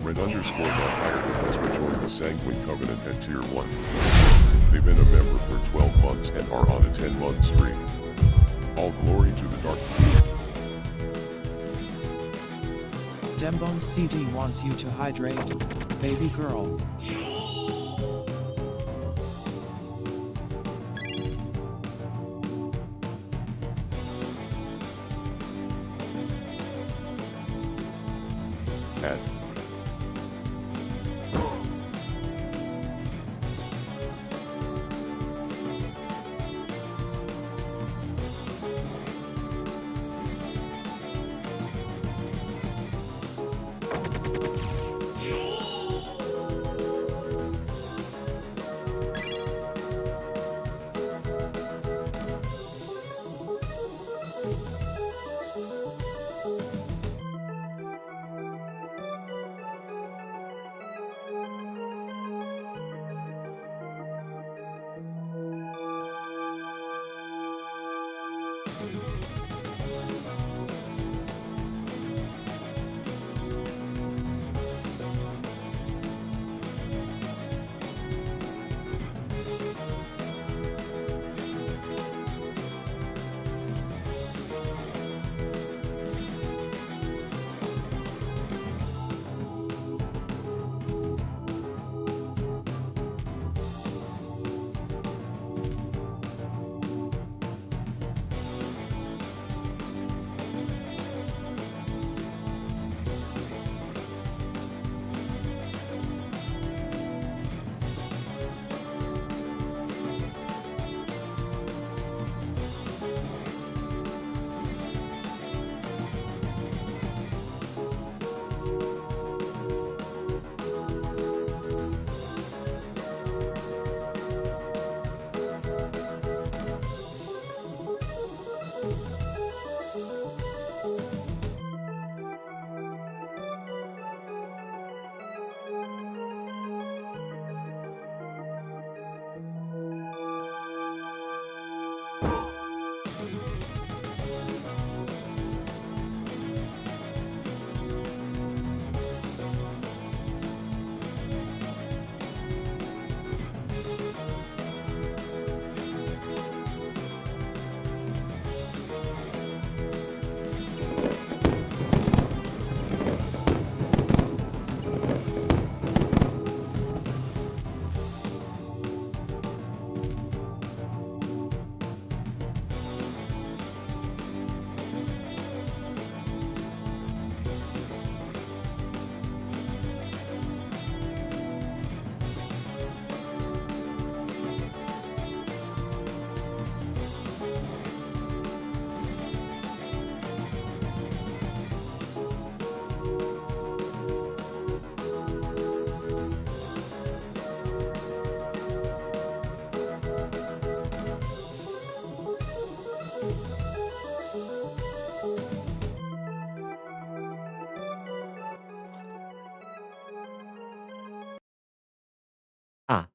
Red underscore not hired has rejoined the Sanguine Covenant at Tier 1. They've been a member for 12 months and are on a 10-month streak. All glory to the Dark King. Dembones CD wants you to hydrate, baby girl. At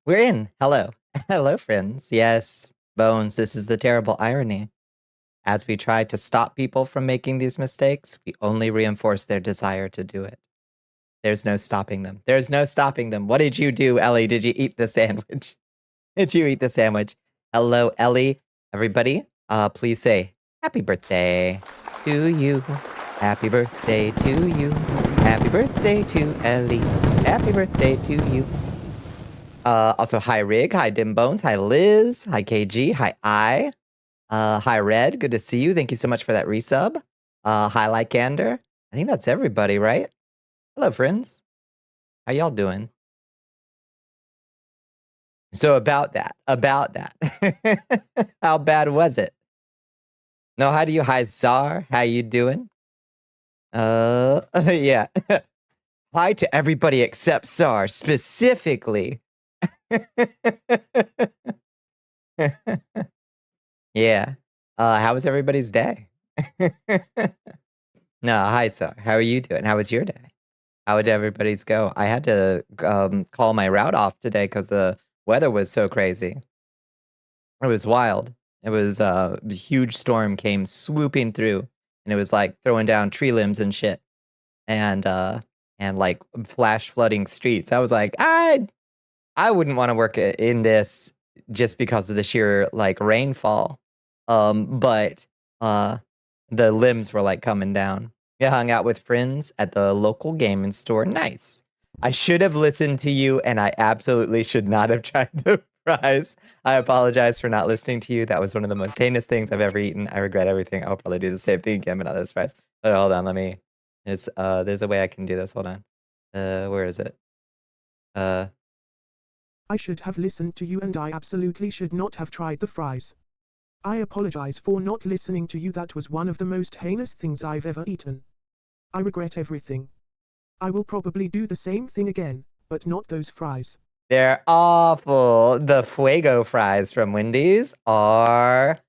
We're in. Hello. Hello, friends. Yes, Bones, this is the terrible irony. As we try to stop people from making these mistakes, we only reinforce their desire to do it. There's no stopping them. There's no stopping them. What did you do, Ellie? Did you eat the sandwich? Did you eat the sandwich? Hello, Ellie. Everybody, please say happy birthday to you. Happy birthday to you. Happy birthday to Ellie. Happy birthday to you. Also, hi Rig, hi Dimbones, hi Liz, hi KG, hi I. Hi Red, good to see you. Thank you so much for that resub. Hi Lycander. I think that's everybody, right? Hello, friends. How y'all doing? So about that. How bad was it? No, how do you? Hi Czar, how you doing? Yeah. Hi to everybody except Czar, specifically. Yeah. How was everybody's day? No, hi, sir. How are you doing? How was your day? How did everybody's go? I had to call my route off today because the weather was so crazy. It was wild. It was a huge storm came swooping through, and it was like throwing down tree limbs and shit. And and like flash flooding streets. I was like, I wouldn't want to work in this just because of the sheer like rainfall. But the limbs were like coming down. Yeah, hung out with friends at the local gaming store. Nice. I should have listened to you, and I absolutely should not have tried the fries. I apologize for not listening to you. That was one of the most heinous things I've ever eaten. I regret everything. I'll probably do the same thing again, but not those fries. But hold on, let me. There's a way I can do this. Hold on. Where is it? I should have listened to you, and I absolutely should not have tried the fries. I apologize for not listening to you. That was one of the most heinous things I've ever eaten. I regret everything. I will probably do the same thing again, but not those fries. They're awful. The Fuego fries from Wendy's are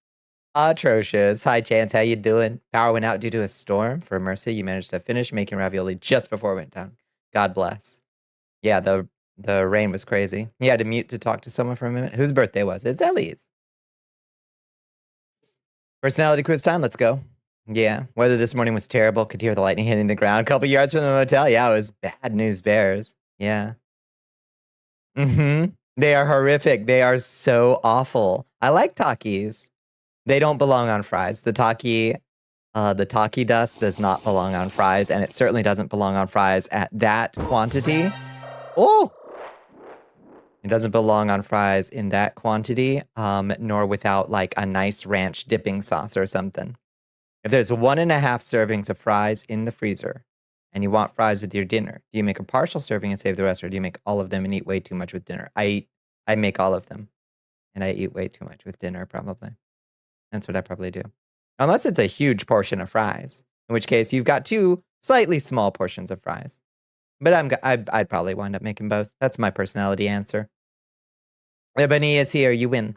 atrocious. Hi, Chance. How you doing? Power went out due to a storm. For mercy, you managed to finish making ravioli just before it went down. God bless. Yeah, the rain was crazy. You had to mute to talk to someone for a minute. Whose birthday was it? It's Ellie's. Personality quiz time. Let's go. Yeah. Weather this morning was terrible. Could hear the lightning hitting the ground a couple yards from the motel. Yeah, it was bad news bears. Yeah. They are horrific. They are so awful. I like Takis. They don't belong on fries. The Taki dust does not belong on fries, and it certainly doesn't belong on fries at that quantity. Oh! It doesn't belong on fries in that quantity, nor without like a nice ranch dipping sauce or something. If there's 1.5 servings of fries in the freezer and you want fries with your dinner, do you make a partial serving and save the rest, or do you make all of them and eat way too much with dinner? I make all of them, and I eat way too much with dinner, probably. That's what I probably do. Unless it's a huge portion of fries, in which case you've got 2 slightly small portions of fries. But I'd probably wind up making both. That's my personality answer. Ebony is here. You win.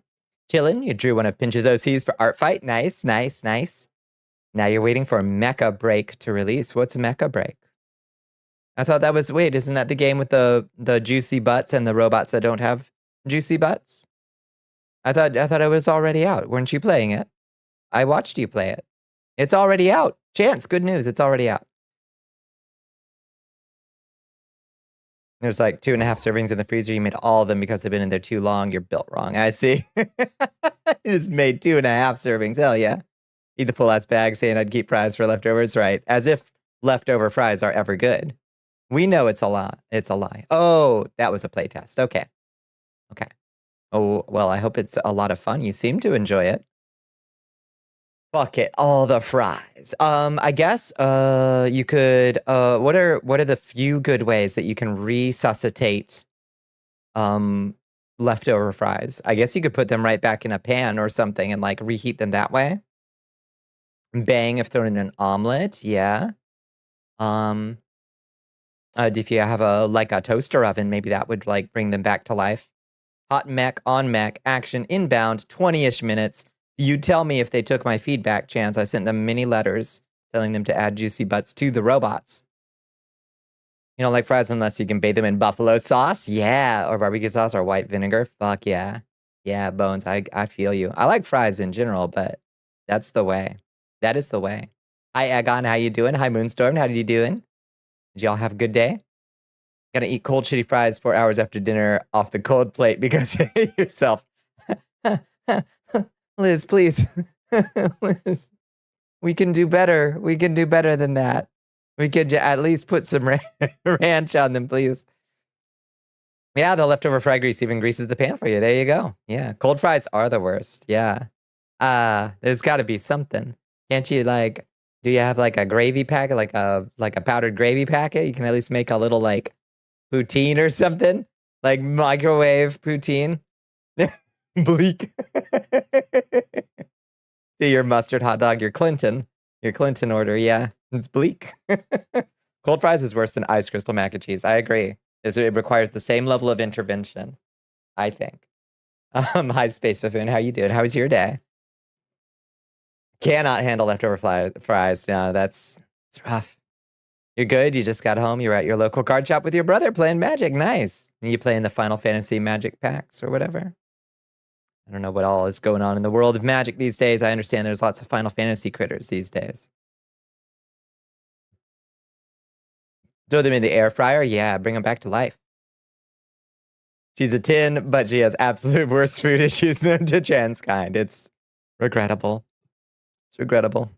Chillin'. You drew one of Pinch's OCs for Art Fight. Nice, nice, nice. Now you're waiting for Mecha Break to release. What's Mecha Break? I thought that was... Wait, isn't that the game with the juicy butts and the robots that don't have juicy butts? I thought it was already out. Weren't you playing it? I watched you play it. It's already out. Chance, good news. It's already out. There's like 2.5 servings in the freezer. You made all of them because they've been in there too long. You're built wrong. I see. You just made 2.5 servings. Hell yeah. Eat the full ass bag saying I'd keep fries for leftovers. Right. As if leftover fries are ever good. We know it's a lie. It's a lie. Oh, that was a playtest. Okay. Okay. Oh, well, I hope it's a lot of fun. You seem to enjoy it. Fuck it, all the fries. I guess you could what are the few good ways that you can resuscitate leftover fries? I guess you could put them right back in a pan or something and like reheat them that way. Bang if thrown in an omelet, yeah. If you have a toaster oven, maybe that would like bring them back to life. Hot mech on mech action inbound 20-ish minutes. You tell me if they took my feedback, Chance. I sent them many letters telling them to add juicy butts to the robots. You don't like fries unless you can bathe them in buffalo sauce? Yeah, or barbecue sauce or white vinegar? Fuck yeah. Yeah, Bones, I feel you. I like fries in general, but that's the way. That is the way. Hi, Agon, how you doing? Hi, Moonstorm, how you doing? Did y'all have a good day? Gonna eat cold shitty fries 4 hours after dinner off the cold plate because you hate yourself. Liz, please. Liz, we can do better. We can do better than that. We could at least put some ranch on them, please. Yeah, the leftover fry grease even greases the pan for you. There you go. Yeah, cold fries are the worst. Yeah. There's got to be something. Can't you do you have like a gravy packet, like a powdered gravy packet? You can at least make a little like poutine or something, like microwave poutine. Bleak. Do your mustard hot dog, your Clinton order. Yeah, it's bleak. Cold fries is worse than ice crystal mac and cheese. I agree. It requires the same level of intervention, I think. Hi, Space Buffoon. How you doing? How was your day? Cannot handle leftover fries. No, it's rough. You're good. You just got home. You're at your local card shop with your brother playing Magic. Nice. And you playing the Final Fantasy Magic packs or whatever. I don't know what all is going on in the world of Magic these days. I understand there's lots of Final Fantasy critters these days. Throw them in the air fryer? Yeah, bring them back to life. She's a 10, but she has absolute worst food issues known to trans kind. It's regrettable. It's regrettable.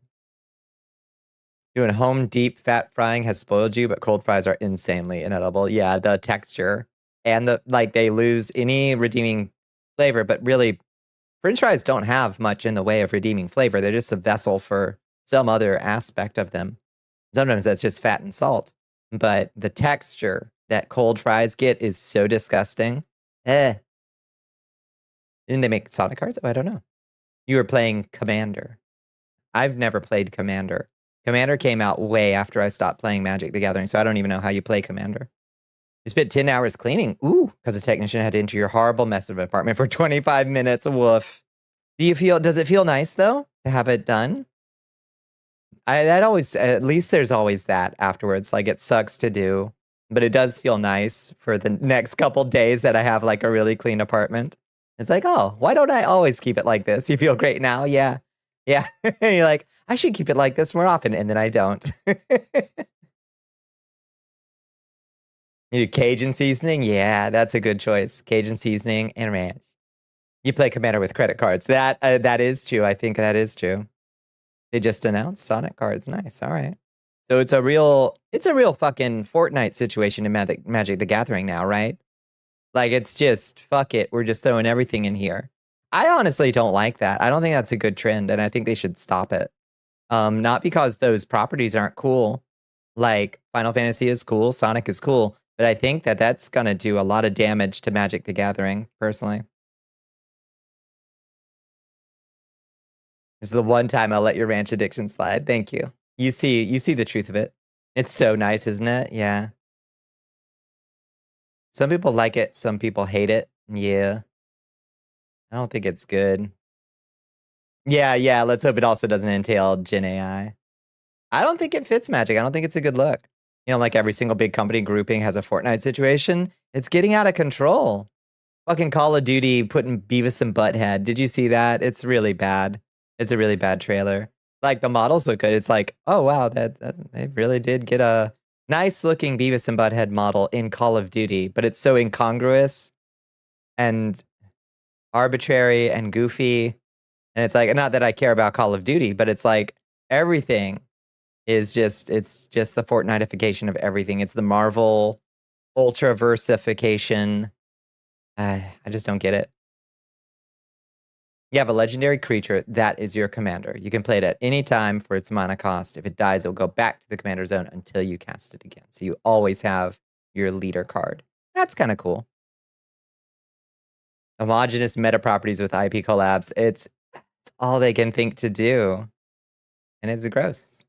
Doing home deep fat frying has spoiled you, but cold fries are insanely inedible. Yeah, the texture and they lose any redeeming flavor, but really French fries don't have much in the way of redeeming flavor. They're just a vessel for some other aspect of them. Sometimes that's just fat and salt, but the texture that cold fries get is so disgusting. Didn't they make Sonic cards? Oh, I don't know. You were playing Commander. I've never played Commander. Commander came out way after I stopped playing Magic the Gathering, so I don't even know how you play Commander. You spent 10 hours cleaning. Ooh, because a technician had to enter your horrible mess of an apartment for 25 minutes. Woof. Does it feel nice, though, to have it done? At least there's always that afterwards. Like, it sucks to do, but it does feel nice for the next couple days that I have, like, a really clean apartment. It's like, oh, why don't I always keep it like this? You feel great now? Yeah. Yeah. And you're like, I should keep it like this more often, and then I don't. You do Cajun seasoning? Yeah, that's a good choice. Cajun seasoning and ranch. You play Commander with credit cards. That is true. I think that is true. They just announced Sonic cards. Nice. All right. So it's a real fucking Fortnite situation in Magic the Gathering now, right? Like, it's just, fuck it. We're just throwing everything in here. I honestly don't like that. I don't think that's a good trend, and I think they should stop it. Not because those properties aren't cool. Like, Final Fantasy is cool, Sonic is cool, but I think that that's gonna do a lot of damage to Magic the Gathering, personally. This is the one time I'll let your ranch addiction slide. Thank you. You see the truth of it. It's so nice, isn't it? Yeah. Some people like it, some people hate it. Yeah. I don't think it's good. Yeah, let's hope it also doesn't entail Gen AI. I don't think it fits Magic. I don't think it's a good look. You know, like every single big company grouping has a Fortnite situation. It's getting out of control. Fucking Call of Duty putting Beavis and Butthead. Did you see that? It's really bad. It's a really bad trailer. Like, the models look good. It's like, oh wow, that they really did get a nice looking Beavis and Butthead model in Call of Duty, but it's so incongruous and arbitrary and goofy. And it's like, not that I care about Call of Duty, but it's like everything is it's just the Fortniteification of everything. It's the Marvel ultraversification. I just don't get it. You have a legendary creature that is your commander. You can play it at any time for its mana cost. If it dies, it'll go back to the commander zone until you cast it again. So you always have your leader card. That's kind of cool. Homogeneous meta properties with IP collabs. It's all they can think to do. And it's gross.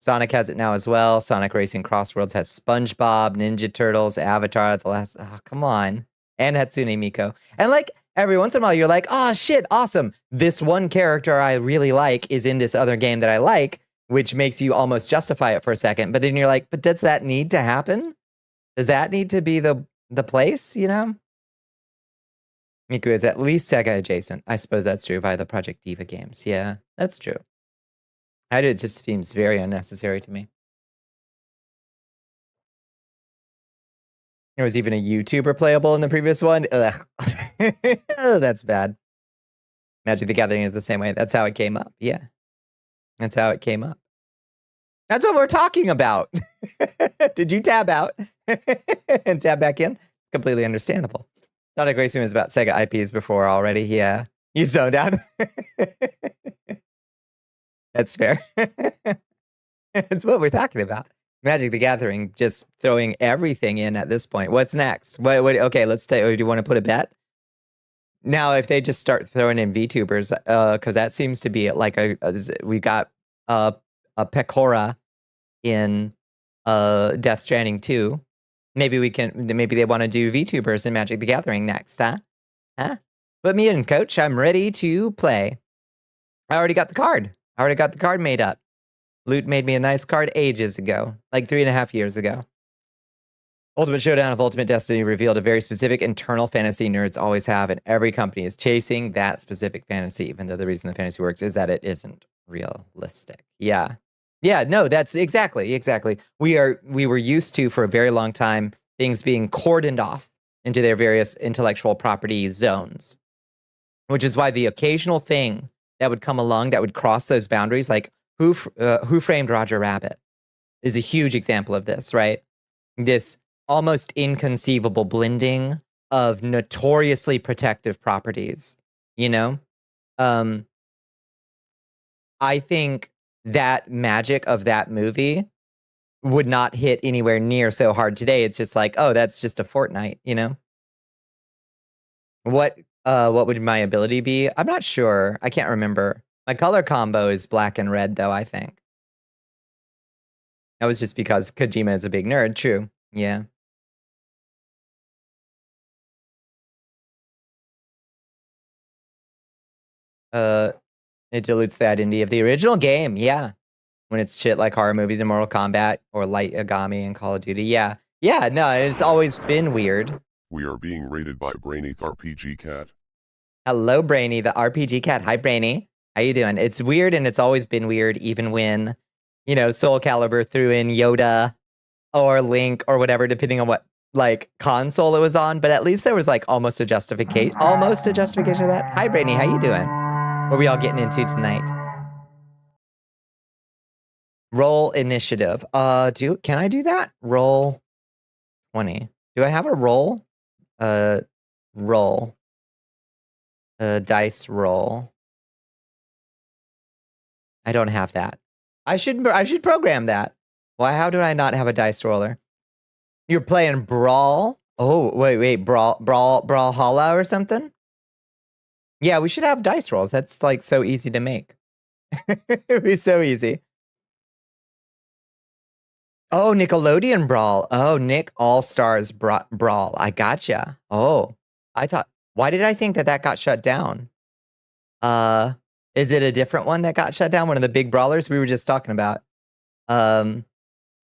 Sonic has it now as well. Sonic Racing Crossworlds has SpongeBob, Ninja Turtles, Avatar, oh, come on. And Hatsune Miku. And like, every once in a while, you're like, oh shit, awesome. This one character I really like is in this other game that I like, which makes you almost justify it for a second. But then you're like, but does that need to happen? Does that need to be the place, you know? Miku is at least Sega adjacent. I suppose that's true via the Project Diva games. Yeah, that's true. It just seems very unnecessary to me. There was even a YouTuber playable in the previous one. Ugh. Oh, that's bad. Magic the Gathering is the same way. That's how it came up. Yeah. That's how it came up. That's what we're talking about. Did you tab out and tab back in? Completely understandable. Sonic Racing was about Sega IPs before already. Yeah. You zoned out. That's fair. That's what we're talking about. Magic the Gathering, just throwing everything in at this point. What's next? Okay, let's do you want to put a bet? Now, if they just start throwing in VTubers, because that seems to be like we got a Pecora in Death Stranding 2. Maybe they want to do VTubers in Magic the Gathering next, huh? Put me in, coach. I'm ready to play. I already got the card. Made up. Loot made me a nice card ages ago, like 3.5 years ago. Ultimate Showdown of Ultimate Destiny revealed a very specific internal fantasy nerds always have, and every company is chasing that specific fantasy, even though the reason the fantasy works is that it isn't realistic. Yeah. Yeah, no, that's exactly. We were used to, for a very long time, things being cordoned off into their various intellectual property zones, which is why the occasional thing that would come along that would cross those boundaries, like Who Framed Roger Rabbit, is a huge example of this, right? This almost inconceivable blending of notoriously protective properties, you know? Um, I think that magic of that movie would not hit anywhere near so hard today. It's just like, oh, that's just a Fortnite, you know? What would my ability be? I'm not sure. I can't remember. My color combo is black and red, though, I think. That was just because Kojima is a big nerd. True. Yeah. It dilutes the identity of the original game. Yeah. When it's shit like horror movies and Mortal Kombat or Light Yagami and Call of Duty. Yeah. Yeah, no, it's always been weird. We are being rated by Brainy RPG Cat. Hello, Brainy, the RPG cat. Hi, Brainy. How you doing? It's weird, and it's always been weird, even when, you know, Soul Calibur threw in Yoda or Link or whatever, depending on what, like, console it was on. But at least there was, like, almost a justification of that. Hi, Brainy. How you doing? What are we all getting into tonight? Roll initiative. Can I do that? Roll 20. Do I have a roll? Roll. Dice roll. I don't have that. I should program that. Why? How do I not have a dice roller? You're playing Brawl? Oh, wait, Brawlhalla or something? Yeah, we should have dice rolls. That's like so easy to make. It'd be so easy. Oh, Nickelodeon Brawl. Oh, Nick All-Stars Brawl. I gotcha. Oh, why did I think that got shut down? Is it a different one that got shut down? One of the big brawlers we were just talking about?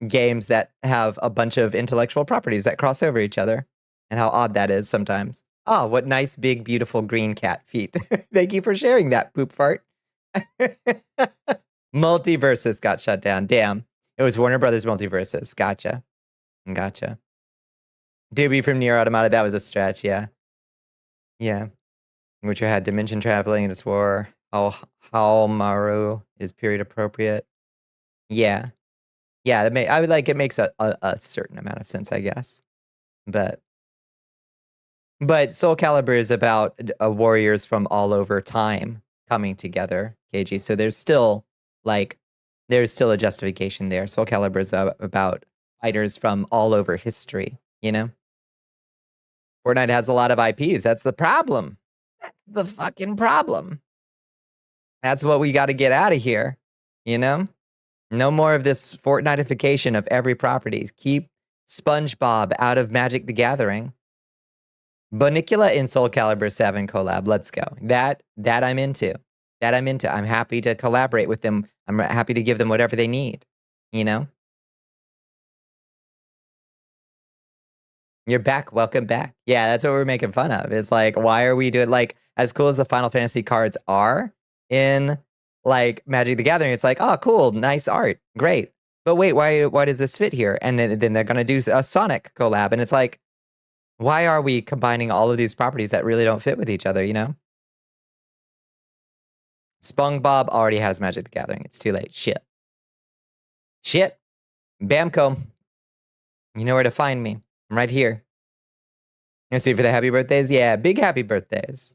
Games that have a bunch of intellectual properties that cross over each other, and how odd that is sometimes. Oh, what nice, big, beautiful green cat feet. Thank you for sharing that, Poop Fart. Multiversus got shut down. Damn. It was Warner Brothers Multiversus. Gotcha. Doobie from Nier Automata. That was a stretch, yeah. Yeah. Which had dimension traveling and it's war. Maru is period appropriate. Yeah. Yeah, I would like it makes a certain amount of sense, I guess. But Soul Calibur is about warriors from all over time coming together, KG. So there's still a justification there. Soul Calibur is about fighters from all over history, you know? Fortnite has a lot of IPs. That's the problem. That's the fucking problem. That's what we got to get out of here, you know? No more of this Fortniteification of every property. Keep SpongeBob out of Magic the Gathering. Bonnicula in Soul Calibur 7 collab. Let's go. That I'm into. I'm happy to collaborate with them. I'm happy to give them whatever they need, you know? You're back. Welcome back. Yeah, that's what we're making fun of. It's like, why are we doing, like, as cool as the Final Fantasy cards are in, like, Magic the Gathering, it's like, oh, cool, nice art, great. But wait, why does this fit here? And then they're going to do a Sonic collab, and it's like, why are we combining all of these properties that really don't fit with each other, you know? SpongeBob already has Magic the Gathering. It's too late. Shit. Bamco. You know where to find me. I'm right here. You see for the happy birthdays? Yeah, big happy birthdays.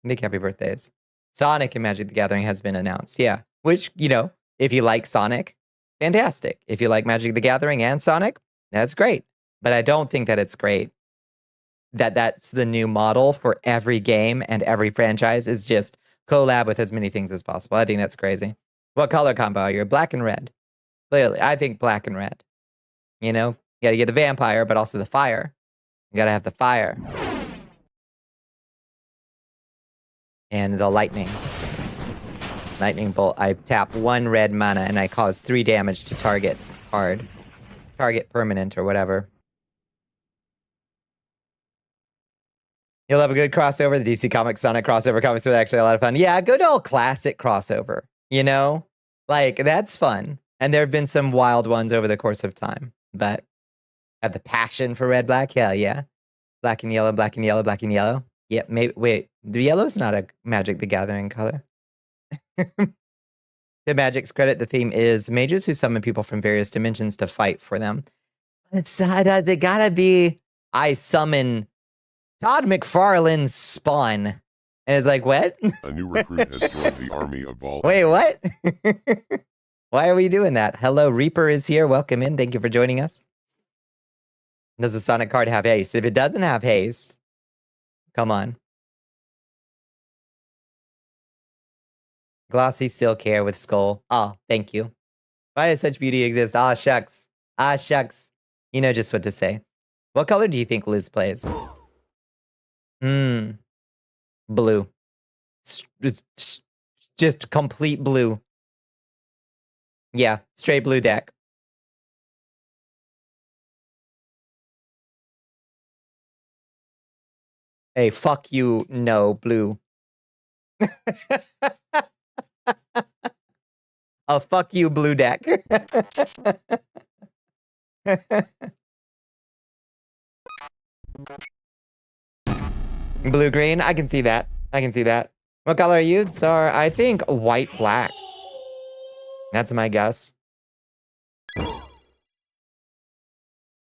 Big happy birthdays. Sonic and Magic the Gathering has been announced. Yeah. Which, you know, if you like Sonic, fantastic. If you like Magic the Gathering and Sonic, that's great. But I don't think that it's great that that's the new model for every game and every franchise is just collab with as many things as possible. I think that's crazy. What color combo are you? Black and red. Clearly, I think black and red. You know, you got to get the vampire, but also the fire. You got to have the fire. And the lightning. Lightning bolt. I tap 1 red mana and I cause 3 damage to target card. Target permanent or whatever. You'll have a good crossover. The DC Comics Sonic crossover comics were actually a lot of fun. Yeah, good old classic crossover. You know? Like, that's fun. And there have been some wild ones over the course of time, but have the passion for red, black, hell yeah. Black and yellow, black and yellow, black and yellow. Yep, maybe, wait, the yellow's not a Magic the Gathering color. To Magic's credit, the theme is mages who summon people from various dimensions to fight for them. They gotta be, I summon Todd McFarlane's Spawn. And it's like, what? A new recruit has joined the army of Vol. Wait, what? Why are we doing that? Hello, Reaper is here. Welcome in. Thank you for joining us. Does the Sonic card have haste? If it doesn't have haste, come on. Glossy silk hair with skull. Oh, thank you. Why does such beauty exist? Ah, shucks. Ah, shucks. You know just what to say. What color do you think Liz plays? Blue. It's just complete blue. Yeah, straight blue deck. Hey, fuck you, no, blue. Oh, fuck you, blue deck. Blue green, I can see that. I can see that. What color are you? So I think white black. That's my guess.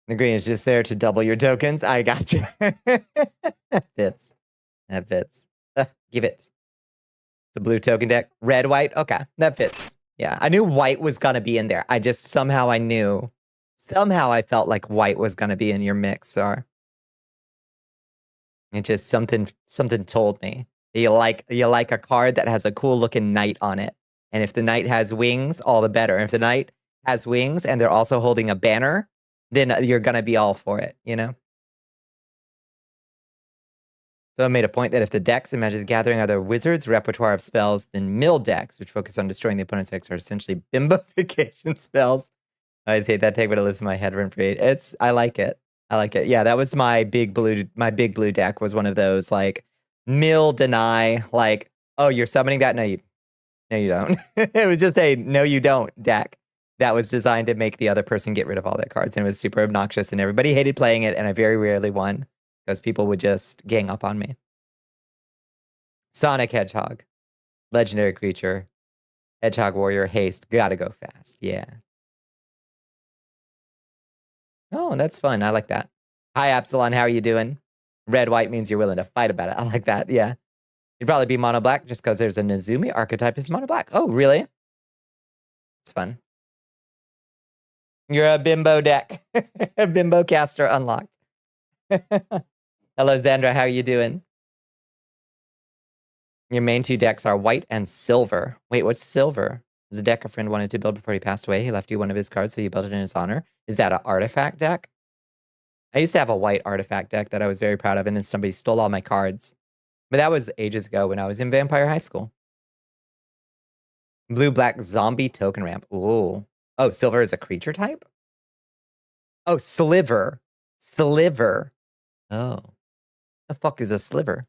The green is just there to double your tokens. I got you. That fits. That fits. Give it. It's a blue token deck. Red, white. Okay, that fits. Yeah, I knew white was gonna be in there. I just somehow I felt like white was gonna be in your mix, Sar. It just something told me. You like a card that has a cool looking knight on it. And if the knight has wings, all the better. And if the knight has wings and they're also holding a banner, then you're gonna be all for it, you know? So I made a point that if the decks in Magic the Gathering are the wizard's repertoire of spells, then mill decks, which focus on destroying the opponent's decks, are essentially bimbofication spells. I always hate that take, but it lives in my head rent free. I like it. I like it. Yeah, that was my big blue deck was one of those like mill deny, like, oh, you're summoning that? No, you don't. It was just a no, you don't deck that was designed to make the other person get rid of all their cards. And it was super obnoxious and everybody hated playing it. And I very rarely won because people would just gang up on me. Sonic Hedgehog, legendary creature, Hedgehog Warrior, haste, gotta go fast. Yeah. Oh, that's fun. I like that. Hi, Absalon. How are you doing? Red, white means you're willing to fight about it. I like that. Yeah. You'd probably be mono black just because there's a Nezumi archetype is mono black. Oh, really? It's fun. You're a bimbo deck. A bimbo caster unlocked. Hello, Zandra. How are you doing? Your main two decks are white and silver. Wait, what's silver? There's a deck a friend wanted to build before he passed away. He left you one of his cards, so you built it in his honor. Is that an artifact deck? I used to have a white artifact deck that I was very proud of, and then somebody stole all my cards. But that was ages ago when I was in Vampire High School. Blue-black zombie token ramp. Ooh. Oh, silver is a creature type? Oh, sliver. Sliver. Oh. The fuck is a sliver?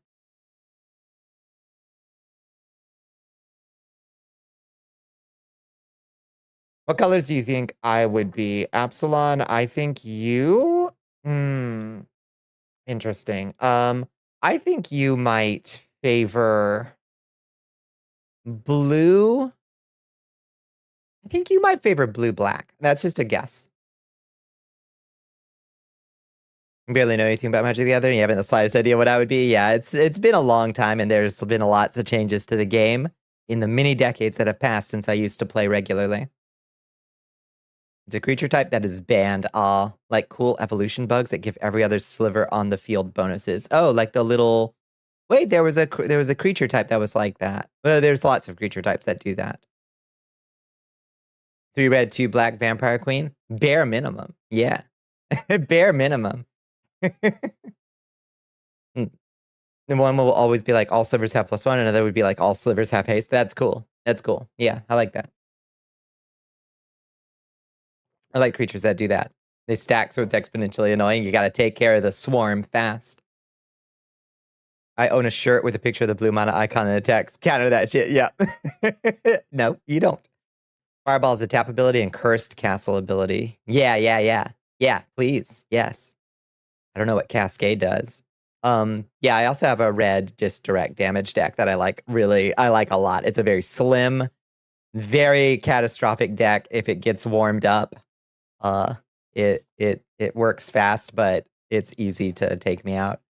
What colors do you think I would be? Absalon, I think you... Interesting. I think you might favor blue. I think you might favor blue-black. That's just a guess. You barely know anything about Magic the Gathering. You haven't the slightest idea what I would be. Yeah, it's been a long time, and there's been lots of changes to the game in the many decades that have passed since I used to play regularly. It's a creature type that is banned. Like cool evolution bugs that give every other sliver on the field bonuses. Oh, like the little. Wait, there was a creature type that was like that. Well, there's lots of creature types that do that. 3 red, 2 black vampire queen. Bare minimum. Yeah, bare minimum. And one will always be like all slivers have +1. Another would be like all slivers have haste. That's cool. That's cool. Yeah, I like that. I like creatures that do that. They stack so it's exponentially annoying. You gotta take care of the swarm fast. I own a shirt with a picture of the blue mana icon in the text. Counter that shit, yeah. No, you don't. Fireball is a tap ability and Cursed Castle ability. Yeah, please. Yes. I don't know what Cascade does. Yeah, I also have a red just direct damage deck that I like a lot. It's a very slim, very catastrophic deck if it gets warmed up. It works fast, but it's easy to take me out.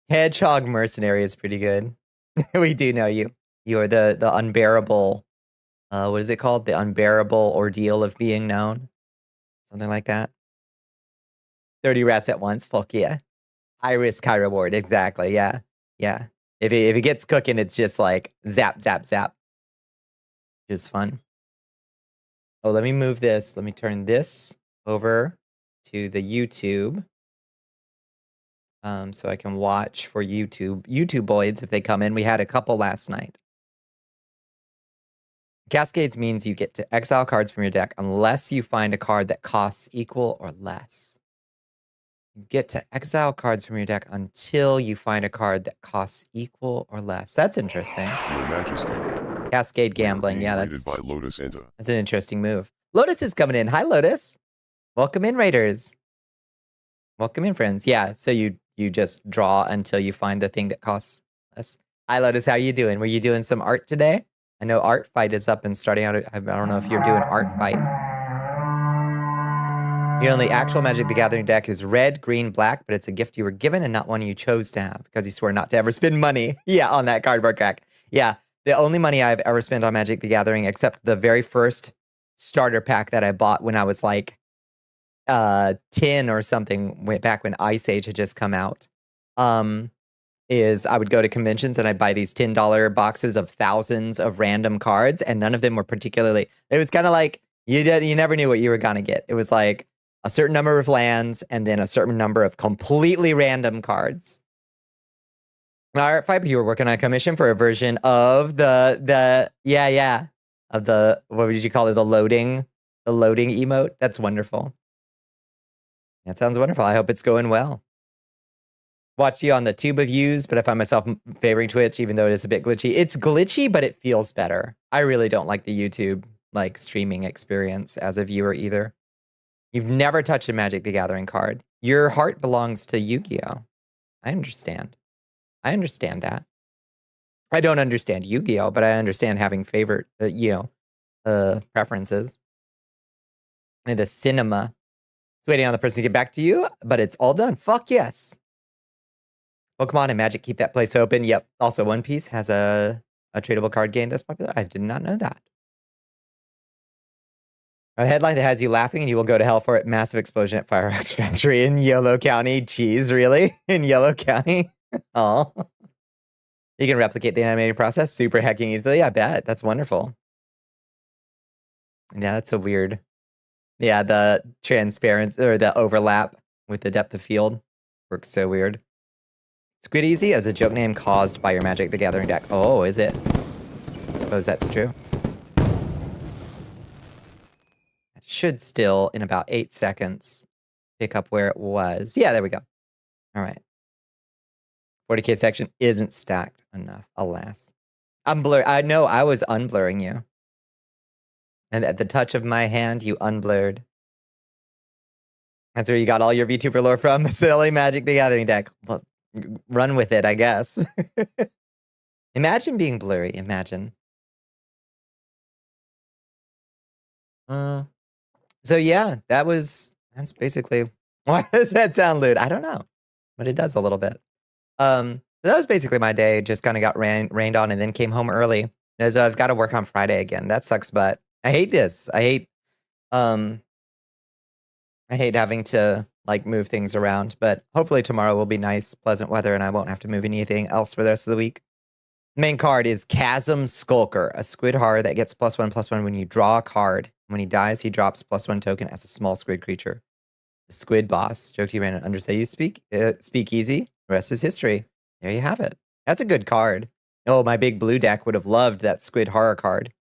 Hedgehog Mercenary is pretty good. We do know you. You are the unbearable, what is it called? The unbearable ordeal of being known. Something like that. 30 rats at once. Fuck yeah. High risk, high reward. Exactly. Yeah. Yeah. If it gets cooking, it's just like zap, zap, zap. Which is fun. Oh, let me move this. Let me turn this over to the YouTube. So I can watch for YouTube boys if they come in. We had a couple last night. Cascades means you get to exile cards from your deck unless you find a card that costs equal or less. You get to exile cards from your deck until you find a card that costs equal or less. That's interesting. Your Majesty. Cascade gambling. Yeah, that's by Lotus Enta. That's an interesting move. Lotus is coming in. Hi, Lotus. Welcome in, Raiders. Welcome in, friends. Yeah, so you just draw until you find the thing that costs less. Hi, Lotus. How you doing? Were you doing some art today? I know Art Fight is up and starting out. I don't know if you're doing Art Fight. The only actual Magic the Gathering deck is red, green, black, but it's a gift you were given and not one you chose to have because you swore not to ever spend money. Yeah, on that cardboard crack. Yeah, the only money I've ever spent on Magic the Gathering, except the very first starter pack that I bought when I was like 10 or something, back when Ice Age had just come out, is I would go to conventions and I'd buy these $10 boxes of thousands of random cards, and none of them were particularly, it was kind of like, you never knew what you were gonna get. It was like a certain number of lands and then a certain number of completely random cards. All right, Fiber, you were working on a commission for a version of of the, what would you call it? The loading emote. That's wonderful. That sounds wonderful. I hope it's going well. Watch you on the tube of views, but I find myself favoring Twitch, even though it is a bit glitchy. It's glitchy, but it feels better. I really don't like the YouTube streaming experience as a viewer either. You've never touched a Magic the Gathering card. Your heart belongs to Yu-Gi-Oh! I understand. I understand that. I don't understand Yu-Gi-Oh!, but I understand having favorite, preferences. And the cinema. It's waiting on the person to get back to you, but it's all done. Fuck yes. Pokemon and Magic keep that place open. Yep. Also, One Piece has a tradable card game that's popular. I did not know that. A headline that has you laughing and you will go to hell for it. Massive explosion at Fireworks Factory in Yolo County. Jeez, really? In Yolo County? Oh. You can replicate the animating process super hecking easily. I bet. That's wonderful. Yeah, that's a weird. Yeah, the transparency or the overlap with the depth of field works so weird. Squid Easy as a joke name caused by your Magic the Gathering deck. Oh, is it? I suppose that's true. It should still, in about 8 seconds, pick up where it was. Yeah, there we go. All right. 40K section isn't stacked enough, alas. I'm blurred. I know I was unblurring you. And at the touch of my hand, you unblurred. That's where you got all your VTuber lore from. Silly Magic the Gathering deck. Look, run with it, I guess. Imagine being blurry. Imagine. So yeah, that's basically. Why does that sound lewd? I don't know, but it does a little bit. That was basically my day. Just kind of got rained on and then came home early. As I've got to work on Friday again. That sucks, but I hate this. I hate having to move things around, but hopefully tomorrow will be nice, pleasant weather, and I won't have to move anything else for the rest of the week. Main card is Chasm Skulker, a squid horror that gets +1/+1 when you draw a card. When he dies, he drops +1 token as a small squid creature. The squid boss. Joke to you, ran undersay. You speak easy. The rest is history. There you have it. That's a good card. Oh, my big blue deck would have loved that squid horror card.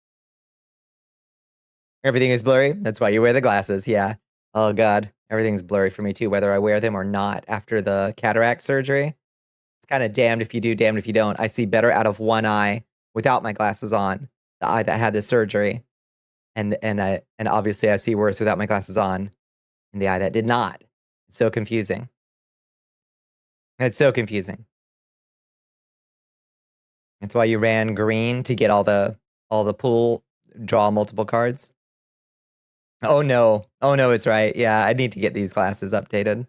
Everything is blurry. That's why you wear the glasses. Yeah. Oh, God. Everything's blurry for me, too, whether I wear them or not after the cataract surgery. It's kind of damned if you do, damned if you don't. I see better out of one eye without my glasses on. the eye that had the surgery. And obviously I see worse without my glasses on. And the eye that did not. It's so confusing. It's so confusing. That's why you ran green to get all the pool, draw multiple cards. Oh no. Oh no, it's right. Yeah, I need to get these glasses updated.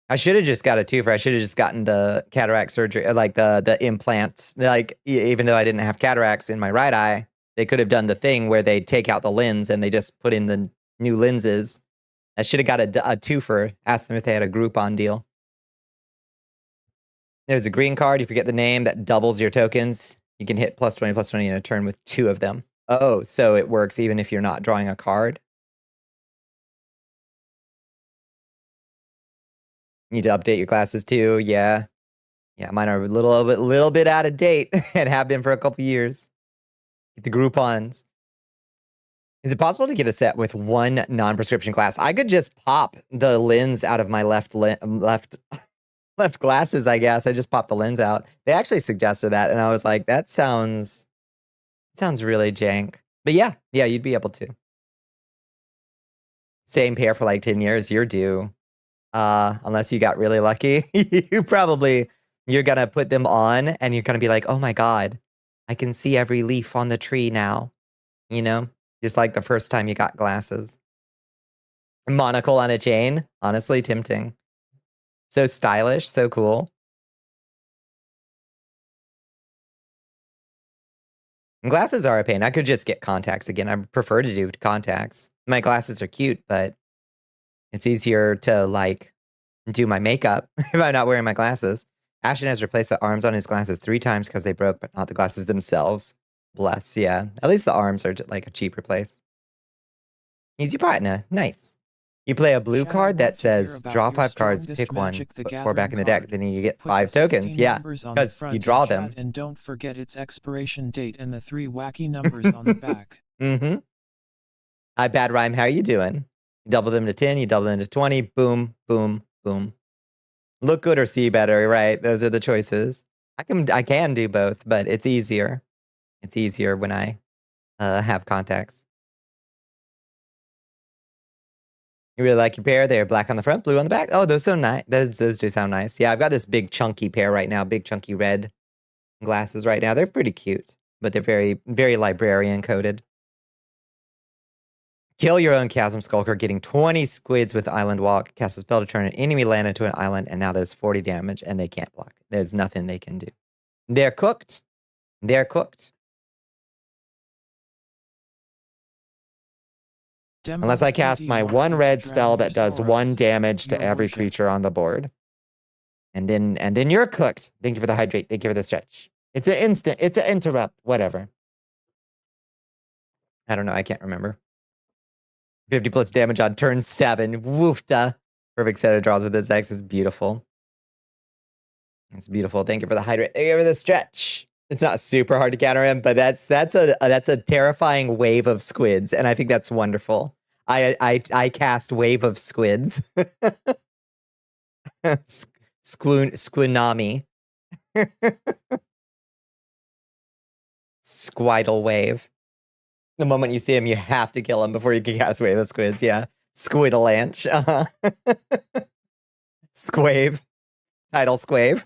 I should have just got a twofer. I should have just gotten the cataract surgery, like the implants. Like, even though I didn't have cataracts in my right eye, they could have done the thing where they take out the lens and they just put in the new lenses. I should have got a twofer. Asked them if they had a Groupon deal. There's a green card. You forget the name that doubles your tokens. You can hit +20/+20 in a turn with 2 of them. Oh, so it works even if you're not drawing a card? Need to update your glasses too. Yeah. Yeah, mine are a little bit out of date and have been for a couple years. Get the Groupons. Is it possible to get a set with one non-prescription glass? I could just pop the lens out of my left glasses, I guess. I just popped the lens out. They actually suggested that, and I was like, that sounds really jank. But yeah, you'd be able to. Same pair for like 10 years, you're due. Unless you got really lucky. You're gonna put them on and you're gonna be like, oh my God, I can see every leaf on the tree now. You know? Just like the first time you got glasses. Monocle on a chain. Honestly, tempting. So stylish, so cool. And glasses are a pain. I could just get contacts again. I prefer to do contacts. My glasses are cute, but it's easier to like do my makeup if I'm not wearing my glasses. Ashton has replaced the arms on his glasses 3 times because they broke, but not the glasses themselves. Bless, yeah. At least the arms are like a cheap replace. Easy partner, nice. You play a blue card that says draw 5 cards, pick one, put 4 back in the deck, then you get 5 tokens. Yeah, because you draw them. And don't forget its expiration date and the 3 wacky numbers on the back. Mm-hmm. Hi, Bad Rhyme, how are you doing? You double them to 10, you double them to 20, boom, boom, boom. Look good or see better, right? Those are the choices. I can do both, but it's easier. It's easier when I have contacts. You really like your pair? They're black on the front, blue on the back. Oh, those so nice. Those do sound nice. Yeah, I've got this big chunky pair right now, big chunky red glasses right now. They're pretty cute, but they're very, very librarian coded. Kill your own Chasm Skulker, getting 20 squids with Island Walk. Cast a spell to turn an enemy land into an island, and now there's 40 damage, and they can't block. There's nothing they can do. They're cooked. They're cooked. Unless I cast my 1 red spell that does 1 damage to every creature on the board. And then you're cooked. Thank you for the hydrate. Thank you for the stretch. It's an instant. It's an interrupt. Whatever. I don't know. I can't remember. 50 plus damage on turn 7. Woofda. Perfect set of draws with this deck. It's beautiful. It's beautiful. Thank you for the hydrate. Thank you for the stretch. It's not super hard to counter him, but that's a terrifying wave of squids, and I think that's wonderful. I cast wave of squids. Squinami. Squidle wave. The moment you see him, you have to kill him before you can cast wave of squids. Yeah, Squidalanche. Squave. Title Squave.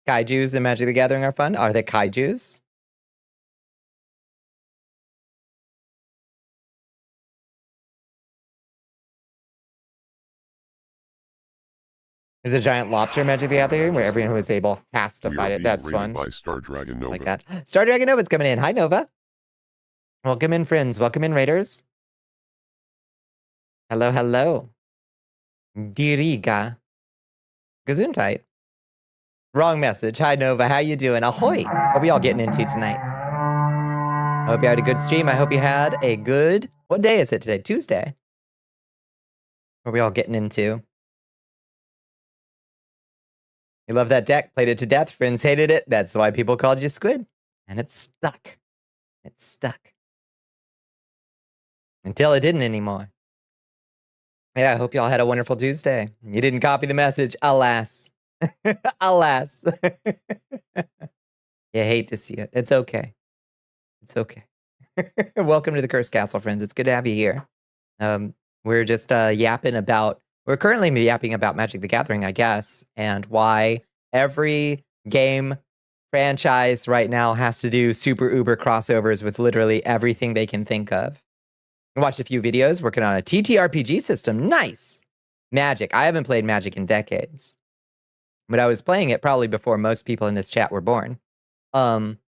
Kaijus in Magic the Gathering are fun. Are they kaijus? There's a giant lobster in Magic the Gathering where everyone who is able has to fight it. That's fun. By Star Dragon Nova. Like that. Star Dragon Nova's coming in. Hi, Nova. Welcome in, friends. Welcome in, Raiders. Hello, hello. Diriga. Gesundheit. Wrong message. Hi, Nova. How you doing? Ahoy. What are we all getting into tonight? I hope you had a good stream. I hope you had a good... What day is it today? Tuesday. What are we all getting into? You love that deck. Played it to death. Friends hated it. That's why people called you Squid. And it's stuck. It's stuck. Until it didn't anymore. Yeah, I hope y'all had a wonderful Tuesday. You didn't copy the message, alas. Alas. You hate to see it. It's okay. It's okay. Welcome to the Cursed Castle, friends. It's good to have you here. We're just we're currently yapping about Magic the Gathering, I guess, and why every game franchise right now has to do super uber crossovers with literally everything they can think of. I watched a few videos working on a TTRPG system. Nice! Magic. I haven't played Magic in decades. But I was playing it probably before most people in this chat were born. But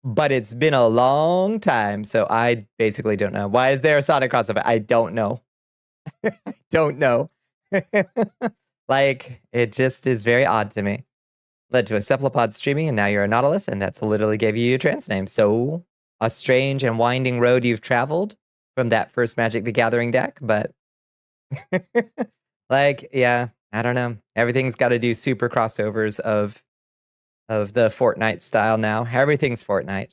it's been a long time, so I basically don't know. Why is there a Sonic crossover? I don't know. I don't know. Like, it just is very odd to me. Led to a cephalopod streaming, and now you're a Nautilus, and that's literally gave you your trans name. So, a strange and winding road you've traveled from that first Magic the Gathering deck, but like, yeah, I don't know. Everything's got to do super crossovers of the Fortnite style now. Everything's Fortnite.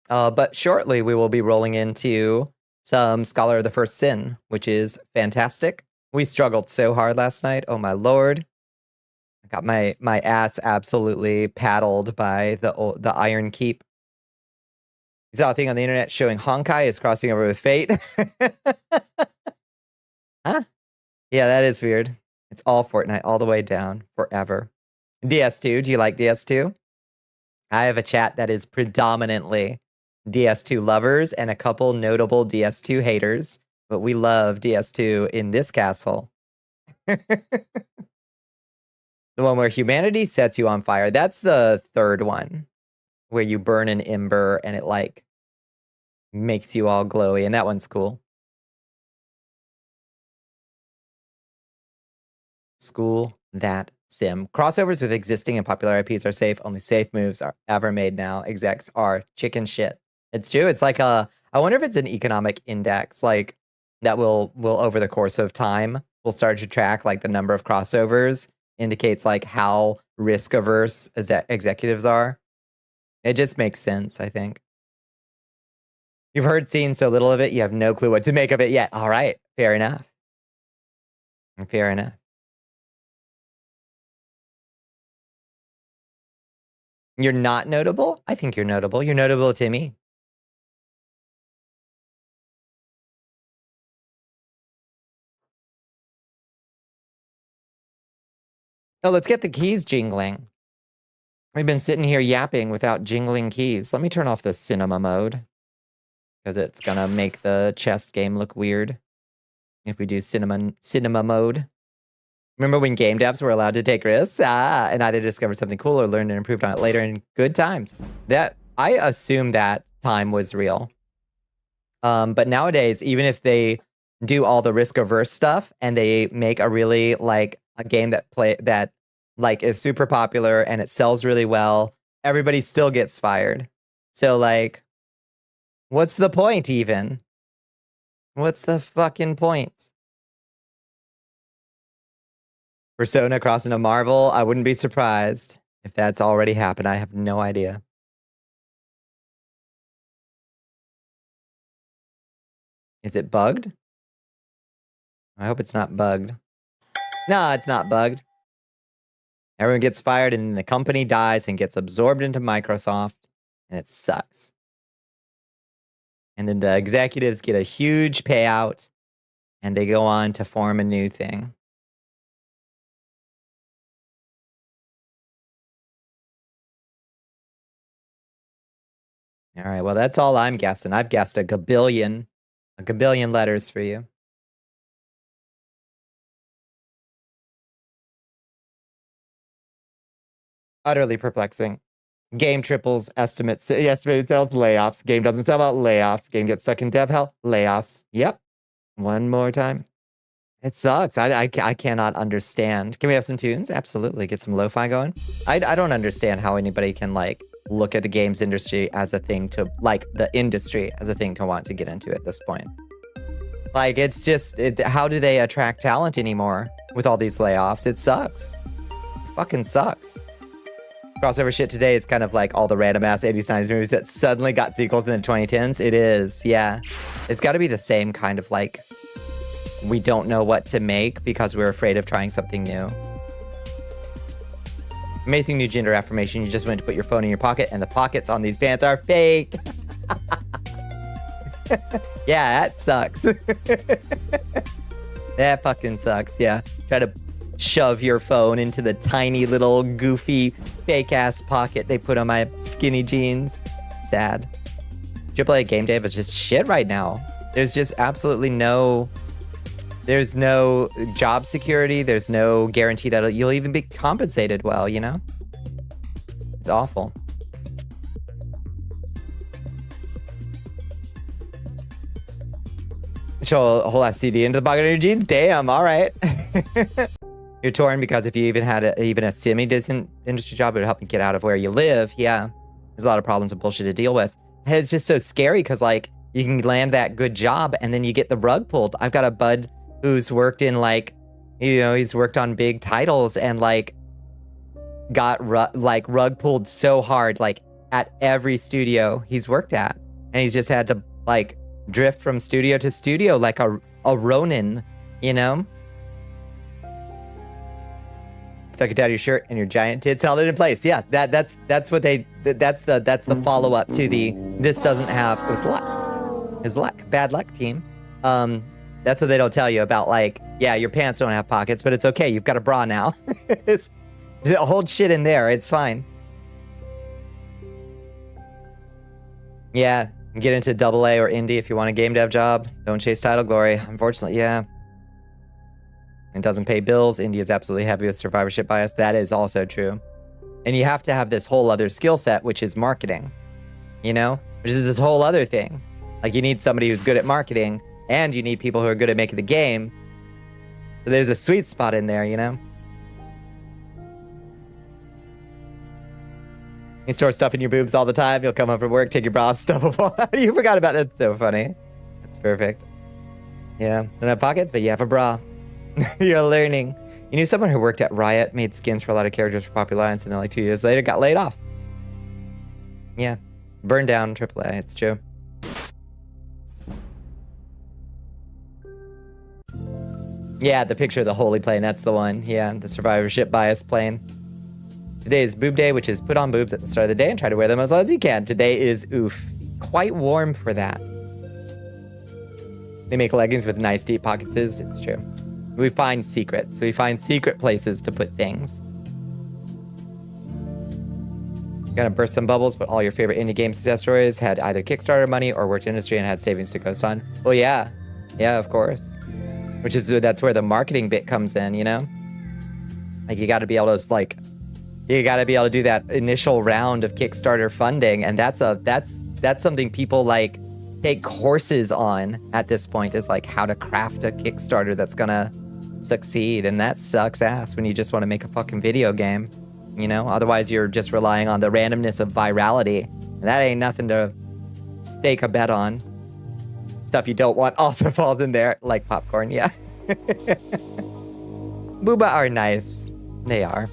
But shortly we will be rolling into some Scholar of the First Sin, which is fantastic. We struggled so hard last night. Oh my lord. I got my ass absolutely paddled by the Iron Keep. You saw a thing on the internet showing Honkai is crossing over with Fate. Huh? Yeah, that is weird. It's all Fortnite all the way down forever. DS2, do you like DS2? I have a chat that is predominantly DS2 lovers and a couple notable DS2 haters, but we love DS2 in this castle. The one where humanity sets you on fire. That's the third one, where you burn an ember and it like makes you all glowy, and that one's cool. School that sim. Crossovers with existing and popular IPs are safe. Only safe moves are ever made now. Execs are chicken shit. It's true. It's like I wonder if it's an economic index, like that will over the course of time will start to track like the number of crossovers indicates like how risk averse executives are. It just makes sense, I think. You've seen so little of it, you have no clue what to make of it yet. All right, fair enough. Fair enough. You're not notable? I think you're notable. You're notable to me. Oh, let's get the keys jingling. We've been sitting here yapping without jingling keys. Let me turn off the cinema mode, because it's gonna make the chess game look weird if we do cinema mode. Remember when game devs were allowed to take risks? And either discover something cool or learned and improved on it later in good times. That I assume that time was real. But nowadays, even if they do all the risk averse stuff and they make a really like a game that like is super popular and it sells really well, everybody still gets fired. So like, what's the point even? What's the fucking point? Persona crossing to Marvel, I wouldn't be surprised if that's already happened. I have no idea. Is it bugged? I hope it's not bugged. No, it's not bugged. Everyone gets fired and the company dies and gets absorbed into Microsoft, and it sucks. And then the executives get a huge payout and they go on to form a new thing. All right, well, that's all I'm guessing. I've guessed a gabillion letters for you. Utterly perplexing. Game triples estimated sales layoffs. Game doesn't sell out layoffs. Game gets stuck in dev hell layoffs. Yep. One more time. It sucks. I cannot understand. Can we have some tunes? Absolutely. Get some lo-fi going. I don't understand how anybody can like look at the games industry as a thing to like the industry as a thing to want to get into at this point. Like it's just how do they attract talent anymore with all these layoffs? It sucks. It fucking sucks. Crossover shit today is kind of like all the random ass 80s, 90s movies that suddenly got sequels in the 2010s. It is, yeah. It's got to be the same kind of like, we don't know what to make because we're afraid of trying something new. Amazing new gender affirmation. You just went to put your phone in your pocket and the pockets on these pants are fake. Yeah, that sucks. That fucking sucks, yeah. Try to shove your phone into the tiny little goofy fake ass pocket they put on my skinny jeans. Sad. AAA game day was just shit right now. There's just absolutely no... There's no job security. There's no guarantee that you'll even be compensated well, you know? It's awful. Show a whole ass CD into the pocket of your jeans? Damn, all right. You're torn because if you even had even a semi-decent industry job, it would help you get out of where you live. Yeah, there's a lot of problems and bullshit to deal with. And it's just so scary because, like, you can land that good job and then you get the rug pulled. I've got a bud who's worked in, like, you know, he's worked on big titles and, like, got, rug pulled so hard, like, at every studio he's worked at. And he's just had to, like, drift from studio to studio like a Ronin, you know? Stuck it down your shirt and your giant tits held it in place. Yeah, that's what that's the follow-up to the this doesn't have it was luck. Bad luck team. That's what they don't tell you about, like, yeah, your pants don't have pockets, but it's okay, you've got a bra now. Hold shit in there, it's fine. Yeah. Get into AA or indie if you want a game dev job. Don't chase title glory. Unfortunately, yeah. It doesn't pay bills. Indie is absolutely heavy with survivorship bias. That is also true. And you have to have this whole other skill set, which is marketing. You know? Which is this whole other thing. Like, you need somebody who's good at marketing, and you need people who are good at making the game. So there's a sweet spot in there, you know? You store stuff in your boobs all the time. You'll come home from work, take your bra off, stuff them all out. You forgot about that. That's so funny. That's perfect. Yeah. Don't have pockets, but you have a bra. You're learning. You knew someone who worked at Riot, made skins for a lot of characters for Popular Alliance, and then like 2 years later got laid off. Yeah. Burned down AAA. It's true. Yeah, the picture of the holy plane. That's the one. Yeah, the survivorship bias plane. Today is boob day, which is put on boobs at the start of the day and try to wear them as long as you can. Today is, oof, quite warm for that. They make leggings with nice deep pockets. It's true. We find secrets. We find secret places to put things. Gonna burst some bubbles, but all your favorite indie game success stories had either Kickstarter money or worked industry and had savings to coast on. Well, yeah. Yeah, of course. That's where the marketing bit comes in, you know? Like, you gotta be able to, like... You got to be able to do that initial round of Kickstarter funding, and that's something people like take courses on at this point, is like how to craft a Kickstarter that's gonna succeed, and that sucks ass when you just want to make a fucking video game, you know? Otherwise, you're just relying on the randomness of virality, and that ain't nothing to stake a bet on. Stuff you don't want also falls in there, like popcorn, yeah. Booba are nice. They are.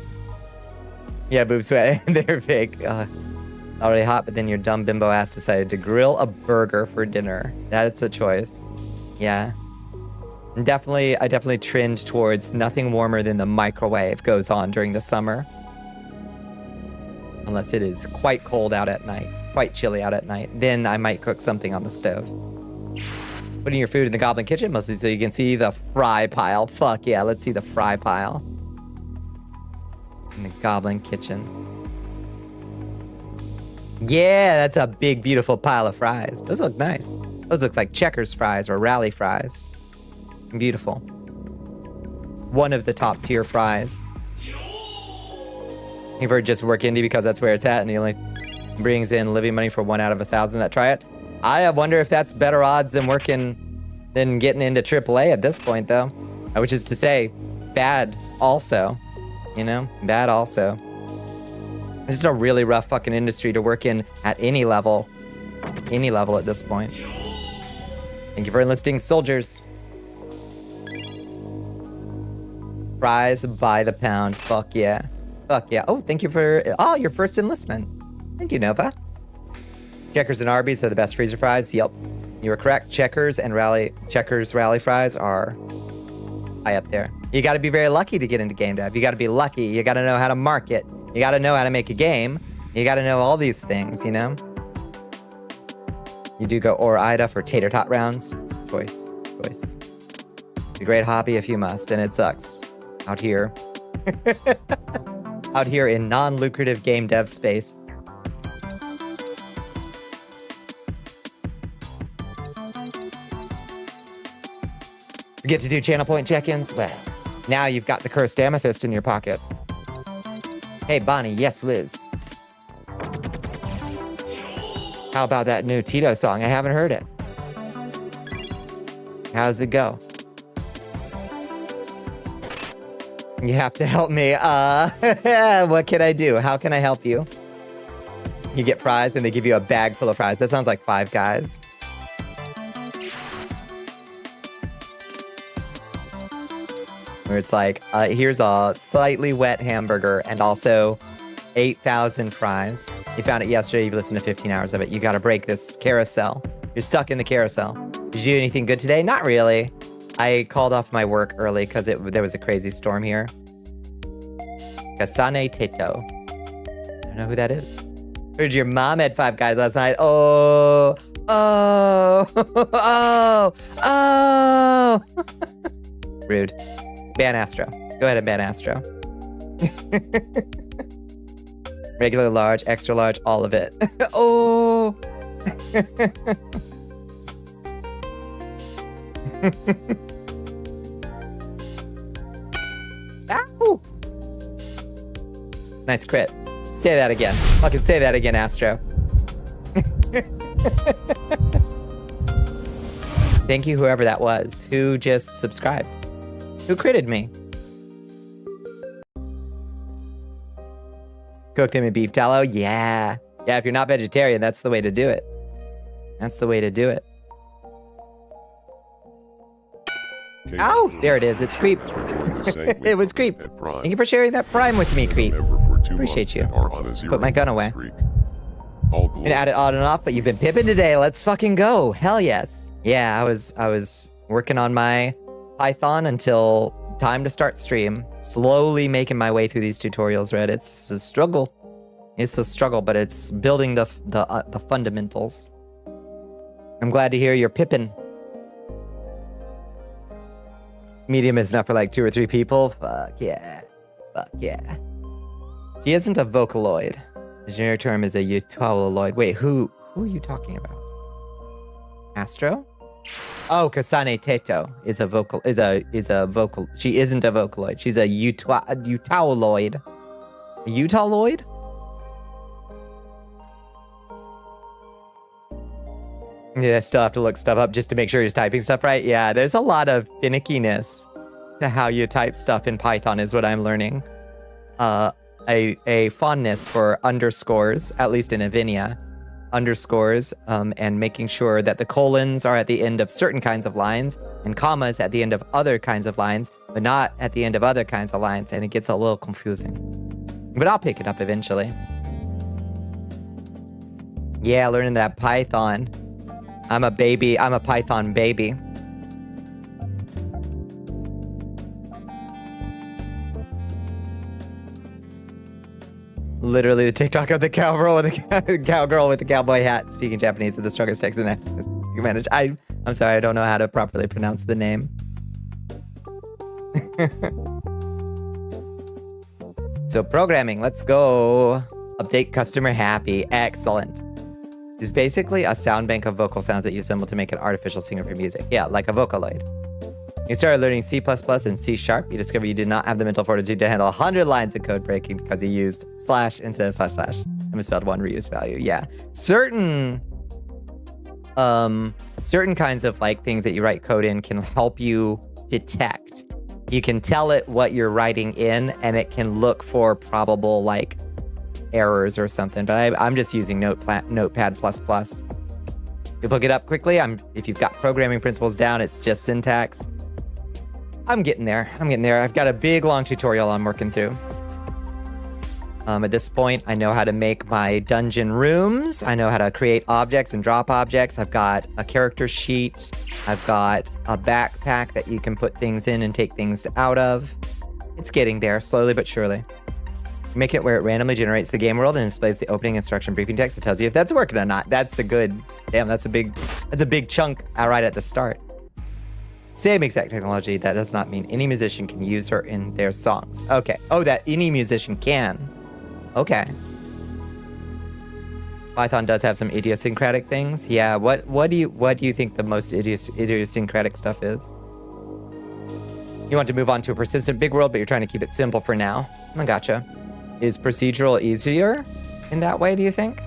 Yeah, boob sweat. They're fake. Already hot, but then your dumb bimbo ass decided to grill a burger for dinner. That's a choice. Yeah. I definitely trend towards nothing warmer than the microwave goes on during the summer. Unless it is quite cold out at night. Quite chilly out at night. Then I might cook something on the stove. Putting your food in the goblin kitchen, mostly so you can see the fry pile. Fuck yeah, let's see the fry pile. In the goblin kitchen. Yeah, that's a big, beautiful pile of fries. Those look nice. Those look like Checkers fries or Rally fries. Beautiful. One of the top tier fries. You've heard just work indie because that's where it's at and the only brings in living money for 1 out of 1,000 that try it. I wonder if that's better odds than getting into AAA at this point, though. Which is to say, bad also. You know, bad also. This is a really rough fucking industry to work in at any level. Any level at this point. Thank you for enlisting soldiers. Fries by the pound. Fuck yeah. Fuck yeah. Oh, thank you for your first enlistment. Thank you, Nova. Checkers and Arby's are the best freezer fries. Yep, you were correct. Checkers rally fries are high up there. You got to be very lucky to get into game dev. You got to be lucky. You got to know how to market. You got to know how to make a game. You got to know all these things, you know? You do go or Ida for tater tot rounds. Choice. It's a great hobby if you must, and it sucks out here. Out here in non-lucrative game dev space. You get to do channel point check-ins? Well, now you've got the cursed amethyst in your pocket. Hey, Bonnie. Yes, Liz. How about that new Tito song? I haven't heard it. How's it go? You have to help me. What can I do? How can I help you? You get fries and they give you a bag full of fries. That sounds like Five Guys. Where it's like, here's a slightly wet hamburger and also 8,000 fries. You found it yesterday. You've listened to 15 hours of it. You got to break this carousel. You're stuck in the carousel. Did you do anything good today? Not really. I called off my work early because there was a crazy storm here. Kasane Teto. I don't know who that is. Heard your mom had Five Guys last night. Oh. Rude. Ban Astro. Go ahead and ban Astro. Regular, large, extra large, all of it. Oh. Ow. Nice crit. Say that again. Fucking say that again, Astro. Thank you, whoever that was, who just subscribed. Who critted me? Cook them in beef tallow? Yeah. Yeah, if you're not vegetarian, that's the way to do it. That's the way to do it. Ow! There it is. It's Creep. It was Creep. Thank you for sharing that Prime with me, Creep. Appreciate you. Put my gun away. And add it on and off, but you've been pipping today. Let's fucking go. Hell yes. Yeah, I was working on my Python until time to start stream. Slowly making my way through these tutorials, Red. It's a struggle. It's a struggle, but it's building the fundamentals. I'm glad to hear you're pipping. Medium is enough for like 2 or 3 people. Fuck yeah. Fuck yeah. She isn't a Vocaloid. The generic term is a Eutauloid. Wait, who are you talking about? Astro? Oh, Kasane Teto is a vocal. She isn't a Vocaloid. She's a Eutauloid. A Eutauloid? Yeah, I still have to look stuff up just to make sure he's typing stuff right. Yeah, there's a lot of finickiness to how you type stuff in Python is what I'm learning. A fondness for underscores, at least in Avinia. Underscores, and making sure that the colons are at the end of certain kinds of lines and commas at the end of other kinds of lines, but not at the end of other kinds of lines, and it gets a little confusing. But I'll pick it up eventually. Yeah, learning that Python. I'm a baby. I'm a Python baby. Literally the TikTok of the cowgirl with the cowboy hat speaking Japanese with the strongest text in advantage. I'm sorry, I don't know how to properly pronounce the name. So programming, let's go. Update customer happy. Excellent. It's basically a sound bank of vocal sounds that you assemble to make an artificial singer for music. Yeah, like a Vocaloid. You started learning C++ and C#. You discovered you did not have the mental fortitude to handle 100 lines of code breaking because you used slash instead of slash. I misspelled one reuse value. Yeah. Certain kinds of like things that you write code in can help you detect. You can tell it what you're writing in and it can look for probable like errors or something. But I'm just using Notepad++. You look it up quickly. If you've got programming principles down, it's just syntax. I'm getting there. I've got a big long tutorial I'm working through. At this point, I know how to make my dungeon rooms. I know how to create objects and drop objects. I've got a character sheet. I've got a backpack that you can put things in and take things out of. It's getting there, slowly but surely. Making it where it randomly generates the game world and displays the opening instruction briefing text that tells you if that's working or not. That's a good, damn, that's a big chunk right at the start. Same exact technology. That does not mean any musician can use her in their songs. Okay. Oh, that any musician can. Okay. Python does have some idiosyncratic things. Yeah. What do you think the most idiosyncratic stuff is? You want to move on to a persistent big world, but you're trying to keep it simple for now. I gotcha. Is procedural easier in that way, do you think?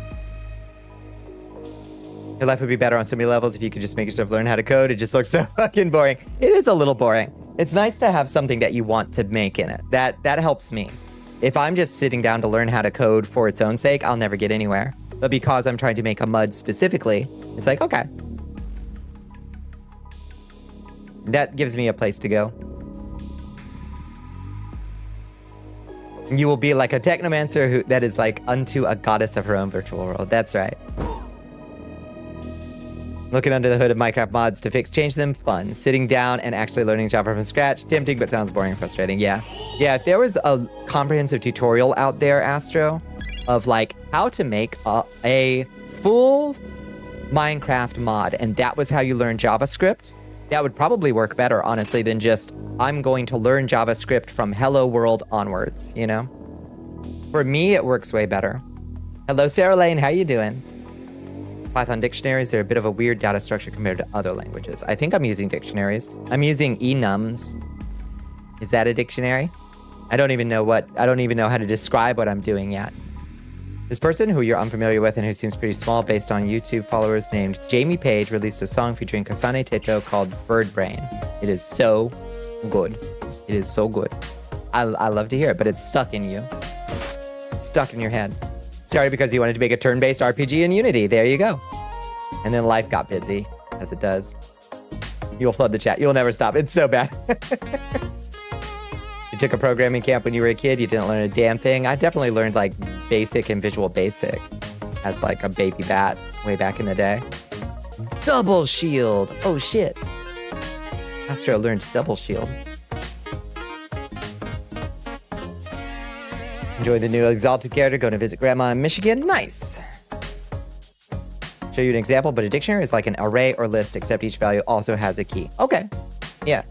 Your life would be better on so many levels if you could just make yourself learn how to code. It just looks so fucking boring. It is a little boring. It's nice to have something that you want to make in it. That helps me. If I'm just sitting down to learn how to code for its own sake, I'll never get anywhere. But because I'm trying to make a MUD specifically, it's like, okay. That gives me a place to go. You will be like a technomancer that is like unto a goddess of her own virtual world. That's right. Looking under the hood of Minecraft mods to change them, fun. Sitting down and actually learning Java from scratch, tempting, but sounds boring and frustrating. Yeah. Yeah, if there was a comprehensive tutorial out there, Astro, of like how to make a full Minecraft mod, and that was how you learn JavaScript, that would probably work better, honestly, than just, I'm going to learn JavaScript from Hello World onwards, you know? For me, it works way better. Hello, Sarah Lane, how you doing? Python dictionaries are a bit of a weird data structure compared to other languages. I think I'm using dictionaries. I'm using enums. Is that a dictionary? I don't even know how to describe what I'm doing yet. This person who you're unfamiliar with and who seems pretty small based on YouTube followers named Jamie Page released a song featuring Kasane Teto called Bird Brain. It is so good. It is so good. I love to hear it, but it's stuck in you. It's stuck in your head. Started because you wanted to make a turn-based RPG in Unity. There you go. And then life got busy, as it does. You'll flood the chat. You'll never stop. It's so bad. You took a programming camp when you were a kid. You didn't learn a damn thing. I definitely learned like Basic and Visual Basic as like a baby bat way back in the day. Double shield. Oh shit. Astro learned double shield. Enjoy the new Exalted character. Going to visit Grandma in Michigan. Nice. Show you an example, but a dictionary is like an array or list, except each value also has a key. Okay. Yeah.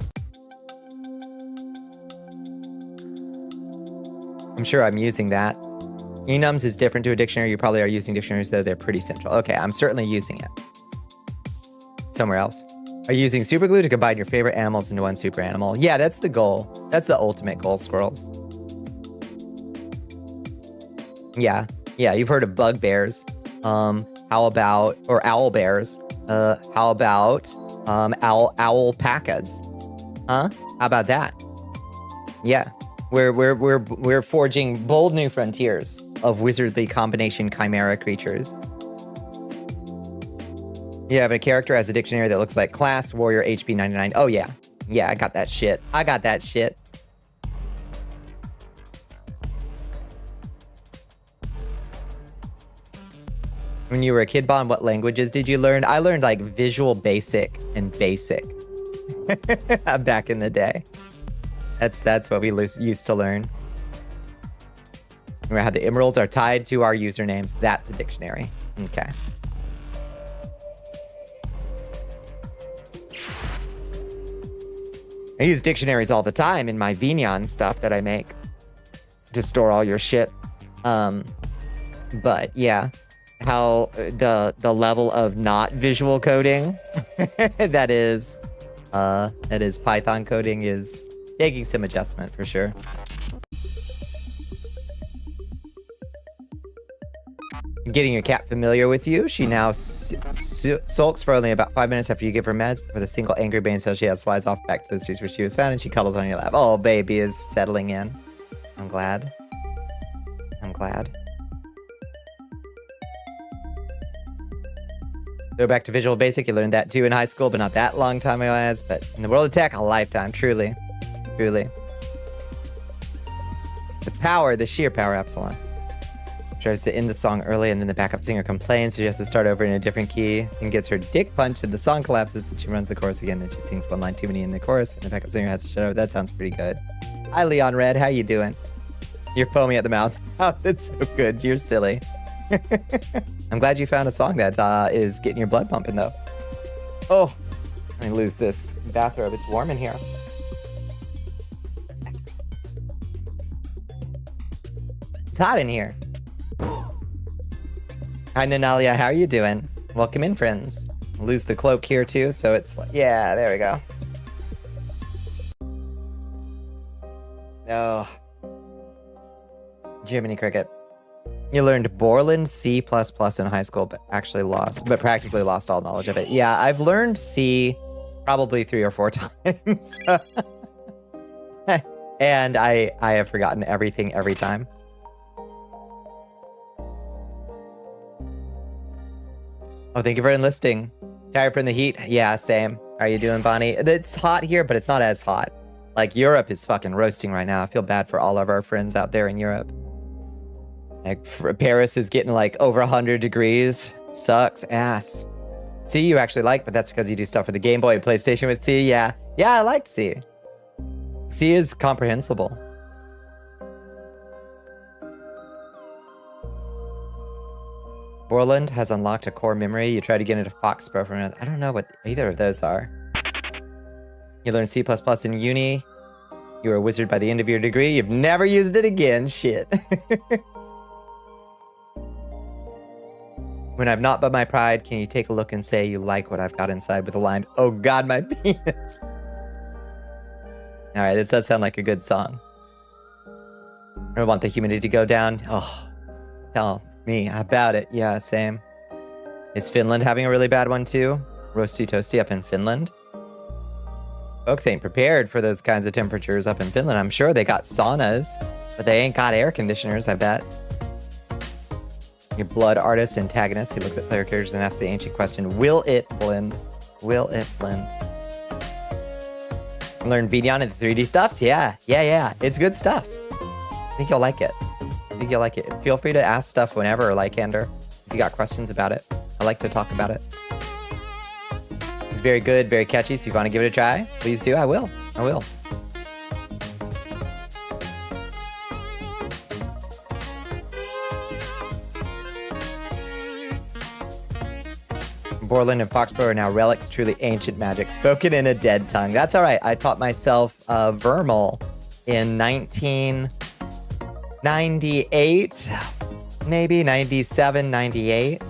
I'm sure I'm using that. Enums is different to a dictionary. You probably are using dictionaries, though. They're pretty central. Okay, I'm certainly using it. Somewhere else. Are you using superglue to combine your favorite animals into one super animal? Yeah, that's the goal. That's the ultimate goal, squirrels. Yeah, you've heard of bugbears. How about, or owl bears? How about alpacas? Huh? How about that? Yeah, we're forging bold new frontiers of wizardly combination chimera creatures. You have a character as a dictionary that looks like class, warrior, HP 99. Oh yeah, I got that shit. When you were a kid, Bon, what languages did you learn? I learned like Visual Basic and Basic back in the day. That's what we used to learn. Remember how the emeralds are tied to our usernames? That's a dictionary. Okay. I use dictionaries all the time in my Vignon stuff that I make to store all your shit. But yeah. How the level of not visual coding that is Python coding is taking some adjustment for sure. Getting your cat familiar with you. She now sulks for only about 5 minutes after you give her meds. With a single angry brain cell, she flies off back to the streets where she was found, and she cuddles on your lap. Oh, baby is settling in. I'm glad. Go back to Visual Basic. You learned that too in high school, but not that long time ago. But in the world of tech, a lifetime. Truly. The sheer power, Epsilon. Tries to end the song early, and then the backup singer complains, so she has to start over in a different key and gets her dick punched, and the song collapses. Then she runs the chorus again, then she sings one line too many in the chorus, and the backup singer has to shut up. That sounds pretty good. Hi, Leon Red. How you doing? You're foamy at the mouth. Oh, it's so good. You're silly. I'm glad you found a song that is getting your blood pumping, though. Oh, let me lose this bathrobe. It's warm in here. It's hot in here. Hi, Nanalia. How are you doing? Welcome in, friends. Lose the cloak here, too, so it's like... Yeah, there we go. Oh. Jiminy Cricket. You learned Borland C++ in high school, but practically lost all knowledge of it. Yeah, I've learned C probably 3 or 4 times. And I have forgotten everything every time. Oh, thank you for enlisting. Tired from the heat? Yeah, same. How are you doing, Bonnie? It's hot here, but it's not as hot. Like, Europe is fucking roasting right now. I feel bad for all of our friends out there in Europe. Like, Paris is getting like over 100 degrees. Sucks ass. C you actually like, but that's because you do stuff for the Game Boy and PlayStation with C. Yeah, I liked C. C is comprehensible. Borland has unlocked a core memory. You try to get into Foxborough from it. I don't know what either of those are. You learn C++ in uni. You were a wizard by the end of your degree. You've never used it again. Shit. When I've not but my pride, can you take a look and say you like what I've got inside with a line? Oh God, my penis. All right, this does sound like a good song. I want the humidity to go down. Oh, tell me about it. Yeah, same. Is Finland having a really bad one too? Roasty toasty up in Finland? Folks ain't prepared for those kinds of temperatures up in Finland. I'm sure they got saunas, but they ain't got air conditioners, I bet. Your blood artist antagonist, he looks at player characters and asks the ancient question, will it blend? Will it blend? Learn Videon and the 3D stuffs? Yeah. It's good stuff. I think you'll like it. Feel free to ask stuff whenever, Lycander, if you got questions about it. I like to talk about it. It's very good, very catchy, so if you want to give it a try, please do. I will. Borland and Foxborough are now relics, truly ancient magic, spoken in a dead tongue. That's all right. I taught myself Vermal in 1998, maybe 97, 98.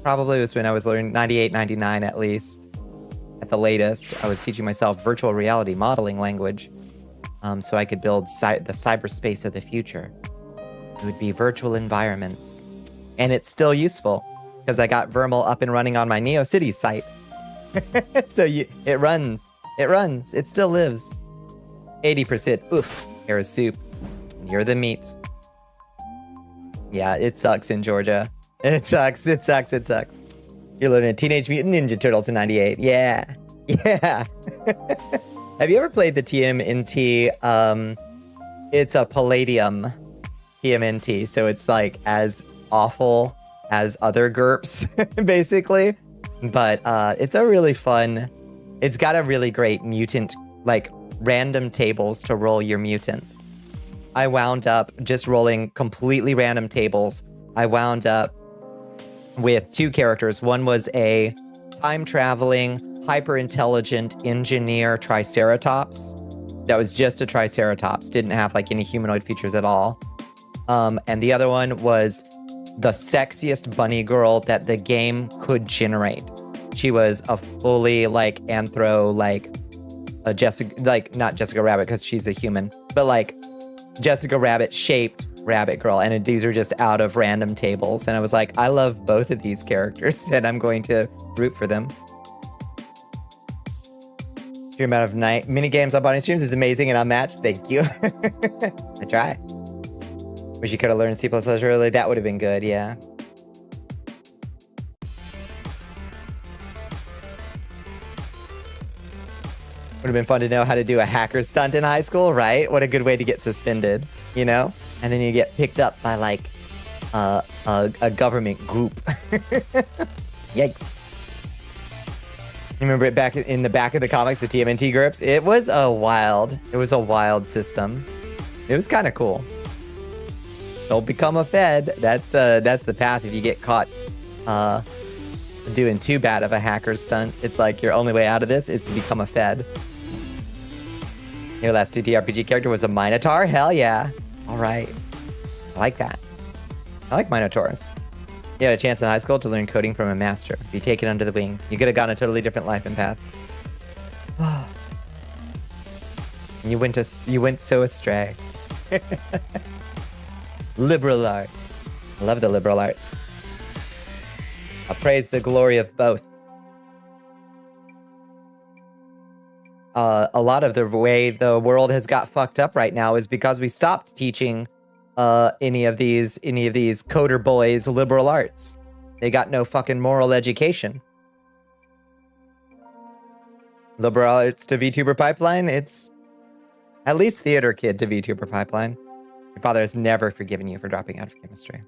Probably was when I was learning 98, 99 at least. At the latest, I was teaching myself virtual reality modeling language so I could build the cyberspace of the future. It would be virtual environments. And it's still useful because I got Vermal up and running on my NeoCities site. So it runs. It still lives. 80% oof, air soup. And you're the meat. Yeah, it sucks in Georgia. It sucks. You're learning Teenage Mutant Ninja Turtles in 98. Yeah. Have you ever played the TMNT? It's a Palladium TMNT, so it's like as awful as other GURPS, basically. But it's a really fun... It's got a really great mutant, like, random tables to roll your mutant. I wound up just rolling completely random tables. I wound up with 2 characters. One was a time-traveling, hyper-intelligent engineer Triceratops. That was just a Triceratops. Didn't have, like, any humanoid features at all. And the other one was the sexiest bunny girl that the game could generate. She was a fully, like, anthro, like, a Jessica, like, not Jessica Rabbit because she's a human, but, like, Jessica Rabbit-shaped rabbit girl. And these are just out of random tables. And I was like, I love both of these characters, and I'm going to root for them. Your amount of mini games on Bonnie streams is amazing and unmatched. Thank you. I try. Wish you could have learned C++ early. That would have been good, yeah. Would have been fun to know how to do a hacker stunt in high school, right? What a good way to get suspended, you know? And then you get picked up by, like, a government group. Yikes. Remember it back in the back of the comics, the TMNT groups? It was a wild system. It was kind of cool. Don't become a Fed. That's the path if you get caught doing too bad of a hacker stunt. It's like your only way out of this is to become a Fed. Your last 2D RPG character was a Minotaur? Hell yeah. All right. I like that. I like Minotaurs. You had a chance in high school to learn coding from a master. Be taken under the wing. You could have gone a totally different life and path. You went so astray. Liberal arts. I love the liberal arts. I praise the glory of both. A lot of the way the world has got fucked up right now is because we stopped teaching any of these coder boys liberal arts. They got no fucking moral education. Liberal arts to VTuber pipeline, it's at least theater kid to VTuber pipeline. Your father has never forgiven you for dropping out of chemistry.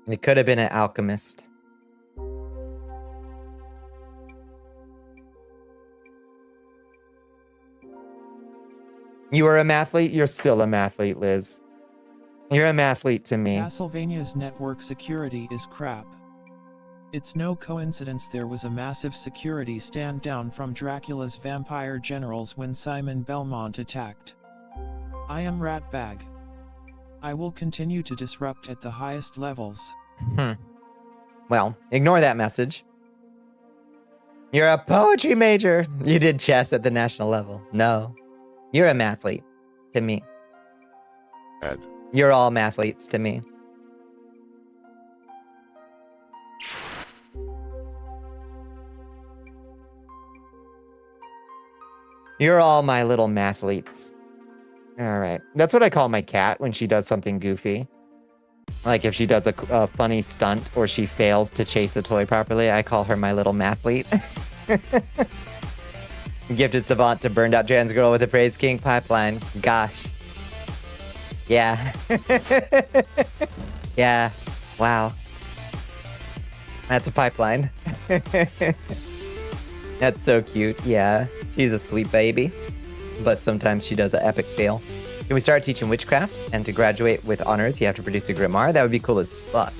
It could have been an alchemist. You were a mathlete? You're still a mathlete, Liz. You're a mathlete to me. Castlevania's network security is crap. It's no coincidence there was a massive security stand down from Dracula's vampire generals when Simon Belmont attacked. I am Ratbag. I will continue to disrupt at the highest levels. Well, ignore that message. You're a poetry major. You did chess at the national level. No. You're a mathlete to me. Add. You're all mathletes to me. You're all my little mathletes. All right. That's what I call my cat when she does something goofy. Like if she does a funny stunt or she fails to chase a toy properly, I call her my little mathlete. Gifted savant to burned out trans girl with a praise king pipeline. Gosh. Yeah. Yeah. Wow. That's a pipeline. That's so cute. Yeah. She's a sweet baby. But sometimes she does an epic fail. Can we start teaching witchcraft? And to graduate with honors, you have to produce a grimoire? That would be cool as fuck.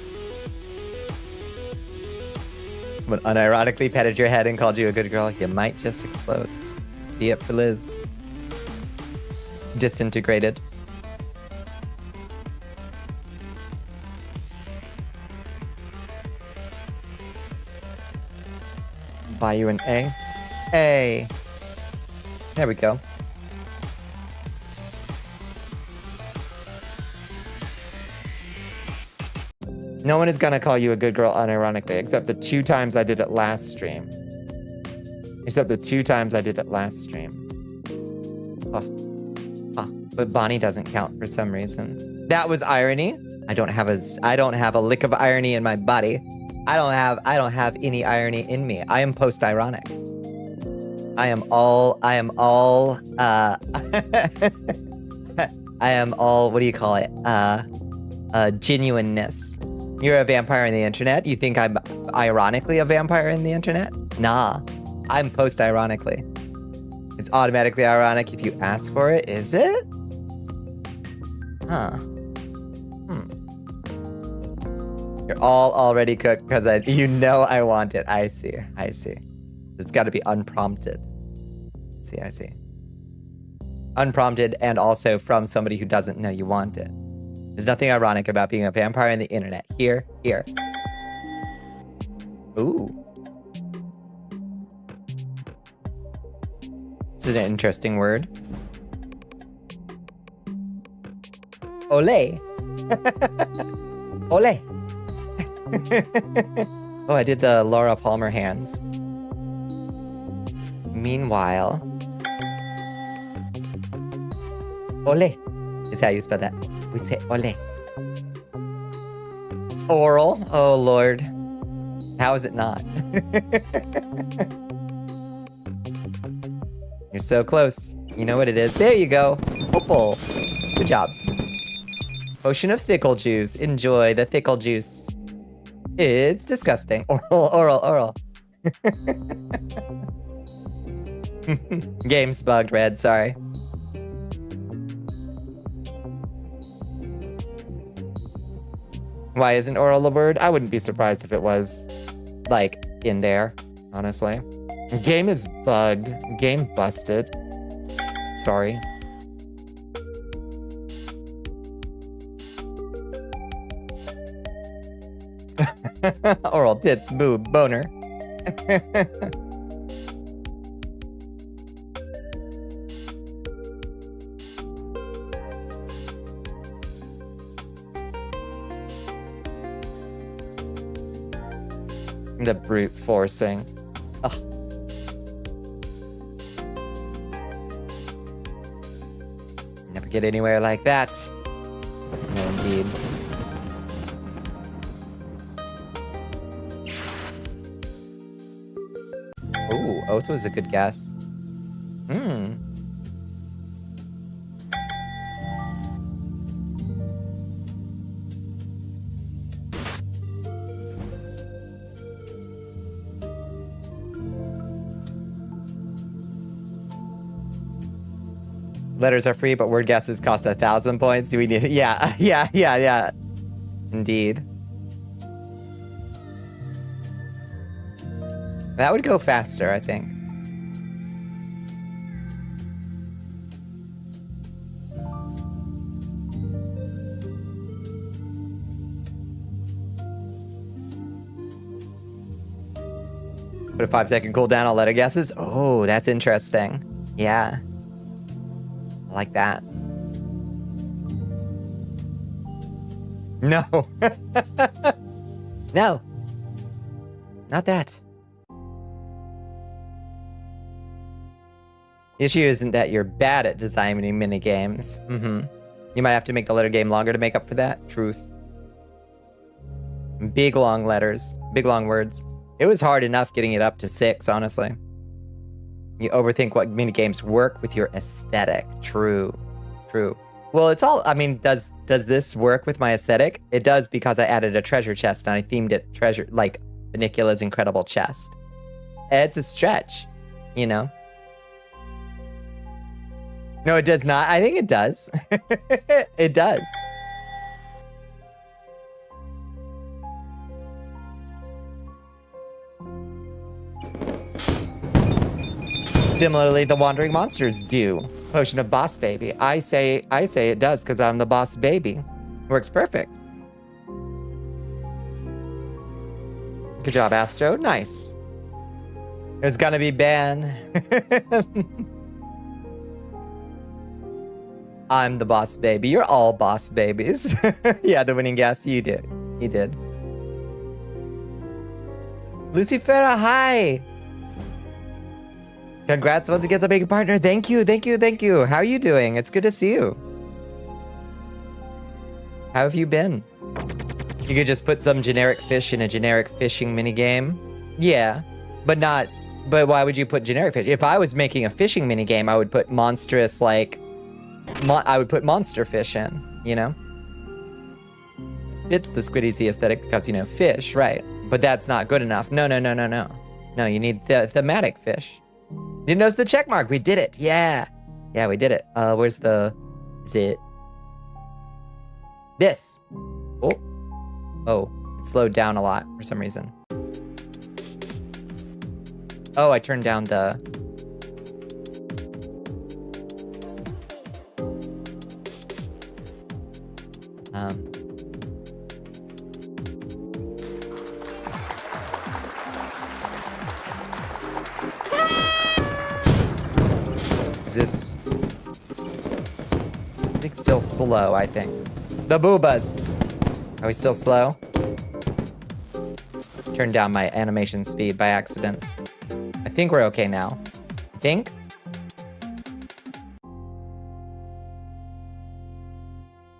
Someone unironically patted your head and called you a good girl. You might just explode. Be it for Liz. Disintegrated. Buy you an A. A. There we go. No one is gonna call you a good girl unironically, except the 2 times I did it last stream. But Bonnie doesn't count for some reason. That was irony. I don't have a lick of irony in my body. I don't have any irony in me. I am post-ironic. I am all what do you call it? Genuineness. You're a vampire in the internet? You think I'm ironically a vampire in the internet? Nah. I'm post-ironically. It's automatically ironic if you ask for it, is it? Huh. You're all already cooked because I want it. I see. It's got to be unprompted. I see. Unprompted and also from somebody who doesn't know you want it. There's nothing ironic about being a vampire in the internet. Here. Ooh. It's an interesting word. Ole. Ole. Oh, I did the Laura Palmer hands. Meanwhile, ole is how you spell that. We say ole. Oral. Oh, Lord. How is it not? You're so close. You know what it is? There you go. Opal. Good job. Potion of thickle juice. Enjoy the thickle juice. It's disgusting. Oral. Game's bugged, Red. Sorry. Why isn't oral a word? I wouldn't be surprised if it was, like, in there, honestly. Game is bugged. Game busted. Sorry. Oral tits, boob, boner. The brute forcing. Ugh. Never get anywhere like that. No, indeed. Ooh, Oath was a good guess. Hmm. Letters are free, but word guesses cost 1,000 points. Do we need it? Yeah. Indeed. That would go faster, I think. Put a 5-second cooldown on letter guesses. Oh, that's interesting. Yeah. I like that. No. No. Not that. The issue isn't that you're bad at designing minigames. You might have to make the letter game longer to make up for that. Truth. Big long letters. Big long words. It was hard enough getting it up to 6, honestly. You overthink what minigames work with your aesthetic. True. Well, it's all, I mean, does this work with my aesthetic? It does, because I added a treasure chest and I themed it treasure, like Bonnicula's incredible chest. It's a stretch, you know? No, it does not. I think it does. It does. Similarly, the wandering monsters do. Potion of boss baby. I say it does because I'm the boss baby. Works perfect. Good job, Astro. Nice. It was gonna be Ben. I'm the boss baby. You're all boss babies. Yeah, the winning guess. You did. You did. Lucifera, hi. Congrats once again on being a partner. Thank you. How are you doing? It's good to see you. How have you been? You could just put some generic fish in a generic fishing minigame. Yeah, but why would you put generic fish? If I was making a fishing minigame, I would put monstrous, like, I would put monster fish in, you know? It's the Squiddy Z aesthetic because, you know, fish, right? But that's not good enough. No. No, you need the thematic fish. You notice the check mark. We did it. Yeah, we did it. Where's the... Is it... This. Oh, it slowed down a lot for some reason. Oh, I turned down the... Is this... I think still slow, I think. The boobas! Are we still slow? Turned down my animation speed by accident. I think we're okay now. I think?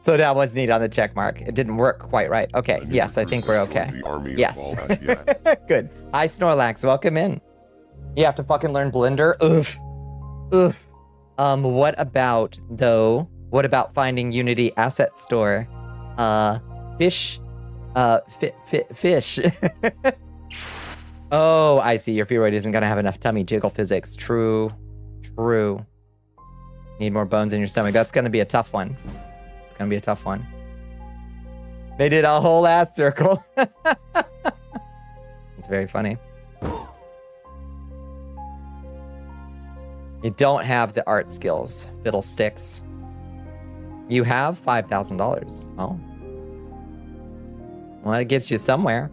So that was neat on the check mark. It didn't work quite right. Okay, yes, I think we're okay. Yes. Good. Hi, Snorlax. Welcome in. You have to fucking learn Blender? Oof. What about, though? What about finding Unity Asset Store? Fish. Fish. Oh, I see. Your Feroid isn't gonna have enough tummy jiggle physics. True. True. Need more bones in your stomach. That's gonna be a tough one. It's gonna be a tough one. They did a whole ass circle. It's very funny. You don't have the art skills, fiddlesticks. You have $5,000. Oh. Well, it gets you somewhere.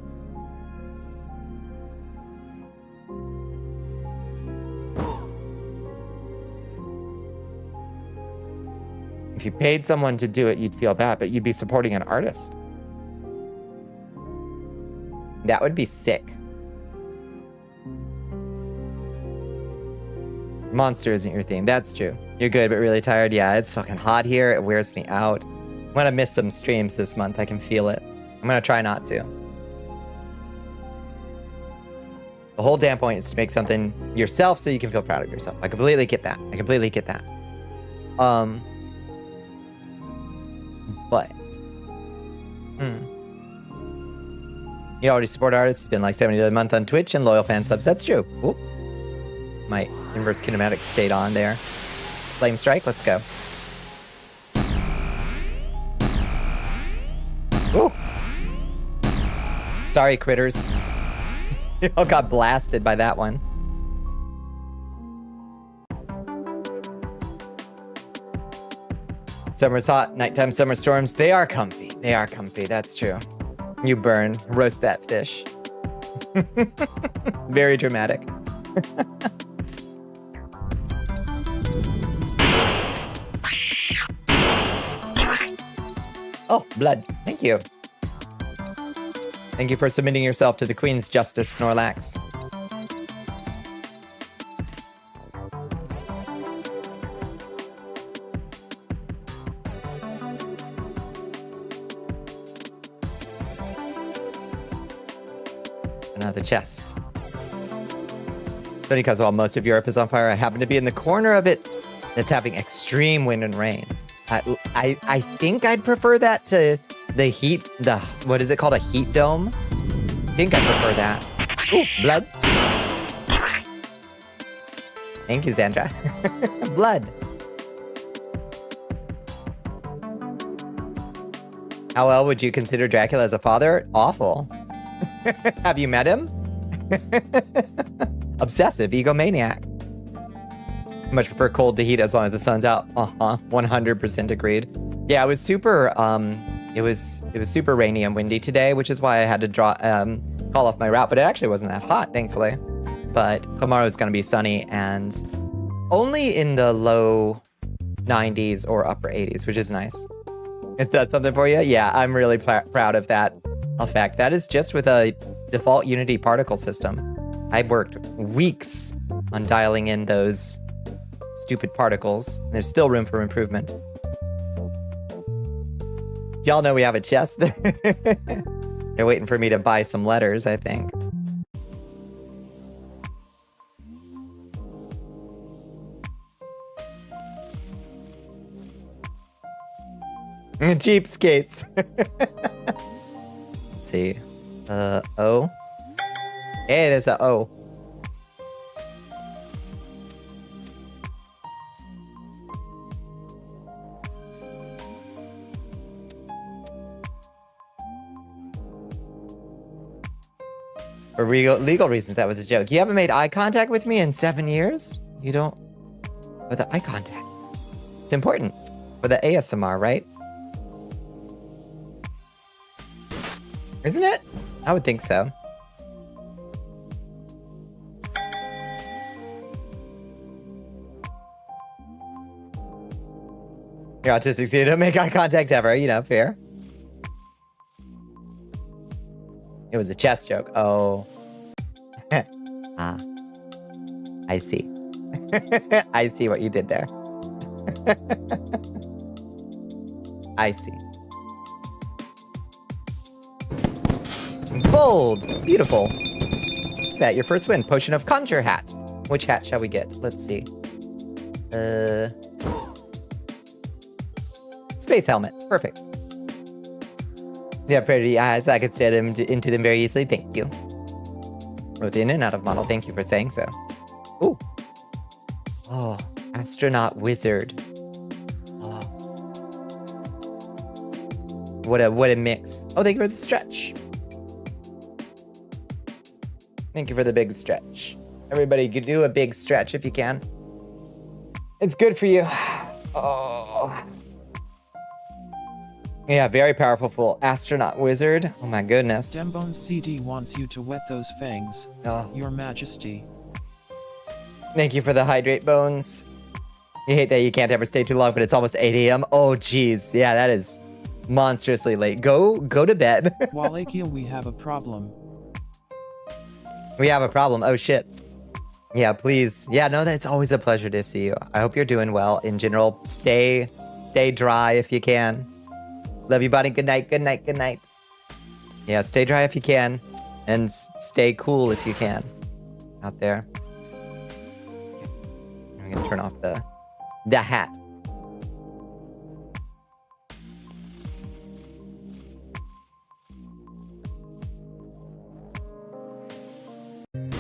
If you paid someone to do it, you'd feel bad, but you'd be supporting an artist. That would be sick. Monster isn't your theme. That's true. You're good, but really tired. Yeah, it's fucking hot here. It wears me out. I'm gonna miss some streams this month. I can feel it. I'm gonna try not to. The whole damn point is to make something yourself so you can feel proud of yourself. I completely get that. I completely get that. But you already support artists. It's been like $70 a month on Twitch and loyal fan subs. That's true. Oop. My inverse kinematic stayed on there. Flame strike. Let's go. Ooh. Sorry, critters. Y'all got blasted by that one. Summer's hot, nighttime summer storms. They are comfy. They are comfy. That's true. You burn. Roast that fish. Very dramatic. Oh, blood. Thank you. Thank you for submitting yourself to the Queen's Justice, Snorlax. Another chest. Only because while most of Europe is on fire, I happen to be in the corner of it that's having extreme wind and rain. I think I'd prefer that to the heat, what is it called? A heat dome? I think I prefer that. Ooh, blood. Thank you, Sandra. Blood. How well would you consider Dracula as a father? Awful. Have you met him? Obsessive, egomaniac. Much prefer cold to heat as long as the sun's out. 100% agreed. Yeah, it was super. It was super rainy and windy today, which is why I had to call off my route. But it actually wasn't that hot, thankfully. But tomorrow is going to be sunny and only in the low 90s or upper 80s, which is nice. Is that something for you? Yeah, I'm really proud of that effect. That is just with a default Unity particle system. I worked weeks on dialing in those stupid particles. There's still room for improvement. Y'all know we have a chest. They're waiting for me to buy some letters, I think. Cheapskates. Let's see. O. Hey, there's a O. For legal reasons, that was a joke. You haven't made eye contact with me in 7 years? You don't... With the eye contact. It's important. For the ASMR, right? Isn't it? I would think so. You're autistic, so you don't make eye contact ever. You know, fair. It was a chest joke. Oh. Ah. I see. I see what you did there. I see. Bold. Beautiful. That your first win. Potion of Conjure hat. Which hat shall we get? Let's see. Space helmet. Perfect. Yeah, pretty eyes. I could stare into them very easily. Thank you. Both in and out of model. Thank you for saying so. Ooh. Oh, astronaut wizard. Oh. What a mix. Oh, thank you for the stretch. Thank you for the big stretch. Everybody, you do a big stretch if you can. It's good for you. Oh. Yeah, very powerful full astronaut wizard. Oh my goodness. Dembones CD wants you to wet those fangs. Oh. Your Majesty. Thank you for the hydrate bones. You hate that you can't ever stay too long, but it's almost 8 a.m. Oh, geez. Yeah, that is monstrously late. Go to bed. Wallachia, we have a problem. We have a problem. Oh, shit. Yeah, please. Yeah, no, that's always a pleasure to see you. I hope you're doing well. In general, stay dry if you can. Love you, buddy. Good night, good night, good night. Yeah, stay dry if you can. And stay cool if you can. Out there. I'm gonna turn off the hat.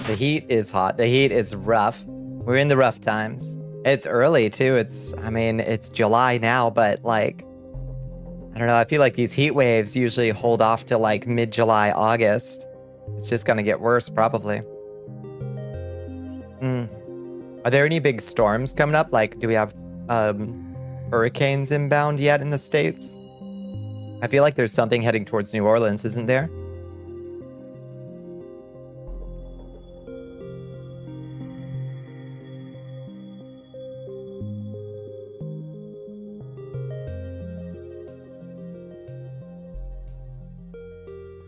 The heat is hot. The heat is rough. We're in the rough times. It's early too. It's July now, but like, I don't know. I feel like these heat waves usually hold off to like mid-July, August. It's just gonna get worse probably. Are there any big storms coming up? Like, do we have hurricanes inbound yet in the States? I feel like there's something heading towards New Orleans, isn't there?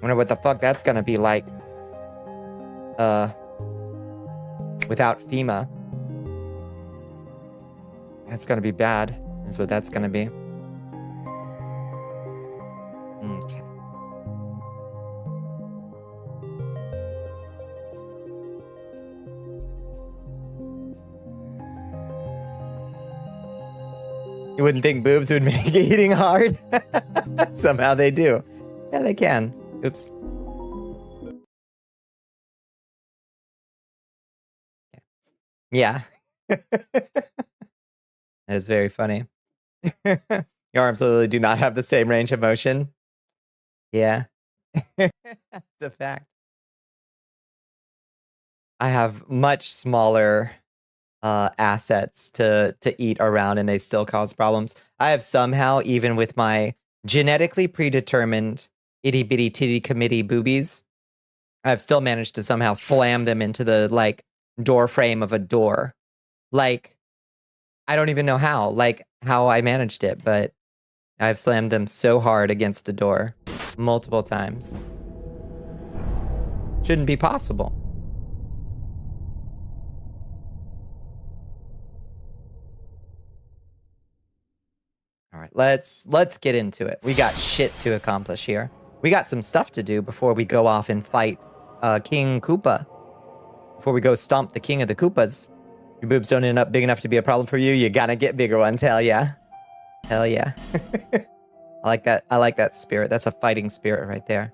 Wonder what the fuck that's gonna be like. Without FEMA. That's gonna be bad, is what that's gonna be. Okay. You wouldn't think boobs would make eating hard? Somehow they do. Yeah, they can. Oops. Yeah. That is very funny. Your arms literally do not have the same range of motion. Yeah. The fact. I have much smaller assets to eat around and they still cause problems. I have somehow, even with my genetically predetermined itty bitty titty committee boobies, I've still managed to somehow slam them into the like door frame of a door. Like, I don't even know how I managed it, but I've slammed them so hard against a door multiple times. Shouldn't be possible. All right, let's get into it. We got shit to accomplish here. We got some stuff to do before we go off and fight King Koopa. Before we go stomp the king of the Koopas. Your boobs don't end up big enough to be a problem for you. You gotta get bigger ones. Hell yeah. Hell yeah. I like that. I like that spirit. That's a fighting spirit right there.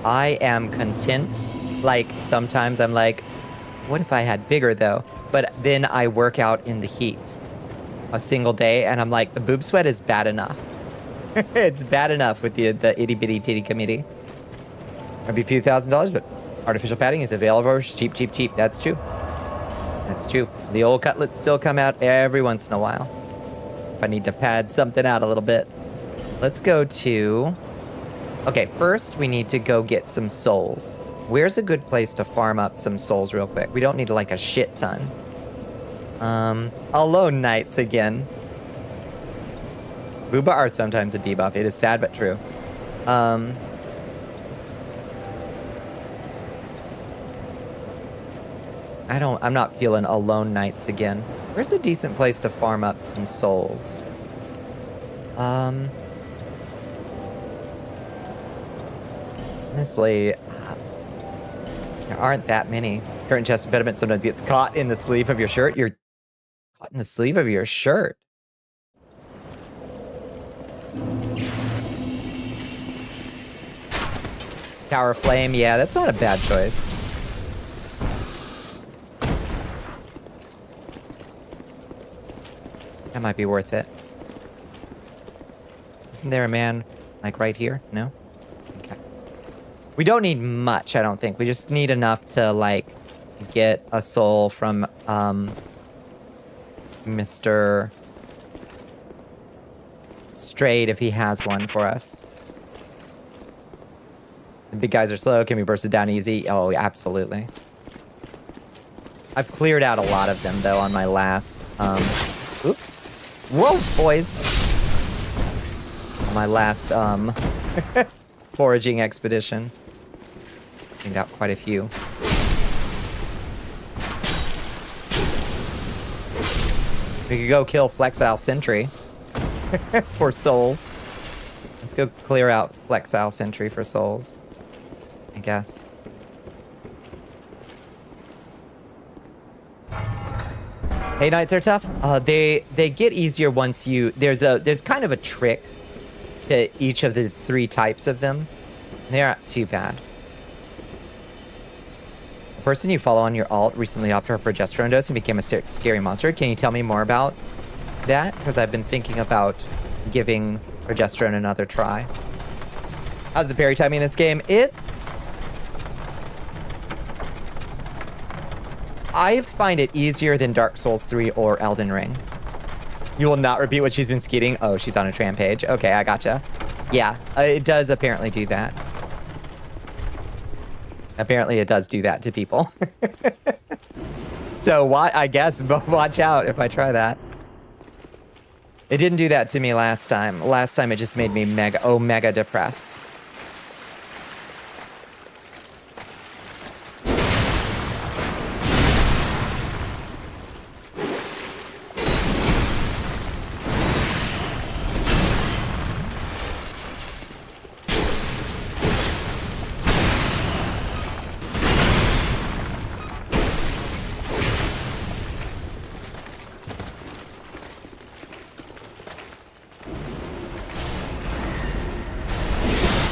I am content. Like, sometimes I'm like, what if I had bigger though? But then I work out in the heat a single day and I'm like, the boob sweat is bad enough. It's bad enough with the itty bitty titty committee. Might be a few $1,000s, but artificial padding is available. Cheap, cheap, cheap. That's true. That's true. The old cutlets still come out every once in a while. If I need to pad something out a little bit. Let's go to... Okay, first we need to go get some souls. Where's a good place to farm up some souls real quick? We don't need like a shit ton. Alone nights again. Booba are sometimes a debuff. It is sad but true. I'm not feeling alone nights again. Where's a decent place to farm up some souls? Honestly, There aren't that many. Current chest impediment sometimes gets caught in the sleeve of your shirt. You're caught in the sleeve of your shirt. Tower of Flame, yeah, that's not a bad choice. That might be worth it. Isn't there a man, like, right here? No? Okay. We don't need much, I don't think. We just need enough to, like, get a soul from, Mr. Strayed if he has one for us. The big guys are slow. Can we burst it down easy? Oh, yeah, absolutely. I've cleared out a lot of them, though, on my last, oops. Whoa, boys. On my last, foraging expedition. Cleaned out quite a few. We could go kill Flexile Sentry for souls. Let's go clear out Flexile Sentry for souls, I guess. Hay Knights are tough. They get easier once you... There's kind of a trick to each of the 3 types of them. They're not too bad. The person you follow on your alt recently upped her progesterone dose and became a scary monster. Can you tell me more about that? Because I've been thinking about giving progesterone another try. How's the parry timing in this game? I find it easier than Dark Souls 3 or Elden Ring. You will not repeat what she's been skeeting. Oh, she's on a tram page. Okay, I gotcha. Yeah, it does apparently do that. Apparently it does do that to people. So I guess watch out if I try that. It didn't do that to me last time. Last time it just made me mega depressed.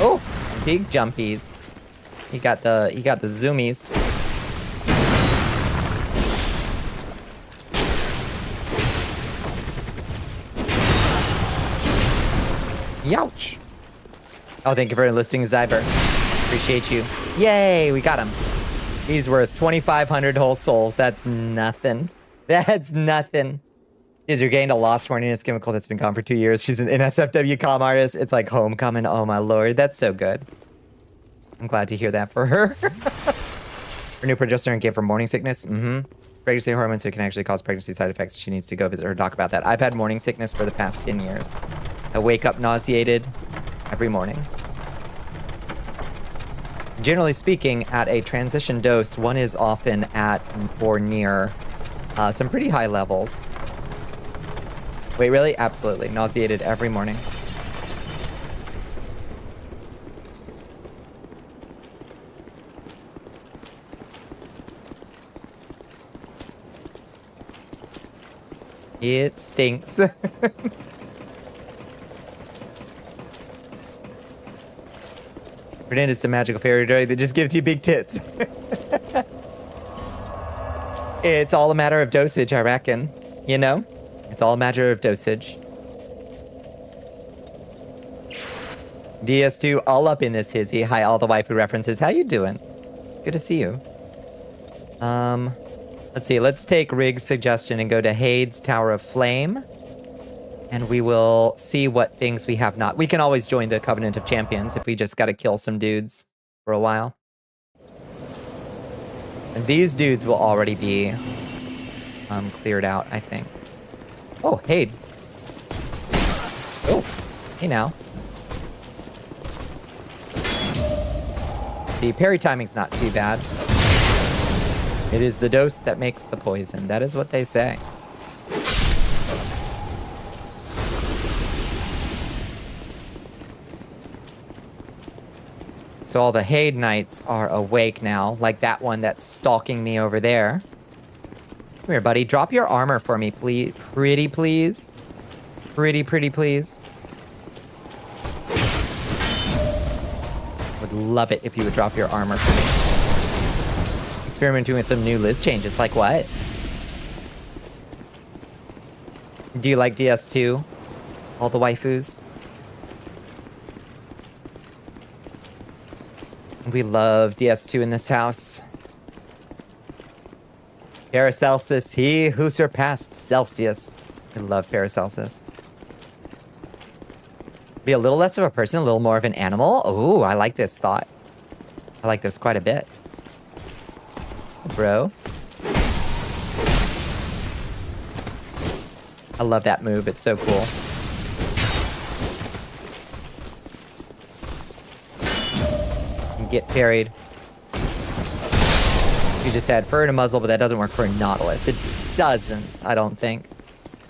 Oh, big jumpies. He got the zoomies. Youch. Oh, thank you for enlisting Zyber. Appreciate you. Yay, we got him. He's worth 2,500 whole souls. That's nothing. That's nothing. User gained a lost horniness chemical that's been gone for 2 years. She's an NSFW comm artist. It's like homecoming. Oh my lord, that's so good. I'm glad to hear that for her. Her new progesterone gave her morning sickness. Pregnancy hormones, so it can actually cause pregnancy side effects. She needs to go visit her doc about that. I've had morning sickness for the past 10 years. I wake up nauseated every morning. Generally speaking, at a transition dose, one is often at or near some pretty high levels. Wait, really? Absolutely. Nauseated every morning. It stinks. Pretend it's a magical fairy droid that just gives you big tits. It's all a matter of dosage, I reckon. You know? It's all a matter of dosage. DS2 all up in this hizzy. Hi, all the waifu references. How you doing? It's good to see you. Let's see. Let's take Rig's suggestion and go to Hade's Tower of Flame. And we will see what things we have not. We can always join the Covenant of Champions if we just got to kill some dudes for a while. And these dudes will already be cleared out, I think. Oh, Hade. Oh, hey now. See, parry timing's not too bad. It is the dose that makes the poison. That is what they say. So all the Haid Knights are awake now, like that one that's stalking me over there. Come here, buddy. Drop your armor for me, please. Pretty please. Pretty please. Would love it if you would drop your armor for me. Experimenting with some new list changes. Like what? Do you like DS2? All the waifus? We love DS2 in this house. Paracelsus, he who surpassed Celsius. I love Paracelsus. Be a little less of a person, a little more of an animal. Oh, I like this thought. I like this quite a bit. Bro. I love that move. It's so cool. Get parried. You just had fur and a muzzle, but that doesn't work for a Nautilus. It doesn't, I don't think.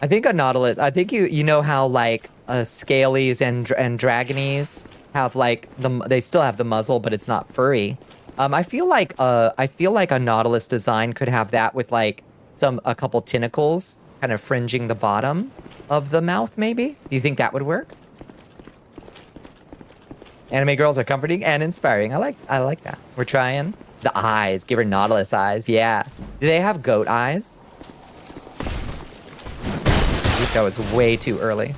I think a Nautilus, I think you know how like Scalies and Dragonies have like they still have the muzzle, but it's not furry. I feel like a Nautilus design could have that with like a couple tentacles kind of fringing the bottom of the mouth, maybe? Do you think that would work? Anime girls are comforting and inspiring. I like that. We're trying. The eyes. Give her Nautilus eyes. Yeah. Do they have goat eyes? I think that was way too early.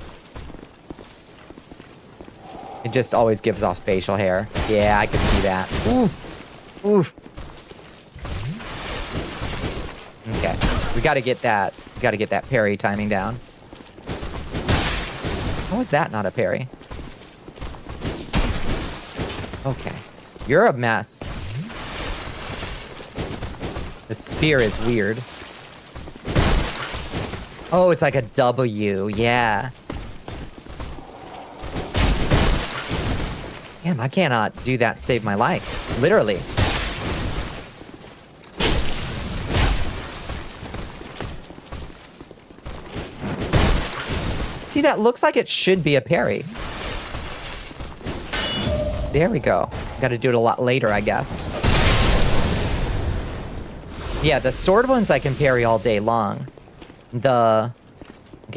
It just always gives off facial hair. Yeah, I could see that. Oof. Oof. Okay. We gotta get that. We gotta get that parry timing down. How is that not a parry? Okay. You're a mess. The spear is weird. Oh, it's like a W. Yeah. Damn, I cannot do that to save my life. Literally. See, that looks like it should be a parry. There we go. Got to do it a lot later, I guess. Yeah, the sword ones I can parry all day long. Okay,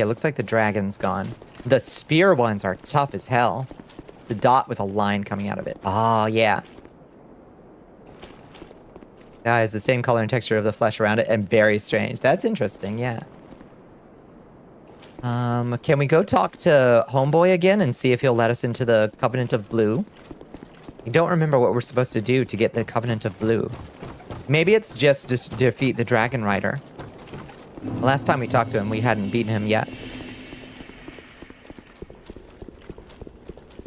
looks like the dragon's gone. The spear ones are tough as hell. It's a dot with a line coming out of it. Oh, yeah. That is the same color and texture of the flesh around it and very strange. That's interesting, yeah. Can we go talk to Homeboy again and see if he'll let us into the Covenant of Blue? I don't remember what we're supposed to do to get the Covenant of Blue. Maybe it's just to defeat the Dragon Rider. The last time we talked to him, we hadn't beaten him yet.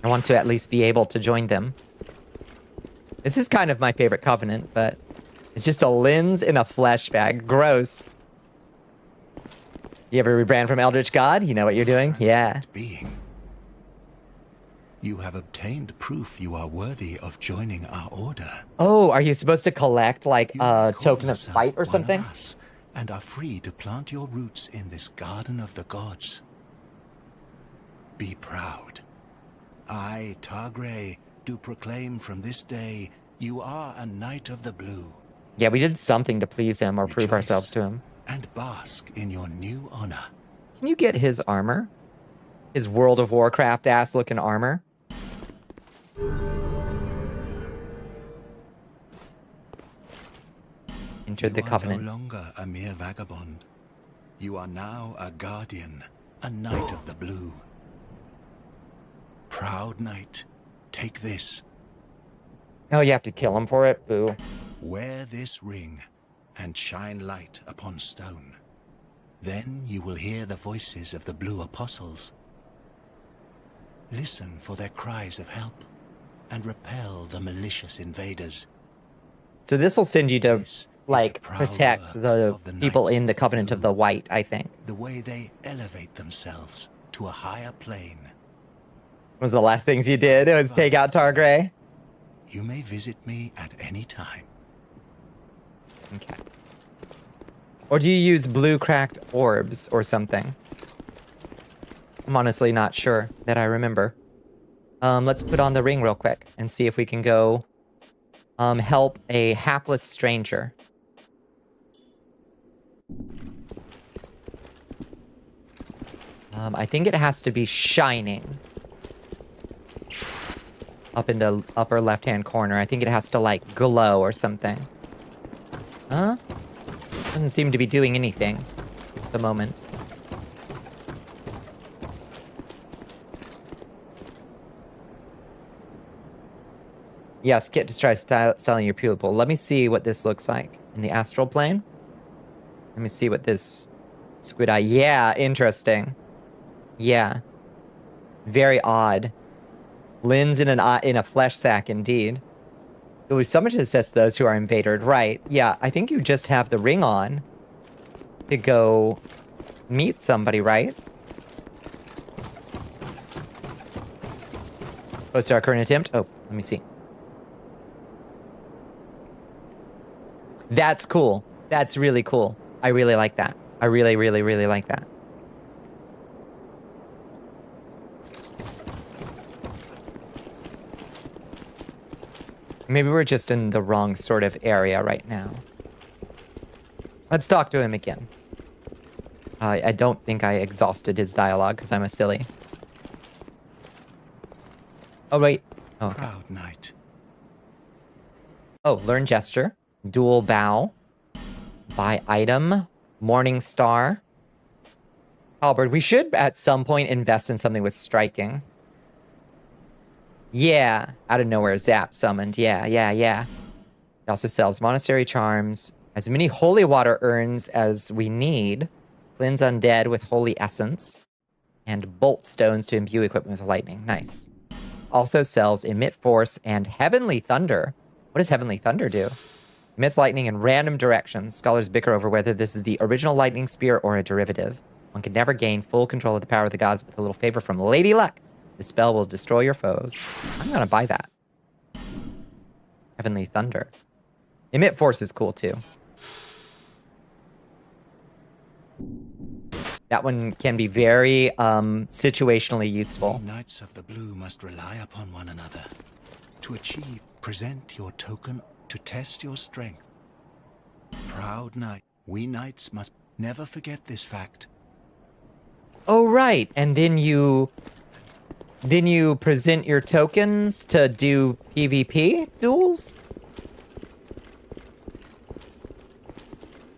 I want to at least be able to join them. This is kind of my favorite Covenant, but it's just a lens in a flesh bag. Gross. You ever rebrand from Eldritch God? You know what you're doing? Yeah. Being. You have obtained proof you are worthy of joining our order. Oh, are you supposed to collect like You a call token of yourself spite or one something? of us, and are free to plant your roots in this garden of the gods. Be proud. I, Targray, do proclaim from this day you are a Knight of the Blue. Yeah, we did something to please him or prove Rejoice ourselves to him. and bask in your new honor. Can you get his armor? His World of Warcraft ass looking armor? Entered the Covenant. You are no longer a mere vagabond. You are now a guardian, a Knight of the Blue. Proud Knight, take this. Oh, you have to kill him for it? Boo. Wear this ring and shine light upon stone. Then you will hear the voices of the Blue Apostles. Listen for their cries of help and repel the malicious invaders. So this will send you to, This like, is the proud protect work the of the people Knights in the of Covenant of Blue. the White, I think. The way they elevate themselves to a higher plane. Was the last things you did? It was take out Targray? You may visit me at any time. Okay. Or do you use blue cracked orbs or something? I'm honestly not sure that I remember. Let's put on the ring real quick and see if we can go help a hapless stranger. I think it has to be shining. Up in the upper left-hand corner. I think it has to, like, glow or something. Huh? Doesn't seem to be doing anything at the moment. Yes, Kit just tries selling your pupil. Let me see what this looks like in the astral plane. Let me see what this squid eye... Yeah, interesting. Yeah. Very odd. Lens in a flesh sack, indeed. It was so much assess those who are invaded. Right. Yeah, I think you just have the ring on to go meet somebody, right? Post our current attempt. Oh, let me see. That's cool. That's really cool. I really like that. I really, really, really like that. Maybe we're just in the wrong sort of area right now. Let's talk to him again. I don't think I exhausted his dialogue because I'm a silly. Oh, wait. Oh, okay. Proud knight. Oh, learn gesture. Dual bow. Buy item. Morning star. Halberd. We should at some point invest in something with striking. Yeah. Out of nowhere, Zap summoned. Yeah. It also sells monastery charms. As many holy water urns as we need. Cleanse undead with holy essence. And bolt stones to imbue equipment with lightning. Nice. Also sells emit force and heavenly thunder. What does heavenly thunder do? Emits lightning in random directions. Scholars bicker over whether this is the original lightning spear or a derivative. One can never gain full control of the power of the gods with a little favor from Lady Luck. This spell will destroy your foes. I'm gonna buy that. Heavenly thunder. Emit force is cool too. That one can be very situationally useful. We Knights of the Blue must rely upon one another. To achieve, present your token to test your strength. Proud knight, we knights must never forget this fact. Oh, right. And then you present your tokens to do PvP duels?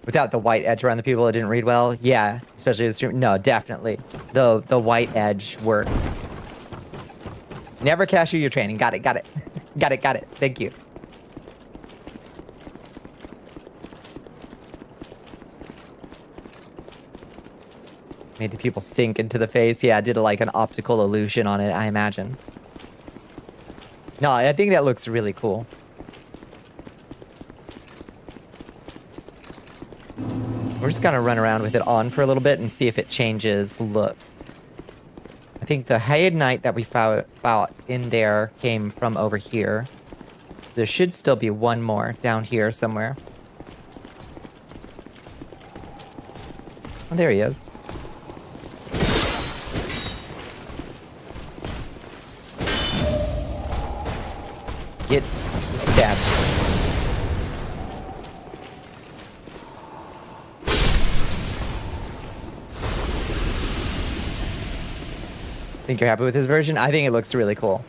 Without the white edge around the people that didn't read well? Yeah, especially the stream. No, definitely. The white edge works. Never cashew your training. Got it. got it. Thank you. Made the people sink into the face. Yeah, I did like an optical illusion on it, I imagine. No, I think that looks really cool. We're just gonna run around with it on for a little bit and see if it changes look. I think the Hayed Knight that we found in there came from over here. There should still be one more down here somewhere. Oh, there he is. Get stabbed. Think you're happy with this version? I think it looks really cool.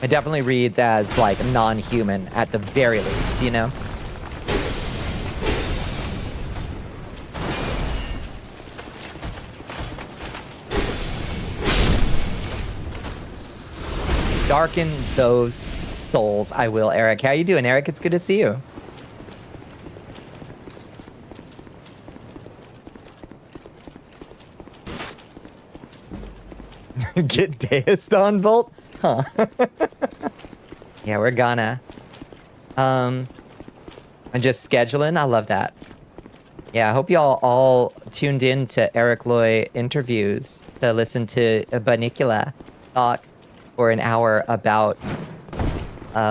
It definitely reads as, like, non-human at the very least, you know? Darken those souls. I will, Eric. How you doing, Eric? It's good to see you. Get deist on Volt? Huh. Yeah, we're gonna. And just scheduling. I love that. Yeah, I hope y'all all tuned in to Eric Loy interviews to listen to Bonnicula talk for an hour about,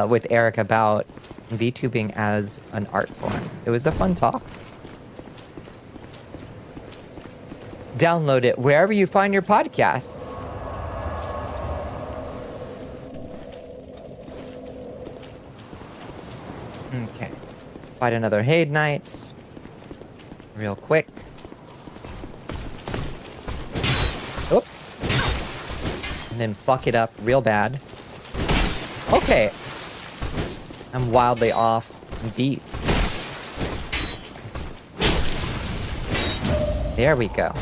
with Eric about VTubing as an art form. It was a fun talk. Download it wherever you find your podcasts. Fight another Haid Knight. Real quick. Oops. And then fuck it up real bad. Okay. I'm wildly off beat. There we go.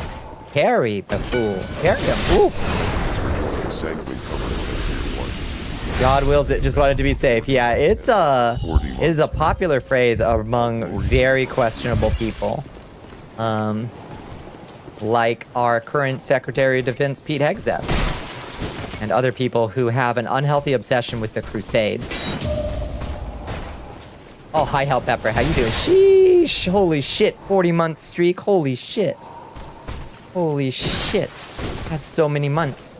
Carry the fool. Carry him. Ooh. The Sanguine Covenant at Tier 1. God wills it. Just wanted to be safe. Yeah, it is a popular phrase among very questionable people. Like our current Secretary of Defense, Pete Hegseth. And other people who have an unhealthy obsession with the Crusades. Oh, hi, Hell Pepper. How you doing? Sheesh. Holy shit. 40-month streak. Holy shit. Holy shit. That's so many months.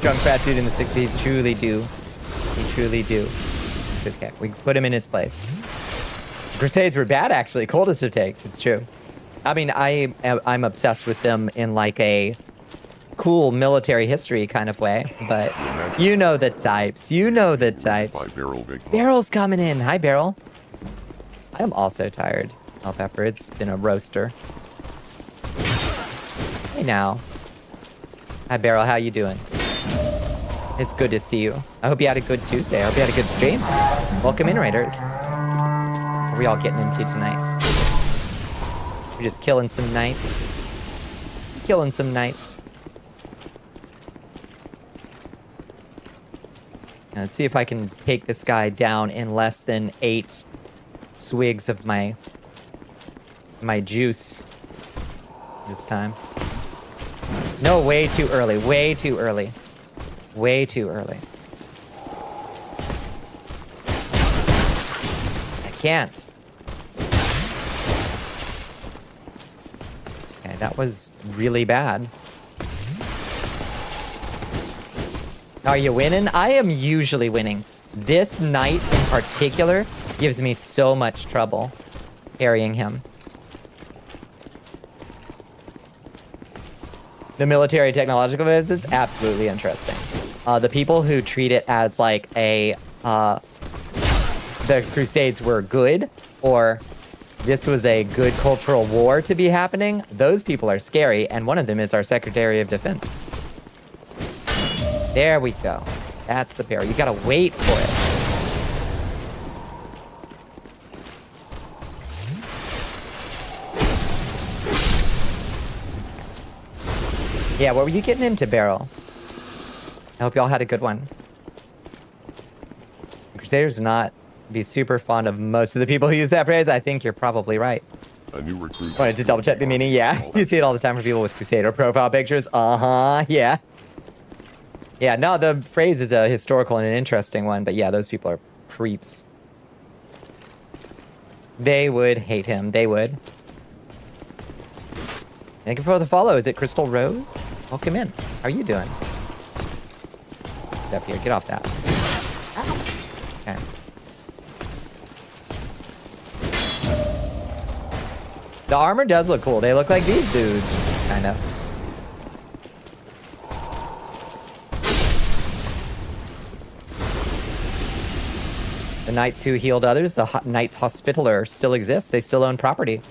Drunk fat dude in the 60s. He truly do. He truly do. It's okay. We put him in his place. The Crusades were bad, actually. Coldest of takes. It's true. I mean, I'm obsessed with them in like a cool military history kind of way, but you know the types. You know the types. By Beryl Big Boss. Beryl's coming in. Hi, Beryl. I am also tired. Oh, Pepper, it's been a roaster. Hey now. Hi, Beryl. How you doing? It's good to see you. I hope you had a good Tuesday. I hope you had a good stream. Welcome in, Raiders. What are we all getting into tonight? We're just killing some knights. Killing some knights. Now, let's see if I can take this guy down in less than 8 swigs of my juice this time. No, way too early. Way too early. Way too early. I can't. Okay, that was really bad. Are you winning? I am usually winning. This knight in particular gives me so much trouble carrying him. The military technological visits, absolutely interesting. The people who treat it as like the Crusades were good, or this was a good cultural war to be happening, those people are scary, and one of them is our Secretary of Defense. There we go. That's the pair. You gotta wait for it. Yeah, what were you getting into, Beryl? I hope y'all had a good one. Crusaders do not be super fond of most of the people who use that phrase. I think you're probably right. A new recruit. Wanted to double check the meaning. Yeah, you see it all the time for people with Crusader profile pictures. Yeah. Yeah, no, the phrase is a historical and an interesting one, but yeah, those people are creeps. They would hate him. They would. Thank you for the follow. Is it Crystal Rose? Welcome in. How are you doing? Get up here. Get off that. Okay. The armor does look cool. They look like these dudes, kind of. The knights who healed others, the Knights Hospitaller, still exist. They still own property.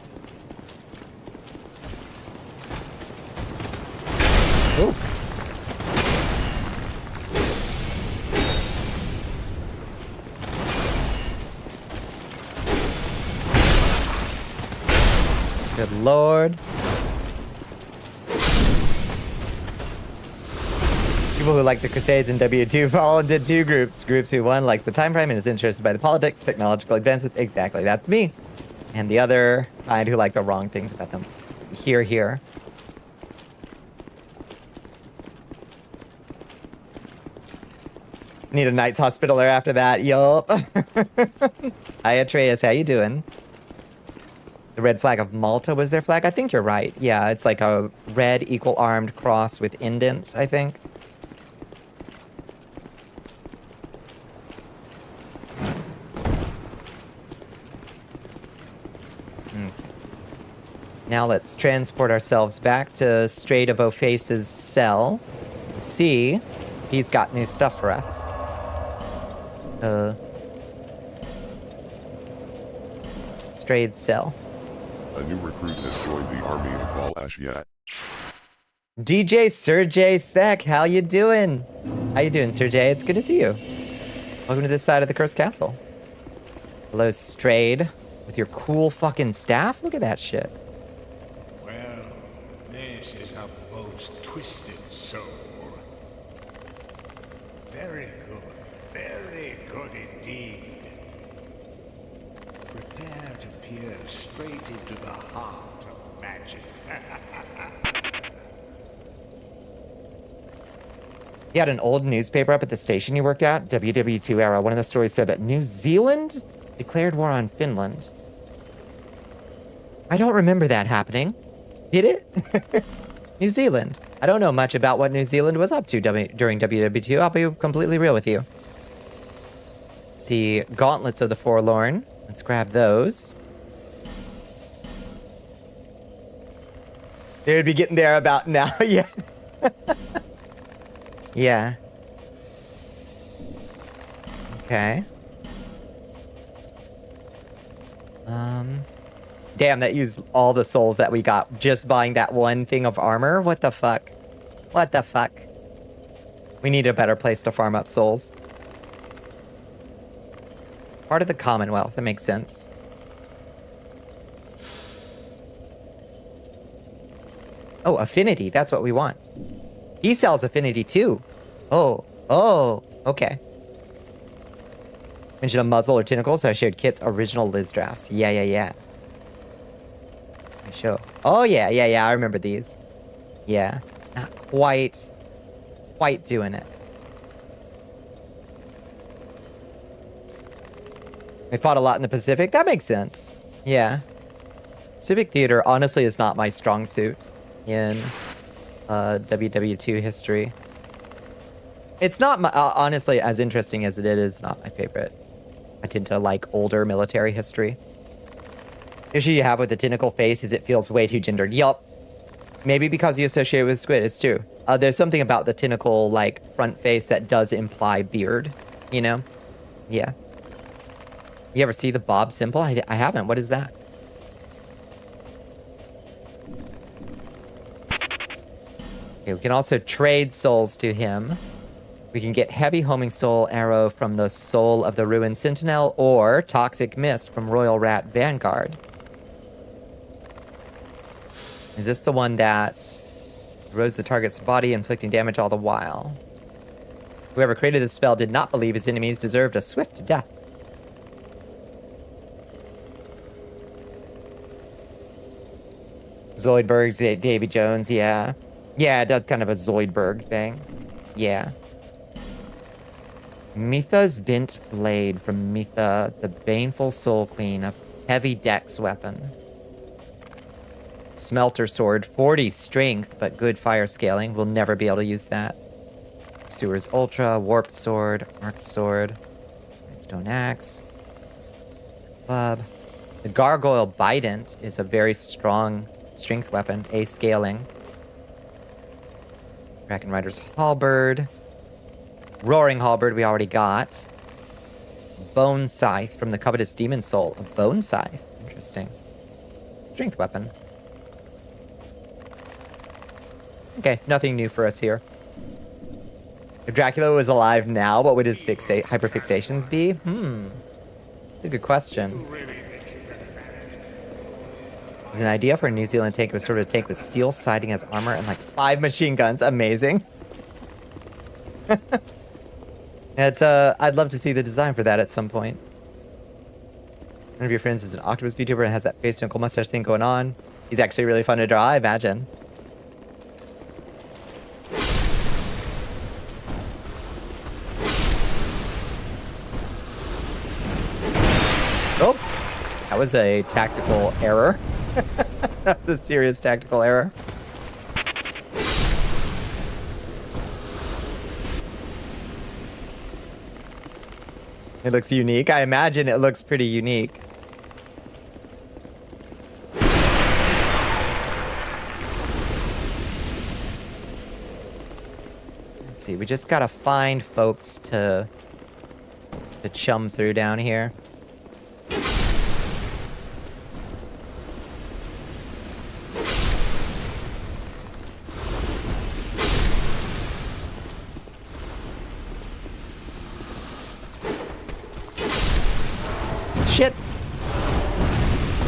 Ooh. Good lord. People who like the Crusades and W2 fall into 2 groups. Groups who, one likes the time frame and is interested by the politics, technological advances. Exactly, that's me. And the other kind who like the wrong things about them. Here. Need a Knights Hospitaller after that, yup. Hi, Atreus, how you doing? The red flag of Malta was their flag? I think you're right. Yeah, it's like a red equal-armed cross with indents, I think. Now let's transport ourselves back to Strait of Ophace's cell. Let's see He's got new stuff for us. Strayed cell. A new recruit has joined the army of Al Ashiat. DJ Sergey Spec, how you doing? How you doing, Sergey? It's good to see you. Welcome to this side of the Cursed Castle. Hello, Strayed, with your cool fucking staff. Look at that shit. Well, this is a most twisted soul. Very good indeed. Prepare to peer straight into the heart of magic. He had an old newspaper up at the station he worked at, WW2 era. One of the stories said that New Zealand declared war on Finland. I don't remember that happening. Did it? New Zealand. I don't know much about what New Zealand was up to during WW2. I'll be completely real with you. Let's see, Gauntlets of the Forlorn. Let's grab those. They would be getting there about now, yeah. Yeah. Okay. Damn, that used all the souls that we got just buying that one thing of armor. What the fuck? What the fuck? We need a better place to farm up souls. Part of the Commonwealth, that makes sense. Oh, affinity, that's what we want. He sells affinity too. Oh, okay. Mention a muzzle or tentacle, so I shared Kit's original Liz drafts. Yeah. I show. Oh, yeah, I remember these. Yeah, not quite doing it. I fought a lot in the Pacific. That makes sense. Yeah. Civic theater, honestly, is not my strong suit in WW2 history. It's not, honestly, as interesting as it is, not my favorite. I tend to like older military history. The issue you have with the tentacle face is it feels way too gendered. Yup. Maybe because you associate it with squid, it's true. There's something about the tentacle, like, front face that does imply beard, you know? Yeah. You ever see the Bob symbol? I haven't. What is that? Okay, we can also trade souls to him. We can get Heavy Homing Soul Arrow from the Soul of the Ruined Sentinel or Toxic Mist from Royal Rat Vanguard. Is this the one that erodes the target's body, inflicting damage all the while? Whoever created this spell did not believe his enemies deserved a swift death. Zoidberg's Davy Jones, yeah. Yeah, it does kind of a Zoidberg thing. Yeah. Mitha's Bent Blade from Mitha, the Baneful Soul Queen, a heavy dex weapon. Smelter Sword, 40 strength, but good fire scaling. We'll never be able to use that. Pursuer's Ultra, Warped Sword, Arced Sword, Stone Axe, Club. The Gargoyle Bident is a very strong strength weapon, A scaling. Kraken Rider's Halberd. Roaring Halberd we already got. Bone Scythe from the Covetous Demon Soul. A Bone Scythe. Interesting. Strength weapon. Okay, nothing new for us here. If Dracula was alive now, what would his hyperfixations be? That's a good question. There's an idea for a New Zealand tank was sort of a tank with steel siding as armor and like 5 machine guns. Amazing. It's I'd love to see the design for that at some point. One of your friends is an octopus VTuber and has that face tentacle mustache thing going on. He's actually really fun to draw, I imagine. Oh, that was a tactical error. That was a serious tactical error. It looks unique. I imagine it looks pretty unique. Let's see. We just gotta find folks to chum through down here. Shit!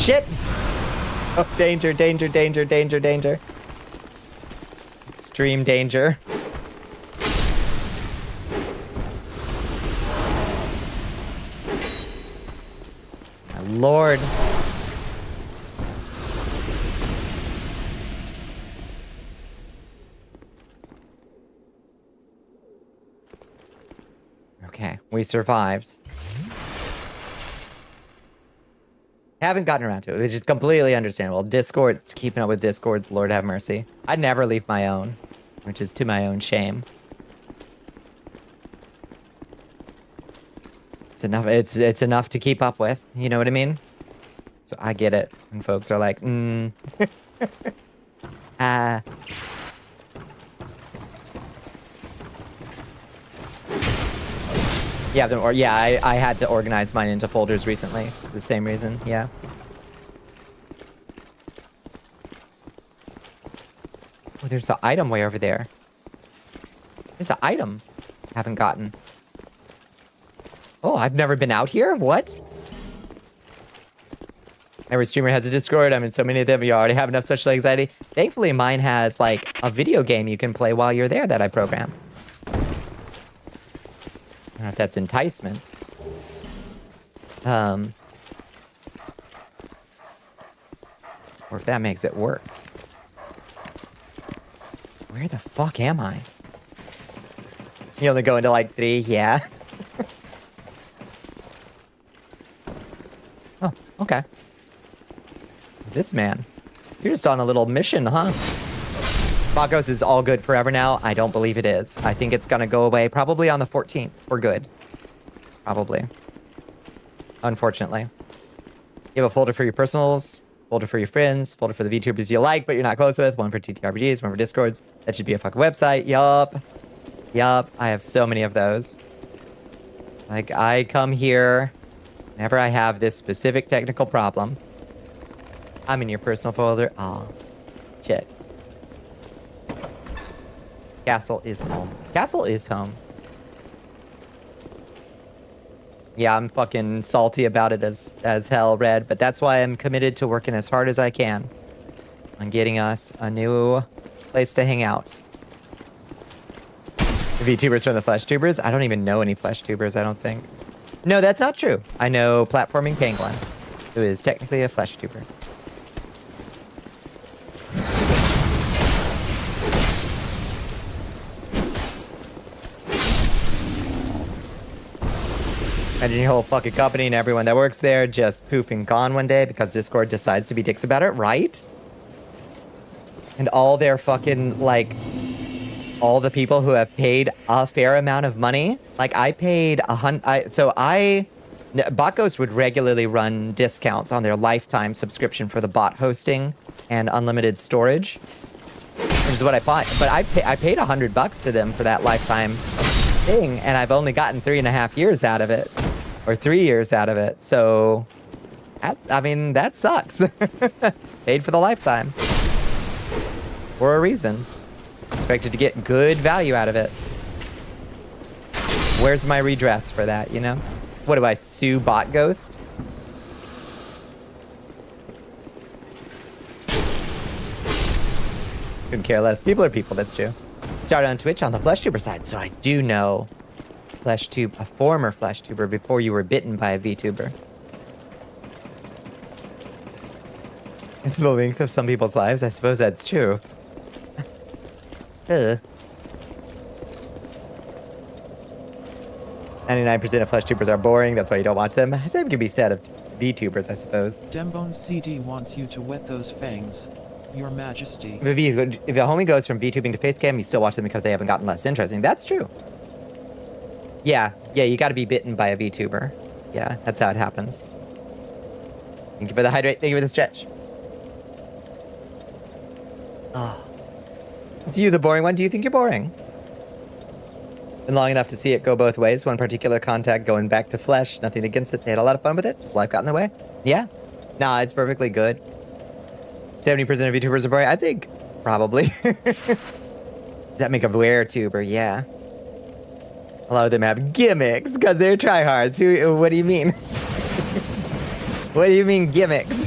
Shit! Oh, danger, danger, danger, danger, danger. Extreme danger. My lord. Okay, we survived. Haven't gotten around to it, which is completely understandable. Discord's keeping up with Discords, Lord have mercy. I'd never leave my own, which is to my own shame. It's enough. It's enough to keep up with. You know what I mean? So I get it when folks are like, Yeah, or yeah, I had to organize mine into folders recently for the same reason. Yeah. Oh, there's an item way over there. There's an item. Haven't gotten. Oh, I've never been out here? What? Every streamer has a Discord. I'm in so many of them. You already have enough social anxiety. Thankfully, mine has, like, a video game you can play while you're there that I programmed. I don't know if that's enticement. Or if that makes it worse. Where the fuck am I? You only go into, like, 3? Yeah. Oh, okay. This man. You're just on a little mission, huh? Bakos is all good forever now. I don't believe it is. I think it's gonna go away probably on the 14th. We're good. Probably. Unfortunately. You have a folder for your personals, folder for your friends, folder for the VTubers you like but you're not close with, one for TTRPGs, one for Discords. That should be a fucking website. Yup. Yup. I have so many of those. Like, I come here whenever I have this specific technical problem. I'm in your personal folder. Aw. Shit. Castle is home. Castle is home. Yeah, I'm fucking salty about it as hell, Red, but that's why I'm committed to working as hard as I can on getting us a new place to hang out. VTubers from the Flesh Tubers? I don't even know any Flesh Tubers, I don't think. No, that's not true. I know Platforming Penguin, who is technically a Flesh Tuber. Imagine your whole fucking company and everyone that works there just poof and gone one day because Discord decides to be dicks about it, right? And all their fucking, like, all the people who have paid a fair amount of money. Like, I paid Botghost would regularly run discounts on their lifetime subscription for the bot hosting and unlimited storage, which is what I bought. But I paid $100 to them for that lifetime thing, and I've only gotten 3.5 years out of it, or 3 years out of it. So, I mean, that sucks. Paid for the lifetime for a reason. Expected to get good value out of it. Where's my redress for that, you know? What do I sue Bot Ghost? Couldn't care less. People are people, that's true. Started on Twitch on the FleshTuber side, so I do know FleshTube, a former FleshTuber before you were bitten by a VTuber. It's the length of some people's lives. I suppose that's true. 99% of FleshTubers are boring. That's why you don't watch them. Same can be said of VTubers, I suppose. Dembones CD wants you to wet those fangs, Your Majesty. If a homie goes from VTubing to Facecam, you still watch them because they haven't gotten less interesting. That's true. Yeah, you gotta be bitten by a VTuber. Yeah, that's how it happens. Thank you for the hydrate. Thank you for the stretch. Oh. It's you, the boring one. Do you think you're boring? Been long enough to see it go both ways. One particular contact going back to flesh. Nothing against it. They had a lot of fun with it. Just life got in the way. Yeah. Nah, it's perfectly good. 70% of VTubers are boring. I think probably. Does that make a rare tuber? Yeah. A lot of them have gimmicks because they're tryhards. What do you mean? What do you mean gimmicks?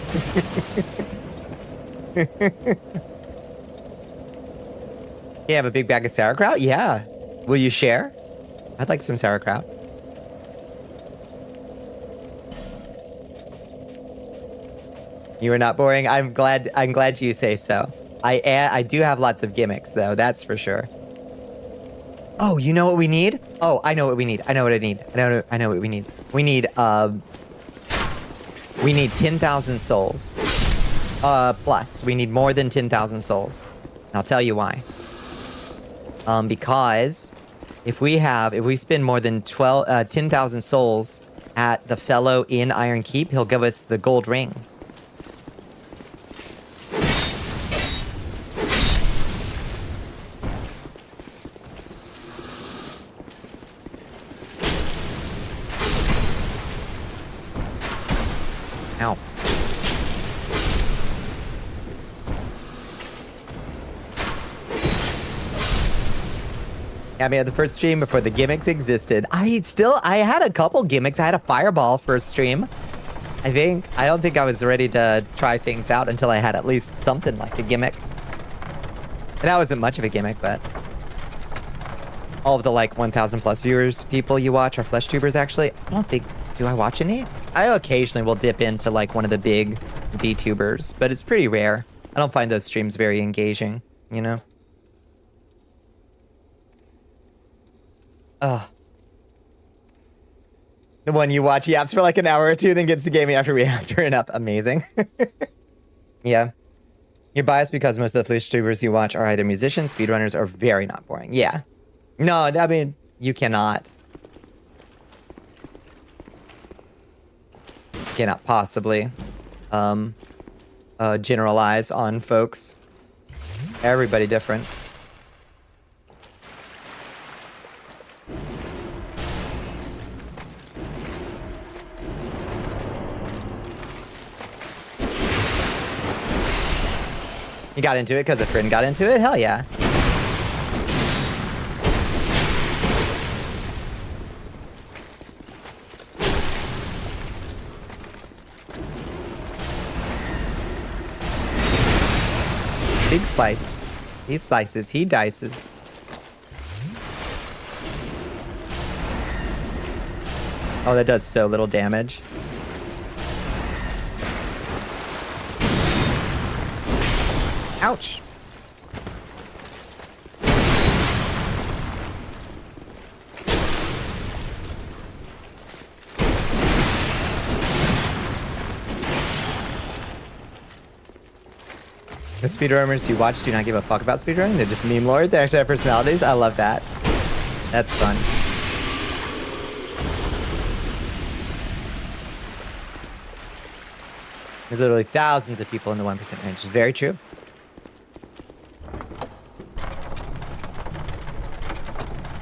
You have a big bag of sauerkraut? Yeah. Will you share? I'd like some sauerkraut. You are not boring. I'm glad you say so. I do have lots of gimmicks though, that's for sure. Oh, you know what we need? Oh, I know what we need. I know what I need. I know what we need. We need 10,000 souls. Plus, we need more than 10,000 souls. And I'll tell you why. Because if we spend more than 10,000 souls at the fellow in Iron Keep, he'll give us the gold ring. Ow. I mean, the first stream before the gimmicks existed. I had a couple gimmicks. I had a fireball first stream. I don't think I was ready to try things out until I had at least something like a gimmick. And that wasn't much of a gimmick, but all of the like 1,000 plus viewers people you watch are flesh tubers actually. I don't think, do I watch any? I occasionally will dip into like one of the big VTubers, but it's pretty rare. I don't find those streams very engaging, you know? Ugh. The one you watch yaps for like an hour or two, then gets to gaming after reactoring up. Amazing. Yeah. You're biased because most of the flesh tubers you watch are either musicians, speedrunners, or very not boring. Yeah. No, I mean, you cannot. Cannot possibly generalize on folks. Everybody different. You got into it because a friend got into it? Hell yeah. Big slice. He slices, he dices. Oh, that does so little damage. Ouch. The speedrunners you watch do not give a fuck about speedrunning. They're just meme lords. They actually have personalities. I love that. That's fun. There's literally thousands of people in the 1% range. It's very true.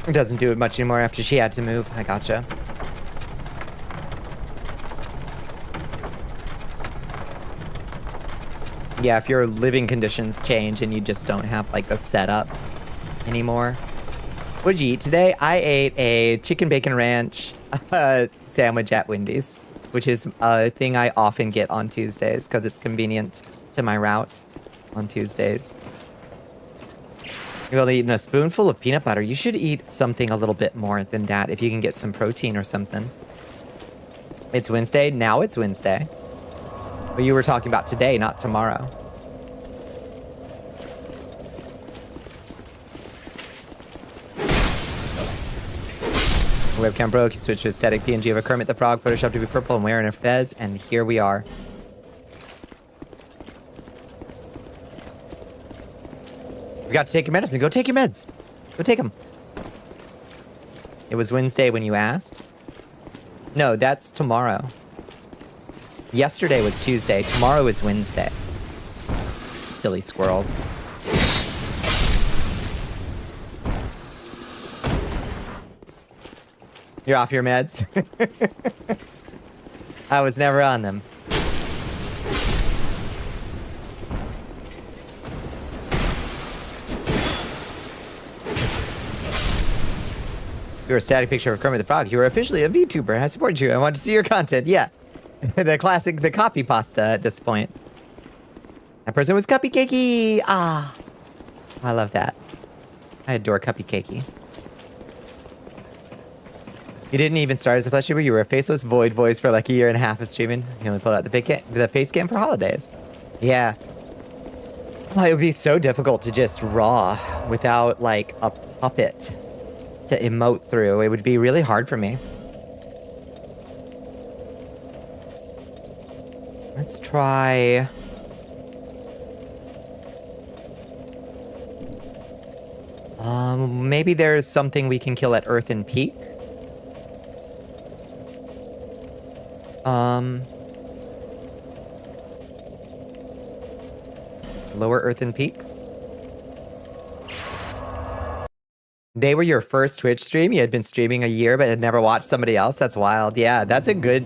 It doesn't do it much anymore after she had to move. I gotcha. Yeah, if your living conditions change and you just don't have like the setup anymore. What did you eat today? I ate a chicken bacon ranch sandwich at Wendy's, which is a thing I often get on Tuesdays because it's convenient to my route on Tuesdays. You've only eaten a spoonful of peanut butter. You should eat something a little bit more than that if you can get some protein or something. It's Wednesday. Now it's Wednesday. But you were talking about today, not tomorrow. Webcam broke. You switched to a static PNG of a Kermit the Frog, photoshopped to be purple and wearing a fez, and here we are. You got to take your medicine. Go take your meds. Go take them. It was Wednesday when you asked. No, that's tomorrow. Yesterday was Tuesday. Tomorrow is Wednesday. Silly squirrels. You're off your meds? I was never on them. You're a static picture of Kermit the Frog. You are officially a VTuber. I support you. I want to see your content. Yeah. The classic, the copy pasta at this point. That person was Cuppy Cakey. Ah. I love that. I adore Cuppy Cakey. You didn't even start as a flesh YouTuber. You were a faceless void voice for like a year and a half of streaming. You only pulled out the face cam for holidays. Yeah. Well, it would be so difficult to just raw without like a puppet to emote through. It would be really hard for me. Let's try... maybe there's something we can kill at Earthen Peak. Lower Earthen Peak. They were your first Twitch stream? You had been streaming a year but had never watched somebody else? That's wild. Yeah, that's a good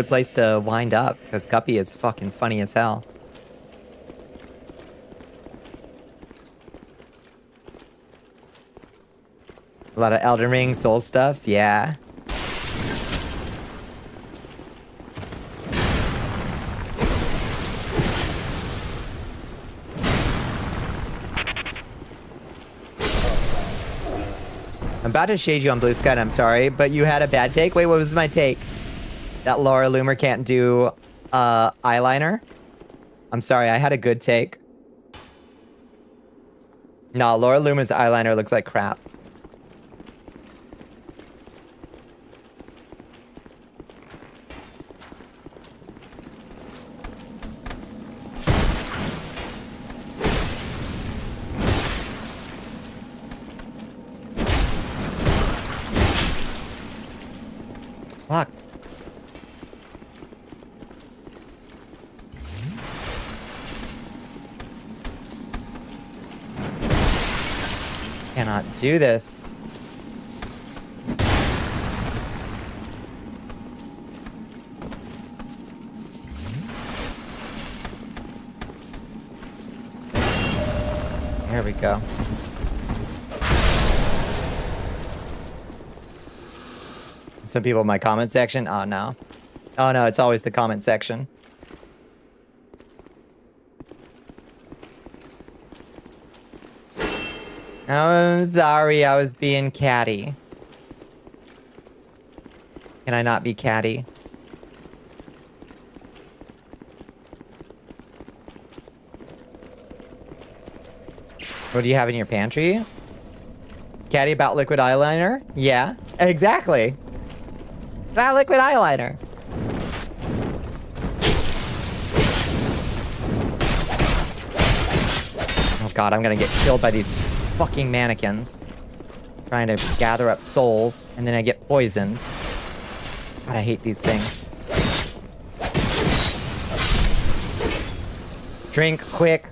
place to wind up, because Cuppy is fucking funny as hell. A lot of Elden Ring, Soul stuffs, yeah. I'm about to shade you on Blue Sky, and I'm sorry, but you had a bad take? Wait, what was my take? That Laura Loomer can't do eyeliner? I'm sorry, I had a good take. No, Laura Loomer's eyeliner looks like crap. Fuck. Cannot do this. There we go. Some people in my comment section. Oh no. Oh no, it's always the comment section. I'm sorry, I was being catty. Can I not be catty? What do you have in your pantry? Catty about liquid eyeliner? Yeah, exactly. That liquid eyeliner. Oh god, I'm gonna get killed by these fucking mannequins. Trying to gather up souls, and then I get poisoned. God, I hate these things. Drink quick.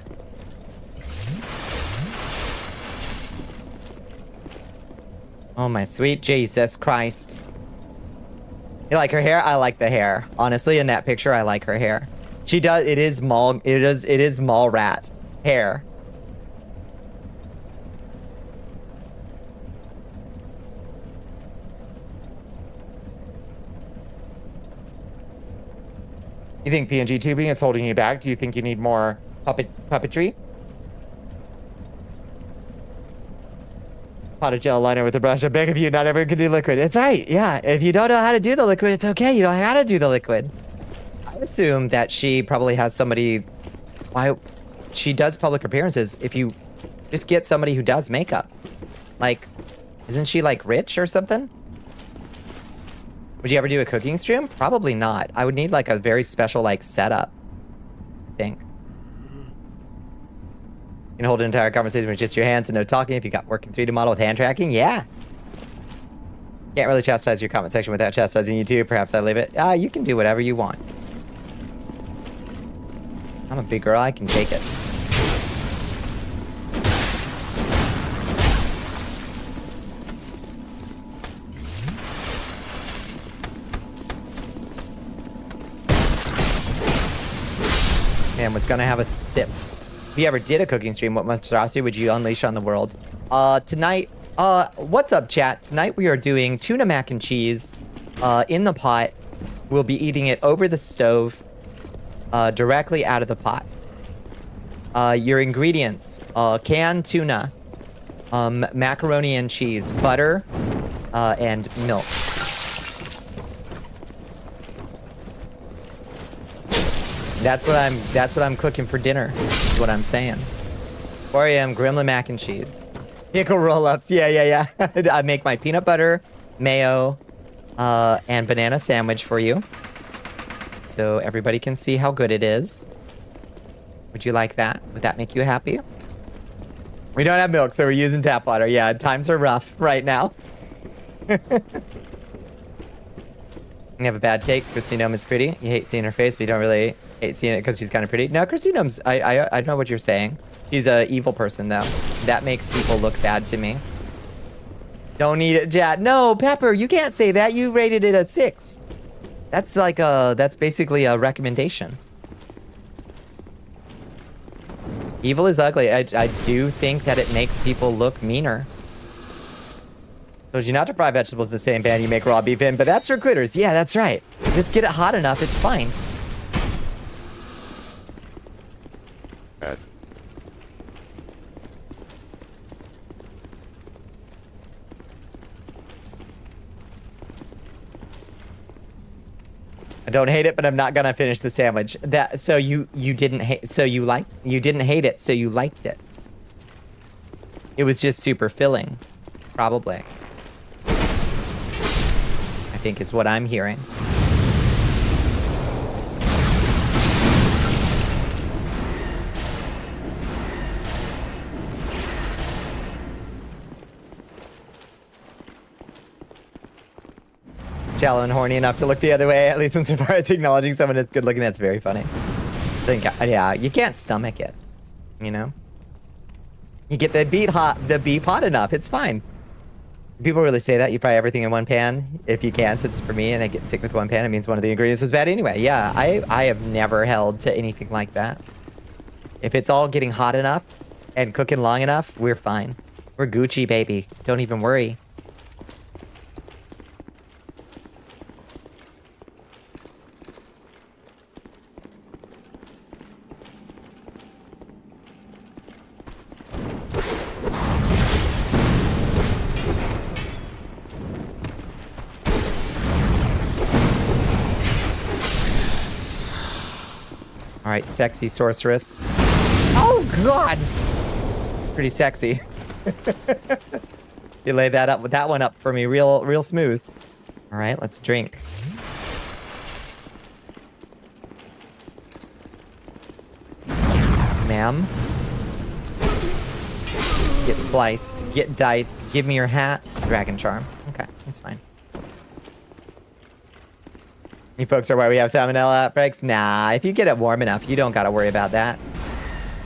Oh my sweet Jesus Christ. You like her hair? I like the hair. Honestly, in that picture, I like her hair. She does, it is mall rat hair. You think PNG tubing is holding you back? Do you think you need more puppetry? Potted gel liner with a brush. I beg of you, not everyone can do liquid. It's right, yeah. If you don't know how to do the liquid, it's okay. You don't know how to do the liquid. I assume that she probably has somebody... Why? She does public appearances. If you just get somebody who does makeup. Like, isn't she like rich or something? Would you ever do a cooking stream? Probably not. I would need like a very special like setup, I think. You can hold an entire conversation with just your hands and no talking if you got working 3D model with hand tracking. Yeah. Can't really chastise your comment section without chastising you too. Perhaps I leave it. You can do whatever you want. I'm a big girl. I can take it. Man was gonna have a sip. If you ever did a cooking stream, what monstrosity would you unleash on the world? Tonight, what's up, chat? Tonight we are doing tuna mac and cheese in the pot. We'll be eating it over the stove, directly out of the pot. Your ingredients, canned tuna, macaroni and cheese, butter, and milk. That's what I'm cooking for dinner, is what I'm saying. 4 a.m. gremlin mac and cheese. Pickle roll-ups, yeah. I make my peanut butter, mayo, and banana sandwich for you. So everybody can see how good it is. Would you like that? Would that make you happy? We don't have milk, so we're using tap water. Yeah, times are rough right now. You have a bad take. Christine Gnome is pretty. You hate seeing her face, but you don't really hate seeing it because she's kind of pretty. No, Christine Gnome's... I know what you're saying. She's an evil person, though. That makes people look bad to me. Don't eat it, Jad. No, Pepper, you can't say that. You rated it a 6. That's like a... That's basically a recommendation. Evil is ugly. I do think that it makes people look meaner. Told you not to fry vegetables in the same pan you make raw beef in, but that's for critters. Yeah, that's right. Just get it hot enough, it's fine. At I don't hate it, but I'm not gonna finish the sandwich. That so you didn't hate you didn't hate it, so you liked it. It was just super filling, probably. I think is what I'm hearing. Shallow and horny enough to look the other way, at least insofar as acknowledging someone is good looking. That's very funny. Yeah, you can't stomach it, you know? You get the beef hot enough, it's fine. People really say that. You fry everything in one pan if you can, since it's for me and I get sick with one pan. It means one of the ingredients was bad anyway. Yeah, I have never held to anything like that. If it's all getting hot enough and cooking long enough, we're fine. We're Gucci, baby. Don't even worry. All right, sexy sorceress. Oh God, it's pretty sexy. You lay that up with that one up for me, real smooth. All right, let's drink. Ma'am, get sliced, get diced. Give me your hat, dragon charm. Okay, that's fine. You folks are why we have salmonella outbreaks? Nah, if you get it warm enough, you don't gotta worry about that.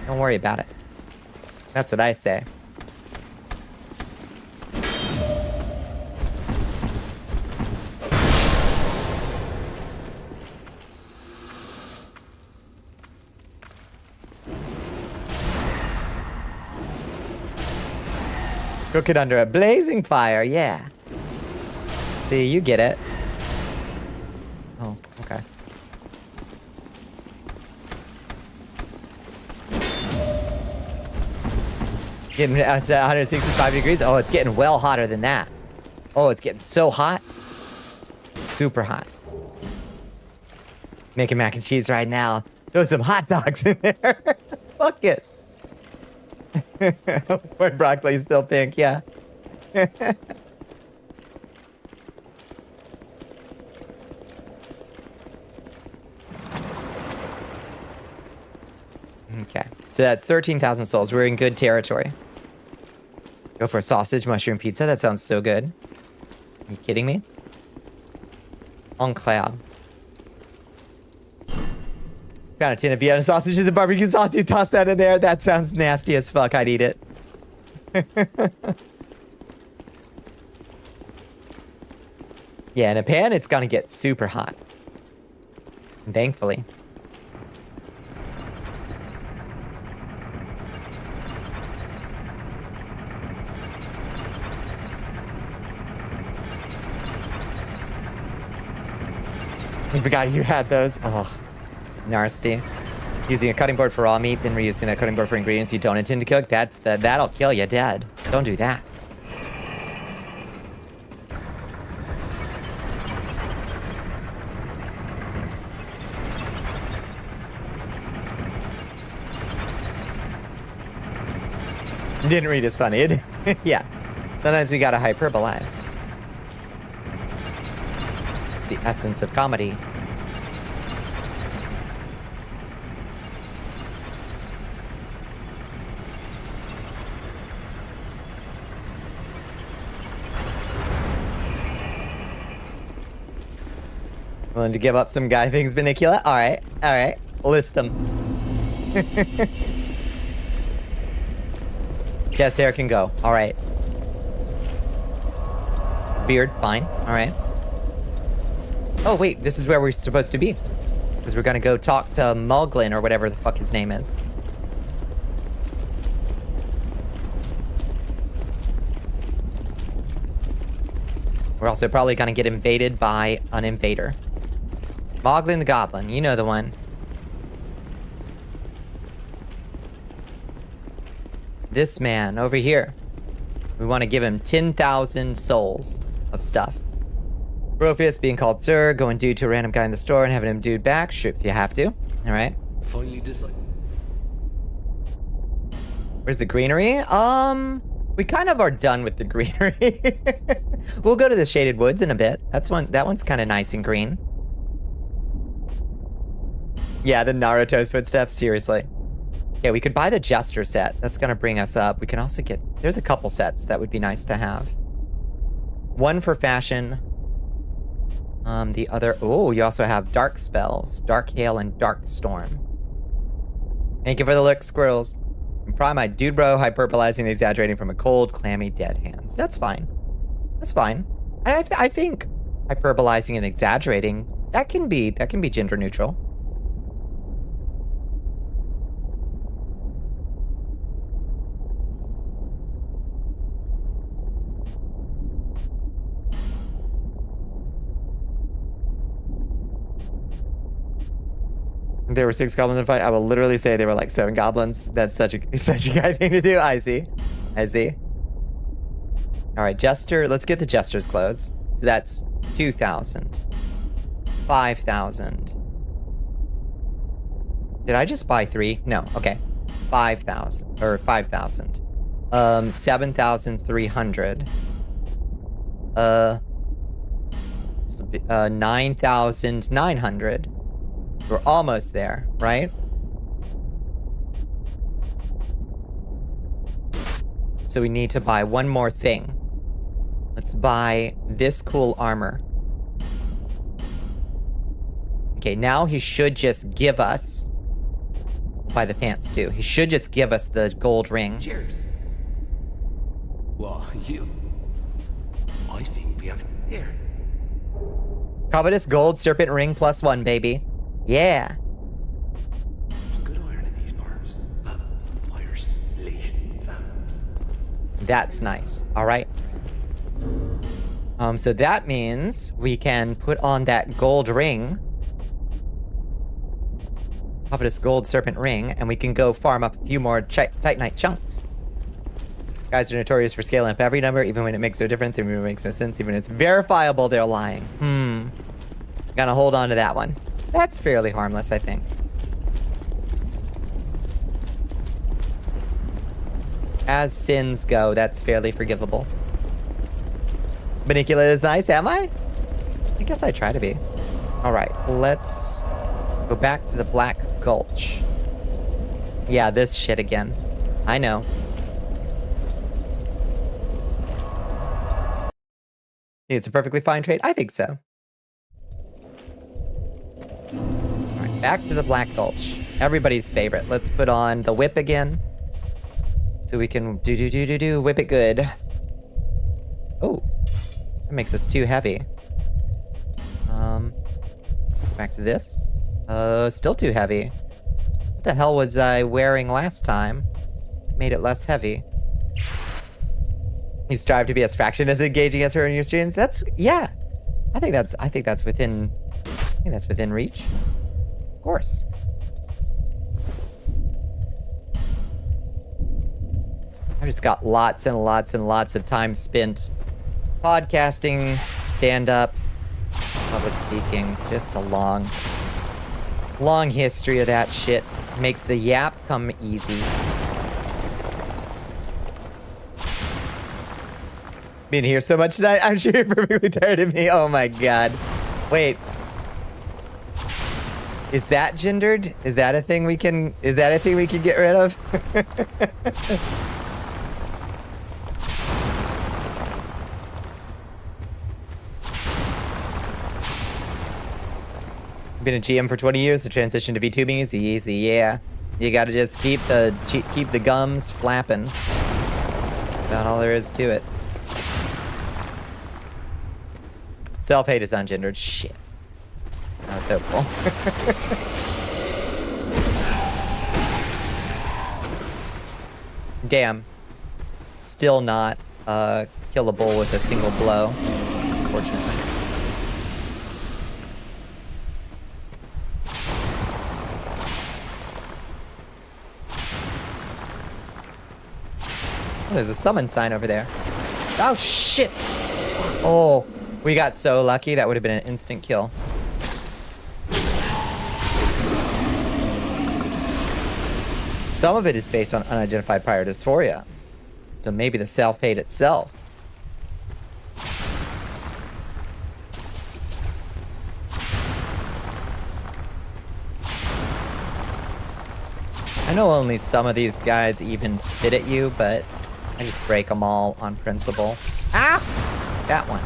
Don't worry about it. That's what I say. Cook it under a blazing fire, yeah. See, you get it. Oh, okay. Getting 165 degrees. Oh, it's getting well hotter than that. Oh, it's getting so hot. Super hot. Making mac and cheese right now. Throw some hot dogs in there. Fuck it. My broccoli's still pink, yeah. Okay, so that's 13,000 souls. We're in good territory. Go for a sausage mushroom pizza. That sounds so good. Are you kidding me? On cloud. Found a tin of Vienna sausages and barbecue sauce. You toss that in there. That sounds nasty as fuck. I'd eat it. Yeah, in a pan, it's gonna get super hot. Thankfully. I forgot you had those. Oh, nasty. Using a cutting board for raw meat, then reusing that cutting board for ingredients you don't intend to cook. That'll kill you dead. Don't do that. Didn't read as funny. Yeah. Sometimes we gotta hyperbolize. It's the essence of comedy. Willing to give up some guy things, Bonnicula? Alright, alright. List them. Chest hair can go. Alright. Beard, fine. Alright. Oh, wait. This is where we're supposed to be. Because we're gonna go talk to Muglin or whatever the fuck his name is. We're also probably gonna get invaded by an invader. Muglin the Goblin. You know the one. This man over here. We want to give him 10,000 souls of stuff. Brofius being called sir, going dude to a random guy in the store and having him dude back. Sure, if you have to. Alright. Finally decided. Where's the greenery? We kind of are done with the greenery. We'll go to the Shaded Woods in a bit. That one's kind of nice and green. Yeah, the Naruto's footsteps, seriously. Yeah, we could buy the Jester set. That's gonna bring us up. We can also get... There's a couple sets that would be nice to have. One for fashion. The other... Oh, you also have Dark Spells. Dark Hail and Dark Storm. Thank you for the look, squirrels. I'm probably my dude bro hyperbolizing and exaggerating from a cold, clammy, dead hands. That's fine. That's fine. I think hyperbolizing and exaggerating, that can be gender neutral. There were 6 goblins in a fight. I will literally say there were like 7 goblins. That's such a guy thing to do. I see. I see. All right, Jester. Let's get the Jester's clothes. So that's 2,000. 5,000. Did I just buy 3? No. Okay. 5,000 or 5,000. 7,300. 9,900. We're almost there, right? So we need to buy one more thing. Let's buy this cool armor. Okay, now he should just give us... We'll buy the pants too. He should just give us the gold ring. Cheers. Well, I think we have here. Covetous gold serpent ring +1, baby. Yeah. There's good iron in these bars, but fire's least. That's nice. All right. So that means we can put on that gold ring. Covetous gold serpent ring, and we can go farm up a few more Titanite chunks. Guys are notorious for scaling up every number, even when it makes no difference, even when it makes no sense, even when it's verifiable, they're lying. Gonna hold on to that one. That's fairly harmless, I think. As sins go, that's fairly forgivable. Bonnicula is nice, am I? I guess I try to be. Alright, let's go back to the Black Gulch. Yeah, this shit again. I know. It's a perfectly fine trade? I think so. Alright, back to the Black Gulch. Everybody's favorite. Let's put on the whip again. So we can whip it good. Oh. That makes us too heavy. Back to this. Still too heavy. What the hell was I wearing last time? Made it less heavy. You strive to be as fraction as engaging as her in your streams. That's, yeah. I think that's within I think that's within reach. Of course. I've just got lots and lots and lots of time spent podcasting, stand-up, public speaking. Just a long history of that shit. Makes the yap come easy. Been here so much tonight, I'm sure you're perfectly tired of me. Oh my god. Wait. Is that gendered? Is that a thing we can get rid of? Been a GM for 20 years. The transition to VTubing is easy. Yeah, you gotta just keep the gums flapping. That's about all there is to it. Self-hate is ungendered. Shit. I was hopeful. Damn. Still not killable with a single blow, unfortunately. Oh, there's a summon sign over there. Oh, shit! Oh, we got so lucky. That would have been an instant kill. Some of it is based on unidentified prior dysphoria. So maybe the self-hate itself. I know only some of these guys even spit at you, but I just break them all on principle. Ah! That one.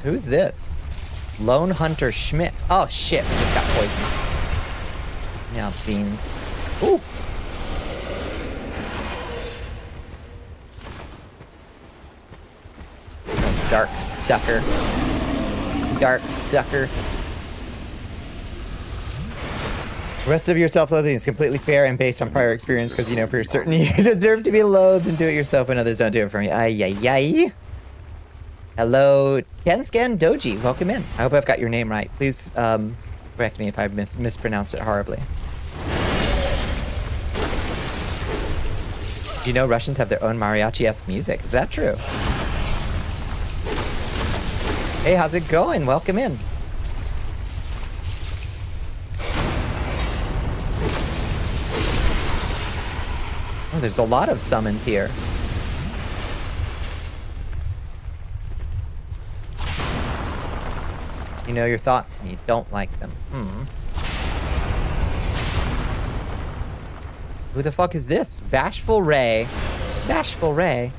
Who's this? Lone Hunter Schmidt. Oh shit, I just got poisoned. Now beans. Ooh. Oh, dark sucker. Dark sucker. The rest of your self-loathing is completely fair and based on prior experience because you know for certain you deserve to be loathed and do it yourself when others don't do it for me. Ay, ay, ay. Hello, Tenscan Doji. Welcome in. I hope I've got your name right. Please correct me if I mispronounced it horribly. Do you know Russians have their own mariachi-esque music? Is that true? Hey, how's it going? Welcome in. Oh, there's a lot of summons here. You know your thoughts and you don't like them. Who the fuck is this? Bashful Ray. Bashful Ray.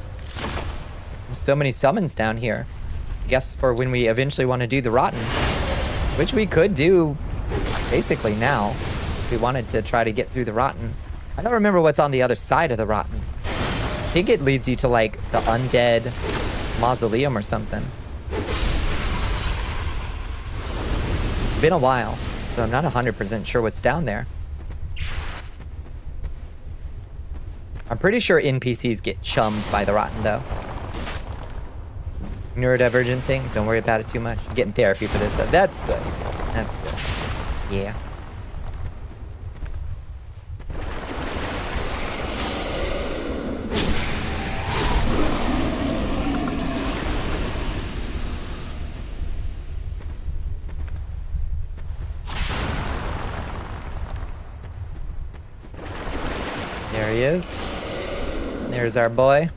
There's so many summons down here. I guess for when we eventually want to do the Rotten. Which we could do basically now. If we wanted to try to get through the Rotten. I don't remember what's on the other side of the Rotten. I think it leads you to like the Undead Mausoleum or something. It's been a while, so I'm not 100% sure what's down there. I'm pretty sure NPCs get chummed by the Rotten, though. Neurodivergent thing, don't worry about it too much. I'm getting therapy for this. That's good. That's good. Yeah. There he is. There's our boy.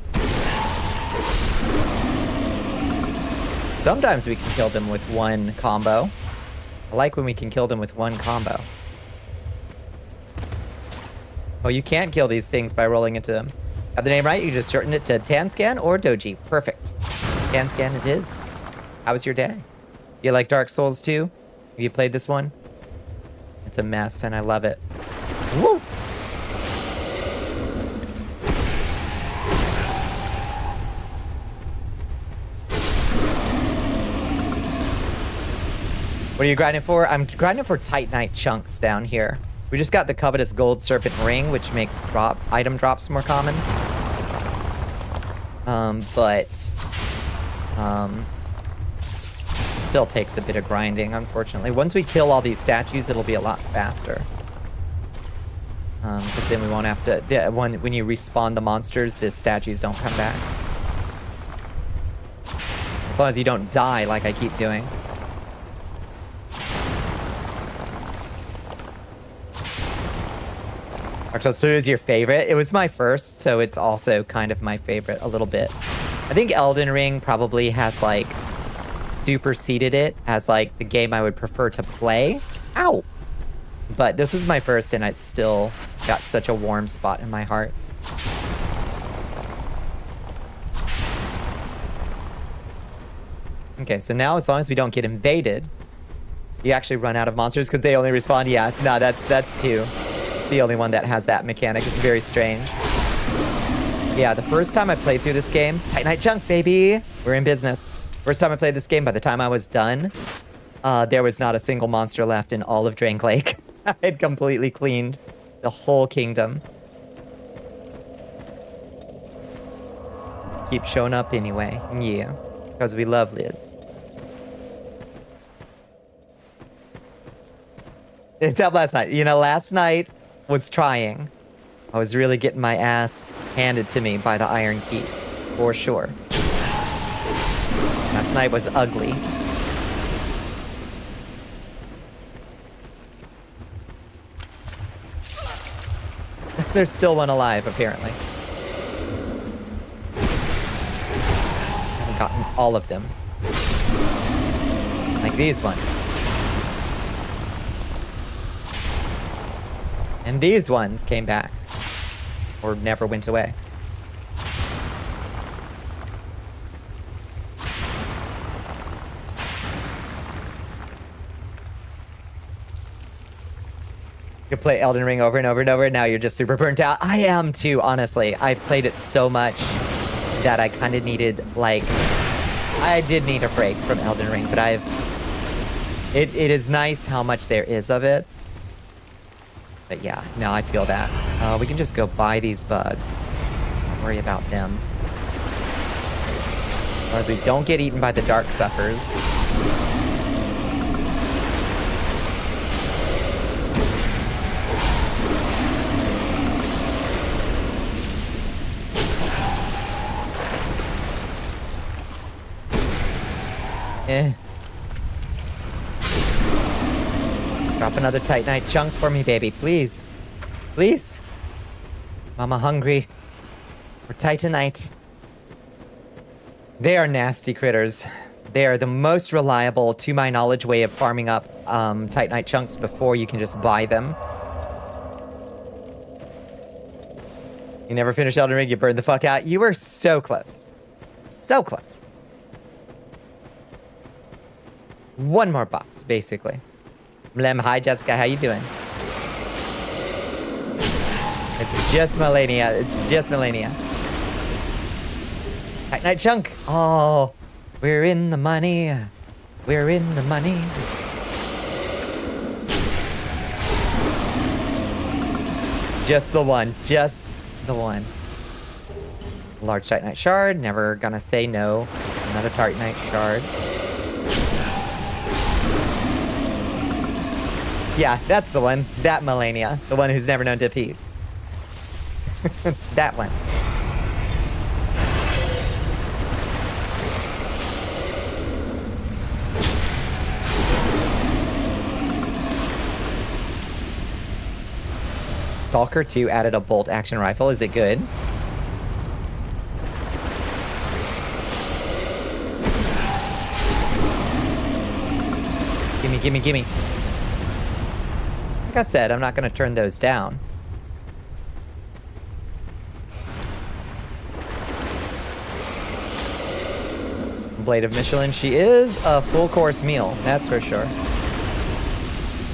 Sometimes we can kill them with one combo. I like when we can kill them with one combo. Oh, you can't kill these things by rolling into them. Have the name right, you just shortened it to Tanscan or Doji. Perfect. Tanscan it is. How was your day? You like Dark Souls 2? Have you played this one? It's a mess and I love it. Woo! What are you grinding for? I'm grinding for Titanite chunks down here. We just got the covetous gold serpent ring, which makes item drops more common. But it still takes a bit of grinding, unfortunately. Once we kill all these statues, it'll be a lot faster. Because then we won't have to... when you respawn the monsters, the statues don't come back. As long as you don't die like I keep doing. Dark Souls 2 is your favorite? It was my first, so it's also kind of my favorite a little bit. I think Elden Ring probably has, like, superseded it as, like, the game I would prefer to play. Ow! But this was my first, and it still got such a warm spot in my heart. Okay, so now as long as we don't get invaded, you actually run out of monsters because they only respawn. Yeah, no, that's 2. It's the only one that has that mechanic. It's very strange. Yeah, the first time I played through this game, Titanite chunk, baby! We're in business. First time I played this game, by the time I was done, there was not a single monster left in all of Drake Lake. I had completely cleaned the whole kingdom. Keep showing up anyway. Yeah. Because we love Liz. Except last night. You know, last night was trying. I was really getting my ass handed to me by the Iron Key. For sure. Last night was ugly. There's still one alive, apparently. Haven't gotten all of them. Like these ones. And these ones came back. Or never went away. You play Elden Ring over and over and over, and now you're just super burnt out. I am too, honestly. I've played it so much that I kind of needed, like... I did need a break from Elden Ring, but it is nice how much there is of it. But yeah, no, I feel that. We can just go buy these bugs. Don't worry about them. As long as we don't get eaten by the dark suckers. Drop another Titanite chunk for me, baby, please. Please. Mama hungry. For Titanite. They are nasty critters. They are the most reliable, to my knowledge, way of farming up Titanite chunks before you can just buy them. You never finished Elden Ring, you burned the fuck out. You were so close. So close. One more boss, basically. Mlem, hi Jessica, how you doing? It's just Melania. It's just Melania. Night chunk. Oh, we're in the money. We're in the money. Just the one. Just the one. Large Titanite shard. Never gonna say no. Another Titanite shard. Yeah, that's the one. That Melania. The one who's never known defeat. That one. Stalker 2 added a bolt action rifle. Is it good? Gimme, gimme, gimme. Like I said, I'm not going to turn those down. Blade of Michelin, she is a full course meal, that's for sure.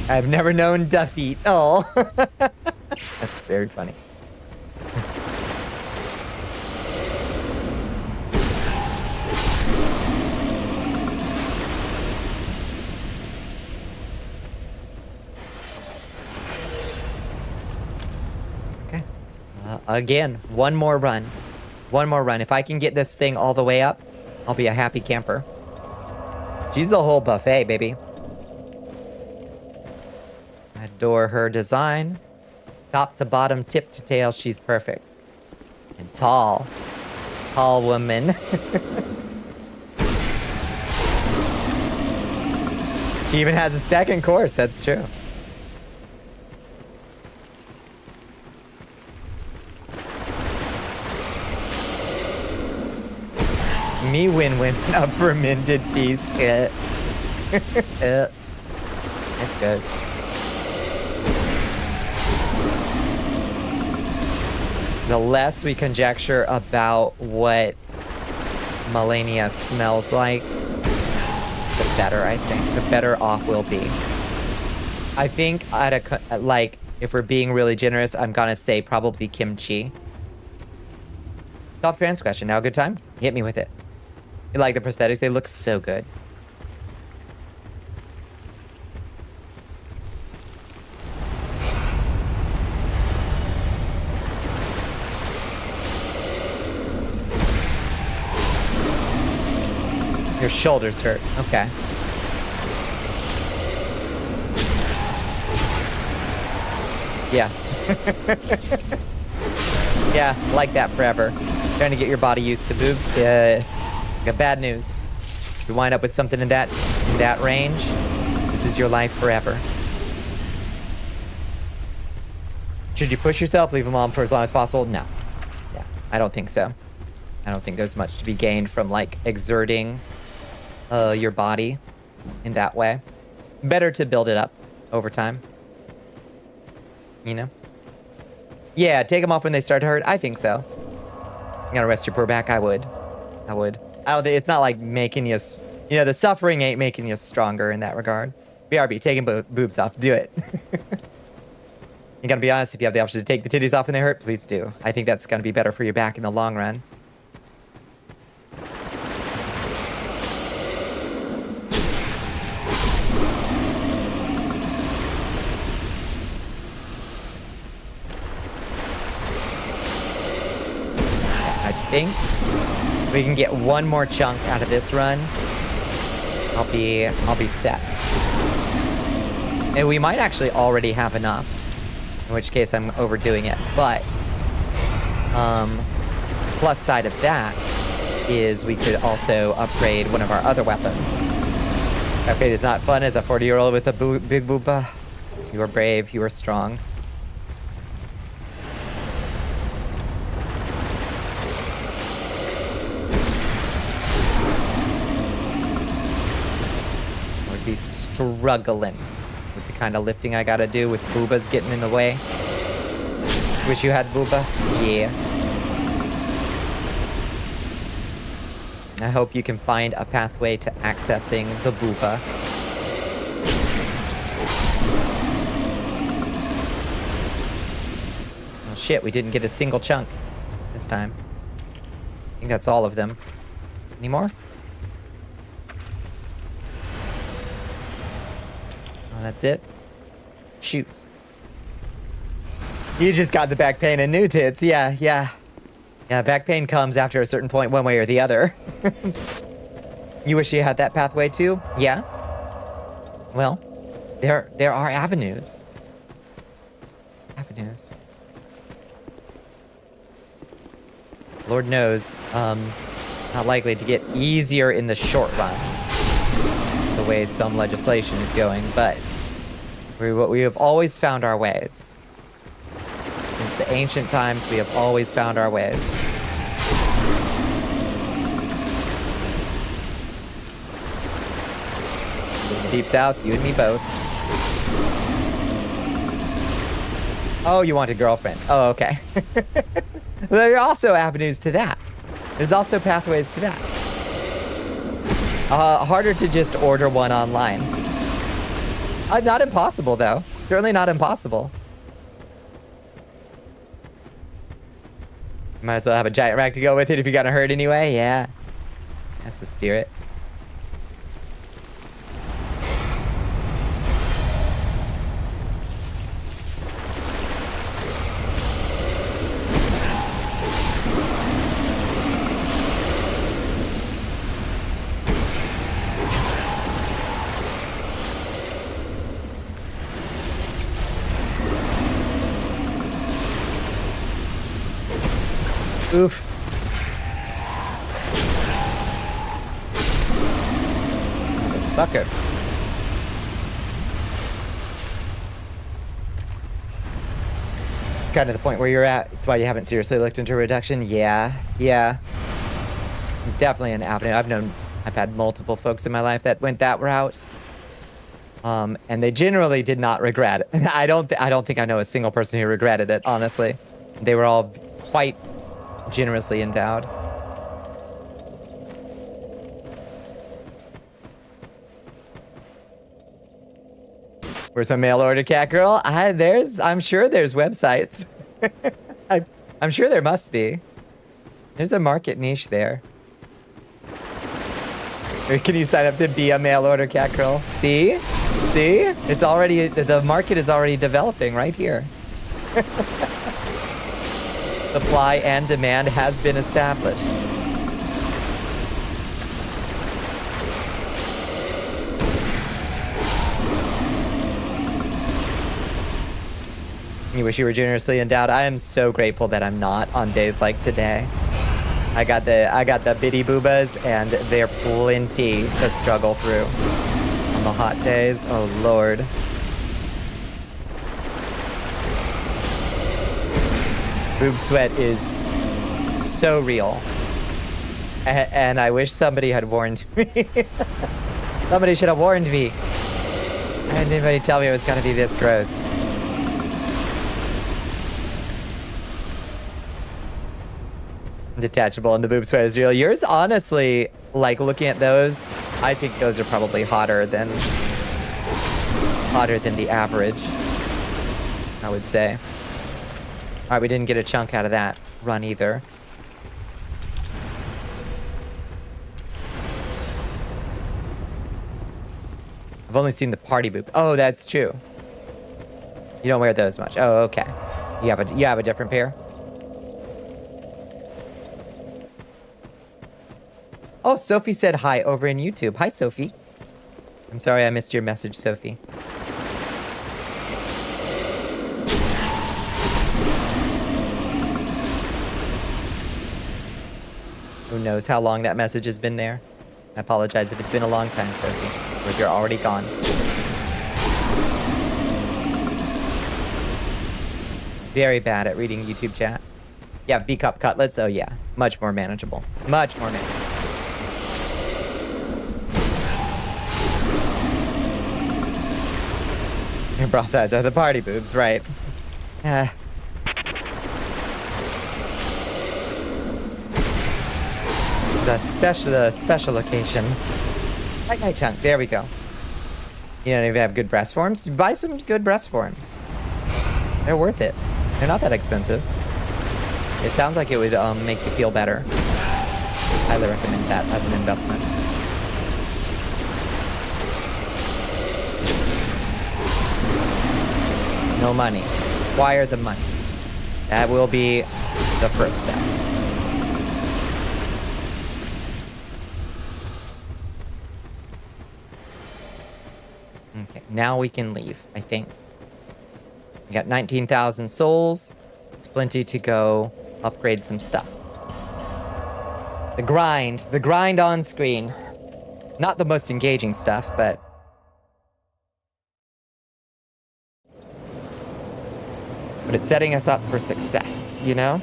I've never known defeat. Oh, that's very funny. Again, one more run. One more run. If I can get this thing all the way up, I'll be a happy camper. She's the whole buffet, baby. I adore her design. Top to bottom, tip to tail, she's perfect. And tall. Tall woman. She even has a second course, that's true. Me win-win up for a minted feast. That's good. The less we conjecture about what Malenia smells like, the better, I think. The better off we'll be. I think like, if we're being really generous, I'm gonna say probably kimchi. Soft trans question. Now a good time? Hit me with it. You like the prosthetics? They look so good. Your shoulders hurt. Okay. Yes. Yeah, like that forever. Trying to get your body used to boobs. Got bad news. If you wind up with something in that range, this is your life forever. Should you push yourself, leave them on for as long as possible? No. Yeah, I don't think so. I don't think there's much to be gained from, like, exerting your body in that way. Better to build it up over time. You know? Yeah, take them off when they start to hurt. I think so. You gotta rest your poor back. I would. I don't think it's not like making you, you know, the suffering ain't making you stronger in that regard. BRB, taking boobs off. Do it. You gotta be honest, if you have the option to take the titties off when they hurt, please do. I think that's gonna be better for your back in the long run. I think we can get one more chunk out of this run. I'll be set. And we might actually already have enough. In which case I'm overdoing it. But plus side of that is we could also upgrade one of our other weapons. Upgrade is not fun as a 40-year-old with a big booba. You are brave, you are strong. Be struggling with the kind of lifting I gotta do with boobas getting in the way. Wish you had booba? Yeah. I hope you can find a pathway to accessing the booba. Oh shit, we didn't get a single chunk this time. I think that's all of them. Any more? That's it. Shoot. You just got the back pain and new tits. Yeah. Yeah, back pain comes after a certain point, one way or the other. You wish you had that pathway too? Yeah. Well, there are avenues. Lord knows, not likely to get easier in the short run. The way some legislation is going, but we have always found our ways. Since the ancient times, we have always found our ways. In the Deep South, you and me both. Oh, you want a girlfriend. Oh, okay. There are also avenues to that. There's also pathways to that. Harder to just order one online. Not impossible, though. Certainly not impossible. Might as well have a giant rack to go with it if you're gonna hurt anyway. Yeah. That's the spirit. Oof. Fucker. It's kind of the point where you're at. It's why you haven't seriously looked into reduction. Yeah. It's definitely an avenue. I've had multiple folks in my life that went that route. And they generally did not regret it. I don't think I know a single person who regretted it, honestly. They were all quite generously endowed. Where's my mail order cat girl? I'm sure there's websites. I'm sure there must be. There's a market niche there. Or can you sign up to be a mail order cat girl? See? It's already, the market is already developing right here. Supply and demand has been established. You wish you were generously endowed. I am so grateful that I'm not on days like today. I got the bitty boobas, and they're plenty to struggle through on the hot days. Oh Lord. Boob sweat is so real. And I wish somebody had warned me. Somebody should have warned me. Why didn't anybody tell me it was gonna be this gross? Detachable and the boob sweat is real. Yours, honestly, like looking at those, I think those are probably hotter than the average, I would say. All right, we didn't get a chunk out of that run either. I've only seen the party boob. Oh, that's true. You don't wear those much. Oh, okay. You have a different pair? Oh, Sophie said hi over in YouTube. Hi, Sophie. I'm sorry I missed your message, Sophie. Who knows how long that message has been there? I apologize if it's been a long time, Sophie, or if you're already gone. Very bad at reading YouTube chat. Yeah, B-cup cutlets. Oh, yeah. Much more manageable. Much more manageable. Your bra size are the party boobs, right? The special occasion. Night chunk. There we go. You don't even have good breast forms? Buy some good breast forms. They're worth it. They're not that expensive. It sounds like it would make you feel better. Highly recommend that as an investment. No money. Acquire the money. That will be the first step. Okay, now we can leave, I think. We got 19,000 souls. It's plenty to go upgrade some stuff. The grind on screen. Not the most engaging stuff, but it's setting us up for success, you know?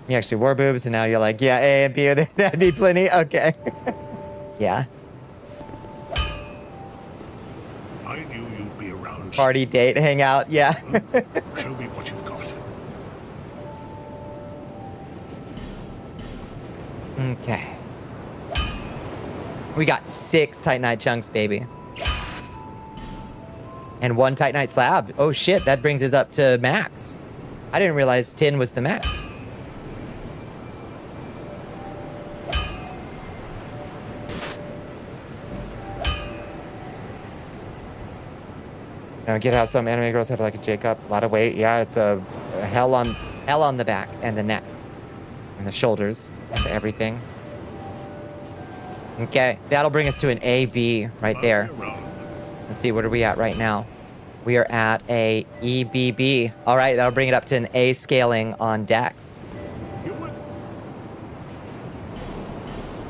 You actually wore boobs, and now you're like, yeah, A and B, that'd be plenty? Okay. Yeah. I knew you'd be around. Party, date, hang out, yeah. Show me what you've got. Okay. We got 6 Titanite chunks, baby. And 1 Titanite slab. Oh shit, that brings us up to max. I didn't realize 10 was the max. Now get how some anime girls have like a Jacob, a lot of weight. Yeah, it's a hell on the back and the neck and the shoulders and everything. Okay, that'll bring us to an AB right there. Let's see, what are we at right now? We are at a EBB. All right, that'll bring it up to an A scaling on Dex.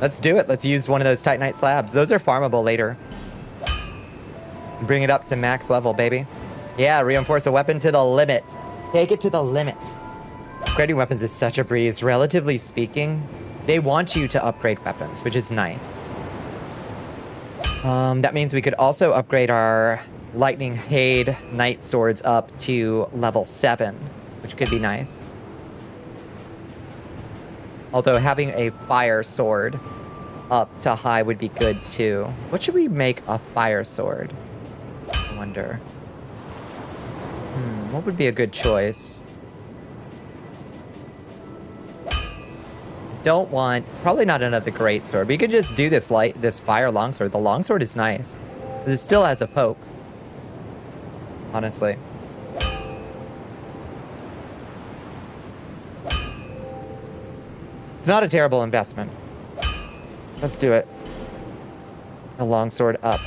Let's do it. Let's use one of those Titanite slabs. Those are farmable later. Bring it up to max level, baby. Yeah, reinforce a weapon to the limit. Take it to the limit. Upgrading weapons is such a breeze. Relatively speaking, they want you to upgrade weapons, which is nice. That means we could also upgrade our Lightning Hade Knight Swords up to level 7, which could be nice. Although having a fire sword up to high would be good too. What should we make a fire sword? I wonder. What would be a good choice? Don't want, probably not another great sword. We could just do this fire longsword. The longsword is nice. It still has a poke. Honestly. It's not a terrible investment. Let's do it. The longsword up.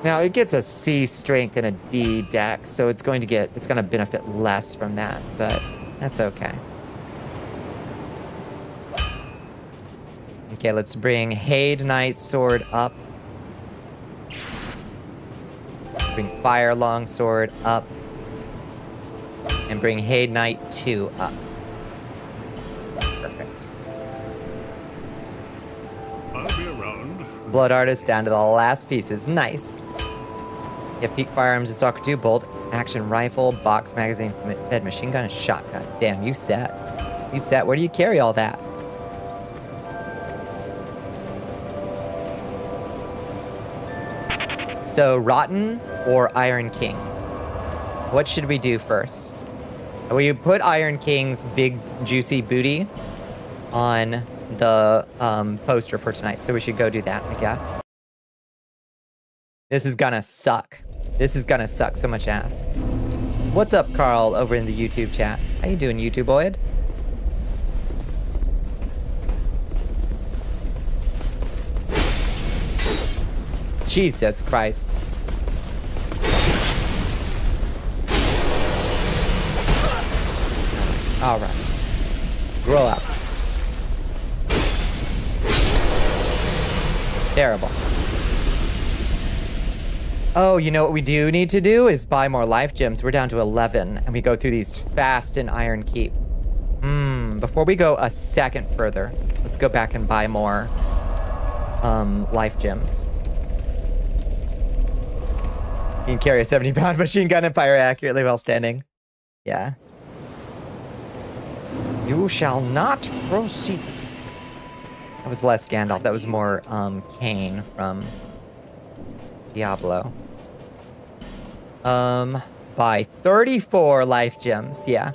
Now it gets a C strength and a D dex, so it's going to benefit less from that, but that's okay. Okay, let's bring Hade Knight Sword up. Bring Fire Longsword up. And bring Hade Knight 2 up. Perfect. I'll be around. Blood Artist down to the last pieces. Nice. You have Peak Firearms and Stalker 2, Bolt, Action Rifle, Box Magazine, Fed Machine Gun, and Shotgun. Damn, you set. You set. Where do you carry all that? So, Rotten or Iron King? What should we do first? We put Iron King's big, juicy booty on the poster for tonight, so we should go do that, I guess. This is gonna suck. This is gonna suck so much ass. What's up, Carl, over in the YouTube chat? How you doing, YouTubeoid? Jesus Christ. All right. Grow up. It's terrible. Oh, you know what we do need to do is buy more life gems. We're down to 11, and we go through these fast in Iron Keep. Before we go a second further, let's go back and buy more life gems. You can carry a 70-pound machine gun and fire accurately while standing. Yeah. You shall not proceed. That was less Gandalf. That was more Cain from Diablo. Buy 34 life gems. Yeah.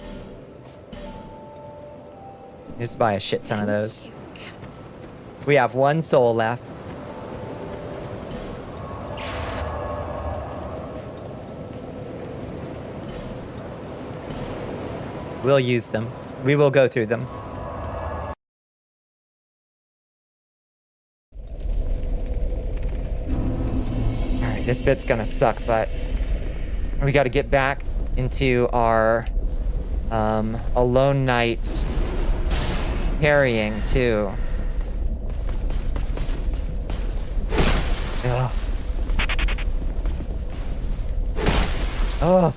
Just buy a shit ton of those. We have one soul left. We'll use them. We will go through them. Alright, this bit's gonna suck, but we gotta get back into our Alone Knight carrying too. Ugh. Oh.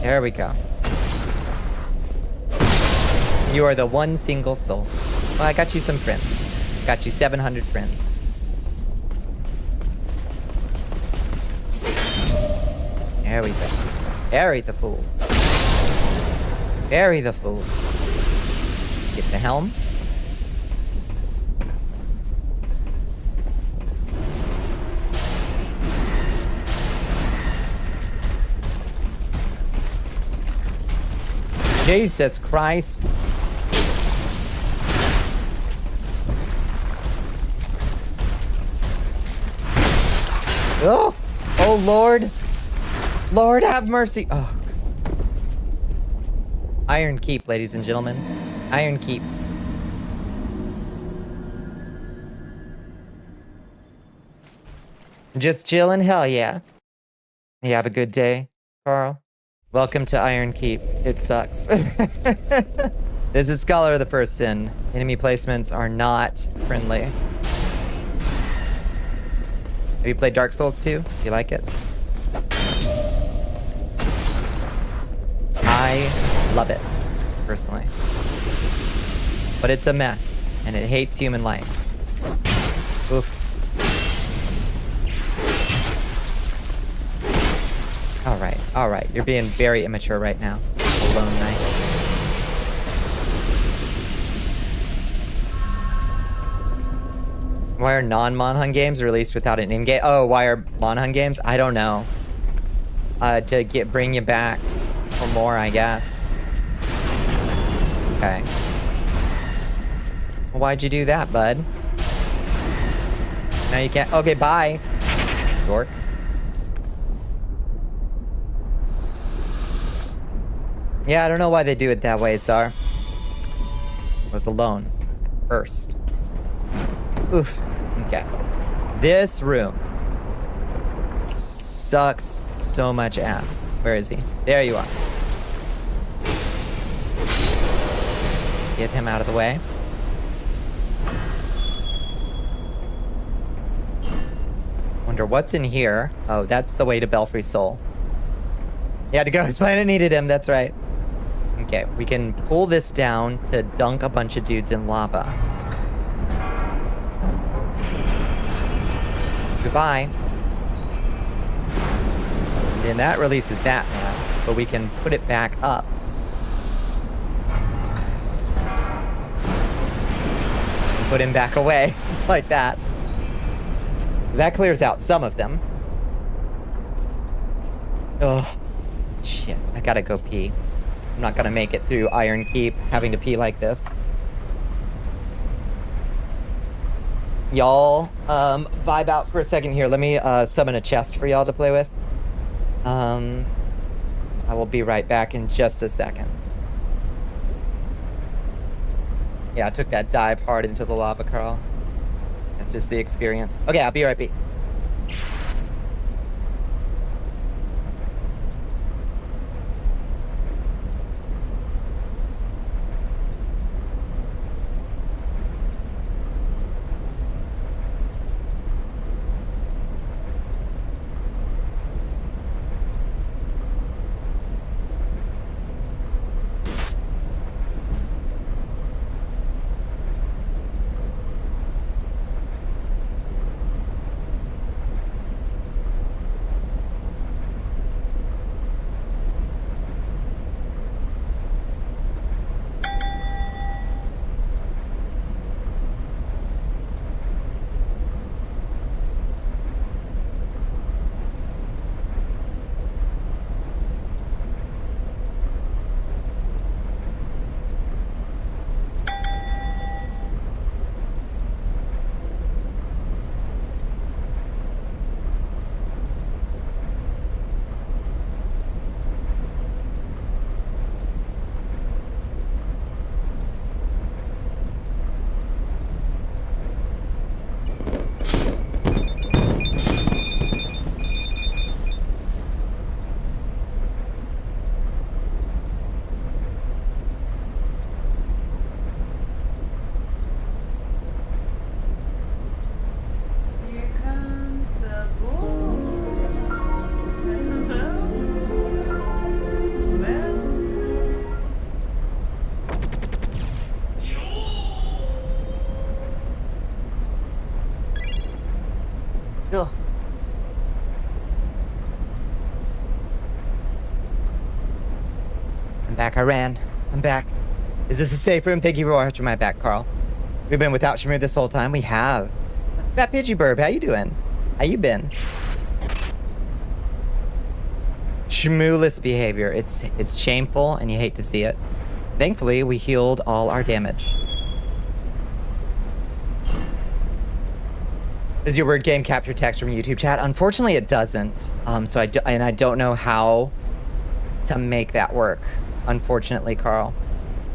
There we go. You are the one single soul. Well, I got you some friends. Got you 700 friends. There we go. Bury the fools. Bury the fools. Get the helm. Jesus Christ. Oh, oh Lord. Lord have mercy. Oh. Iron Keep, ladies and gentlemen. Iron Keep. Just chillin', hell yeah. You have a good day, Carl? Welcome to Iron Keep. It sucks. This is Scholar the Person. Enemy placements are not friendly. Have you played Dark Souls 2? Do you like it? I love it, personally. But it's a mess, and it hates human life. Oof. Alright. You're being very immature right now. Alone Knight. Why are non-Monhun games released without an in-game? Oh, why are Monhun games? I don't know. To bring you back for more, I guess. Okay. Well, why'd you do that, bud? Now you can't. Okay, bye. Dork. Yeah, I don't know why they do it that way, Sar. I was alone. First. Oof. Okay. This room sucks so much ass. Where is he? There you are. Get him out of the way. Wonder what's in here. Oh, that's the way to Belfry Soul. He had to go. His planet needed him. That's right. Okay, we can pull this down to dunk a bunch of dudes in lava. Goodbye. And that releases that man, but we can put it back up. And put him back away, like that. That clears out some of them. Oh, shit, I gotta go pee. I'm not gonna make it through Iron Keep having to pee like this. Y'all, vibe out for a second here. Let me summon a chest for y'all to play with. I will be right back in just a second. Yeah, I took that dive hard into the lava, Carl. That's just the experience. Okay, I'll be right back. Ugh. I'm back. I ran. I'm back. Is this a safe room? Thank you for watching my back, Carl. We've been without Shamu this whole time. We have. Fat Pidgey Burb, how you doing? How you been? Shmooless behavior. It's shameful and you hate to see it. Thankfully, we healed all our damage. Does your word game capture text from YouTube chat? Unfortunately, it doesn't. So I don't know how to make that work. Unfortunately, Carl.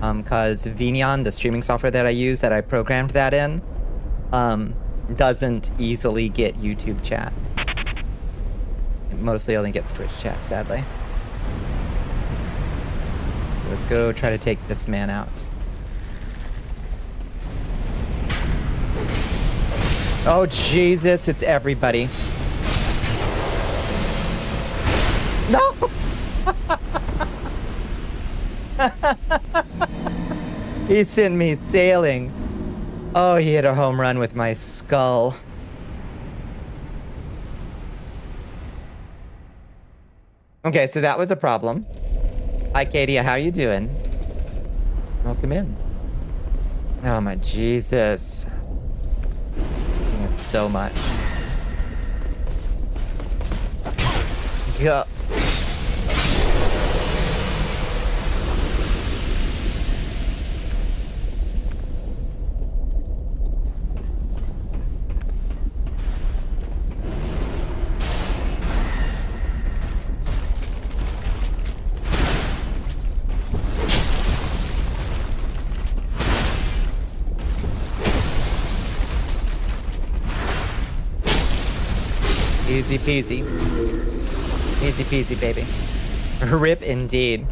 Because Vinion, the streaming software that I use, that I programmed that in, doesn't easily get YouTube chat. mostly only gets Twitch chat, sadly. Let's go try to take this man out. Oh, Jesus, it's everybody. No! He sent me sailing. Oh, he hit a home run with my skull. Okay, so that was a problem. Hi, Katie. How you doing? Welcome in. Oh, my Jesus. Thanks so much. Yeah. Easy peasy. Easy peasy, baby. Rip indeed.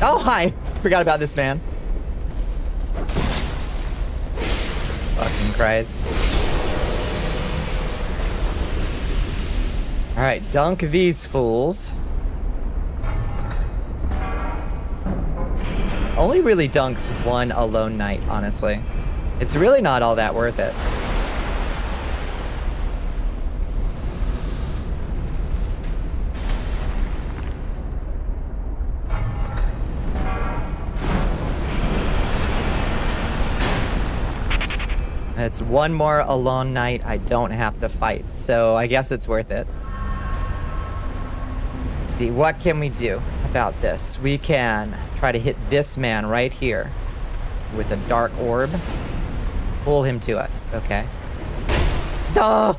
Oh, hi! Forgot about this man. Jesus fucking Christ. Alright, dunk these fools. Only really dunks one alone night, honestly. It's really not all that worth it. It's one more alone night I don't have to fight, so I guess it's worth it. Let's see, what can we do about this? We can try to hit this man right here with a dark orb. Pull him to us, okay. Duh!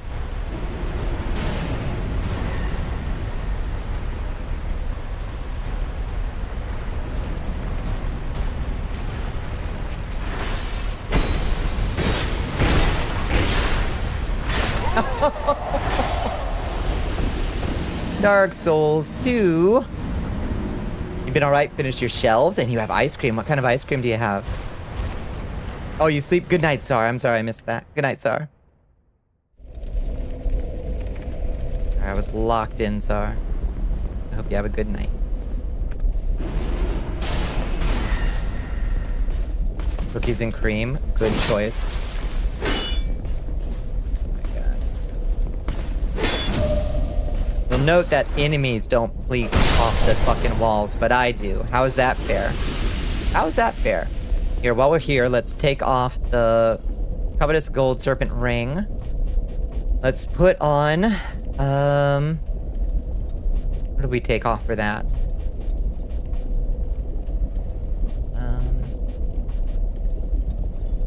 Dark Souls 2. You've been alright, finished your shelves, and you have ice cream. What kind of ice cream do you have? Oh, you sleep? Good night, Sar. I'm sorry I missed that. Good night, Sar. I was locked in, Sar. I hope you have a good night. Cookies and cream. Good choice. You'll note that enemies don't pleat off the fucking walls, but I do. How is that fair? How is that fair? Here, while we're here, let's take off the covetous gold serpent ring. Let's put on, what do we take off for that?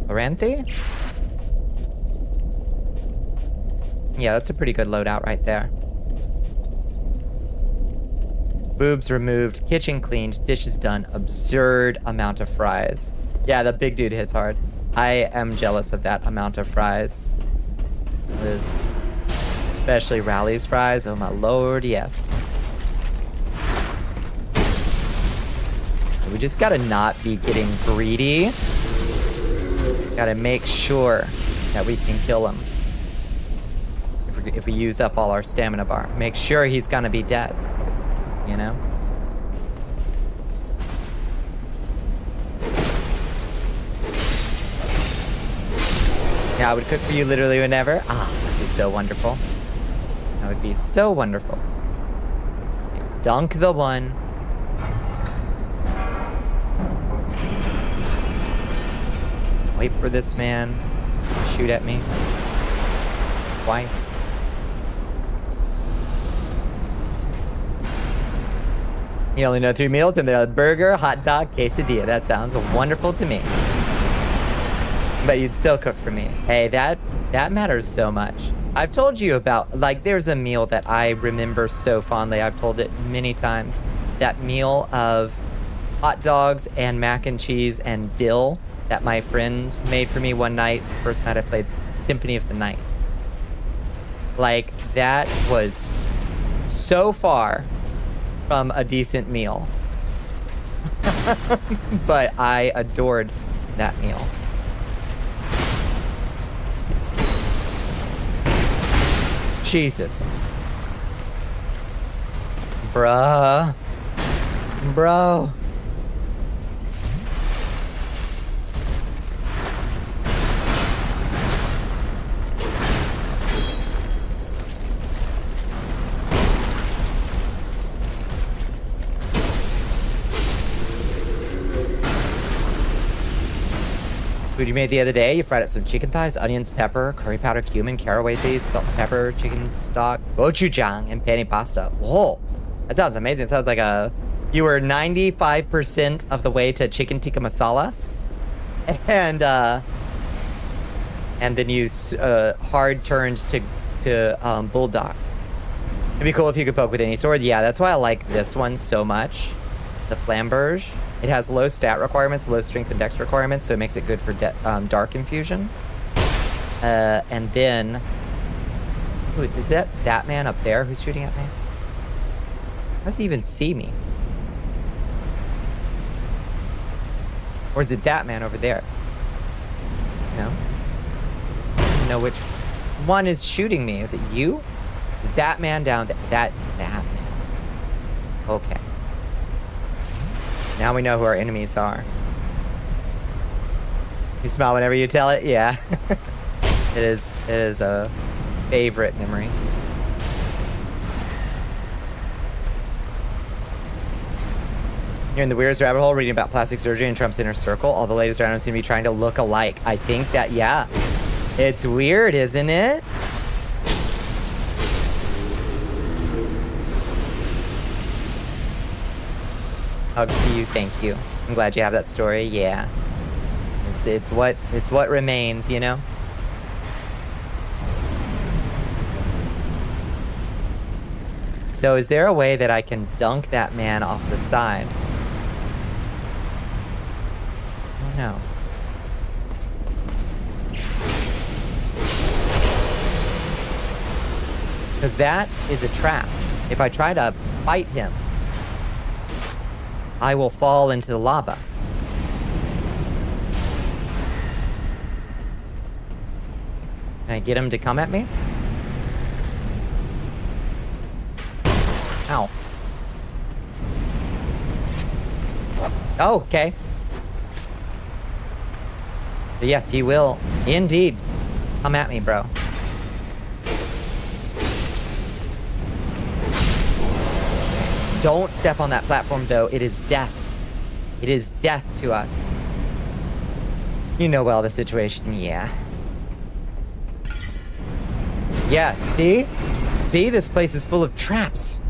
Oranthe? Yeah, that's a pretty good loadout right there. Boobs removed, kitchen cleaned, dishes done, absurd amount of fries. Yeah, the big dude hits hard. I am jealous of that amount of fries. Liz. Especially Rally's fries. Oh my lord, yes. We just gotta not be getting greedy. Gotta make sure that we can kill him. If we use up all our stamina bar. Make sure he's gonna be dead. You know? Yeah, I would cook for you literally whenever. Ah, that'd be so wonderful. That would be so wonderful. Dunk the one. Wait for this man to shoot at me. Twice. You only know 3 meals, and they're a burger, hot dog, quesadilla. That sounds wonderful to me. But you'd still cook for me. Hey, that matters so much. I've told you about, like, there's a meal that I remember so fondly. I've told it many times. That meal of hot dogs and mac and cheese and dill that my friend made for me one night. First night I played Symphony of the Night. Like, that was so far from a decent meal. But I adored that meal. Jesus. Bruh. Bro. Food you made the other day, you fried up some chicken thighs, onions, pepper, curry powder, cumin, caraway seeds, salt and pepper, chicken stock, gochujang, and pani pasta. Whoa, that sounds amazing. It sounds like you were 95% of the way to chicken tikka masala, and then you hard turned to bulldog. It'd be cool if you could poke with any sword. Yeah, that's why I like this one so much, the flamberge. It has low stat requirements, low strength and dex requirements, so it makes it good for dark infusion. And then... Ooh, is that man up there who's shooting at me? How does he even see me? Or is it that man over there? No? I don't know which one is shooting me. Is it you? That man down there. That's that man. Okay. Now we know who our enemies are. You smile whenever you tell it? Yeah. It is a favorite memory. You're in the weirdest rabbit hole reading about plastic surgery and Trump's inner circle. All the latest randoms seem to be trying to look alike. I think that, yeah. It's weird, isn't it? Hugs to you, thank you. I'm glad you have that story. Yeah, it's what remains, you know. So, is there a way that I can dunk that man off the side? Oh no. Because that is a trap. If I try to fight him, I will fall into the lava. Can I get him to come at me? Ow. Oh, okay. Yes, he will indeed come at me, bro. Don't step on that platform, though. It is death. It is death to us. You know well the situation, yeah. Yeah, see? See? This place is full of traps.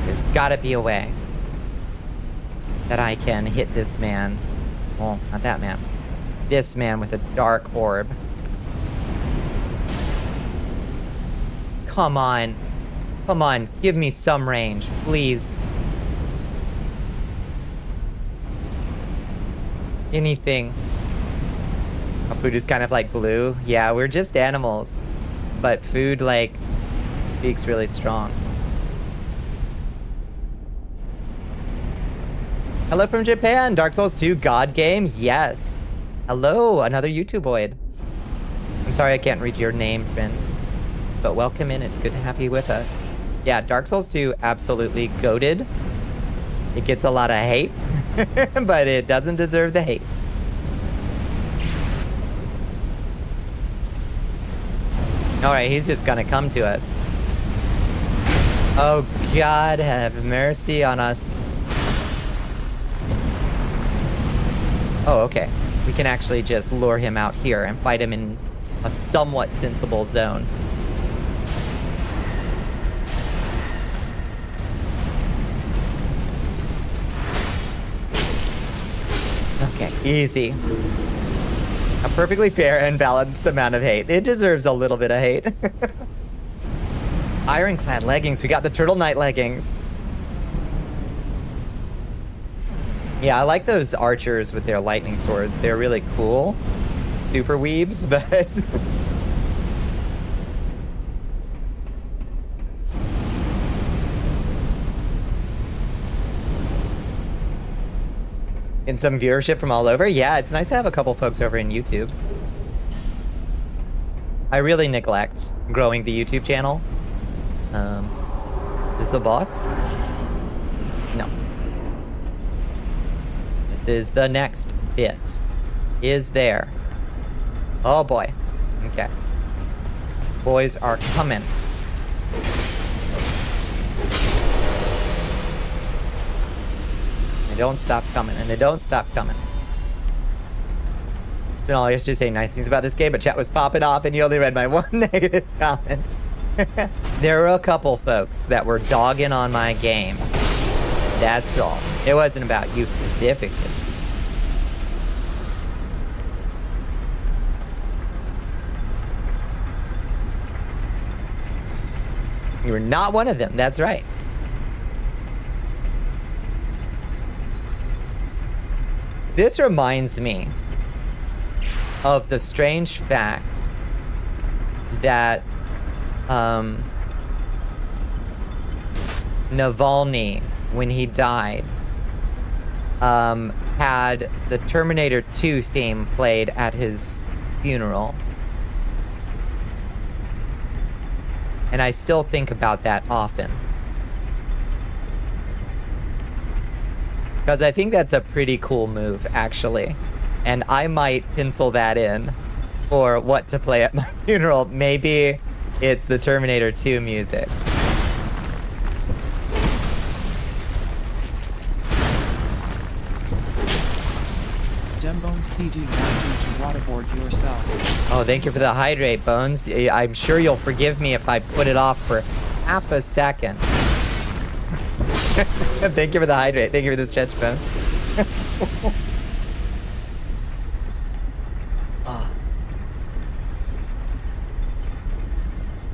There's gotta be a way that I can hit this man. Well, not that man. This man with a dark orb. Come on. Come on, give me some range, please. Anything. Our food is kind of like glue. Yeah, we're just animals. But food, like, speaks really strong. Hello from Japan, Dark Souls 2 God game? Yes. Hello, another YouTubeoid. I'm sorry I can't read your name, friend. But welcome in, it's good to have you with us. Yeah, Dark Souls 2, absolutely goated. It gets a lot of hate, but it doesn't deserve the hate. Alright, he's just gonna come to us. Oh God, have mercy on us. Oh, okay. We can actually just lure him out here and fight him in a somewhat sensible zone. Okay, easy. perfectly fair and balanced amount of hate. It deserves a little bit of hate. Ironclad leggings. We got the Turtle Knight leggings. Yeah, I like those archers with their lightning swords. They're really cool. Super weebs, but... And some viewership from all over. Yeah, it's nice to have a couple folks over in YouTube. I really neglect growing the YouTube channel. Is this a boss? No. This is the next bit. Is there? Oh boy. Okay. Boys are coming. They don't stop coming, and they don't stop coming. Been all yesterday saying nice things about this game, but chat was popping off, and you only read my one negative comment. There were a couple folks that were dogging on my game. That's all. It wasn't about you specifically. You were not one of them. That's right. This reminds me of the strange fact that Navalny, when he died, had the Terminator 2 theme played at his funeral. And I still think about that often. Because I think that's a pretty cool move, actually. And I might pencil that in for what to play at my funeral. Maybe it's the Terminator 2 music. Dembones CD wants you to waterboard yourself. Oh, thank you for the hydrate, Bones. I'm sure you'll forgive me if I put it off for half a second. Thank you for the hydrate. Thank you for the stretch, Bones. Oh.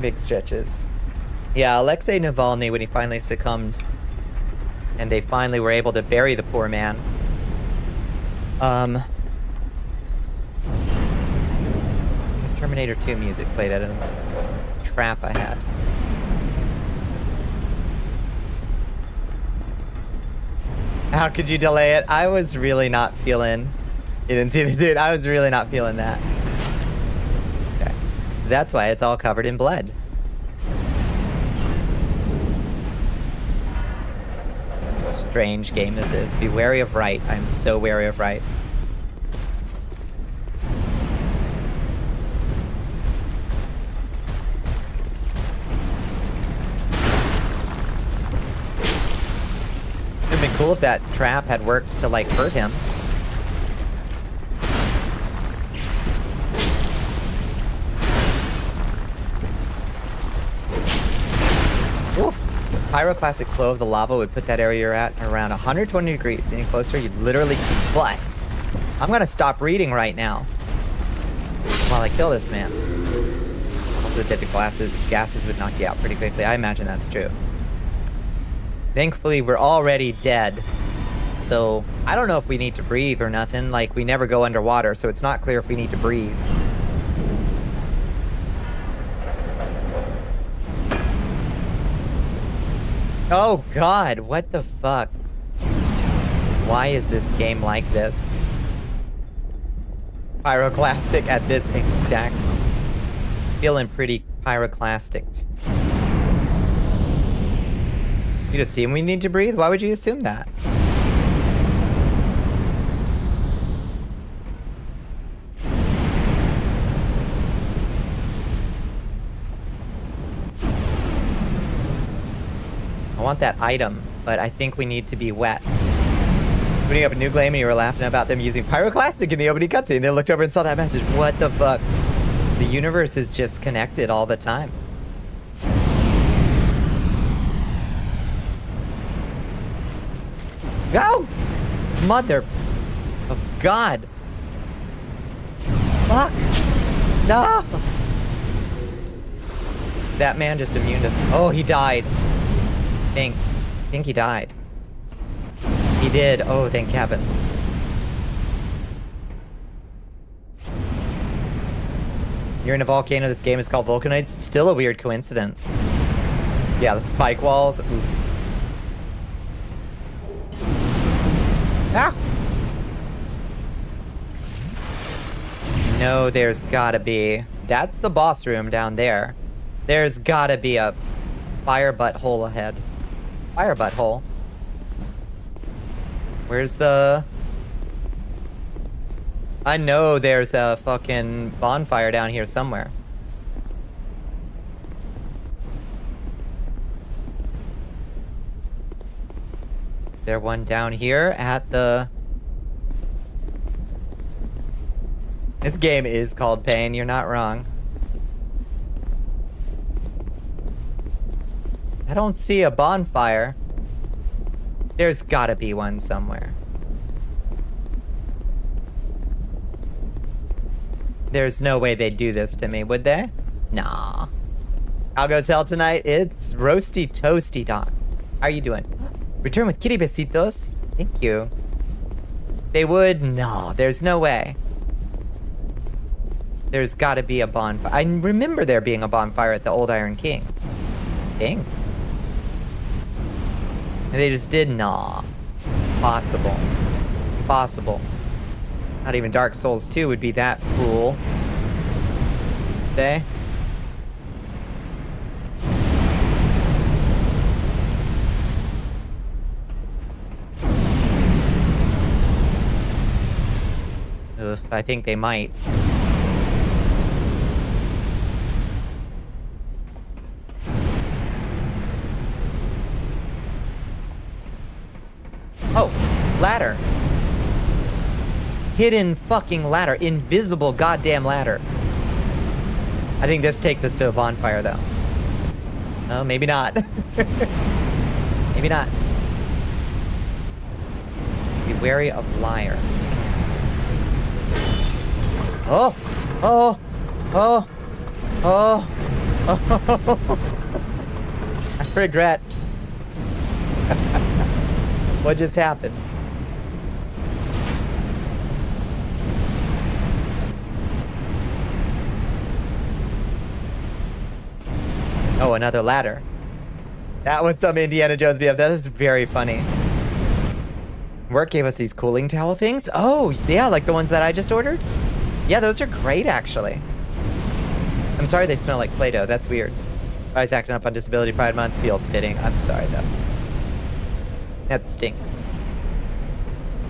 Big stretches. Yeah, Alexei Navalny, when he finally succumbed, and they finally were able to bury the poor man. Terminator 2 music played at a trap I had. How could you delay it? I was really not feeling... You didn't see the dude. I was really not feeling that. Okay. That's why it's all covered in blood. Strange game this is. Be wary of right. I'm so wary of right. It would have been cool if that trap had worked to, like, hurt him. Oof. Pyroclastic flow of the lava would put that area you're at around 120 degrees. Any closer, you'd literally bust. I'm gonna stop reading right now while I kill this man. Also, the deadly gases would knock you out pretty quickly. I imagine that's true. Thankfully, we're already dead. So, I don't know if we need to breathe or nothing. Like, we never go underwater, so it's not clear if we need to breathe. Oh god, what the fuck? Why is this game like this? Pyroclastic at this exact moment. Feeling pretty pyroclastic. You assume we need to breathe? Why would you assume that? I want that item, but I think we need to be wet. Putting up a new game and you were laughing about them using pyroclastic in the opening cutscene. They looked over and saw that message. What the fuck? The universe is just connected all the time. Go! Mother of God. Fuck! No! Is that man just immune to... Oh, he died. I think he died. He did. Oh, thank heavens. You're in a volcano. This game is called Vulcanite. It's still a weird coincidence. Yeah, the spike walls. Ooh. Ah! No, there's gotta be. That's the boss room down there. There's gotta be a fire butthole ahead. Fire butthole. Where's the... I know there's a fucking bonfire down here somewhere. Is there one down here at the... This game is called Pain, you're not wrong. I don't see a bonfire. There's gotta be one somewhere. There's no way they'd do this to me, would they? Nah. How goes hell tonight? It's Roasty Toasty Doc. How are you doing? Return with kitty besitos. Thank you. They would? No, there's no way. There's gotta be a bonfire. I remember there being a bonfire at the Old Iron King. Dang. And they just did? Nah. Impossible. Impossible. Not even Dark Souls 2 would be that cool. They? Ugh, I think they might. Oh, ladder. Hidden fucking ladder. Invisible goddamn ladder. I think this takes us to a bonfire, though. Oh, maybe not. Maybe not. Be wary of liar. Oh! Oh! Oh! Oh! Oh! I regret. What just happened? Oh, another ladder. That was some Indiana Jones BF. That was very funny. Work gave us these cooling towel things. Oh, yeah, like the ones that I just ordered? Yeah, those are great, actually. I'm sorry they smell like Play-Doh. That's weird. I was acting up on Disability Pride Month. Feels fitting. I'm sorry, though. That stink.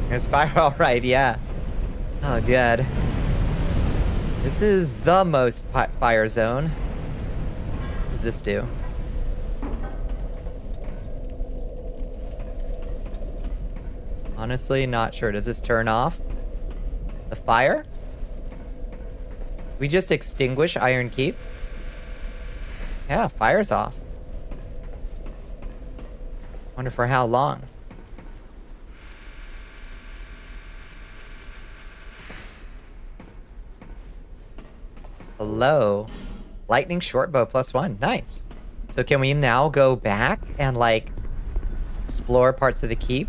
There's fire, all right, yeah. Oh, God. This is the most fire zone. What does this do? Honestly, not sure. Does this turn off the fire? We just extinguish Iron Keep? Yeah, fire's off. Wonder for how long. Hello. Lightning short bow +1. Nice. So can we now go back and, like, explore parts of the keep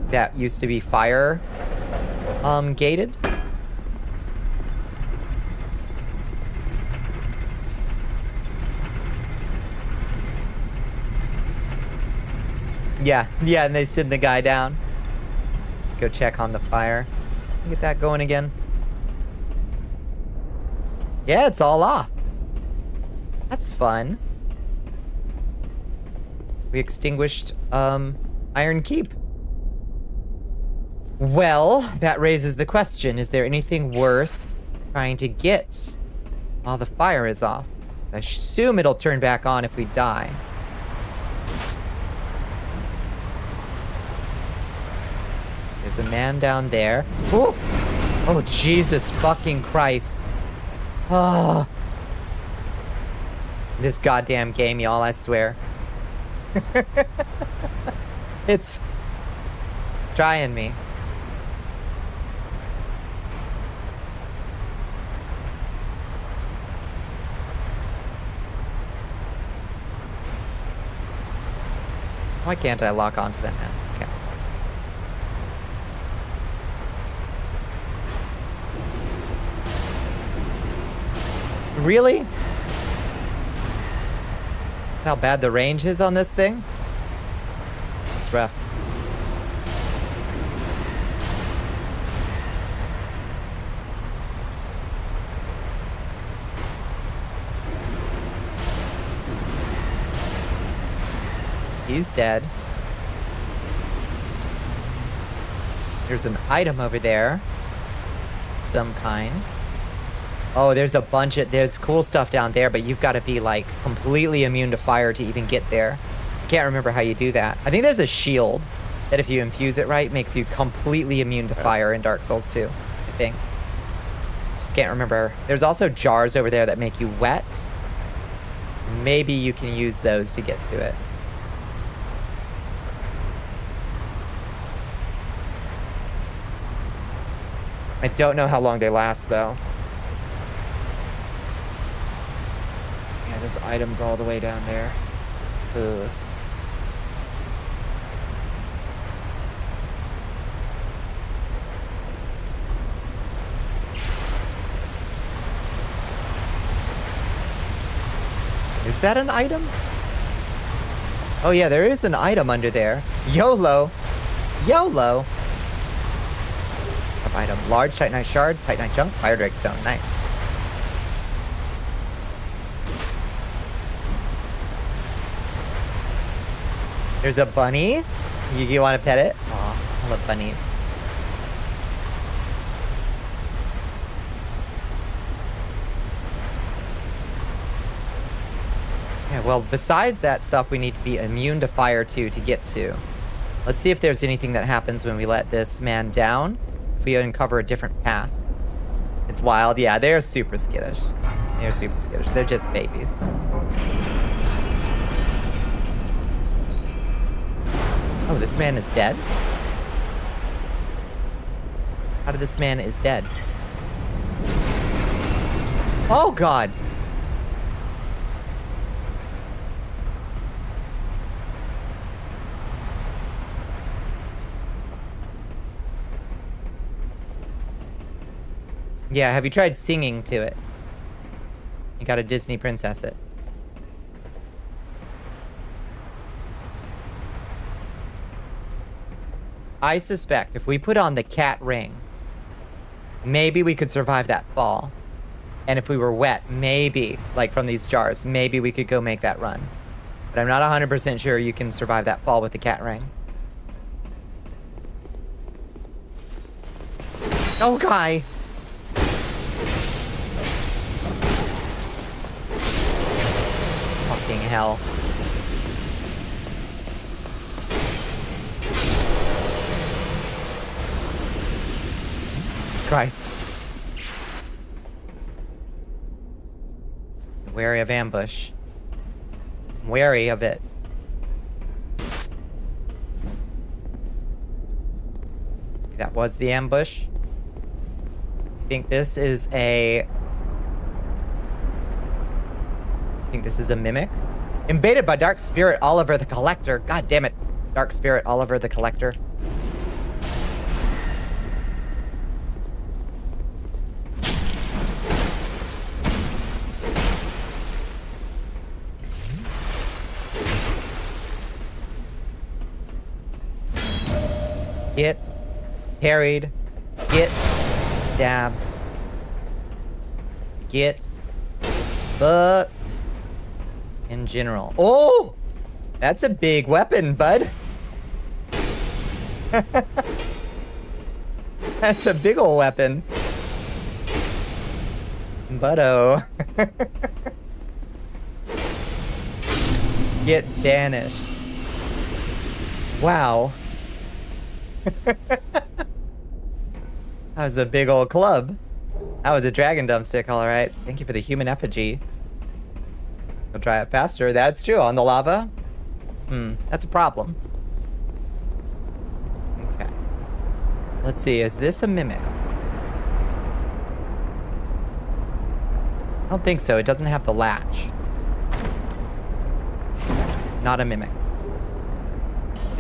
that used to be fire gated? Yeah, and they send the guy down. Go check on the fire. Get that going again. Yeah, it's all off. That's fun. We extinguished, Iron Keep. Well, that raises the question, is there anything worth trying to get while the fire is off? I assume it'll turn back on if we die. There's a man down there. Ooh! Oh, Jesus fucking Christ. Oh. This goddamn game, y'all, I swear. It's trying me. Why can't I lock onto that now? Okay. Really? That's how bad the range is on this thing? It's rough. He's dead. There's an item over there. Some kind. Oh, there's a bunch of... There's cool stuff down there, but you've got to be, like, completely immune to fire to even get there. I can't remember how you do that. I think there's a shield that if you infuse it right, makes you completely immune to fire in Dark Souls 2, I think. Just can't remember. There's also jars over there that make you wet. Maybe you can use those to get to it. I don't know how long they last, though. Yeah, there's items all the way down there. Ugh. Is that an item? Oh yeah, there is an item under there. YOLO! YOLO! Item. Large Titanite Shard, Titanite Junk, Fire Drake Stone. Nice. There's a bunny. You want to pet it? Aw, I love bunnies. Yeah, well, besides that stuff we need to be immune to fire to get to. Let's see if there's anything that happens when we let this man down. If we uncover a different path. It's wild. Yeah, they're super skittish. They're super skittish. They're just babies. Oh, this man is dead? How did this man is dead? Oh, God! Yeah, have you tried singing to it? You got a Disney princess it. I suspect if we put on the cat ring, maybe we could survive that fall. And if we were wet, maybe, like from these jars, maybe we could go make that run. But I'm not 100% sure you can survive that fall with the cat ring. Oh, Kai! Fucking hell. Jesus Christ. Wary of ambush. Wary of it. That was the ambush. I think this is a... I think this is a mimic. Invaded by Dark Spirit Oliver the Collector. God damn it. Dark Spirit Oliver the Collector. Get parried. Get stabbed. Get fucked. In general. Oh! That's a big weapon, bud. That's a big ol' weapon. Buddo. Get banished. Wow. That was a big old club. That was a dragon dumpstick, alright. Thank you for the human effigy. I'll try it faster. That's true. On the lava? That's a problem. Okay. Let's see. Is this a mimic? I don't think so. It doesn't have the latch. Not a mimic.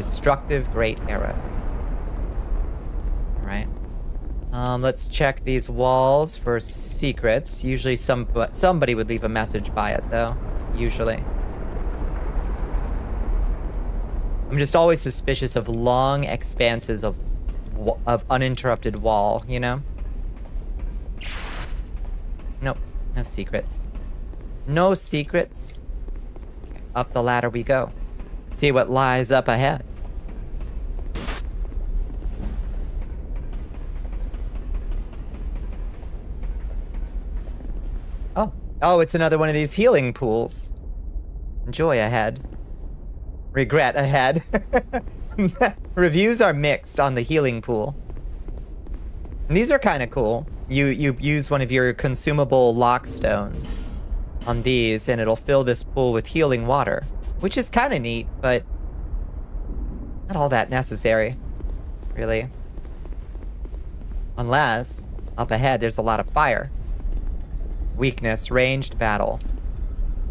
Destructive great arrows. Alright. Let's check these walls for secrets. Usually somebody would leave a message by it, though. Usually. I'm just always suspicious of long expanses of uninterrupted wall, you know? Nope. No secrets. No secrets. Okay, up the ladder we go. See what lies up ahead. Oh, it's another one of these healing pools. Joy ahead. Regret ahead. Reviews are mixed on the healing pool. And these are kind of cool. You use one of your consumable lock stones on these, and it'll fill this pool with healing water, which is kind of neat, but not all that necessary, really. Unless, up ahead, there's a lot of fire. Weakness, ranged battle.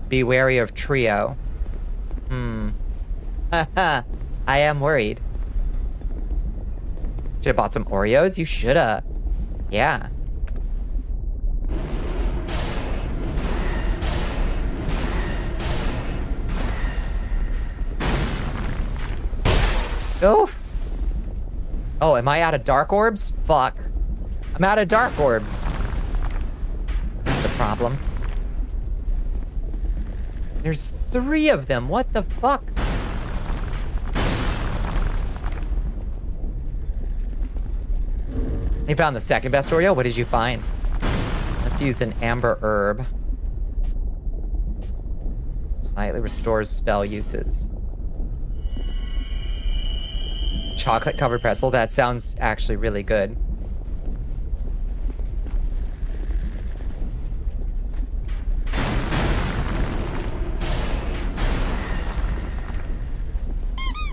Be wary of trio. Haha, I am worried. Should've bought some Oreos? You shoulda. Yeah. Oh. Oh, am I out of dark orbs? Fuck. I'm out of dark orbs. That's a problem. There's 3 of them. What the fuck? You found the second best Oreo? What did you find? Let's use an amber herb. Slightly restores spell uses. Chocolate covered pretzel. That sounds actually really good.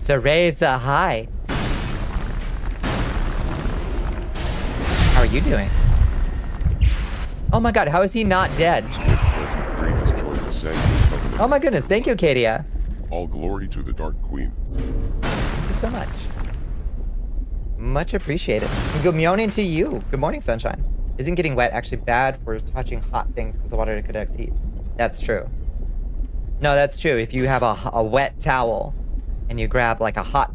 Cereza, hi. How are you doing? Oh my god, how is he not dead? Oh my goodness, thank you, Katia. All glory to the Dark Queen. Thank you so much. Much appreciated. And good morning to you. Good morning, sunshine. Isn't getting wet actually bad for touching hot things because the water conducts heat? That's true. No, that's true. If you have a wet towel and you grab like a hot,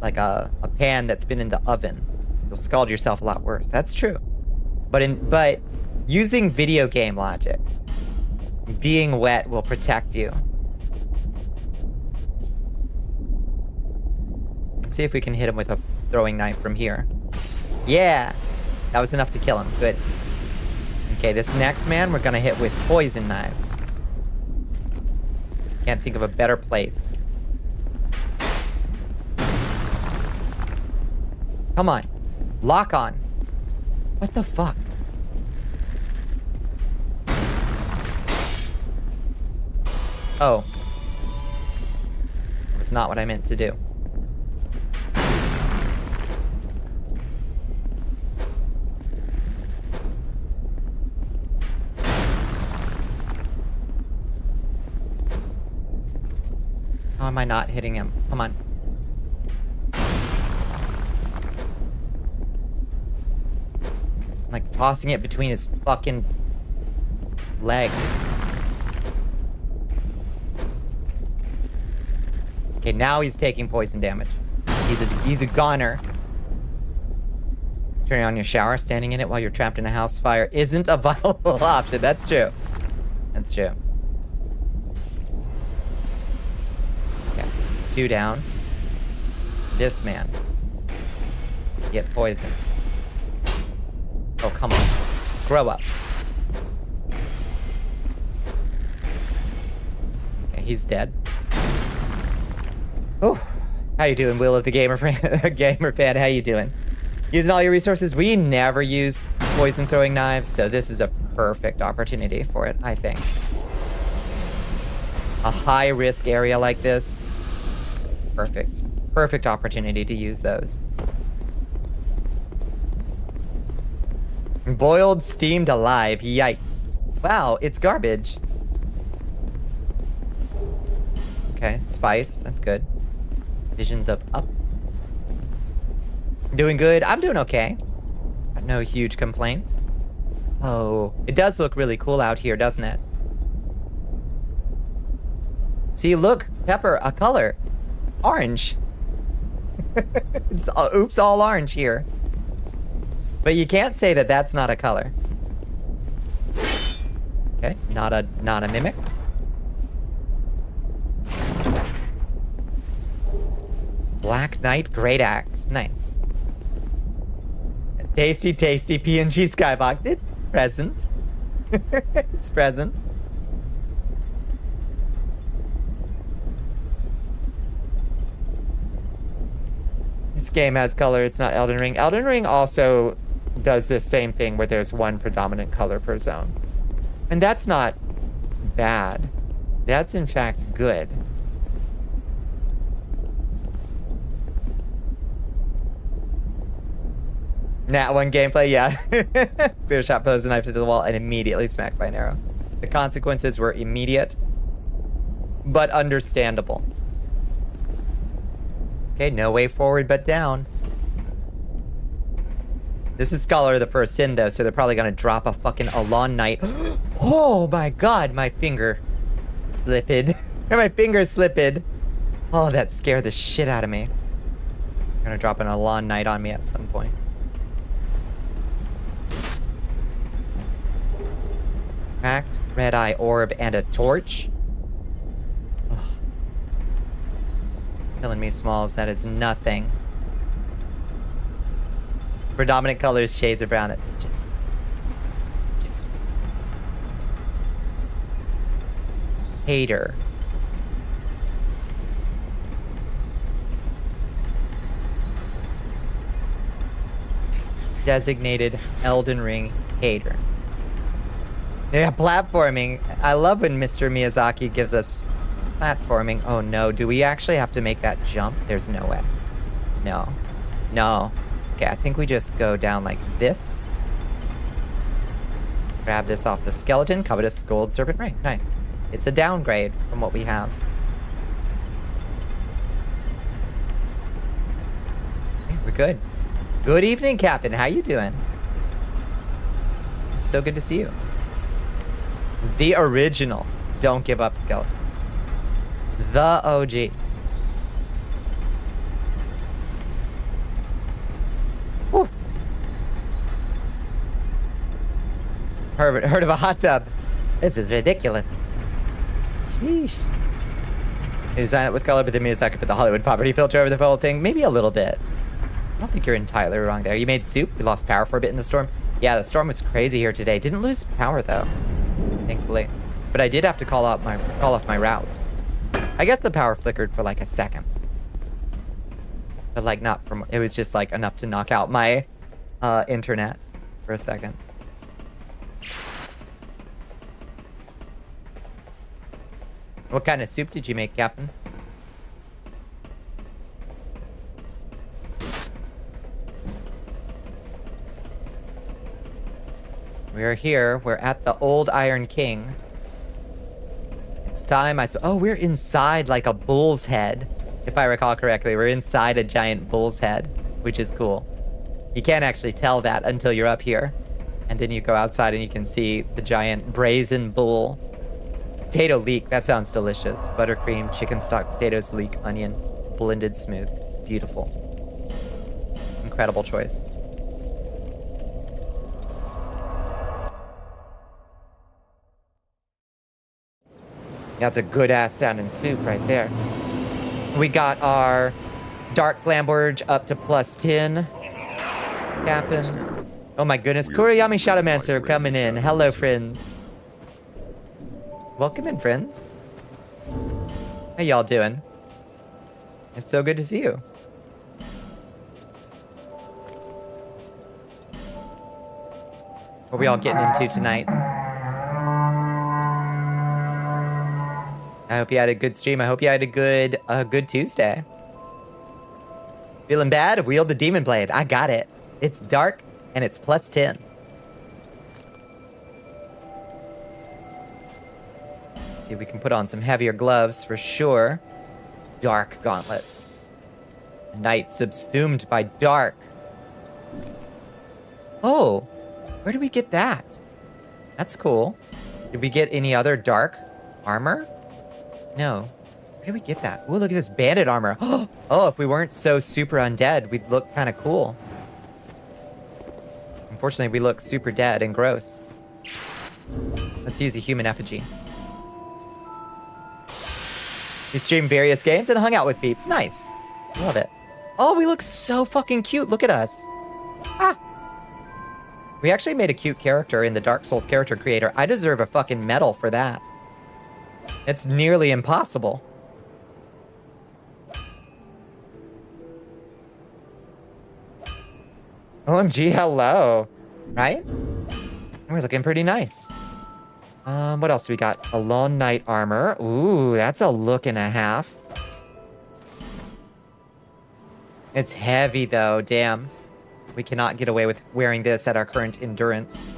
like a pan that's been in the oven, you'll scald yourself a lot worse. That's true. But using video game logic, being wet will protect you. Let's see if we can hit him with a throwing knife from here. Yeah, that was enough to kill him. Good. Okay, this next man we're gonna hit with poison knives. Can't think of a better place. Come on. Lock on. What the fuck? Oh. That was not what I meant to do. How am I not hitting him? Come on. Like tossing it between his fucking legs. Okay, now he's taking poison damage. He's a goner. Turning on your shower, standing in it while you're trapped in a house fire isn't a viable option. That's true. That's true. Okay, it's 2 down. This man. Get poisoned. Oh, come on. Grow up. Okay, he's dead. Oh, how you doing, Will of the Gamer fan? How you doing? Using all your resources. We never use poison throwing knives, so this is a perfect opportunity for it, I think. A high risk area like this. Perfect. Perfect opportunity to use those. Boiled, steamed, alive. Yikes. Wow, it's garbage. Okay, spice. That's good. Visions of up. Doing good. I'm doing okay. Got no huge complaints. Oh, it does look really cool out here, doesn't it? See, look, Pepper, a color. Orange. It's oops, all orange here. But you can't say that that's not a color. Okay, not a mimic. Black Knight Great Axe. Nice. Tasty, tasty PNG Skybox. It's present. It's present. This game has color. It's not Elden Ring. Elden Ring also does this same thing where there's one predominant color per zone. And that's not bad. That's in fact good. Nat 1 gameplay, yeah. Clear shot, pose a knife to the wall, and immediately smacked by an arrow. The consequences were immediate, but understandable. Okay, no way forward but down. This is Scholar of the First Sin, though, so they're probably gonna drop a fucking Alon Knight. Oh my god, my finger slipped. My finger slipped. Oh, that scared the shit out of me. They're gonna drop an Alon Knight on me at some point. Cracked red eye orb and a torch. Ugh. Killing me, Smalls. That is nothing. Predominant colors, shades of brown. It's just hater. Designated Elden Ring hater. Yeah, platforming. I love when Mr. Miyazaki gives us platforming. Oh no, do we actually have to make that jump? There's no way. No. No. Okay, I think we just go down like this. Grab this off the skeleton. Covetous Gold Serpent Ring. Nice. It's a downgrade from what we have. Okay, we're good. Good evening, Captain. How you doing? It's so good to see you. The original Don't Give Up skeleton. The OG. Whew. Heard of a hot tub. This is ridiculous. Sheesh. They design it with color, but then Miyazaki put the Hollywood poverty filter over the whole thing. Maybe a little bit. I don't think you're entirely wrong there. You made soup. We lost power for a bit in the storm. Yeah, the storm was crazy here today. Didn't lose power though, thankfully. But I did have to call off my route. I guess the power flickered for like a second. But like not from, it was just like enough to knock out my internet for a second. What kind of soup did you make, Captain? We're here. We're at the Old Iron King. It's time oh, we're inside like a bull's head. If I recall correctly, we're inside a giant bull's head, which is cool. You can't actually tell that until you're up here. And then you go outside and you can see the giant brazen bull. Potato leek, that sounds delicious. Buttercream, chicken stock, potatoes, leek, onion, blended smooth. Beautiful. Incredible choice. That's a good ass sounding soup right there. We got our Dark Flamberge up to +10. Captain. Oh my goodness. Kuriyami Shadowmancer coming in. Hello, friends. Welcome in, friends. How y'all doing? It's so good to see you. What are we all getting into tonight? I hope you had a good stream. I hope you had a good Tuesday. Feeling bad? Wield the Demon Blade. I got it. It's dark and it's +10. Let's see if we can put on some heavier gloves for sure. Dark gauntlets. Night subsumed by dark. Oh, where did we get that? That's cool. Did we get any other dark armor? No. Where did we get that? Ooh, look at this bandit armor. Oh, if we weren't so super undead, we'd look kind of cool. Unfortunately, we look super dead and gross. Let's use a human effigy. We streamed various games and hung out with peeps. Nice. Love it. Oh, we look so fucking cute. Look at us. Ah. We actually made a cute character in the Dark Souls character creator. I deserve a fucking medal for that. It's nearly impossible. OMG, hello. Right? We're looking pretty nice. What else we got? A long knight armor. Ooh, that's a look and a half. It's heavy though, damn. We cannot get away with wearing this at our current endurance.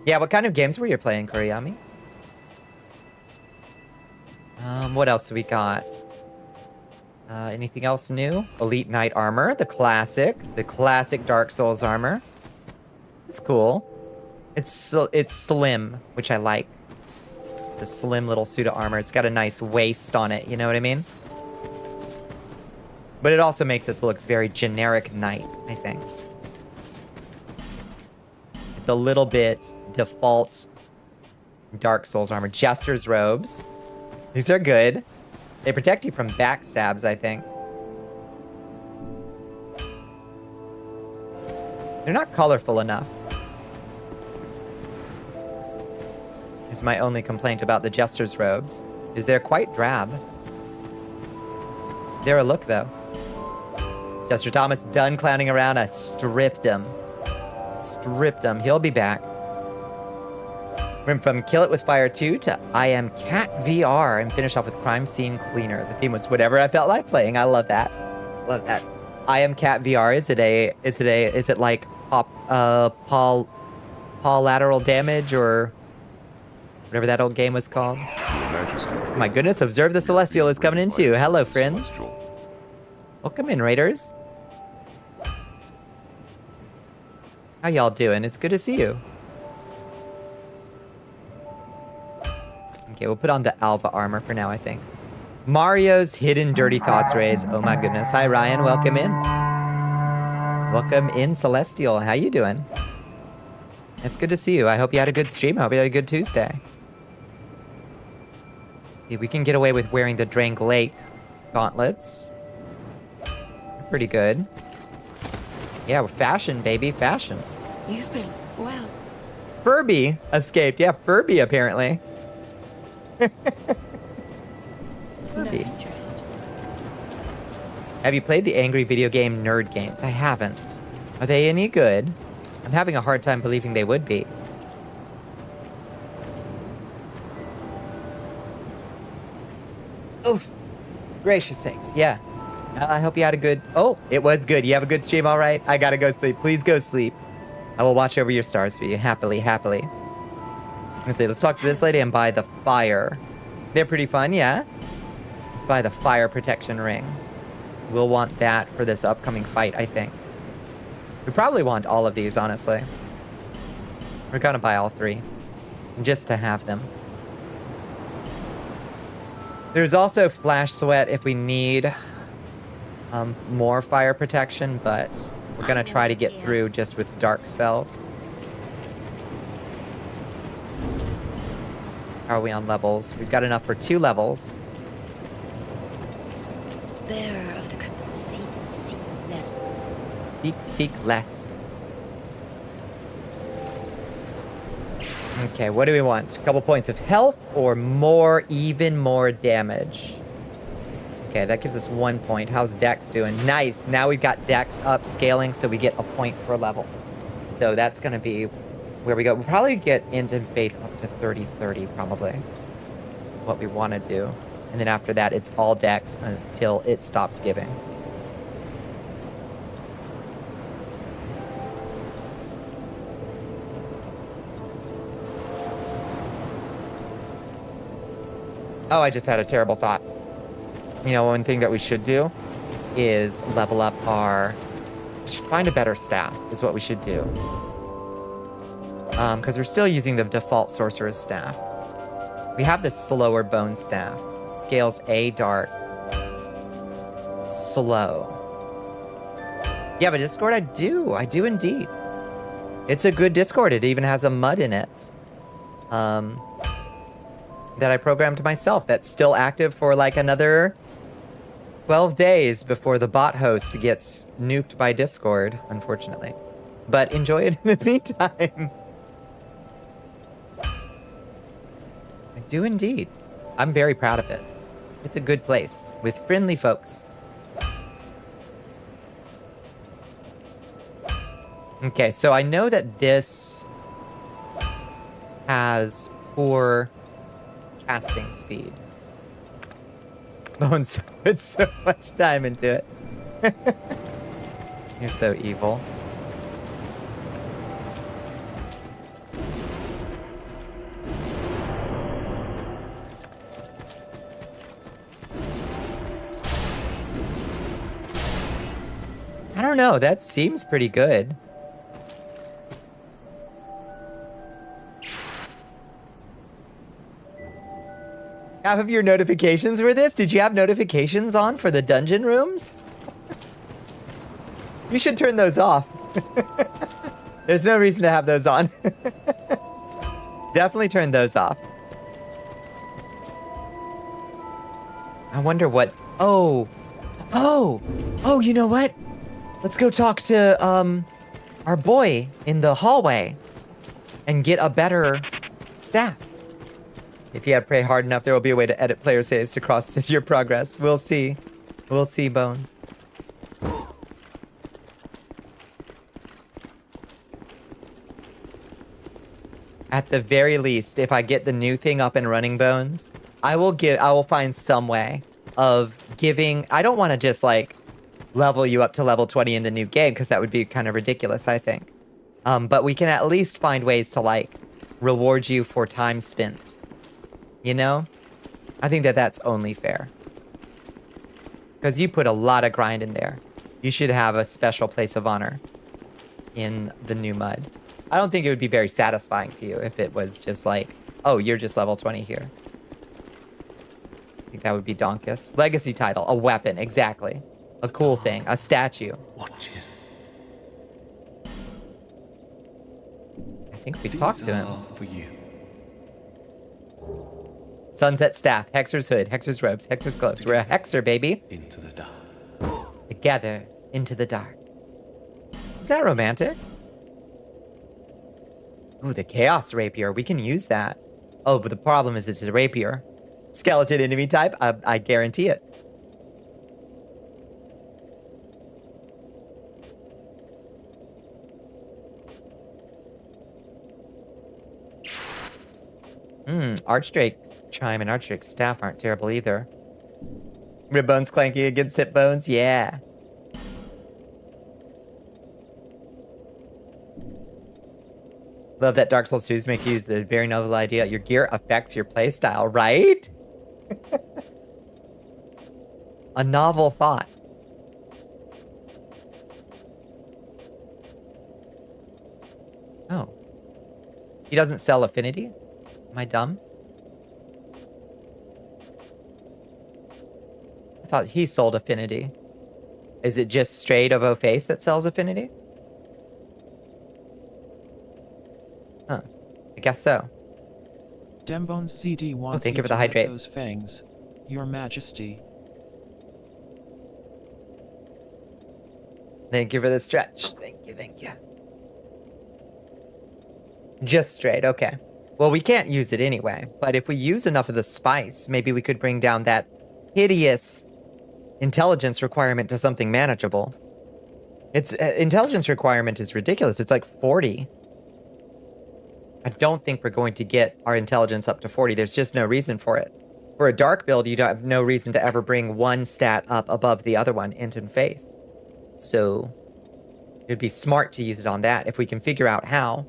Yeah, what kind of games were you playing, Kuriyami? What else we got? Anything else new? Elite Knight armor, the classic Dark Souls armor. It's cool. It's slim, which I like. The slim little suit of armor. It's got a nice waist on it, you know what I mean? But it also makes us look very generic knight, I think. It's a little bit default Dark Souls armor. Jester's robes. These are good. They protect you from backstabs, I think. They're not colorful enough. Is my only complaint about the Jester's robes. Is they're quite drab. They're a look, though. Jester Thomas done clowning around. I stripped him. Stripped him. He'll be back. Went from Kill It With Fire 2 to I Am Cat VR and finish off with Crime Scene Cleaner. The theme was whatever I felt like playing. I love that. Love that. I Am Cat VR. Is it like Paul lateral damage or whatever that old game was called? Oh my goodness, Observe the Celestial is coming in too. Hello, friends. Welcome in, Raiders. How y'all doing? It's good to see you. Okay, we'll put on the Alva armor for now, I think. Mario's Hidden Dirty Thoughts raids. Oh my goodness. Hi, Ryan. Welcome in. Welcome in, Celestial. How you doing? It's good to see you. I hope you had a good stream. I hope you had a good Tuesday. Let's see, we can get away with wearing the Drank Lake gauntlets. They're pretty good. Yeah, fashion, baby. Fashion. You've been well. Furby escaped. Yeah, Furby, apparently. No interest. Have you played the angry video game nerd games? I haven't. Are they any good? I'm having a hard time believing they would be. Oof. Gracious sakes, yeah. I hope you had a good... Oh, it was good. You have a good stream, all right? I gotta go sleep. Please go sleep. I will watch over your stars for you. Happily, happily. Let's see, let's talk to this lady and buy the fire. They're pretty fun, yeah? Let's buy the fire protection ring. We'll want that for this upcoming fight, I think. We probably want all of these, honestly. We're gonna buy all three. Just to have them. There's also Flash Sweat if we need more fire protection, but we're gonna try to get through just with dark spells. How are we on levels? We've got enough for 2 levels. Bearer of the seek lest. Seek lest. Okay, what do we want? A couple points of health or more, even more damage? Okay, that gives us 1 point. How's Dex doing? Nice. Now we've got Dex upscaling, so we get a point per level. So that's going to be where we go. We'll probably get Int and Faith up to 30-30, probably. What we want to do. And then after that, it's all Dex until it stops giving. Oh, I just had a terrible thought. You know, one thing that we should do is level up our... We should find a better staff, is what we should do. Because we're still using the default sorcerer's staff. We have this slower bone staff. Scales A dark. Slow. Yeah, but Discord I do. I do indeed. It's a good Discord. It even has a mud in it. That I programmed myself. That's still active for like another 12 days before the bot host gets nuked by Discord, unfortunately. But enjoy it in the meantime. I do indeed. I'm very proud of it. It's a good place with friendly folks. Okay, so I know that this has poor casting speed. Bones put so much time into it. You're so evil. I don't know, that seems pretty good. Half of your notifications were this? Did you have notifications on for the dungeon rooms? You should turn those off. There's no reason to have those on. Definitely turn those off. I wonder what... Oh, you know what? Let's go talk to, our boy in the hallway and get a better staff. If you have pray hard enough, there will be a way to edit player saves to cross your progress. We'll see. We'll see, Bones. At the very least, if I get the new thing up and running, Bones, I will find some way of giving... I don't want to just, like, level you up to level 20 in the new game, because that would be kind of ridiculous, I think. But we can at least find ways to, like, reward you for time spent. You know? I think that that's only fair. Because you put a lot of grind in there. You should have a special place of honor in the new mud. I don't think it would be very satisfying to you if it was just like, oh, you're just level 20 here. I think that would be donkus. Legacy title, a weapon, exactly. A cool thing, a statue. Watches. I think we talked to him. For you. Sunset staff, Hexer's hood, Hexer's robes, Hexer's gloves. We're a Hexer, baby. Into the dark. Together into the dark. Is that romantic? Ooh, the Chaos Rapier. We can use that. Oh, but the problem is it's a rapier. Skeleton enemy type. I guarantee it. Archdrake Chime and Archdrake Staff aren't terrible either. Rib bones clanking against hip bones? Yeah. Love that Dark Souls 2s make you use the very novel idea. Your gear affects your playstyle, right? A novel thought. Oh. He doesn't sell affinity? Am I dumb? I thought he sold affinity. Is it just straight of face that sells affinity? Huh. I guess so. Dembones CD wants thank you for the to hydrate. those fangs. Your Majesty. Thank you for the stretch. Thank you, thank you. Just straight, okay. Well, we can't use it anyway, but if we use enough of the spice, maybe we could bring down that hideous intelligence requirement to something manageable. Its intelligence requirement is ridiculous. It's like 40. I don't think we're going to get our intelligence up to 40. There's just no reason for it. For a dark build, you don't have no reason to ever bring one stat up above the other one, Int and Faith. So, it'd be smart to use it on that if we can figure out how.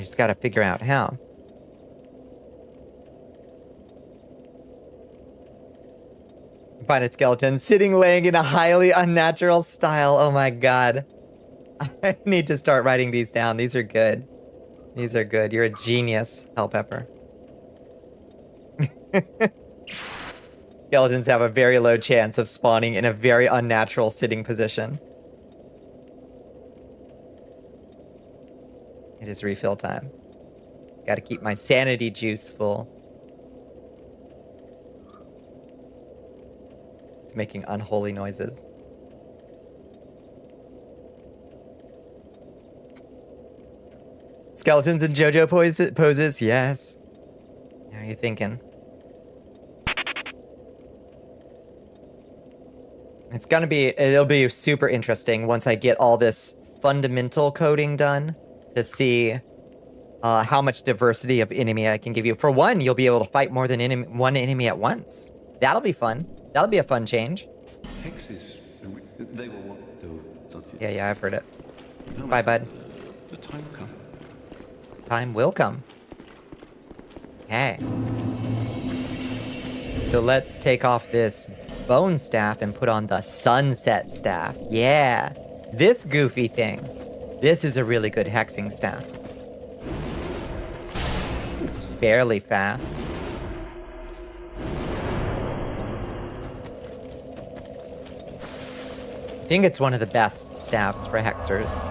We just gotta figure out how. Find a skeleton sitting laying in a highly unnatural style. Oh my god. I need to start writing these down. These are good. These are good. You're a genius, Hellpepper. Skeletons have a very low chance of spawning in a very unnatural sitting position. It is refill time. Gotta keep my sanity juice full. It's making unholy noises. Skeletons and JoJo poses? Yes. How are you thinking? It'll be super interesting once I get all this fundamental coding done to see how much diversity of enemy I can give you. For one, you'll be able to fight more than one enemy at once. That'll be fun. That'll be a fun change. Hexes, they were what, though? Yeah, I've heard it. Bye, bud. The time will come. Time will come. Okay. So let's take off this bone staff and put on the sunset staff. Yeah. This goofy thing. This is a really good hexing staff. It's fairly fast. I think it's one of the best staffs for hexers.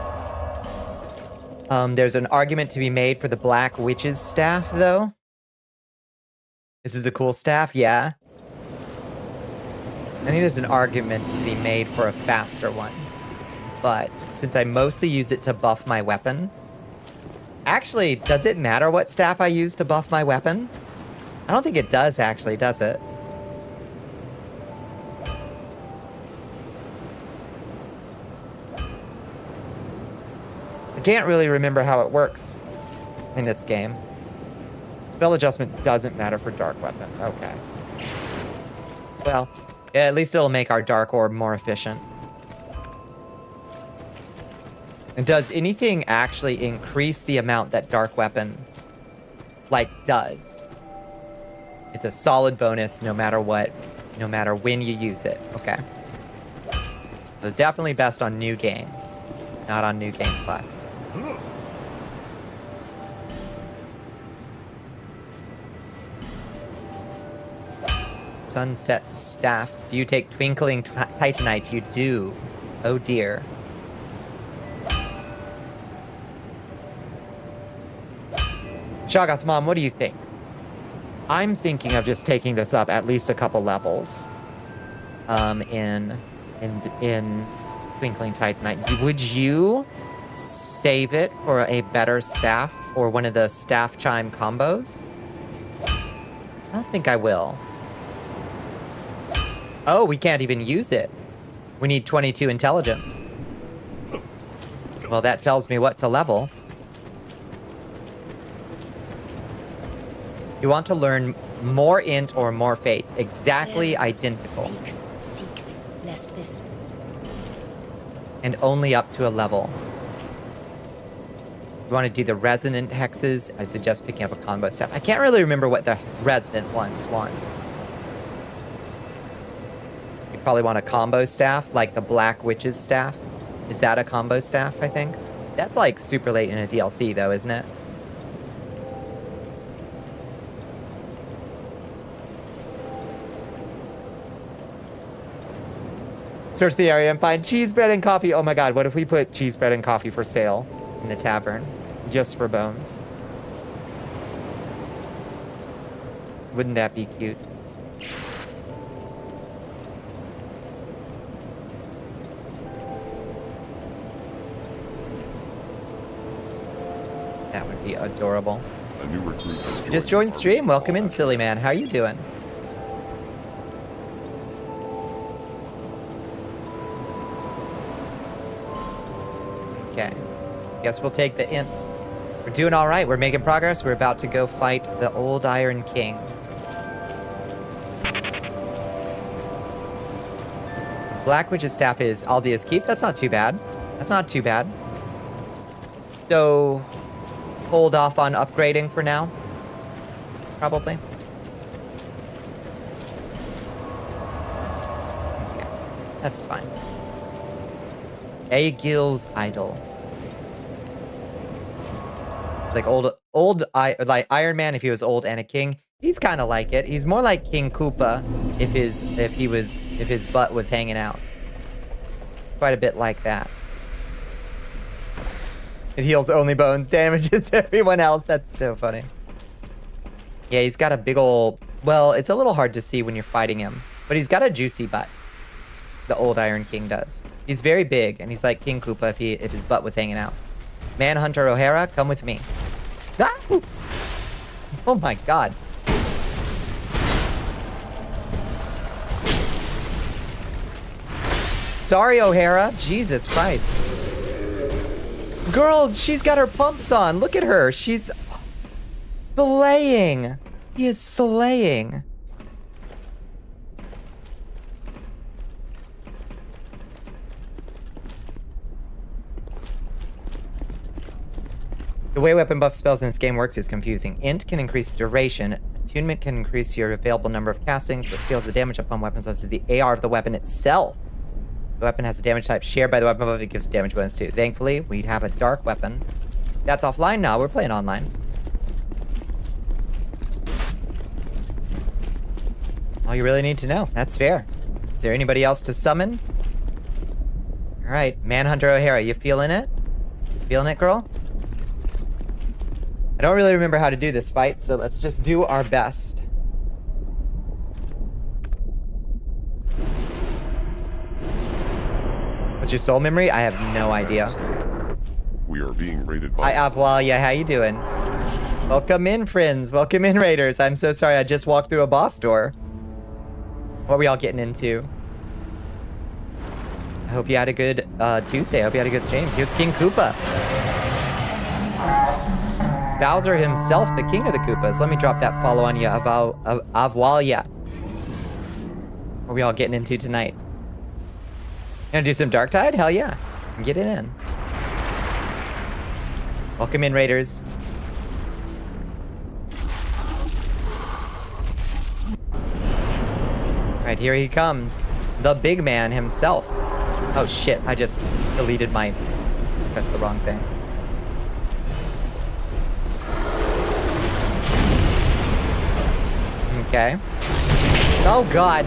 There's an argument to be made for the Black Witch's staff, though. This is a cool staff, yeah. I think there's an argument to be made for a faster one. But since I mostly use it to buff my weapon... Actually, does it matter what staff I use to buff my weapon? I don't think it does, actually, does it? I can't really remember how it works in this game. Spell adjustment doesn't matter for dark weapon. Okay. Well, yeah, at least it'll make our dark orb more efficient. And does anything actually increase the amount that dark weapon, does? It's a solid bonus no matter what, no matter when you use it. Okay. So definitely best on new game, not on new game plus. Sunset staff. Do you take Twinkling Titanite? You do. Oh dear. Shoggoth Mom, what do you think? I'm thinking of just taking this up at least a couple levels. In Twinkling Titanite. Would you save it for a better staff or one of the staff chime combos? I don't think I will. Oh, we can't even use it. We need 22 intelligence. Well, that tells me what to level. You want to learn more int or more faith. Exactly identical. Seek, lest this. And only up to a level. You want to do the resonant hexes? I suggest picking up a combo staff. I can't really remember what the resonant ones want. You probably want a combo staff, like the Black Witch's staff. Is that a combo staff, I think? That's like super late in a DLC though, isn't it? Search the area and find cheese bread and coffee. Oh my god, what if we put cheese bread and coffee for sale in the tavern? Just for bones. Wouldn't that be cute? That would be adorable. A new recruit has joined. Just joined stream. Welcome in, silly man. How you doing? Okay. Guess we'll take the int. We're doing all right. We're making progress. We're about to go fight the old Iron King. Black Witch's staff is Aldea's Keep. That's not too bad. That's not too bad. So, hold off on upgrading for now. Probably. Okay, that's fine. Aegil's Idol. It's like like Iron Man if he was old and a king. He's kind of like it. He's more like King Koopa if his butt was hanging out. Quite a bit like that. It heals only bones, damages everyone else. That's so funny. Yeah, he's got a big ol'... Well, it's a little hard to see when you're fighting him, but he's got a juicy butt. The old Iron King does. He's very big, and he's like King Koopa if his butt was hanging out. Manhunter O'Hara, come with me. Ah! Oh my god. Sorry, O'Hara. Jesus Christ. Girl, she's got her pumps on. Look at her. She's slaying. She is slaying. The way weapon buff spells in this game works is confusing. Int can increase duration. Attunement can increase your available number of castings, but scales the damage upon weapons buffs is the AR of the weapon itself. The weapon has a damage type shared by the weapon buff. It gives damage bonus too. Thankfully, we have a dark weapon. That's offline now. We're playing online. All you really need to know. That's fair. Is there anybody else to summon? All right, Manhunter O'Hara, you feeling it? Feeling it, girl? I don't really remember how to do this fight, so let's just do our best. What's your soul memory? I have no idea. We are being raided by... Hi, Avwalia. How you doing? Welcome in, friends. Welcome in, raiders. I'm so sorry. I just walked through a boss door. What were y'all getting into? I hope you had a good Tuesday. I hope you had a good stream. Here's King Koopa. Bowser himself, the king of the Koopas. Let me drop that follow on you, Avwalia. What are we all getting into tonight? Gonna do some Darktide? Hell yeah. Get it in. Welcome in, raiders. Alright, here he comes. The big man himself. Oh shit, I just deleted my... Pressed the wrong thing. Okay. Oh god.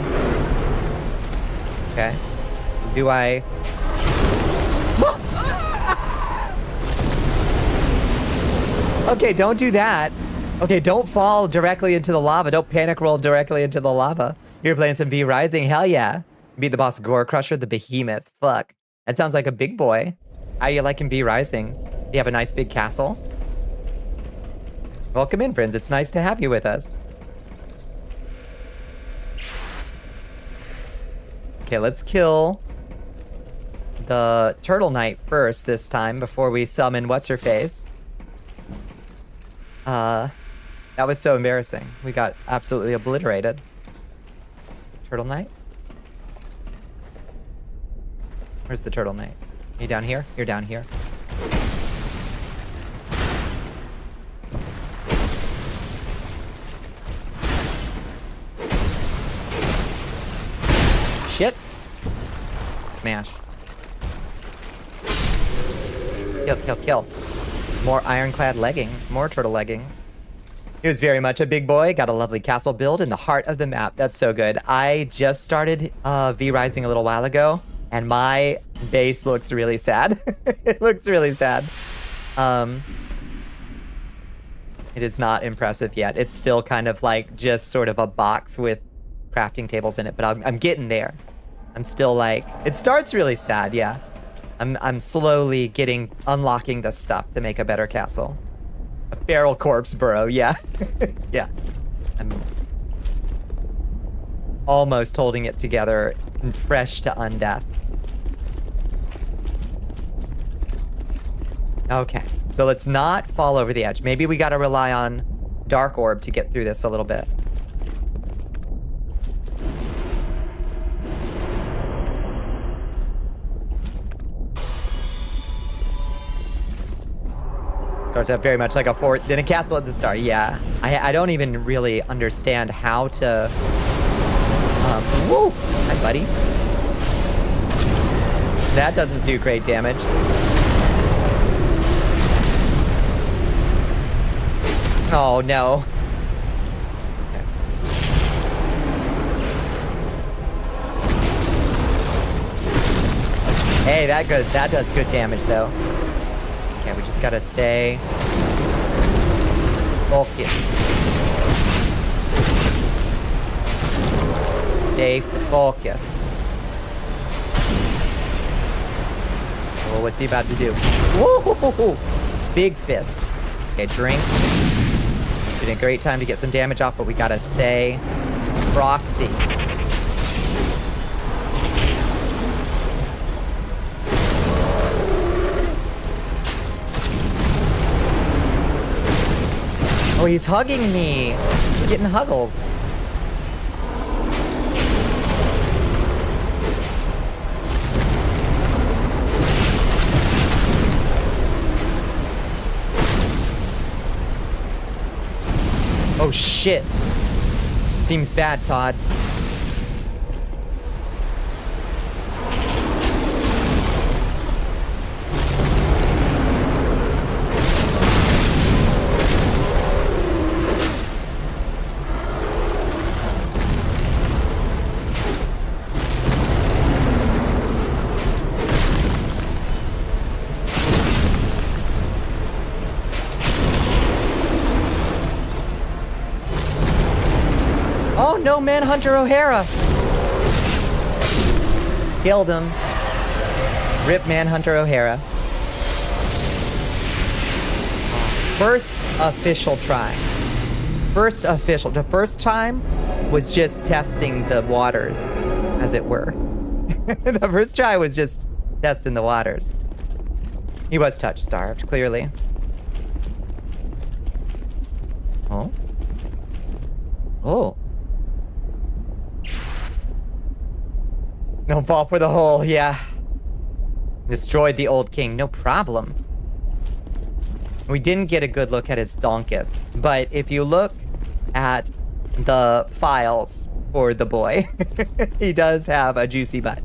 Okay. Do I... Okay, don't do that. Okay, don't fall directly into the lava. Don't panic roll directly into the lava. You're playing some V Rising. Hell yeah. Beat the boss Gore Crusher, the behemoth. Fuck. That sounds like a big boy. How do you like him V Rising? Do you have a nice big castle? Welcome in, friends. It's nice to have you with us. Okay, let's kill the Turtle Knight first this time before we summon What's-Her-Face. That was so embarrassing. We got absolutely obliterated. Turtle Knight? Where's the Turtle Knight? Are you down here? You're down here. Shit. Smash. Kill, kill, kill. More ironclad leggings. More turtle leggings. He was very much a big boy. Got a lovely castle build in the heart of the map. That's so good. I just started V Rising a little while ago, and my base looks really sad. It looks really sad. It is not impressive yet. It's still kind of like just sort of a box with crafting tables in it, but I'm getting there. I'm still like, it starts really sad, yeah. I'm slowly unlocking the stuff to make a better castle. A feral corpse burrow, yeah. Yeah. I'm almost holding it together, fresh to undeath. Okay, so let's not fall over the edge. Maybe we gotta rely on Dark Orb to get through this a little bit. Starts out very much like a fort, then a castle at the start. Yeah, I don't even really understand how to. Whoa, hi buddy. That doesn't do great damage. Oh no. Hey, that does good damage though. Okay, we just gotta stay focused. Stay focused. Oh, what's he about to do? Whoa! Big fists. Okay, drink. It's been a great time to get some damage off, but we gotta stay frosty. Oh, he's hugging me. We're getting huggles. Oh shit. Seems bad, Todd. Oh no, Manhunter O'Hara! Killed him. Rip Manhunter O'Hara. First official try. The first time was just testing the waters, as it were. The first try was just testing the waters. He was touch-starved, clearly. Oh? Oh. No ball for the hole, yeah. Destroyed the old king, no problem. We didn't get a good look at his donkus, but if you look at the files for the boy, he does have a juicy butt.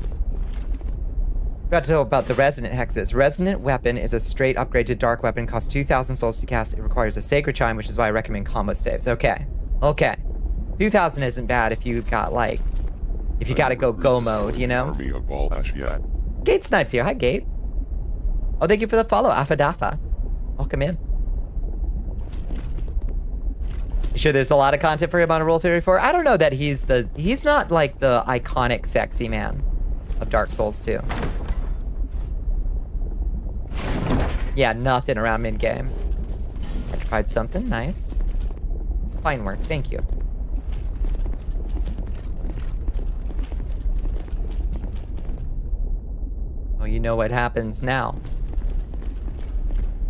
Forgot to know about the resonant hexes. Resonant weapon is a straight upgraded dark weapon, costs 2,000 souls to cast. It requires a sacred chime, which is why I recommend combo staves. Okay. 2,000 isn't bad if you got like, if you gotta go mode, you know? Army of all Ashiat. Gate Snipes here. Hi, Gate. Oh, thank you for the follow, Afadafa. Welcome in. You sure there's a lot of content for him on Rule 34? I don't know that he's not like the iconic sexy man of Dark Souls 2. Yeah, nothing around mid-game. Rectified something, nice. Fine work, thank you. Oh, you know what happens now.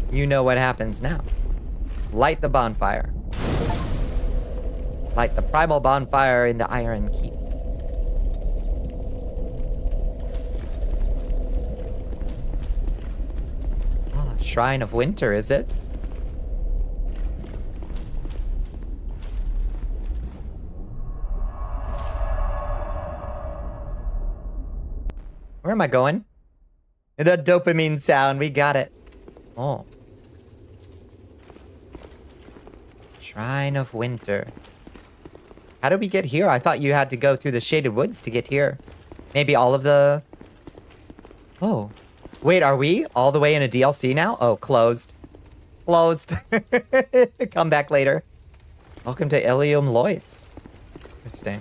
You know what happens now. Light the bonfire. Light the primal bonfire in the Iron Keep. Oh, Shrine of Winter, is it? Where am I going? The dopamine sound, we got it. Oh. Shrine of Winter. How did we get here? I thought you had to go through the Shaded Woods to get here. Maybe all of the... Oh. Wait, are we all the way in a DLC now? Oh, closed. Closed. Come back later. Welcome to Ilium Lois. Interesting.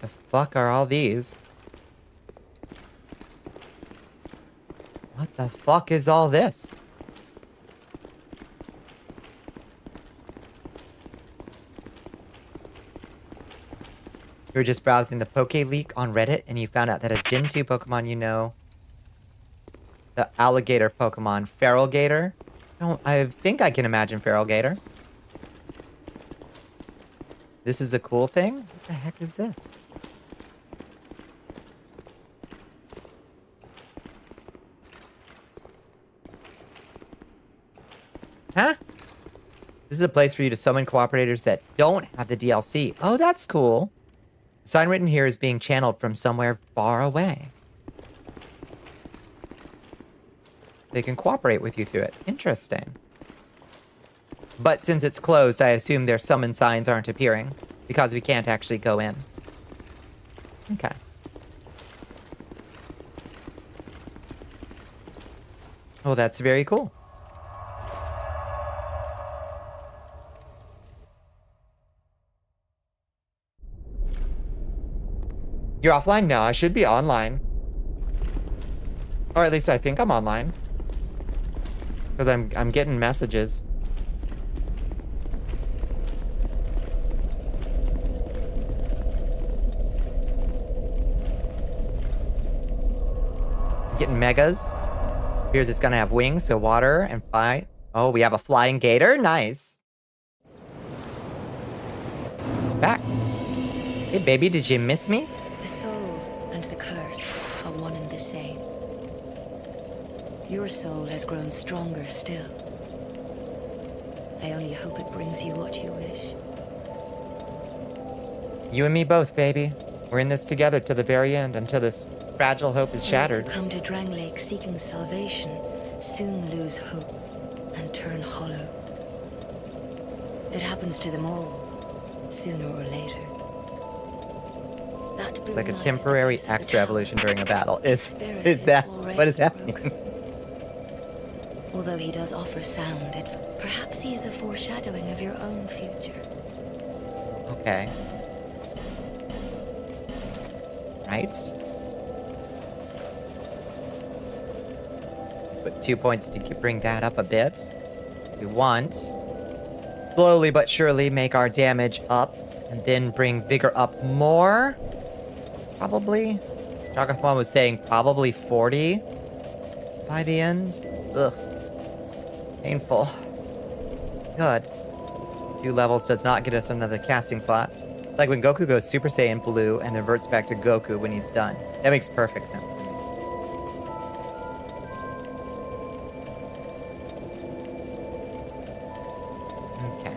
The fuck are all these? What the fuck is all this? You were just browsing the Poke Leak on Reddit and you found out that a Gen 2 Pokemon you know, the alligator Pokemon, Feral Gator. I think I can imagine Feral Gator. This is a cool thing? What the heck is this? Huh? This is a place for you to summon cooperators that don't have the DLC. Oh, that's cool. The sign written here is being channeled from somewhere far away. They can cooperate with you through it. Interesting. But since it's closed, I assume their summon signs aren't appearing because we can't actually go in. Okay. Oh, that's very cool. You're offline? No, I should be online. Or at least I think I'm online. Because I'm getting messages. Getting megas. Here's it's gonna have wings, so water and fire. Oh, we have a flying gator? Nice. Back. Hey baby, did you miss me? The soul and the curse are one and the same. Your soul has grown stronger still. I only hope it brings you what you wish. You and me both, baby. We're in this together to the very end until this fragile hope is shattered. Those who come to Drang Lake seeking salvation soon lose hope and turn hollow. It happens to them all, sooner or later. It's like a temporary extra evolution during a battle. Is that what does that mean? Although he does offer sound, perhaps he is a foreshadowing of your own future. Okay. Right. Put 2 points to bring that up a bit. We want slowly but surely make our damage up, and then bring vigor up more. Probably. Jagathwan was saying probably 40 by the end. Ugh. Painful. Good. 2 levels does not get us another casting slot. It's like when Goku goes Super Saiyan Blue and then reverts back to Goku when he's done. That makes perfect sense to me. Okay.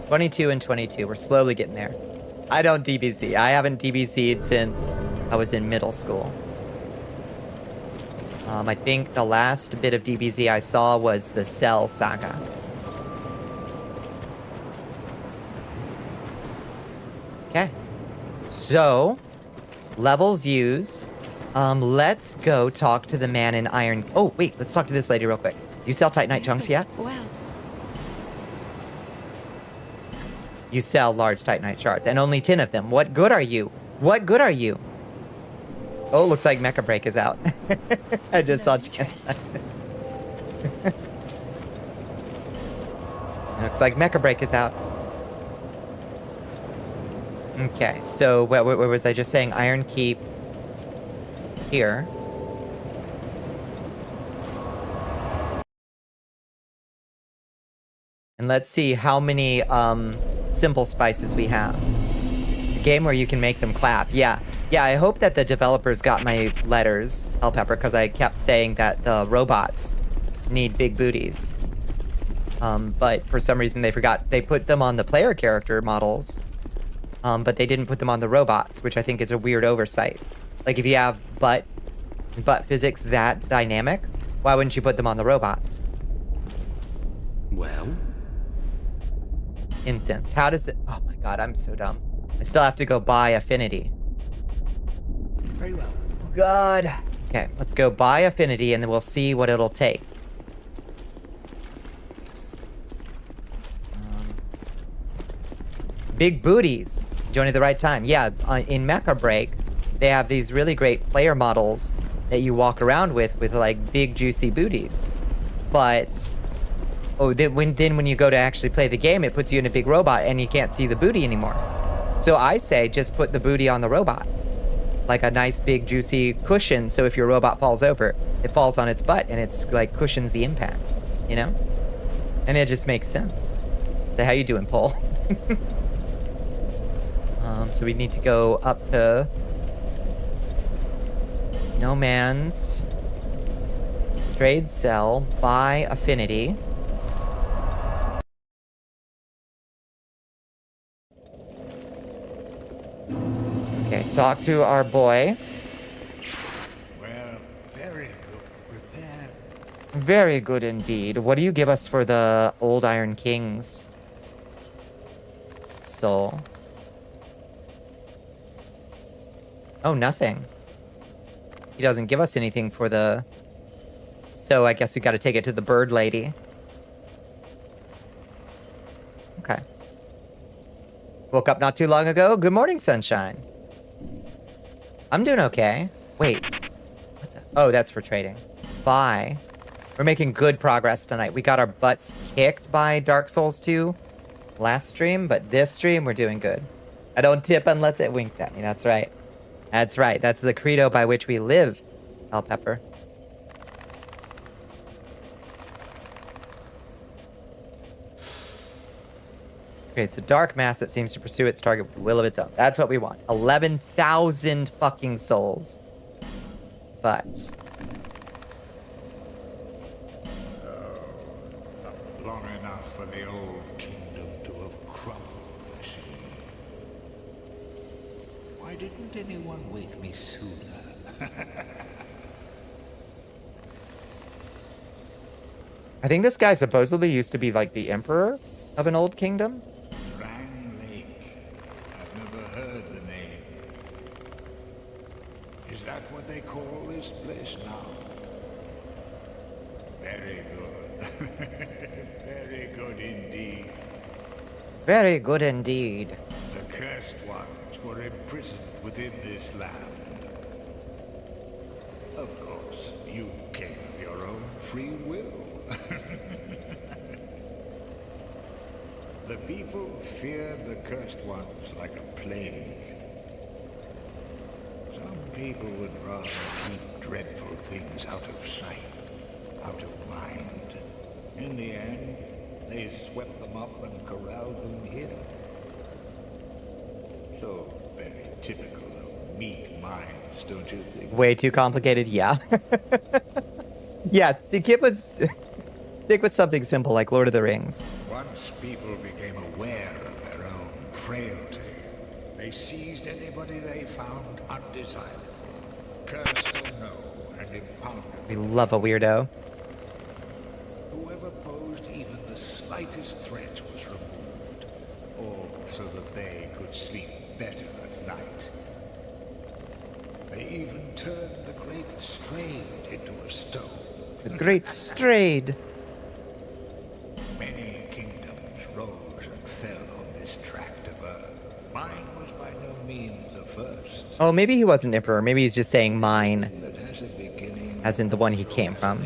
22 and 22. We're slowly getting there. I don't DBZ. I haven't DBZ'd since I was in middle school. I think the last bit of DBZ I saw was the Cell Saga. Okay. So, levels used. Let's go talk to the man in iron. Oh, wait, let's talk to this lady real quick. Do you sell Titanite chunks yet? Well, You sell large Titanite shards, and only 10 of them. What good are you? What good are you? Oh, looks like Mecha Break is out. I just saw Chance. Looks like Mecha Break is out. Okay, so where was I just saying? Iron Keep here. And let's see how many simple spices we have. A game where you can make them clap. Yeah, I hope that the developers got my letters, Hellpepper, because I kept saying that the robots need big booties. But for some reason they forgot. They put them on the player character models, but they didn't put them on the robots, which I think is a weird oversight. Like, if you have butt physics that dynamic, why wouldn't you put them on the robots? Well? Incense. How does it... Oh my god, I'm so dumb. I still have to go buy Affinity. Very well. Oh god. Okay, let's go buy Affinity and then we'll see what it'll take. Big booties. Joining at the right time. Yeah, in Mecha Break, they have these really great player models that you walk around with like big juicy booties. But... oh, then when you go to actually play the game, it puts you in a big robot and you can't see the booty anymore. So I say just put the booty on the robot. Like a nice big juicy cushion, so if your robot falls over, it falls on its butt and it's like cushions the impact, you know? And it just makes sense. So how you doing, Paul? So we need to go up to No Man's Strayed Cell, buy Affinity. Okay, talk to our boy. Well, very good. Prepare. Very good indeed. What do you give us for the Old Iron King's soul? Oh, nothing. He doesn't give us anything for the... So I guess we gotta take it to the bird lady. Okay. Woke up not too long ago. Good morning, sunshine. I'm doing okay. Wait. What the... Oh, that's for trading. Bye. We're making good progress tonight. We got our butts kicked by Dark Souls 2 last stream, but this stream, we're doing good. I don't tip unless it winks at me. That's right. That's right. That's the credo by which we live, Hell Pepper. Creates a dark mass that seems to pursue its target with the will of its own. That's what we want. 11,000 fucking souls. But... Long enough for the old kingdom to have crumbled, you see. Why didn't anyone wake me sooner? I think this guy supposedly used to be like the emperor of an old kingdom. Drang Lake. I've never heard the name. Is that what they call this place now? Very good. Very good indeed. Very good indeed. The cursed ones were imprisoned within this land. Of course, you came of your own free will. The people feared the cursed ones like a plague. Some people would rather keep dreadful things out of sight, out of mind. In the end, they swept them up and corralled them here. So very typical of meek minds, don't you think? Way too complicated, yeah. Yeah, stick with something simple like Lord of the Rings. Once people became aware of their own frailty, they seized anybody they found undesirable, cursed or no, and impounded. We love a weirdo. Whoever posed even the slightest threat was removed, all so that they could sleep better at night. They even turned the Great Strayed into a stone. The Great Strayed. Many kingdoms rose and fell on this tract of earth. Mine was by no means the first. Oh, maybe he wasn't emperor. Maybe he's just saying mine, That has a beginning, as in the one he came from.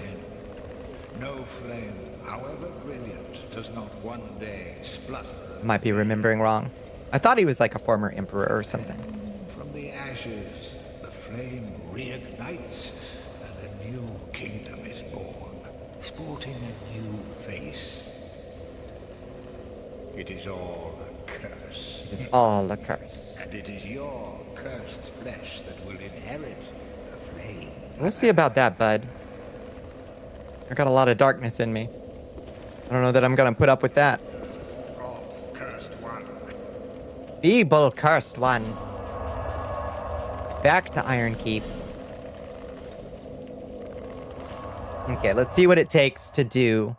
no flame, however brilliant, does not one day splutter. Might be remembering wrong. I thought he was like a former emperor or something. From the ashes, the flame reignites, and a new kingdom is born, sporting a new face. It is all a curse. It's all a curse. And it is your cursed flesh that will inherit the flame. We'll see about that, bud. I got a lot of darkness in me. I don't know that I'm gonna put up with that. Oh, cursed one. Feeble cursed one. Back to Iron Keep. Okay, let's see what it takes to do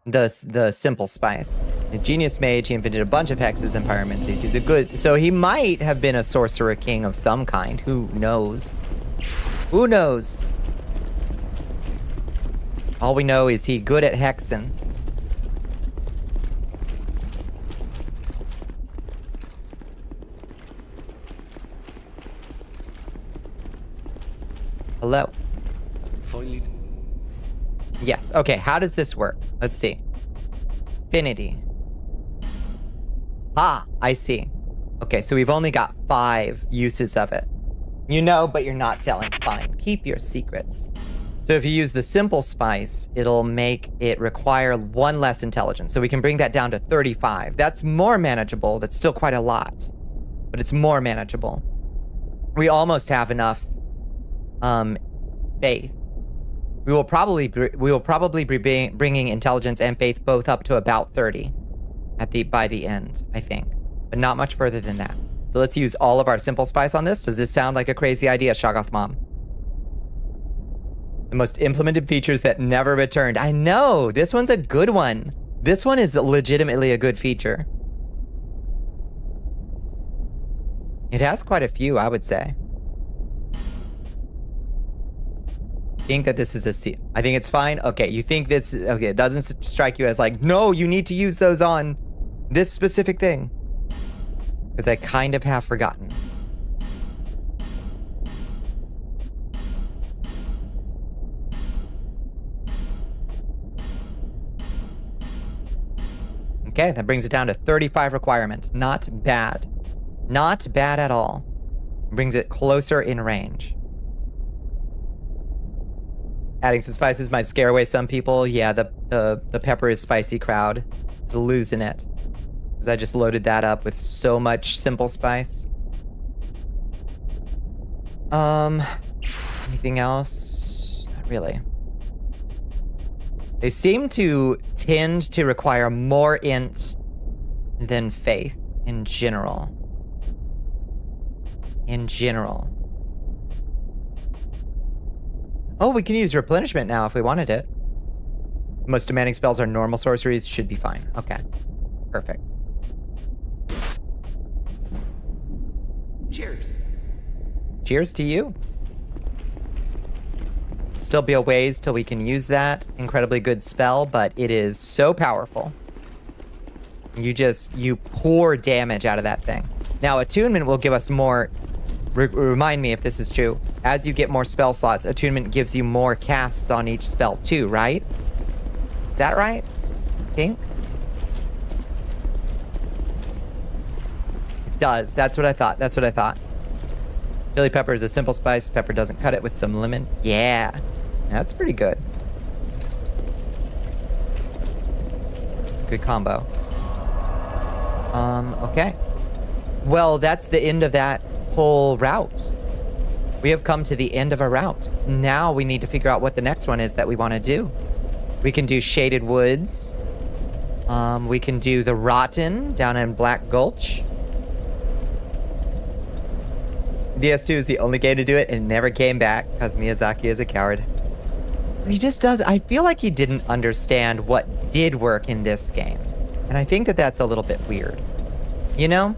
the simple spice. A genius mage, he invented a bunch of hexes and pyromancies. He's a good... So he might have been a sorcerer king of some kind. Who knows? Who knows? All we know is he good at hexing. Hello. Finally. Yes. Okay, how does this work? Let's see. Affinity. Ah, I see. Okay, so we've only got 5 uses of it. You know, but you're not telling. Fine. Keep your secrets. So if you use the simple spice, it'll make it require 1 less intelligence. So we can bring that down to 35. That's more manageable. That's still quite a lot. but it's more manageable. We almost have enough faith. We will probably be bringing intelligence and faith both up to about 30 by the end, I think, but not much further than that. So let's use all of our simple spice on this. Does this sound like a crazy idea, Shoggoth Mom? The most implemented features that never returned. I know, this one's a good one. This one is legitimately a good feature. It has quite a few, I would say. Think that this is a C. I think it's fine. Okay, you think that's okay. It doesn't strike you as like, no, you need to use those on this specific thing. Because I kind of have forgotten. Okay, that brings it down to 35 requirement. Not bad. Not bad at all. Brings it closer in range. Adding some spices might scare away some people. Yeah, the pepper is spicy crowd is losing it. Because I just loaded that up with so much simple spice. Anything else? Not really. They seem to tend to require more int than faith in general. In general. Oh, we can use replenishment now if we wanted it. Most demanding spells are normal sorceries. Should be fine. Okay. Perfect. Cheers. Cheers to you. Still be a ways till we can use that incredibly good spell, but it is so powerful. You pour damage out of that thing. Now, attunement will give us more... remind me if this is true. As you get more spell slots, attunement gives you more casts on each spell too, right? Is that right? I think? It does. That's what I thought. That's what I thought. Chili pepper is a simple spice. Pepper doesn't cut it with some lemon. Yeah. That's pretty good. It's a good combo. Okay. Well, that's the end of that whole route. We have come to the end of a route. Now we need to figure out what the next one is that we want to do. We can do Shaded Woods. We can do the Rotten down in Black Gulch. DS2 is the only game to do it and never came back because Miyazaki is a coward. He just does. I feel like he didn't understand what did work in this game. And I think that that's a little bit weird. You know?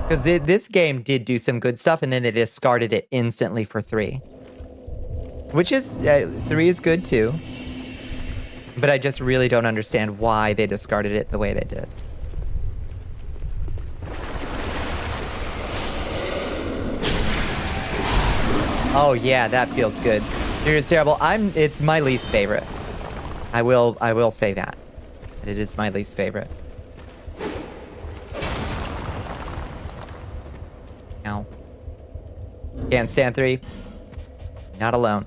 Because this game did do some good stuff, and then they discarded it instantly for 3. Which is... 3 is good, too. But I just really don't understand why they discarded it the way they did. Oh, yeah, that feels good. Fear is terrible. It's my least favorite. I will say that. It is my least favorite. Ow. Can't stand 3. Not alone.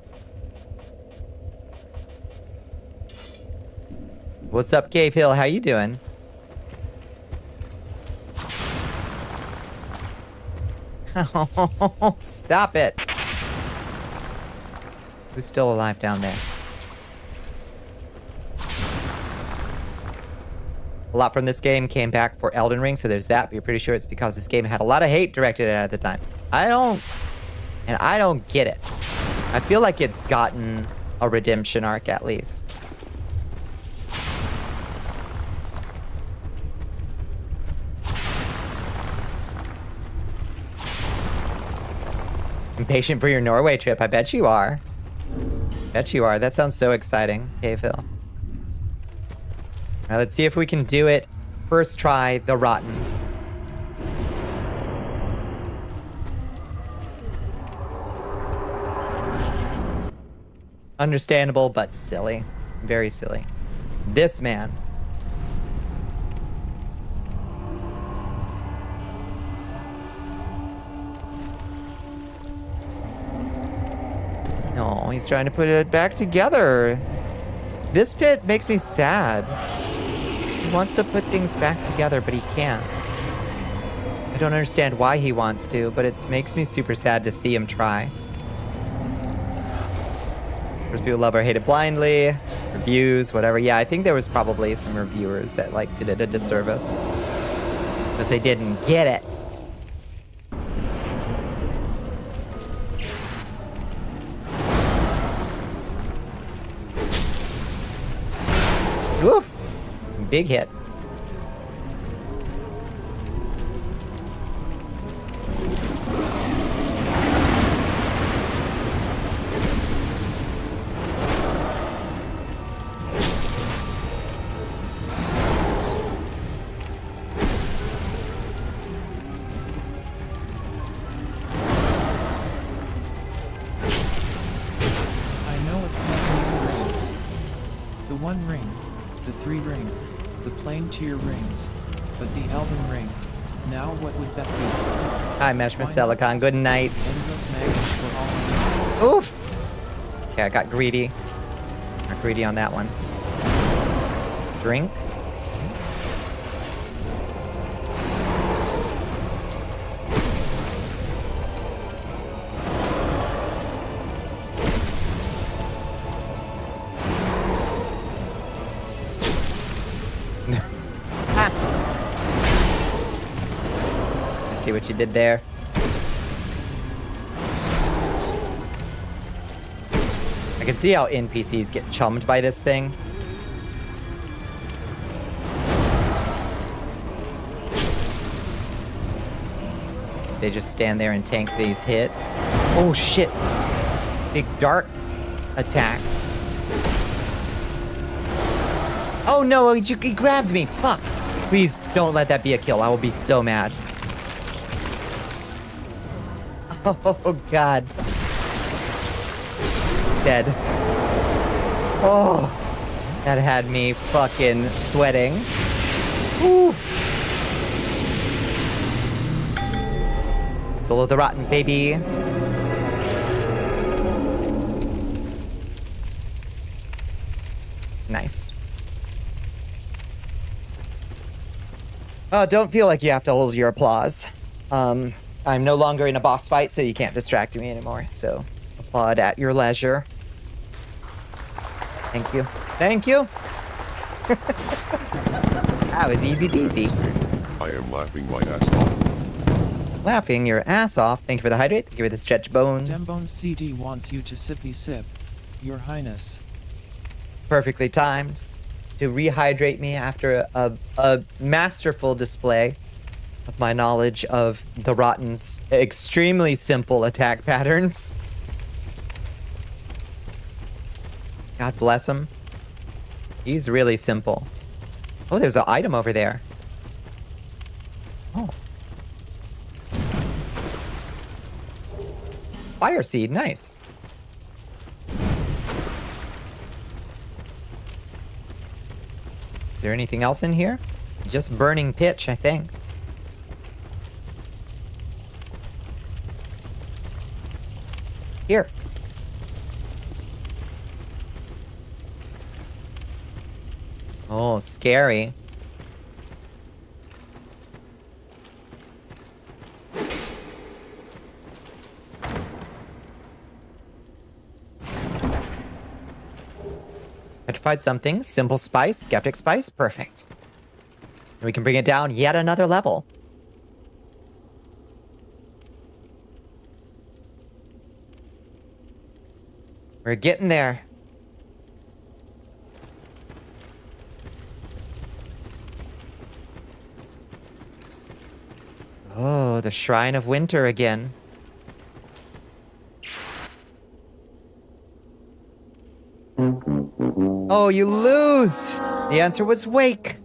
What's up, Cave Hill? How you doing? Oh, stop it. Who's still alive down there? A lot from this game came back for Elden Ring, so there's that, but you're pretty sure it's because this game had a lot of hate directed at it at the time. I don't get it. I feel like it's gotten a redemption arc at least. Impatient for your Norway trip. I bet you are. Bet you are. That sounds so exciting, Cave Hill. All right, let's see if we can do it. First try, the Rotten. Understandable, but silly. Very silly. This man. No, he's trying to put it back together. This pit makes me sad. He wants to put things back together, but he can't. I don't understand why he wants to, but it makes me super sad to see him try. There's people love or hate it blindly, reviews, whatever. Yeah, I think there was probably some reviewers that like did it a disservice because they didn't get it. Oof! Big hit. I know it's not the rings. The one ring, the three ring, the plain tier rings, but the Elden ring. Now what would that be? Hi, Mesh Silicon. Good night. Endless magnets for all. Oof! Okay, I got greedy. Got greedy on that one. Drink. See what you did there. I can see how NPCs get chummed by this thing. They just stand there and tank these hits. Oh shit! Big dark attack. Oh no, he grabbed me! Fuck! Please don't let that be a kill. I will be so mad. Oh god. Dead. Oh, that had me fucking sweating. Woo. Soul of the Rotten, baby. Nice. Oh, don't feel like you have to hold your applause. I'm no longer in a boss fight, so you can't distract me anymore. So, applaud at your leisure. Thank you. Thank you. That was easy peasy. I am laughing my ass off. Laughing your ass off. Thank you for the hydrate. Thank you for the stretch bones. Dembones CD wants you to sippy sip, Your Highness. Perfectly timed to rehydrate me after a masterful display of my knowledge of the Rotten's extremely simple attack patterns. God bless him. He's really simple. Oh, there's an item over there. Oh. Fire seed, nice. Is there anything else in here? Just burning pitch, I think. Here. Oh, scary. Petrified something. Simple spice. Skeptic spice. Perfect. And we can bring it down yet another level. We're getting there. Oh, the Shrine of Winter again. Oh, you lose! The answer was wake.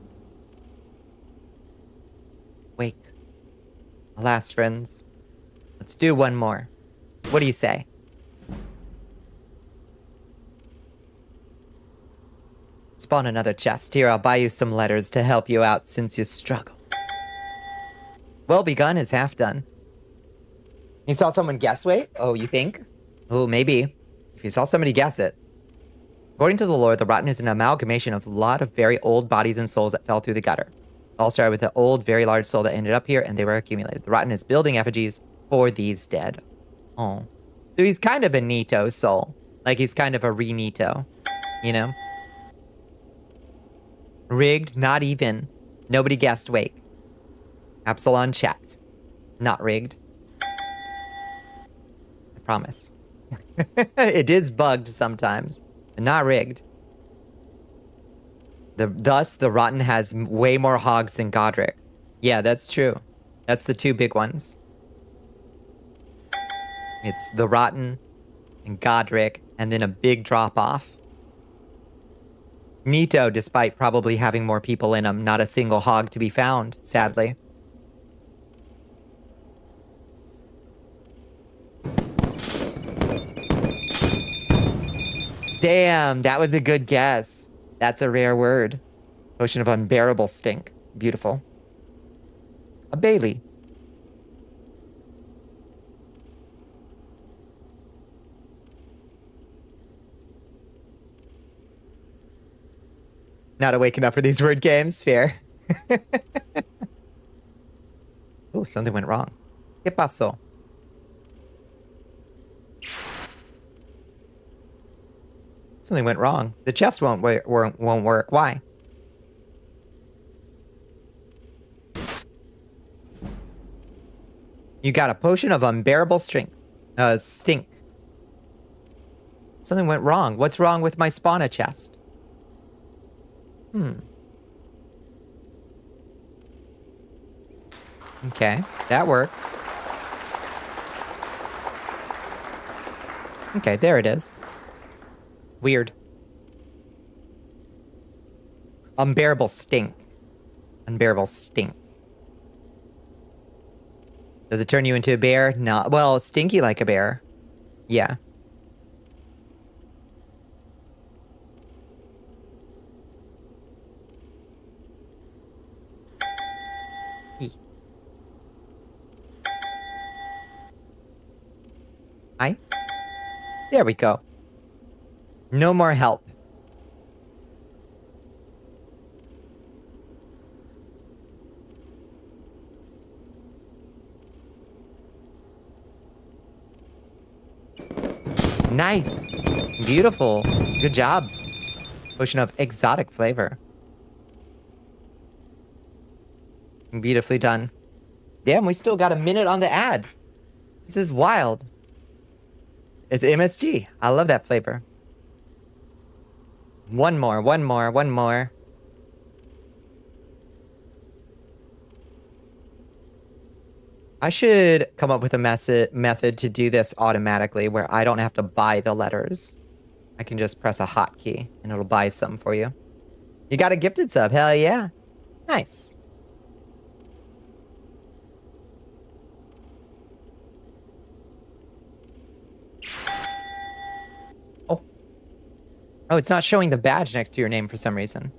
Wake. Alas, friends. Let's do one more. What do you say? Spawn another chest. Here, I'll buy you some letters to help you out since you struggle. Well begun is half done. You saw someone guess wait? Oh, you think? Oh, maybe. If you saw somebody guess it. According to the lore, the Rotten is an amalgamation of a lot of very old bodies and souls that fell through the gutter. All started with an old, very large soul that ended up here, and they were accumulated. The Rotten is building effigies for these dead. Oh. So he's kind of a Nito soul. Like, he's kind of a re-Nito. You know? Rigged, not even. Nobody guessed Wake. Absalon checked. Not rigged. I promise. It is bugged sometimes, but not rigged. Thus, the Rotten has way more hogs than Godric. Yeah, that's true. That's the two big ones. It's the Rotten and Godric, and then a big drop-off. Nito, despite probably having more people in him, not a single hog to be found, sadly. Damn, that was a good guess. That's a rare word. Potion of unbearable stink. Beautiful. A Bailey. Not awake enough for these word games. Fair. Oh, something went wrong. ¿Qué pasó? Something went wrong. The chest won't work. Why? You got a potion of unbearable stink. Something went wrong. What's wrong with my spawner chest? Okay, that works. Okay, there it is. Weird. Unbearable stink. Unbearable stink. Does it turn you into a bear? No. Well, stinky like a bear. Yeah. Hi. There we go. No more help. Nice. Beautiful. Good job. Potion of exotic flavor. Beautifully done. Damn, we still got a minute on the ad. This is wild. It's MSG. I love that flavor. One more. I should come up with a method to do this automatically where I don't have to buy the letters. I can just press a hotkey and it'll buy some for you. You got a gifted sub. Hell yeah. Nice. Oh, it's not showing the badge next to your name for some reason.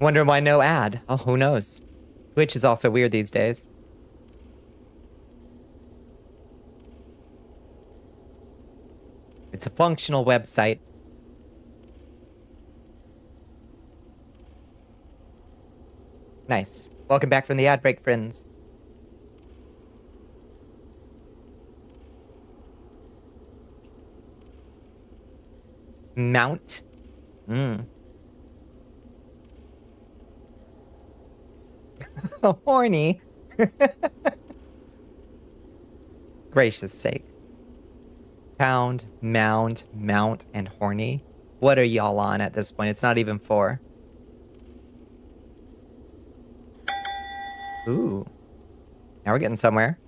Wonder why no ad. Oh, who knows? Twitch is also weird these days. It's a functional website. Nice. Welcome back from the ad break, friends. Mount. Horny. Gracious sake. Pound, mount, and horny. What are y'all on at this point? It's not even 4. Ooh. Now we're getting somewhere.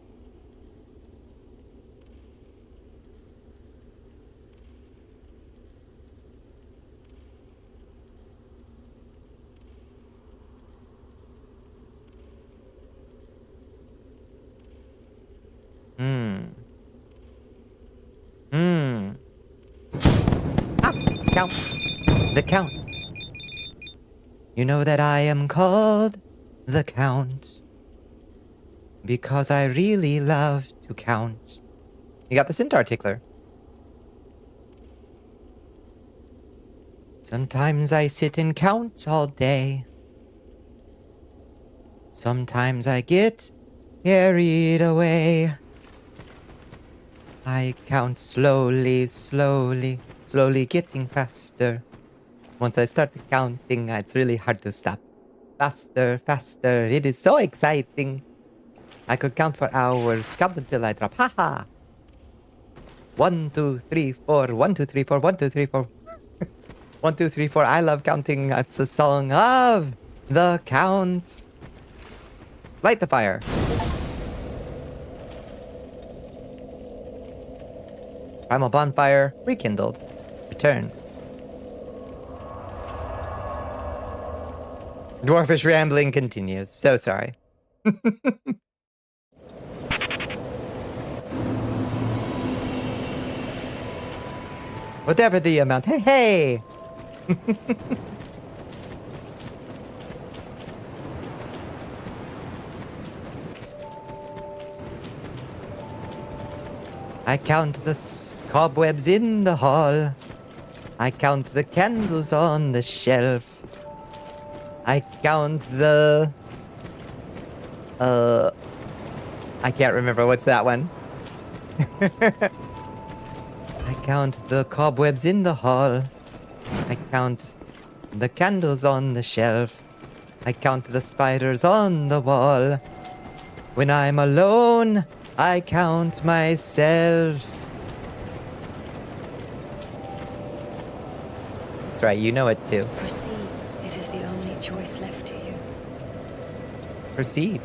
Count. The Count. You know that I am called the Count because I really love to count. You got the Centaur Tickler. Sometimes I sit and count all day. Sometimes I get carried away. I count slowly, slowly, slowly getting faster. Once I start counting, it's really hard to stop. Faster, faster, it is so exciting. I could count for hours, count until I drop. Haha! 1, 2, 3, 4, 1, 2, 3, 4, 1, 2, 3, 4. 1, 2, 3, 4. I love counting. It's a song of the count. Light the fire. Primal bonfire rekindled. Return. Dwarfish rambling continues. So sorry. Whatever the amount. Hey, hey! I count the cobwebs in the hall. I count the candles on the shelf. I count the... I can't remember. What's that one? I count the cobwebs in the hall. I count the candles on the shelf. I count the spiders on the wall. When I'm alone, I count myself. That's right, you know it too. Proceed. It is the only choice left to you. Proceed.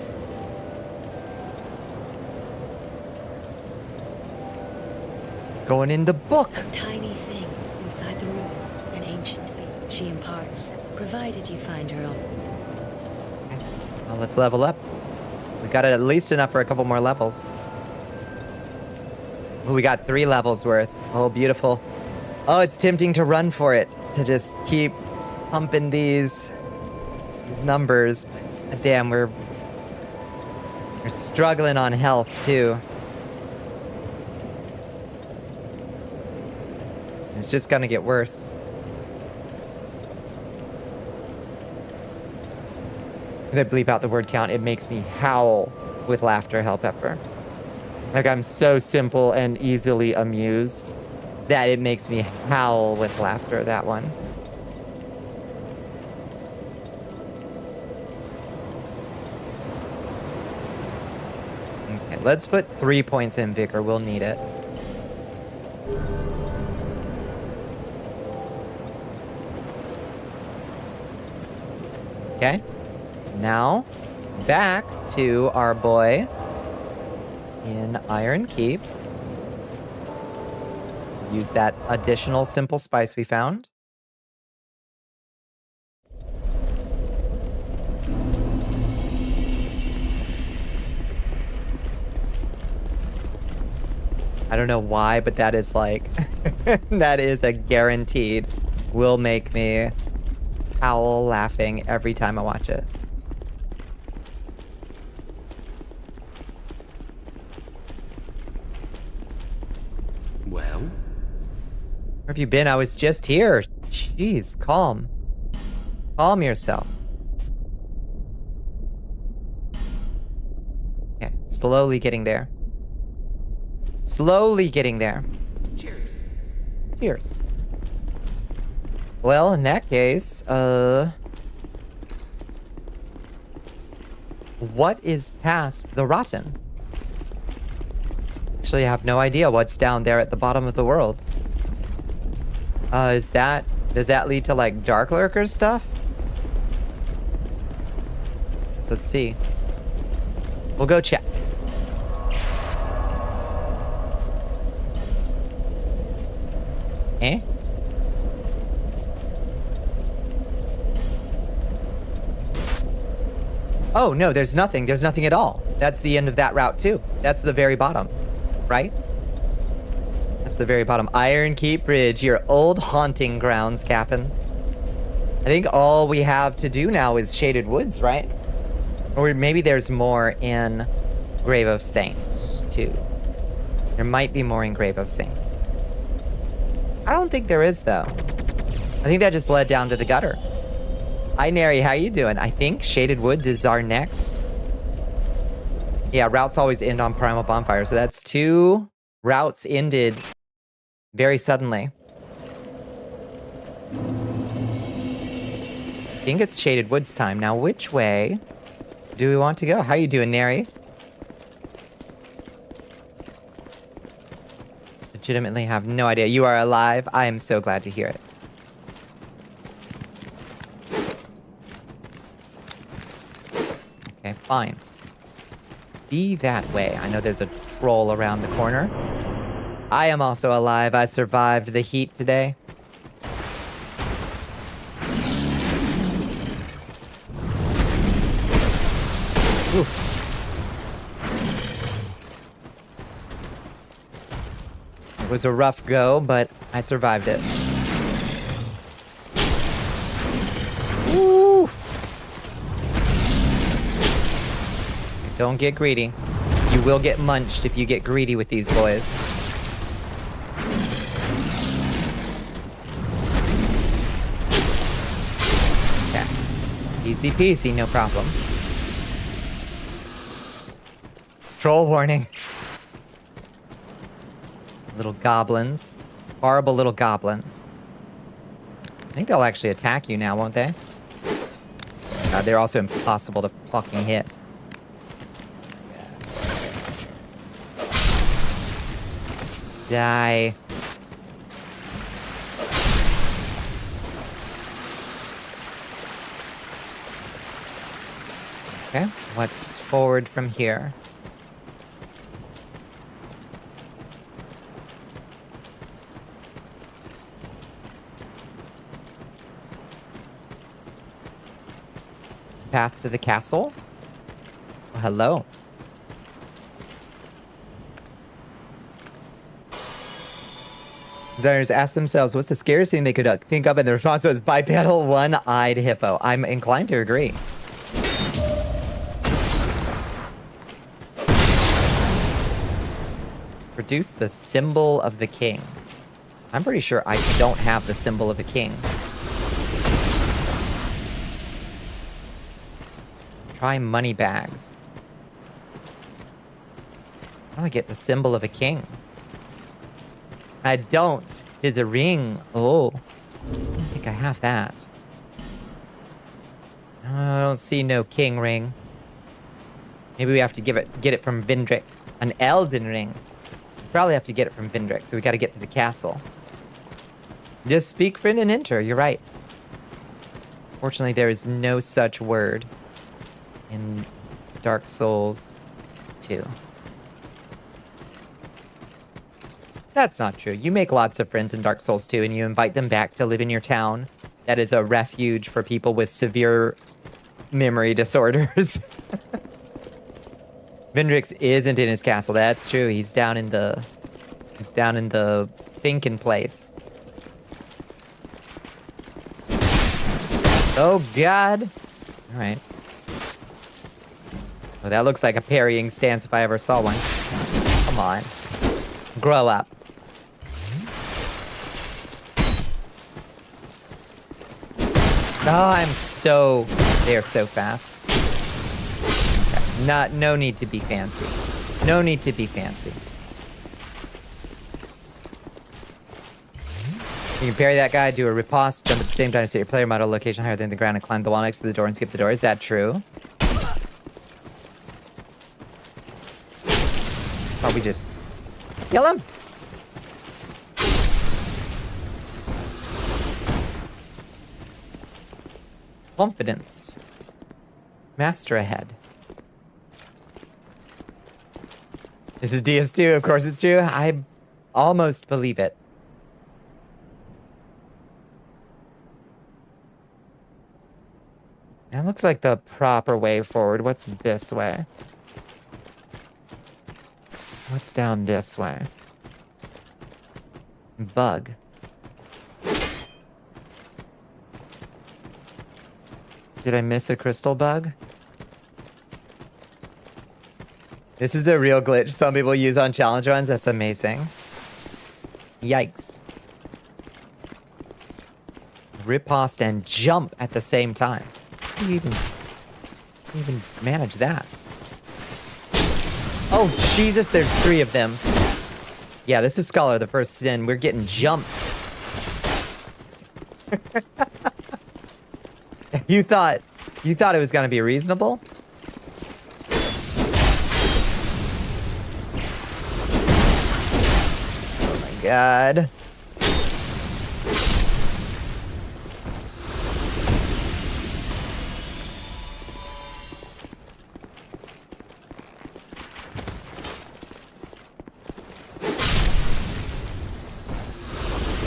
Going in the book. A tiny thing inside the room, an ancient being she imparts, provided you find her own. Well, let's level up. We got it at least enough for a couple more levels. Ooh, we got 3 levels worth. Oh, beautiful. Oh, it's tempting to run for it. To just keep pumping these numbers. But damn, we're struggling on health, too. It's just gonna get worse. If I bleep out the word count, it makes me howl with laughter, Hellpepper. Like, I'm so simple and easily amused that it makes me howl with laughter, that one. Okay, let's put 3 points in Vigor. We'll need it. Okay. Now, back to our boy in Iron Keep. Use that additional simple spice we found. I don't know why, but that is like... that is a guaranteed will make me howl laughing every time I watch it. Well? Where have you been? I was just here. Jeez, calm. Calm yourself. Okay, slowly getting there. Slowly getting there. Cheers. Cheers. Well, in that case, what is past the Rotten? Actually, I have no idea what's down there at the bottom of the world. Does that lead to, like, Dark Lurker stuff? So let's see. We'll go check. Eh? Oh, no, there's nothing. There's nothing at all. That's the end of that route, too. That's the very bottom, right? That's the very bottom. Iron Keep Bridge, your old haunting grounds, Captain. I think all we have to do now is Shaded Woods, right? Or maybe there's more in Grave of Saints, too. There might be more in Grave of Saints. I don't think there is, though. I think that just led down to the gutter. Hi, Neri. How you doing? I think Shaded Woods is our next. Yeah, routes always end on Primal Bonfire. So that's 2 routes ended very suddenly. I think it's Shaded Woods time. Now, which way do we want to go? How you doing, Neri? Legitimately have no idea. You are alive. I am so glad to hear it. Okay, fine. Be that way. I know there's a troll around the corner. I am also alive. I survived the heat today. Oof. It was a rough go, but I survived it. Woo! Don't get greedy. You will get munched if you get greedy with these boys. Okay. Easy peasy, no problem. Troll warning. Little goblins. Horrible little goblins. I think they'll actually attack you now, won't they? God, they're also impossible to fucking hit. Die. Okay, what's forward from here? Path to the castle? Oh, hello. Designers ask themselves, what's the scariest thing they could think of? And the response was bipedal one-eyed hippo. I'm inclined to agree. Produce the symbol of the king. I'm pretty sure I don't have the symbol of a king. Try money bags. How do I get the symbol of a king? I don't. It's a ring. Oh. I don't think I have that. I don't see no king ring. Maybe we have to get it from Vindrick. An Elden ring. We probably have to get it from Vindrick, so we gotta get to the castle. Just speak friend and enter, you're right. Fortunately, there is no such word in Dark Souls 2. That's not true. You make lots of friends in Dark Souls 2 and you invite them back to live in your town. That is a refuge for people with severe memory disorders. Vindrix isn't in his castle. That's true. He's down in the thinking place. Oh god. All right. Well, that looks like a parrying stance if I ever saw one. Come on. Grow up. Oh, they are so fast. Okay. No need to be fancy. No need to be fancy. You can parry that guy, do a riposte, jump at the same time to set your player model location higher than the ground and climb the wall next to the door and skip the door. Is that true? Probably just kill him. Confidence. Master ahead. This is DS2, of course it's true. I almost believe it. That looks like the proper way forward. What's this way? What's down this way? Bug. Did I miss a crystal bug? This is a real glitch some people use on challenge runs. That's amazing. Yikes. riposte and jump at the same time. How do you even manage that? Oh, Jesus, there's 3 of them. Yeah, this is Scholar, the first sin. We're getting jumped. You thought it was gonna be reasonable? Oh my god.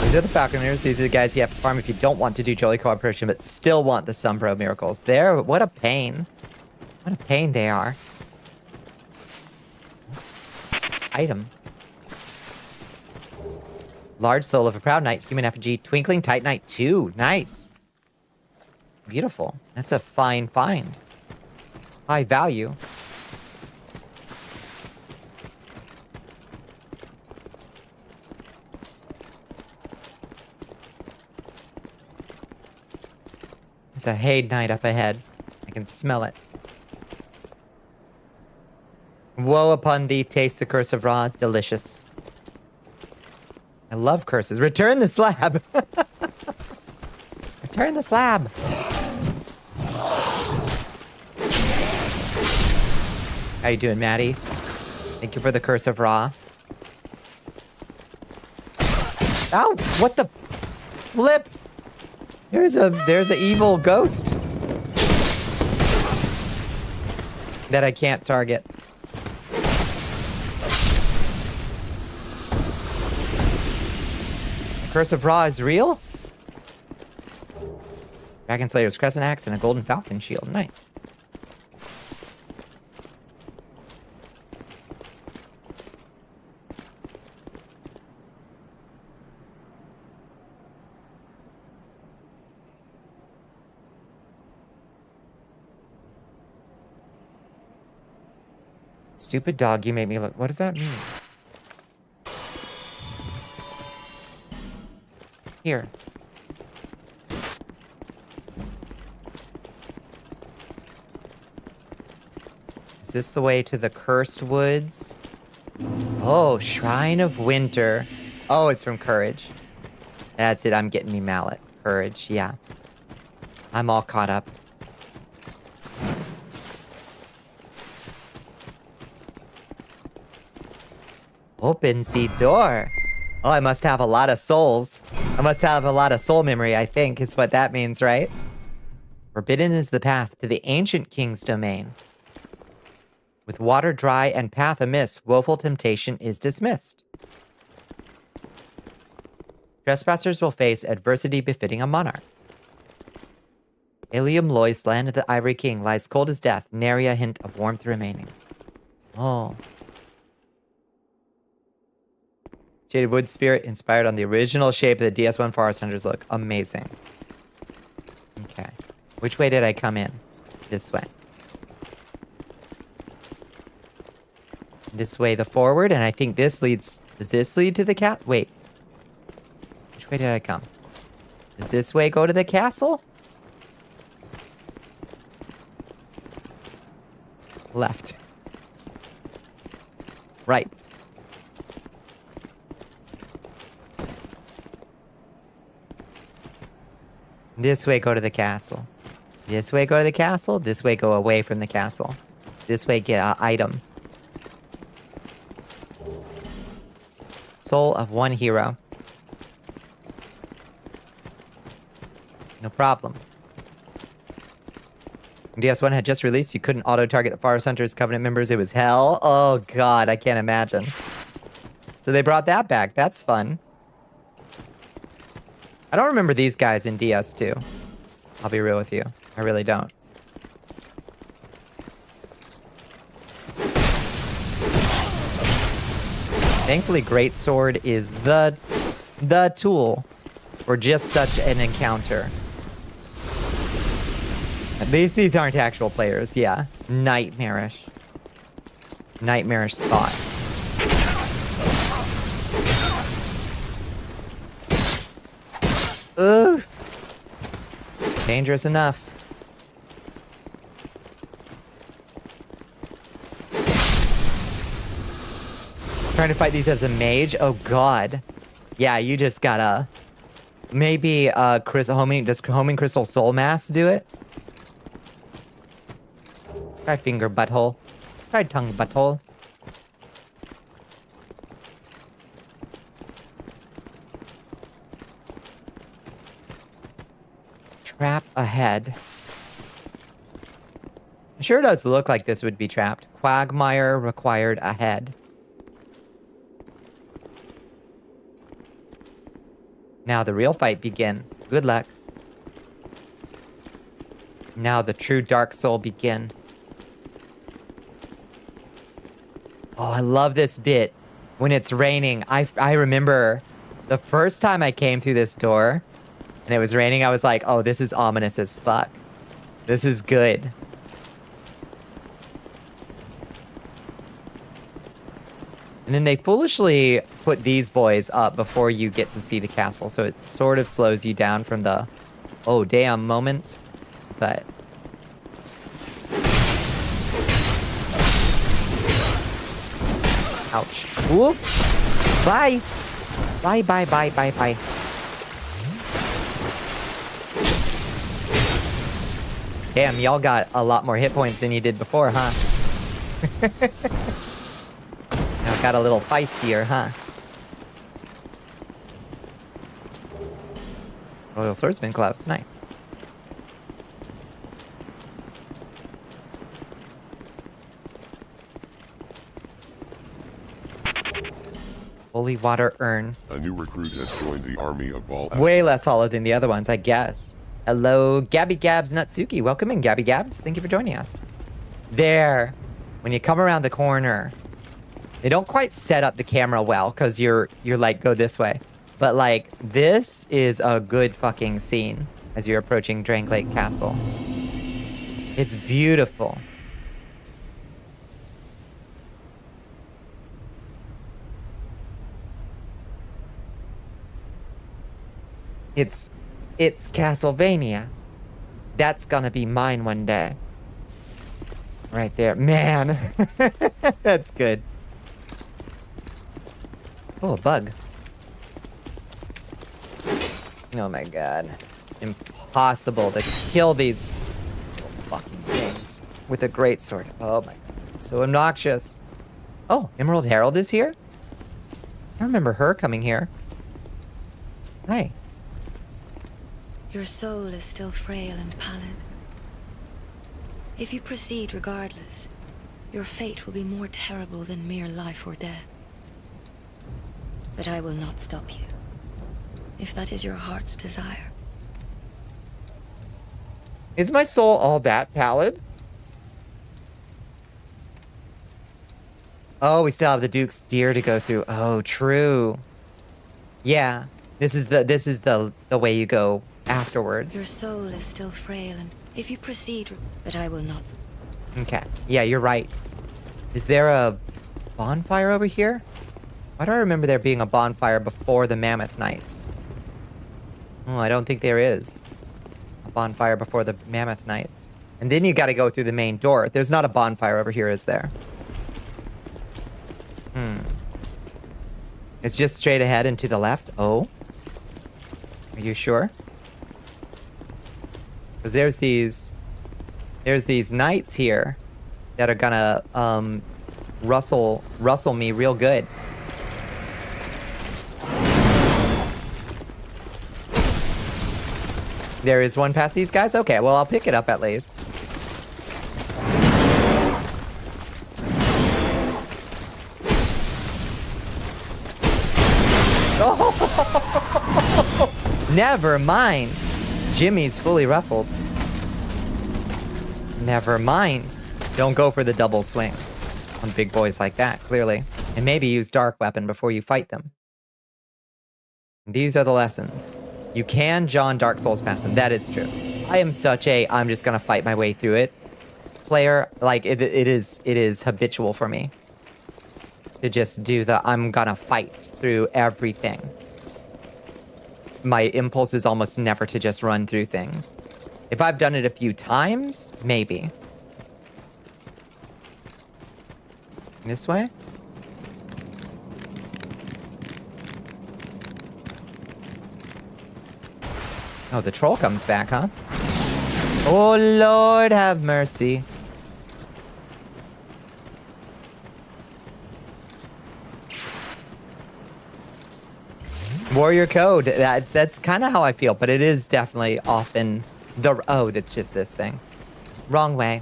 These are the Falconers. These are the guys you have to farm if you don't want to do Jolly Cooperation, but still want the Sumbro Miracles. What a pain. What a pain they are. Item. Large Soul of a Proud Knight, Human Effigy, Twinkling Titanite 2. Nice. Beautiful. That's a fine find. High value. There's a Haid Knight up ahead. I can smell it. Woe upon thee, taste the curse of Ra. Delicious. I love curses. Return the slab! Return the slab! How you doing, Maddie? Thank you for the curse of Ra. Ow! What the flip? There's a evil ghost that I can't target. The Curse of Ra is real? Dragon Slayer's Crescent Axe and a Golden Falcon Shield. Nice. Stupid dog, you made me look. What does that mean? Here. Is this the way to the Cursed Woods? Oh, Shrine of Winter. Oh, it's from Courage. That's it, I'm getting me mallet. Courage, yeah. I'm all caught up. Open seed door. Oh, I must have a lot of souls. I must have a lot of soul memory, I think, is what that means, right? Forbidden is the path to the ancient king's domain. With water dry and path amiss, woeful temptation is dismissed. Trespassers will face adversity befitting a monarch. Alium Lois, land of the Ivory King, lies cold as death, nary a hint of warmth remaining. Oh. Jaded Wood Spirit inspired on the original shape of the DS1 Forest Hunters look. Amazing. Okay. Which way did I come in? This way. This way the forward, and I think this leads... Does this lead to the cat? Wait. Which way did I come? Does this way go to the castle? Left. Right. This way go to the castle. This way go to the castle. This way go away from the castle. This way get an item. Soul of one hero. No problem. When DS1 had just released, you couldn't auto-target the Forest Hunters Covenant members. It was hell. Oh god, I can't imagine. So they brought that back. That's fun. I don't remember these guys in DS2. I'll be real with you. I really don't. Thankfully, Greatsword is the tool for just such an encounter. These aren't actual players, yeah. Nightmarish. Nightmarish thought. Ugh. Dangerous enough. Trying to fight these as a mage? Oh god. Yeah, you just gotta... Maybe does homing crystal soul mass do it? Try finger butthole. Try tongue butthole. Trap ahead. It sure does look like this would be trapped. Quagmire required ahead. Now the real fight begin. Good luck. Now the true Dark Soul begin. Oh, I love this bit. When it's raining, I remember the first time I came through this door and it was raining, I was like, oh, this is ominous as fuck. This is good. And then they foolishly put these boys up before you get to see the castle, so it sort of slows you down from the, oh damn moment, but... Ouch. Whoop! Bye! Bye, bye, bye, bye, bye. Damn, y'all got a lot more hit points than you did before, huh? Now got a little feistier, huh? Royal Swordsman gloves, nice. Holy water urn. A new recruit has joined the army of Ball. Way less hollow than the other ones, I guess. Hello, Gabby Gabs Natsuki. Welcome in, Gabby Gabs. Thank you for joining us. There. When you come around the corner, they don't quite set up the camera well because you're like, go this way. But like, this is a good fucking scene as you're approaching Drake Lake Castle. It's beautiful. It's Castlevania. That's gonna be mine one day. Right there. Man. That's good. Oh, a bug. Oh my god. Impossible to kill these fucking things with a great sword. Oh my god. It's so obnoxious. Oh, Emerald Herald is here? I remember her coming here. Hi. Your soul is still frail and pallid. If you proceed regardless, your fate will be more terrible than mere life or death. But I will not stop you, if that is your heart's desire. Is my soul all that pallid? Oh, we still have the Duke's Deer to go through. Oh, true. Yeah, this is the way you go afterwards. Your soul is still frail, and if you proceed, but I will not. Okay. Yeah, you're right. Is there a bonfire over here? Why do I remember there being a bonfire before the Mammoth Nights? Oh, I don't think there is a bonfire before the Mammoth Nights. And then you gotta go through the main door. There's not a bonfire over here, is there? It's just straight ahead and to the left? Oh. Are you sure? Because there's these knights here that are gonna rustle me real good. There is one past these guys? Okay, well, I'll pick it up at least. Oh! Never mind. Jimmy's fully rustled. Never mind. Don't go for the double swing on big boys like that, clearly. And maybe use Dark Weapon before you fight them. These are the lessons. You can John Dark Souls past them. That is true. I am such a I'm just gonna fight my way through it player. Like it is habitual for me to just do the I'm gonna fight through everything. My impulse is almost never to just run through things. If I've done it a few times, maybe. This way? Oh, the troll comes back, huh? Oh, Lord, have mercy. Warrior code. That's kind of how I feel, but it is definitely often the... Oh, that's just this thing. Wrong way.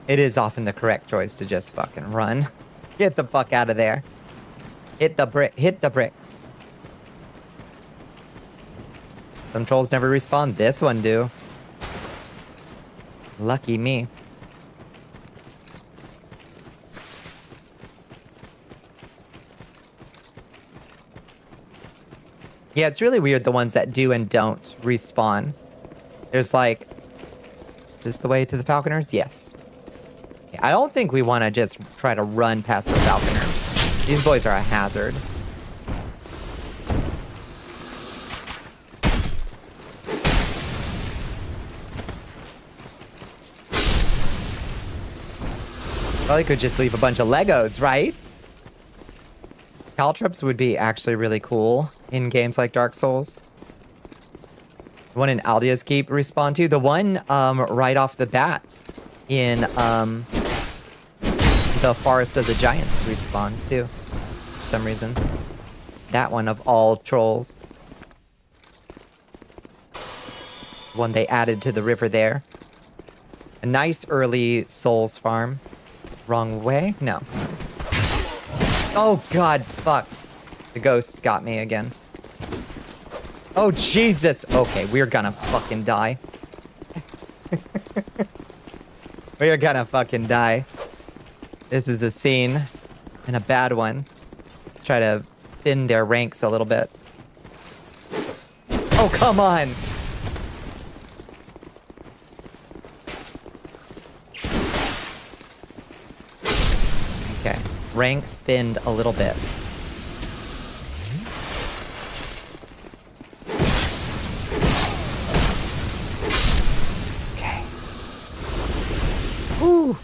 It is often the correct choice to just fucking run. Get the fuck out of there. Hit the bricks. Some trolls never respawn. This one do. Lucky me. Yeah, it's really weird, the ones that do and don't respawn. There's like... Is this the way to the Falconers? Yes. Yeah, I don't think we want to just try to run past the Falconers. These boys are a hazard. Probably could just leave a bunch of Legos, right? Caltrops would be actually really cool in games like Dark Souls. The one in Aldia's Keep respawn to. The one right off the bat in the Forest of the Giants respawns too. For some reason. That one of all trolls. One they added to the river there. A nice early Souls farm. Wrong way? No. Oh god, fuck. The ghost got me again. Oh Jesus! Okay, we're gonna fucking die. We're gonna fucking die. This is a scene. And a bad one. Let's try to thin their ranks a little bit. Oh, come on! Okay. Ranks thinned a little bit. Okay. Woo!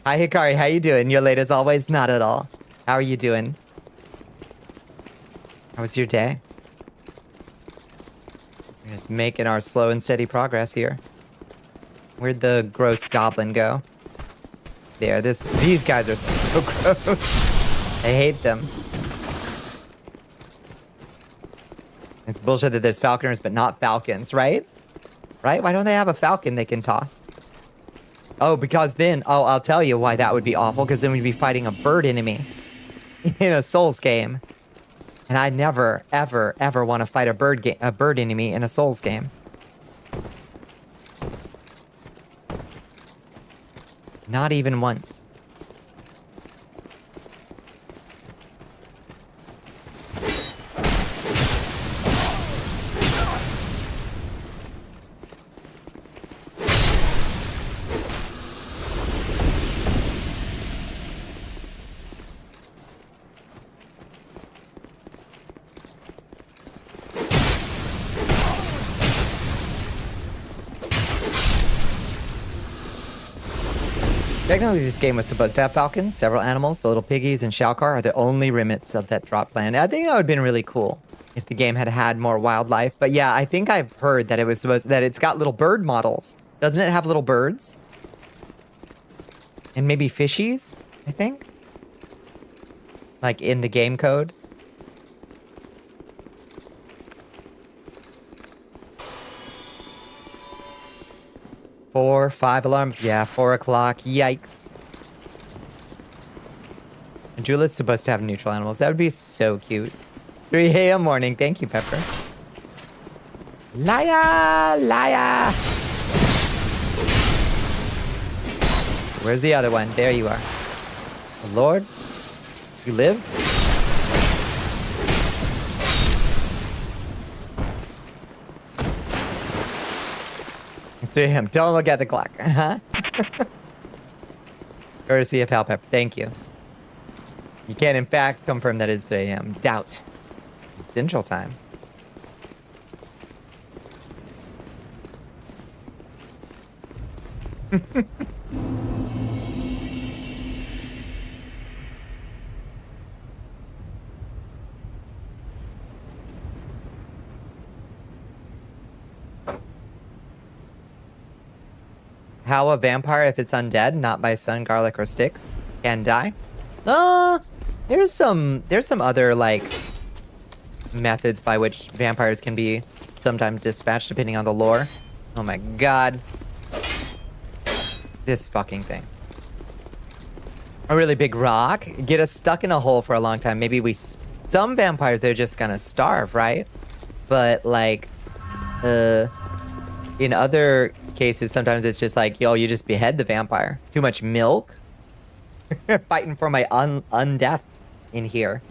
Hi, Hikari. How you doing? You're late as always? Not at all. How are you doing? How was your day? We're just making our slow and steady progress here. Where'd the gross goblin go? There, these guys are so gross. I hate them. It's bullshit that there's falconers but not falcons, right? Right? Why don't they have a falcon they can toss? Oh, because then... Oh, I'll tell you why that would be awful. Because then we'd be fighting a bird enemy in a Souls game. And I never, ever, ever want to fight a bird enemy in a Souls game. Not even once. Technically, this game was supposed to have falcons. Several animals, the little piggies and Shalkar, are the only remnants of that drop plan. I think that would have been really cool if the game had had more wildlife. But yeah, I think I've heard that it's got little bird models. Doesn't it have little birds? And maybe fishies, I think? Like in the game code. Four, 5 alarm. Yeah, 4 o'clock. Yikes. Julit's supposed to have neutral animals. That would be so cute. 3 a.m. morning. Thank you, Pepper. Liar! Liar! Where's the other one? There you are. Oh, Lord? You live? It's 3 a.m. Don't look at the clock. Huh? Courtesy of Hal Pepper. Thank you. You can, in fact, confirm that it's 3 a.m. Doubt. Central Time. How a vampire, if it's undead, not by sun, garlic, or sticks, can die? There's some other like methods by which vampires can be sometimes dispatched depending on the lore. Oh my god. This fucking thing. A really big rock? Get us stuck in a hole for a long time. Maybe some vampires, they're just gonna starve, right? But like, in other cases, sometimes it's just like, yo, you just behead the vampire. Too much milk? Fighting for my undeath in here.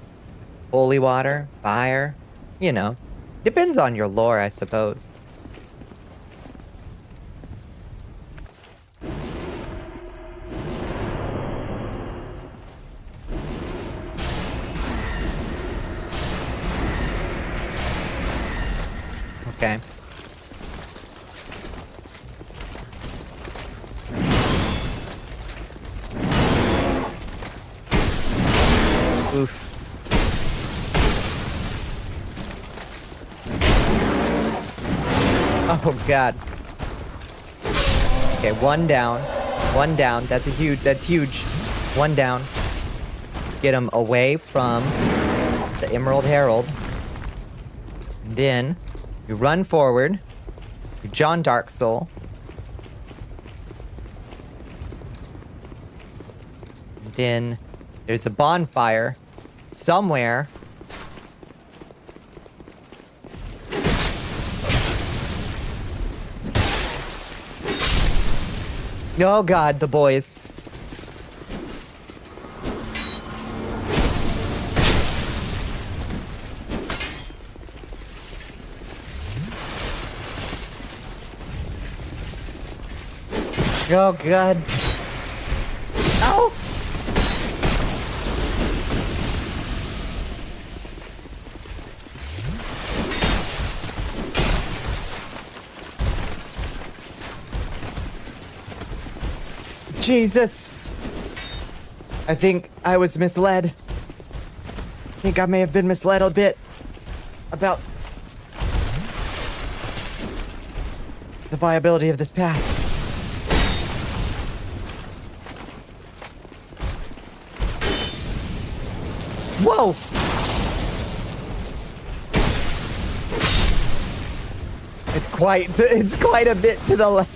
Holy water, fire, you know. Depends on your lore, I suppose. Okay. Oof. Oh god. Okay, one down. One down. That's huge. One down. Let's get him away from the Emerald Herald. And then you run forward. You John Dark Soul. And then there's a bonfire somewhere. Oh god, the boys. Oh god. Ow! Jesus. I think I was misled. I think I may have been misled a bit about the viability of this path. Whoa! It's quite a bit to the left.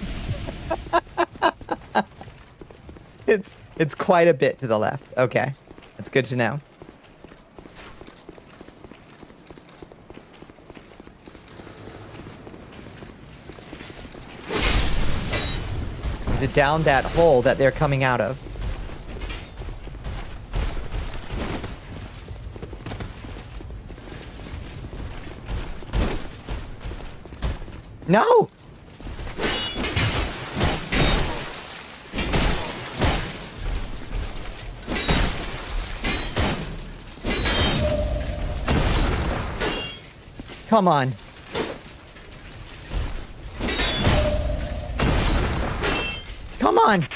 It's quite a bit to the left. Okay. That's good to know. Is it down that hole that they're coming out of? No! Come on. Come on.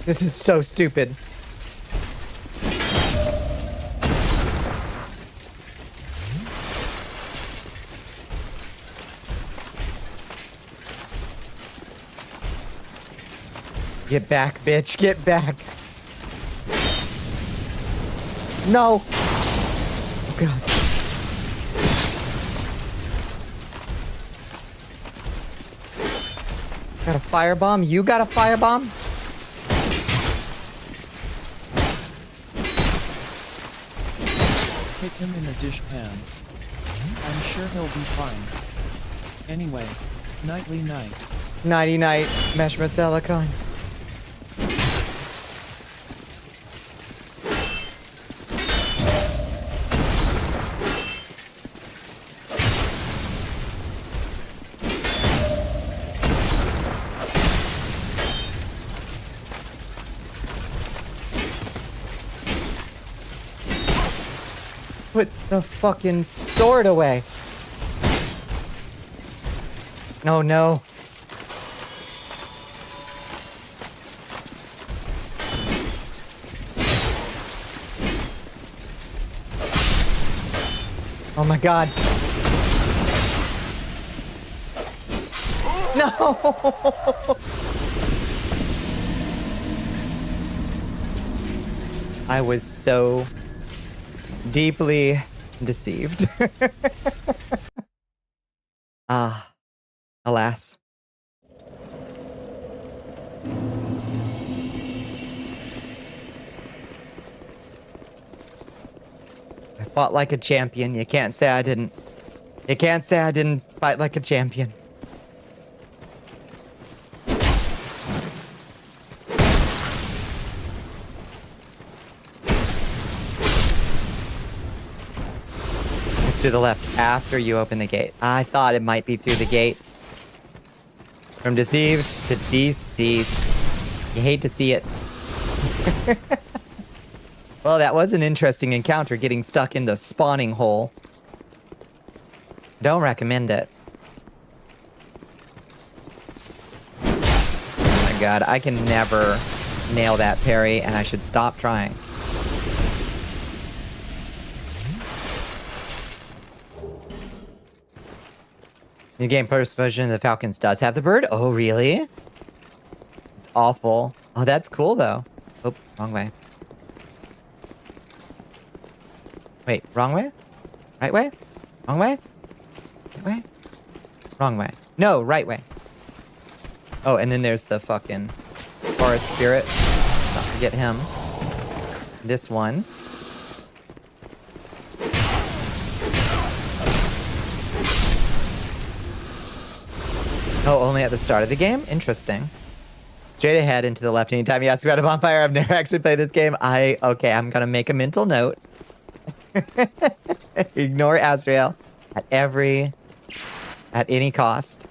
This is so stupid. Get back, bitch. Get back. No. Oh, God. Got a firebomb? You got a firebomb? Hit him in a dishpan. I'm sure he'll be fine. Anyway, nightly night. Nighty night, Mesh Masalicon. Put the fucking sword away. Oh no. Oh my god. No! I was so deeply deceived. Ah, alas. I fought like a champion. You can't say I didn't. You can't say I didn't fight like a champion. It's to the left after you open the gate. I thought it might be through the gate. From deceived to deceased. You hate to see it. Well, that was an interesting encounter, getting stuck in the spawning hole. Don't recommend it. Oh my god, I can never nail that parry, and I should stop trying. New game first version of the Falcons does have the bird? Oh, really? It's awful. Oh, that's cool, though. Oh, wrong way. Wait, wrong way? Right way? Wrong way? Right way? Wrong way. No, right way. Oh, and then there's the fucking forest spirit. Not forget him. This one. Oh, only at the start of the game? Interesting. Straight ahead into the left anytime you ask about a bonfire. I've never actually played this game. Okay, I'm gonna make a mental note. Ignore Azrael at any cost.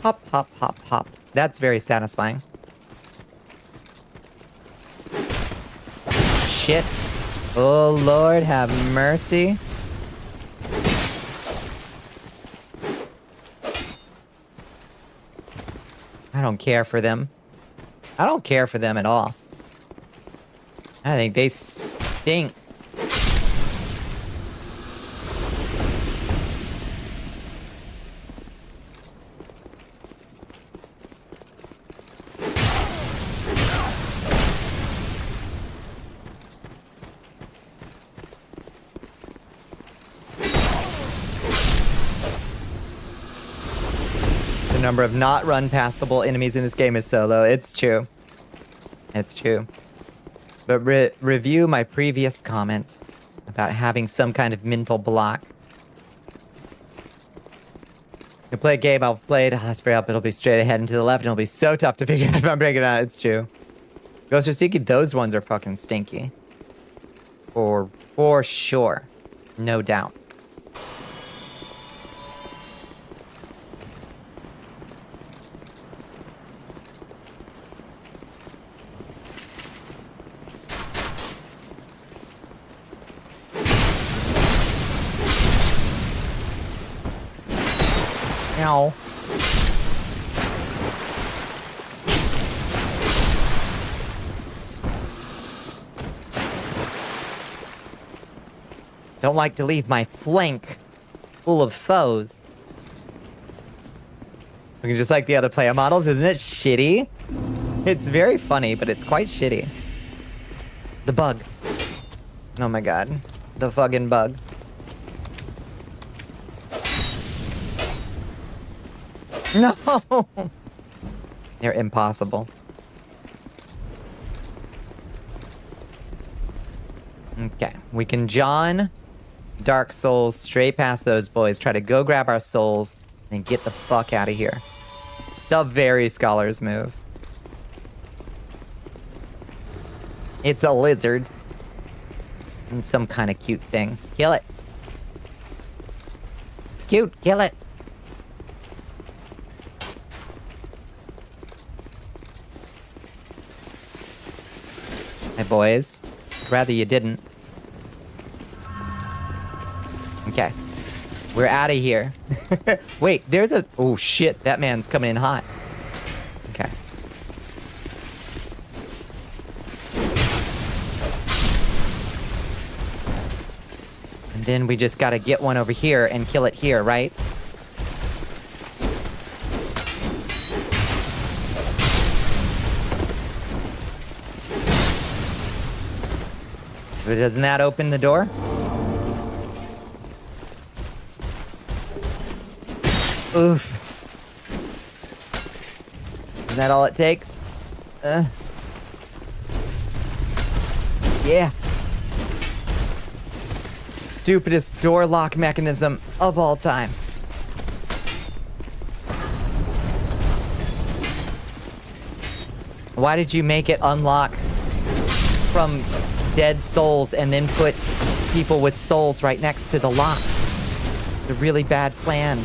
Hop, hop, hop, hop. That's very satisfying. Shit. Oh, Lord, have mercy. I don't care for them. I don't care for them at all. I think they stink. Number of not run pastable enemies in this game is so low. It's true. It's true. But review my previous comment about having some kind of mental block. You play a game I've played, I'll spray up, it'll be straight ahead and to the left, and it'll be so tough to figure out if I'm breaking out. It's true. Ghost or Stinky, those ones are fucking stinky. For sure. No doubt. Ow. Don't like to leave my flank full of foes. Looking just like the other player models, isn't it shitty? It's very funny, but it's quite shitty. The bug. Oh my god. The fucking bug. No! They're impossible. Okay, we can John Dark Souls straight past those boys, try to go grab our souls, and get the fuck out of here. The very Scholar's move. It's a lizard. And some kind of cute thing. Kill it. It's cute. Kill it. Hey, boys. Rather you didn't. Okay. We're out of here. Wait, there's a... Oh, shit. That man's coming in hot. Okay. And then we just gotta get one over here and kill it here, right? But doesn't that open the door? Oof. Is that all it takes? Yeah. Stupidest door lock mechanism of all time. Why did you make it unlock from dead souls and then put people with souls right next to the lock? It's a really bad plan.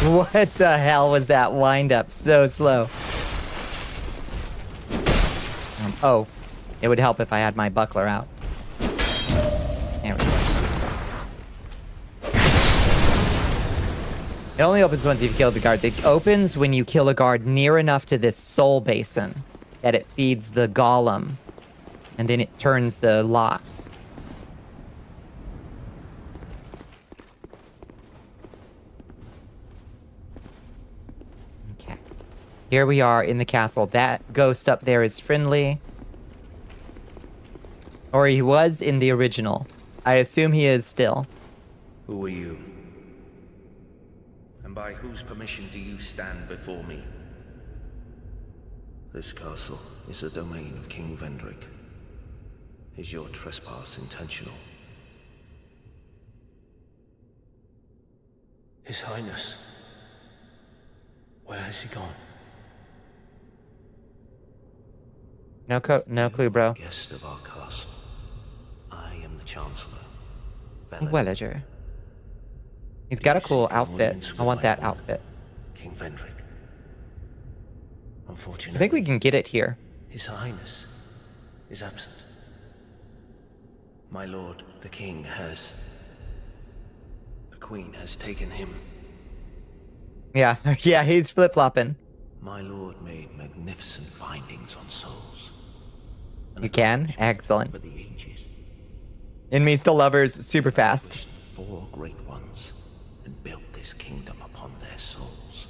What the hell was that wind up so slow? Oh, it would help if I had my buckler out. There we go. It only opens once you've killed the guards. It opens when you kill a guard near enough to this soul basin that it feeds the golem. And then it turns the locks. Okay. Here we are in the castle. That ghost up there is friendly. Or he was in the original. I assume he is still. Who are you? And by whose permission do you stand before me? This castle is a domain of King Vendrick. Is your trespass intentional? His Highness. Where has he gone? No clue, bro. Guest of our castle. I am the Chancellor. Wellager. He's got a cool outfit. I want that outfit. King Vendrick. Unfortunately, I think we can get it here. His Highness is absent. My lord, the king has... The queen has taken him. Yeah, yeah, he's flip-flopping. My lord made magnificent findings on souls. You can? Excellent. For the ages. Enemies to lovers, super fast. The four great ones and built this kingdom upon their souls.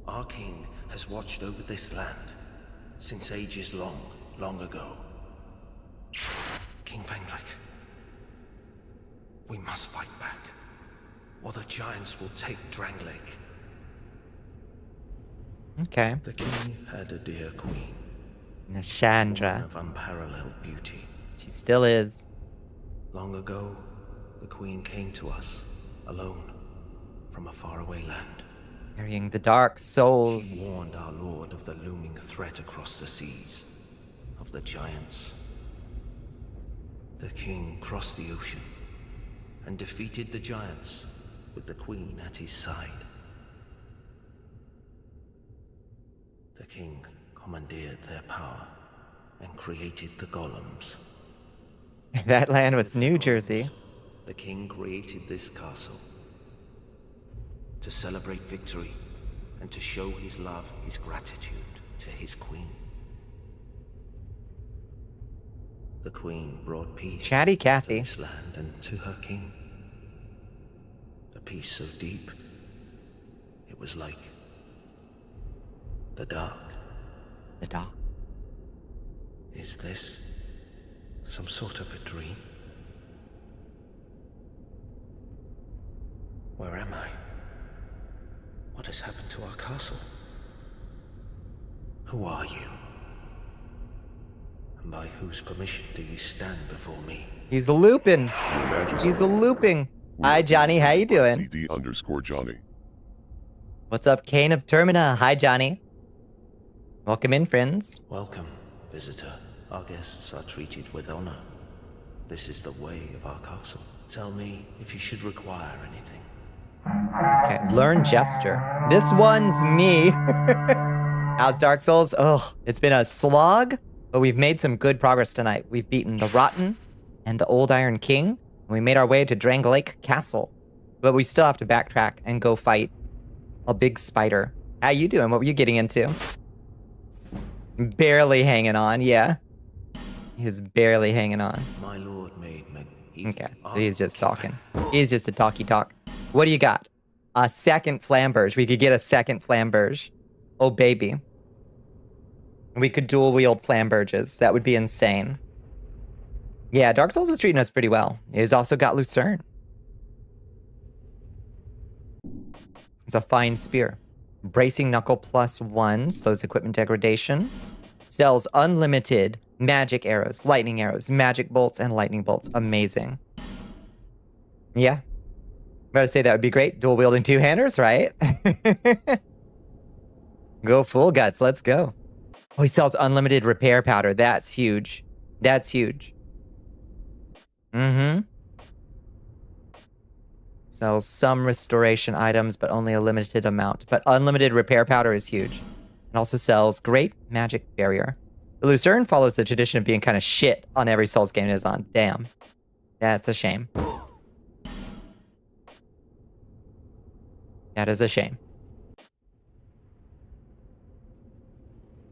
Our king has watched over this land since ages long, long ago. King Vendrick, we must fight back, or the giants will take Drangleic. Okay. The king had a dear queen, Nashandra. of unparalleled beauty. She still is. Long ago, the queen came to us, alone, from a faraway land. Carrying the dark soul. She warned our lord of the looming threat across the seas, of the giants. The king crossed the ocean and defeated the giants with the queen at his side. The king commandeered their power and created the golems. That land was New Jersey. The king created this castle to celebrate victory and to show his love, his gratitude to his queen. The queen brought peace Chatty Cathy. to this land and to her king. A peace so deep, it was like the dark. The dark. Is this some sort of a dream? Where am I? What has happened to our castle? Who are you? And by whose permission do you stand before me? He's looping. Your Majesty. He's looping. Hi, Johnny. How you doing? DD_Johnny. What's up, Kane of Termina? Hi, Johnny. Welcome in, friends. Welcome, visitor. Our guests are treated with honor. This is the way of our castle. Tell me if you should require anything. Okay, learn gesture. This one's me. How's Dark Souls? Oh, it's been a slog, but we've made some good progress tonight. We've beaten the Rotten and the Old Iron King, and we made our way to Drang Lake Castle. But we still have to backtrack and go fight a big spider. How you doing? What were you getting into? Barely hanging on, yeah. He's barely hanging on. My lord made me. Okay, so he's just talking. He's just a talky talk. What do you got? A second flamberge. We could get a second flamberge. Oh, baby. We could dual wield flamberges. That would be insane. Yeah, Dark Souls is treating us pretty well. He's also got Lucerne. It's a fine spear. Bracing Knuckle +1 slows equipment degradation. Sells unlimited magic arrows, lightning arrows, magic bolts, and lightning bolts. Amazing. Yeah. I'm about to say that would be great. Dual wielding two-handers, right? Go full guts. Let's go. Oh, he sells unlimited repair powder. That's huge. That's huge. Mm-hmm. Sells some restoration items, but only a limited amount. But unlimited repair powder is huge. It also sells great magic barrier. The Lucerne follows the tradition of being kind of shit on every Souls game it is on. Damn. That's a shame. That is a shame.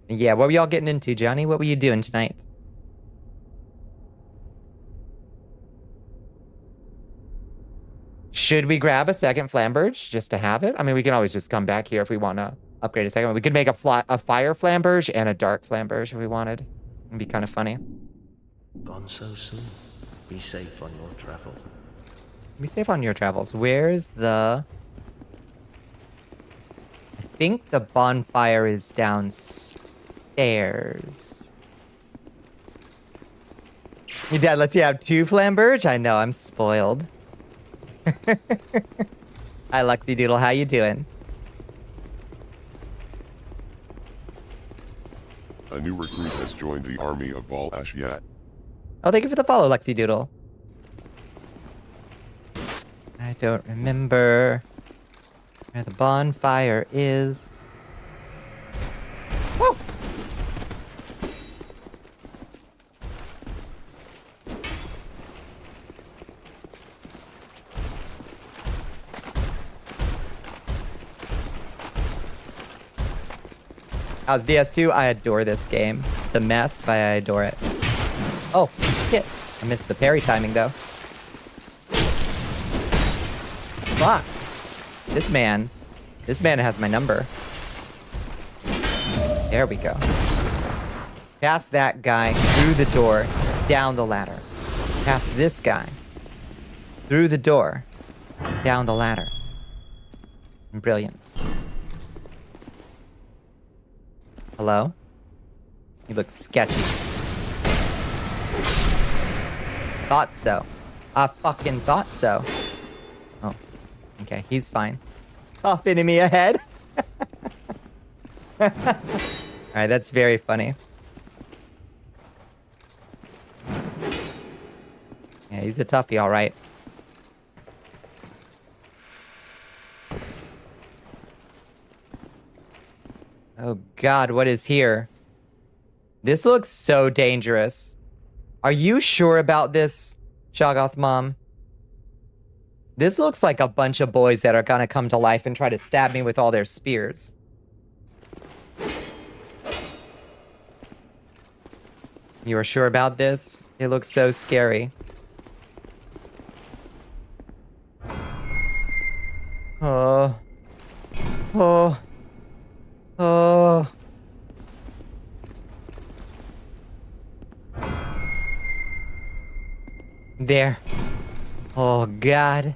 Yeah, what were y'all getting into, Johnny? What were you doing tonight? Should we grab a second flamberge just to have it? I mean, we can always just come back here if we want to upgrade a second one. We could make a fire flamberge and a dark flamberge if we wanted. It'd be kind of funny. Gone so soon. Be safe on your travels. Be safe on your travels. Where's the... I think the bonfire is downstairs. Your dad lets you have 2 flamberge? I know, I'm spoiled. Hi, Luxy Doodle. How you doing? A new recruit has joined the army of Bal Ashiat. Oh, thank you for the follow, Luxy Doodle. I don't remember where the bonfire is. Whoa! How's DS2? I adore this game. It's a mess, but I adore it. Oh, shit. I missed the parry timing, though. Fuck. This man has my number. There we go. Past that guy, through the door, down the ladder. Past this guy, through the door, down the ladder. Brilliant. Hello? You look sketchy. Thought so. I fucking thought so. Oh, okay, he's fine. Tough enemy ahead. Alright, that's very funny. Yeah, he's a toughie, alright. Oh god, what is here? This looks so dangerous. Are you sure about this, Shoggoth Mom? This looks like a bunch of boys that are gonna come to life and try to stab me with all their spears. You are sure about this? It looks so scary. Oh. Oh. Oh. There. Oh, God.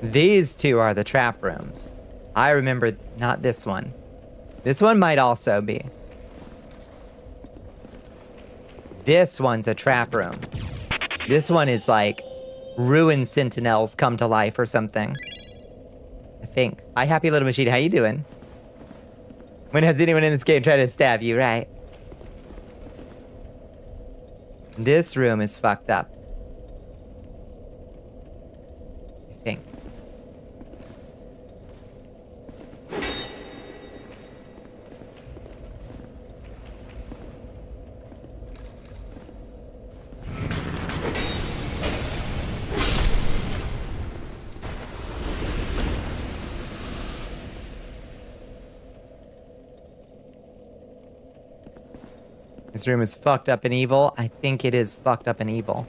These two are the trap rooms. I remember not this one. This one might also be. This one's a trap room. This one is like ruined sentinels come to life or something. I think. Hi, Happy Little Machine. How you doing? When has anyone in this game tried to stab you, right? This room is fucked up. I think. This room is fucked up and evil. I think it is fucked up and evil.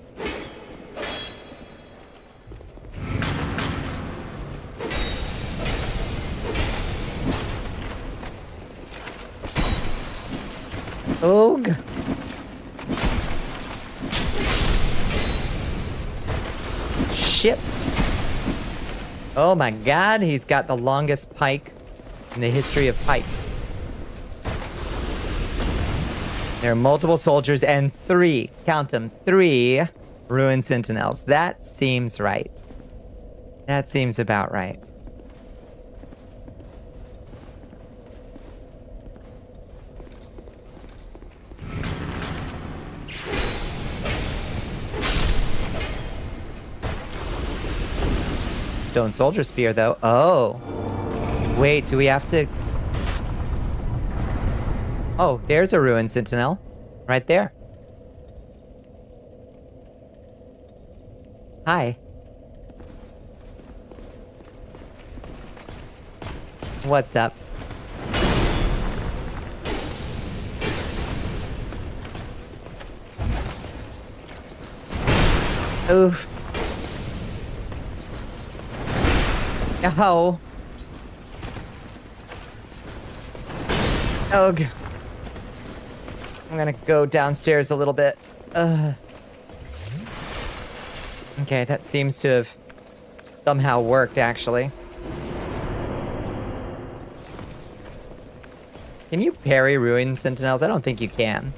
Oog. Shit. Oh my god, he's got the longest pike in the history of pikes. There are multiple soldiers and 3, count them, 3 ruined sentinels. That seems right. That seems about right. Stone soldier spear, though. Oh. Wait, do we have to... Oh, there's a ruined sentinel. Right there. Hi. What's up? Oof. Oh. Ugh. I'm gonna go downstairs a little bit. Okay, that seems to have somehow worked, actually. Can you parry ruined sentinels? I don't think you can.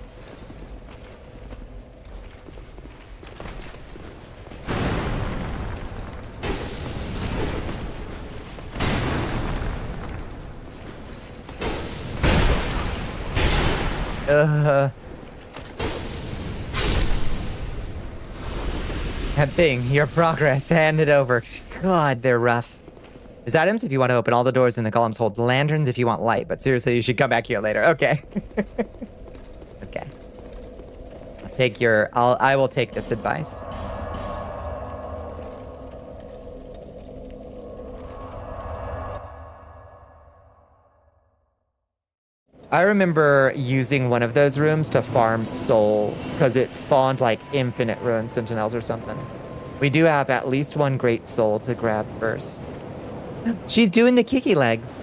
That thing, your progress, hand it over. God, they're rough. There's items if you want to open all the doors in the columns, hold lanterns if you want light, but seriously, you should come back here later. Okay. Okay. I will take this advice. I remember using one of those rooms to farm souls, because it spawned like infinite ruined sentinels or something. We do have at least one great soul to grab first. She's doing the kicky legs.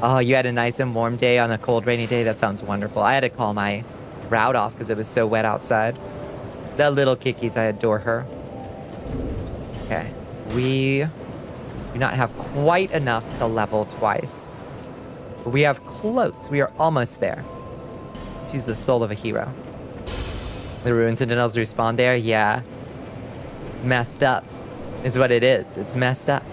Oh, you had a nice and warm day on a cold, rainy day? That sounds wonderful. I had to call my route off because it was so wet outside. The little kickies, I adore her. Okay. We do not have quite enough to level twice. But we have close. We are almost there. Let's use the soul of a hero. The ruined sentinels respawn there? Yeah. It's messed up, is what it is. It's messed up.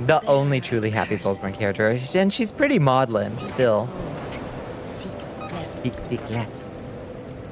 The only truly happy Soulsborne character. And she's pretty maudlin still. Seek less.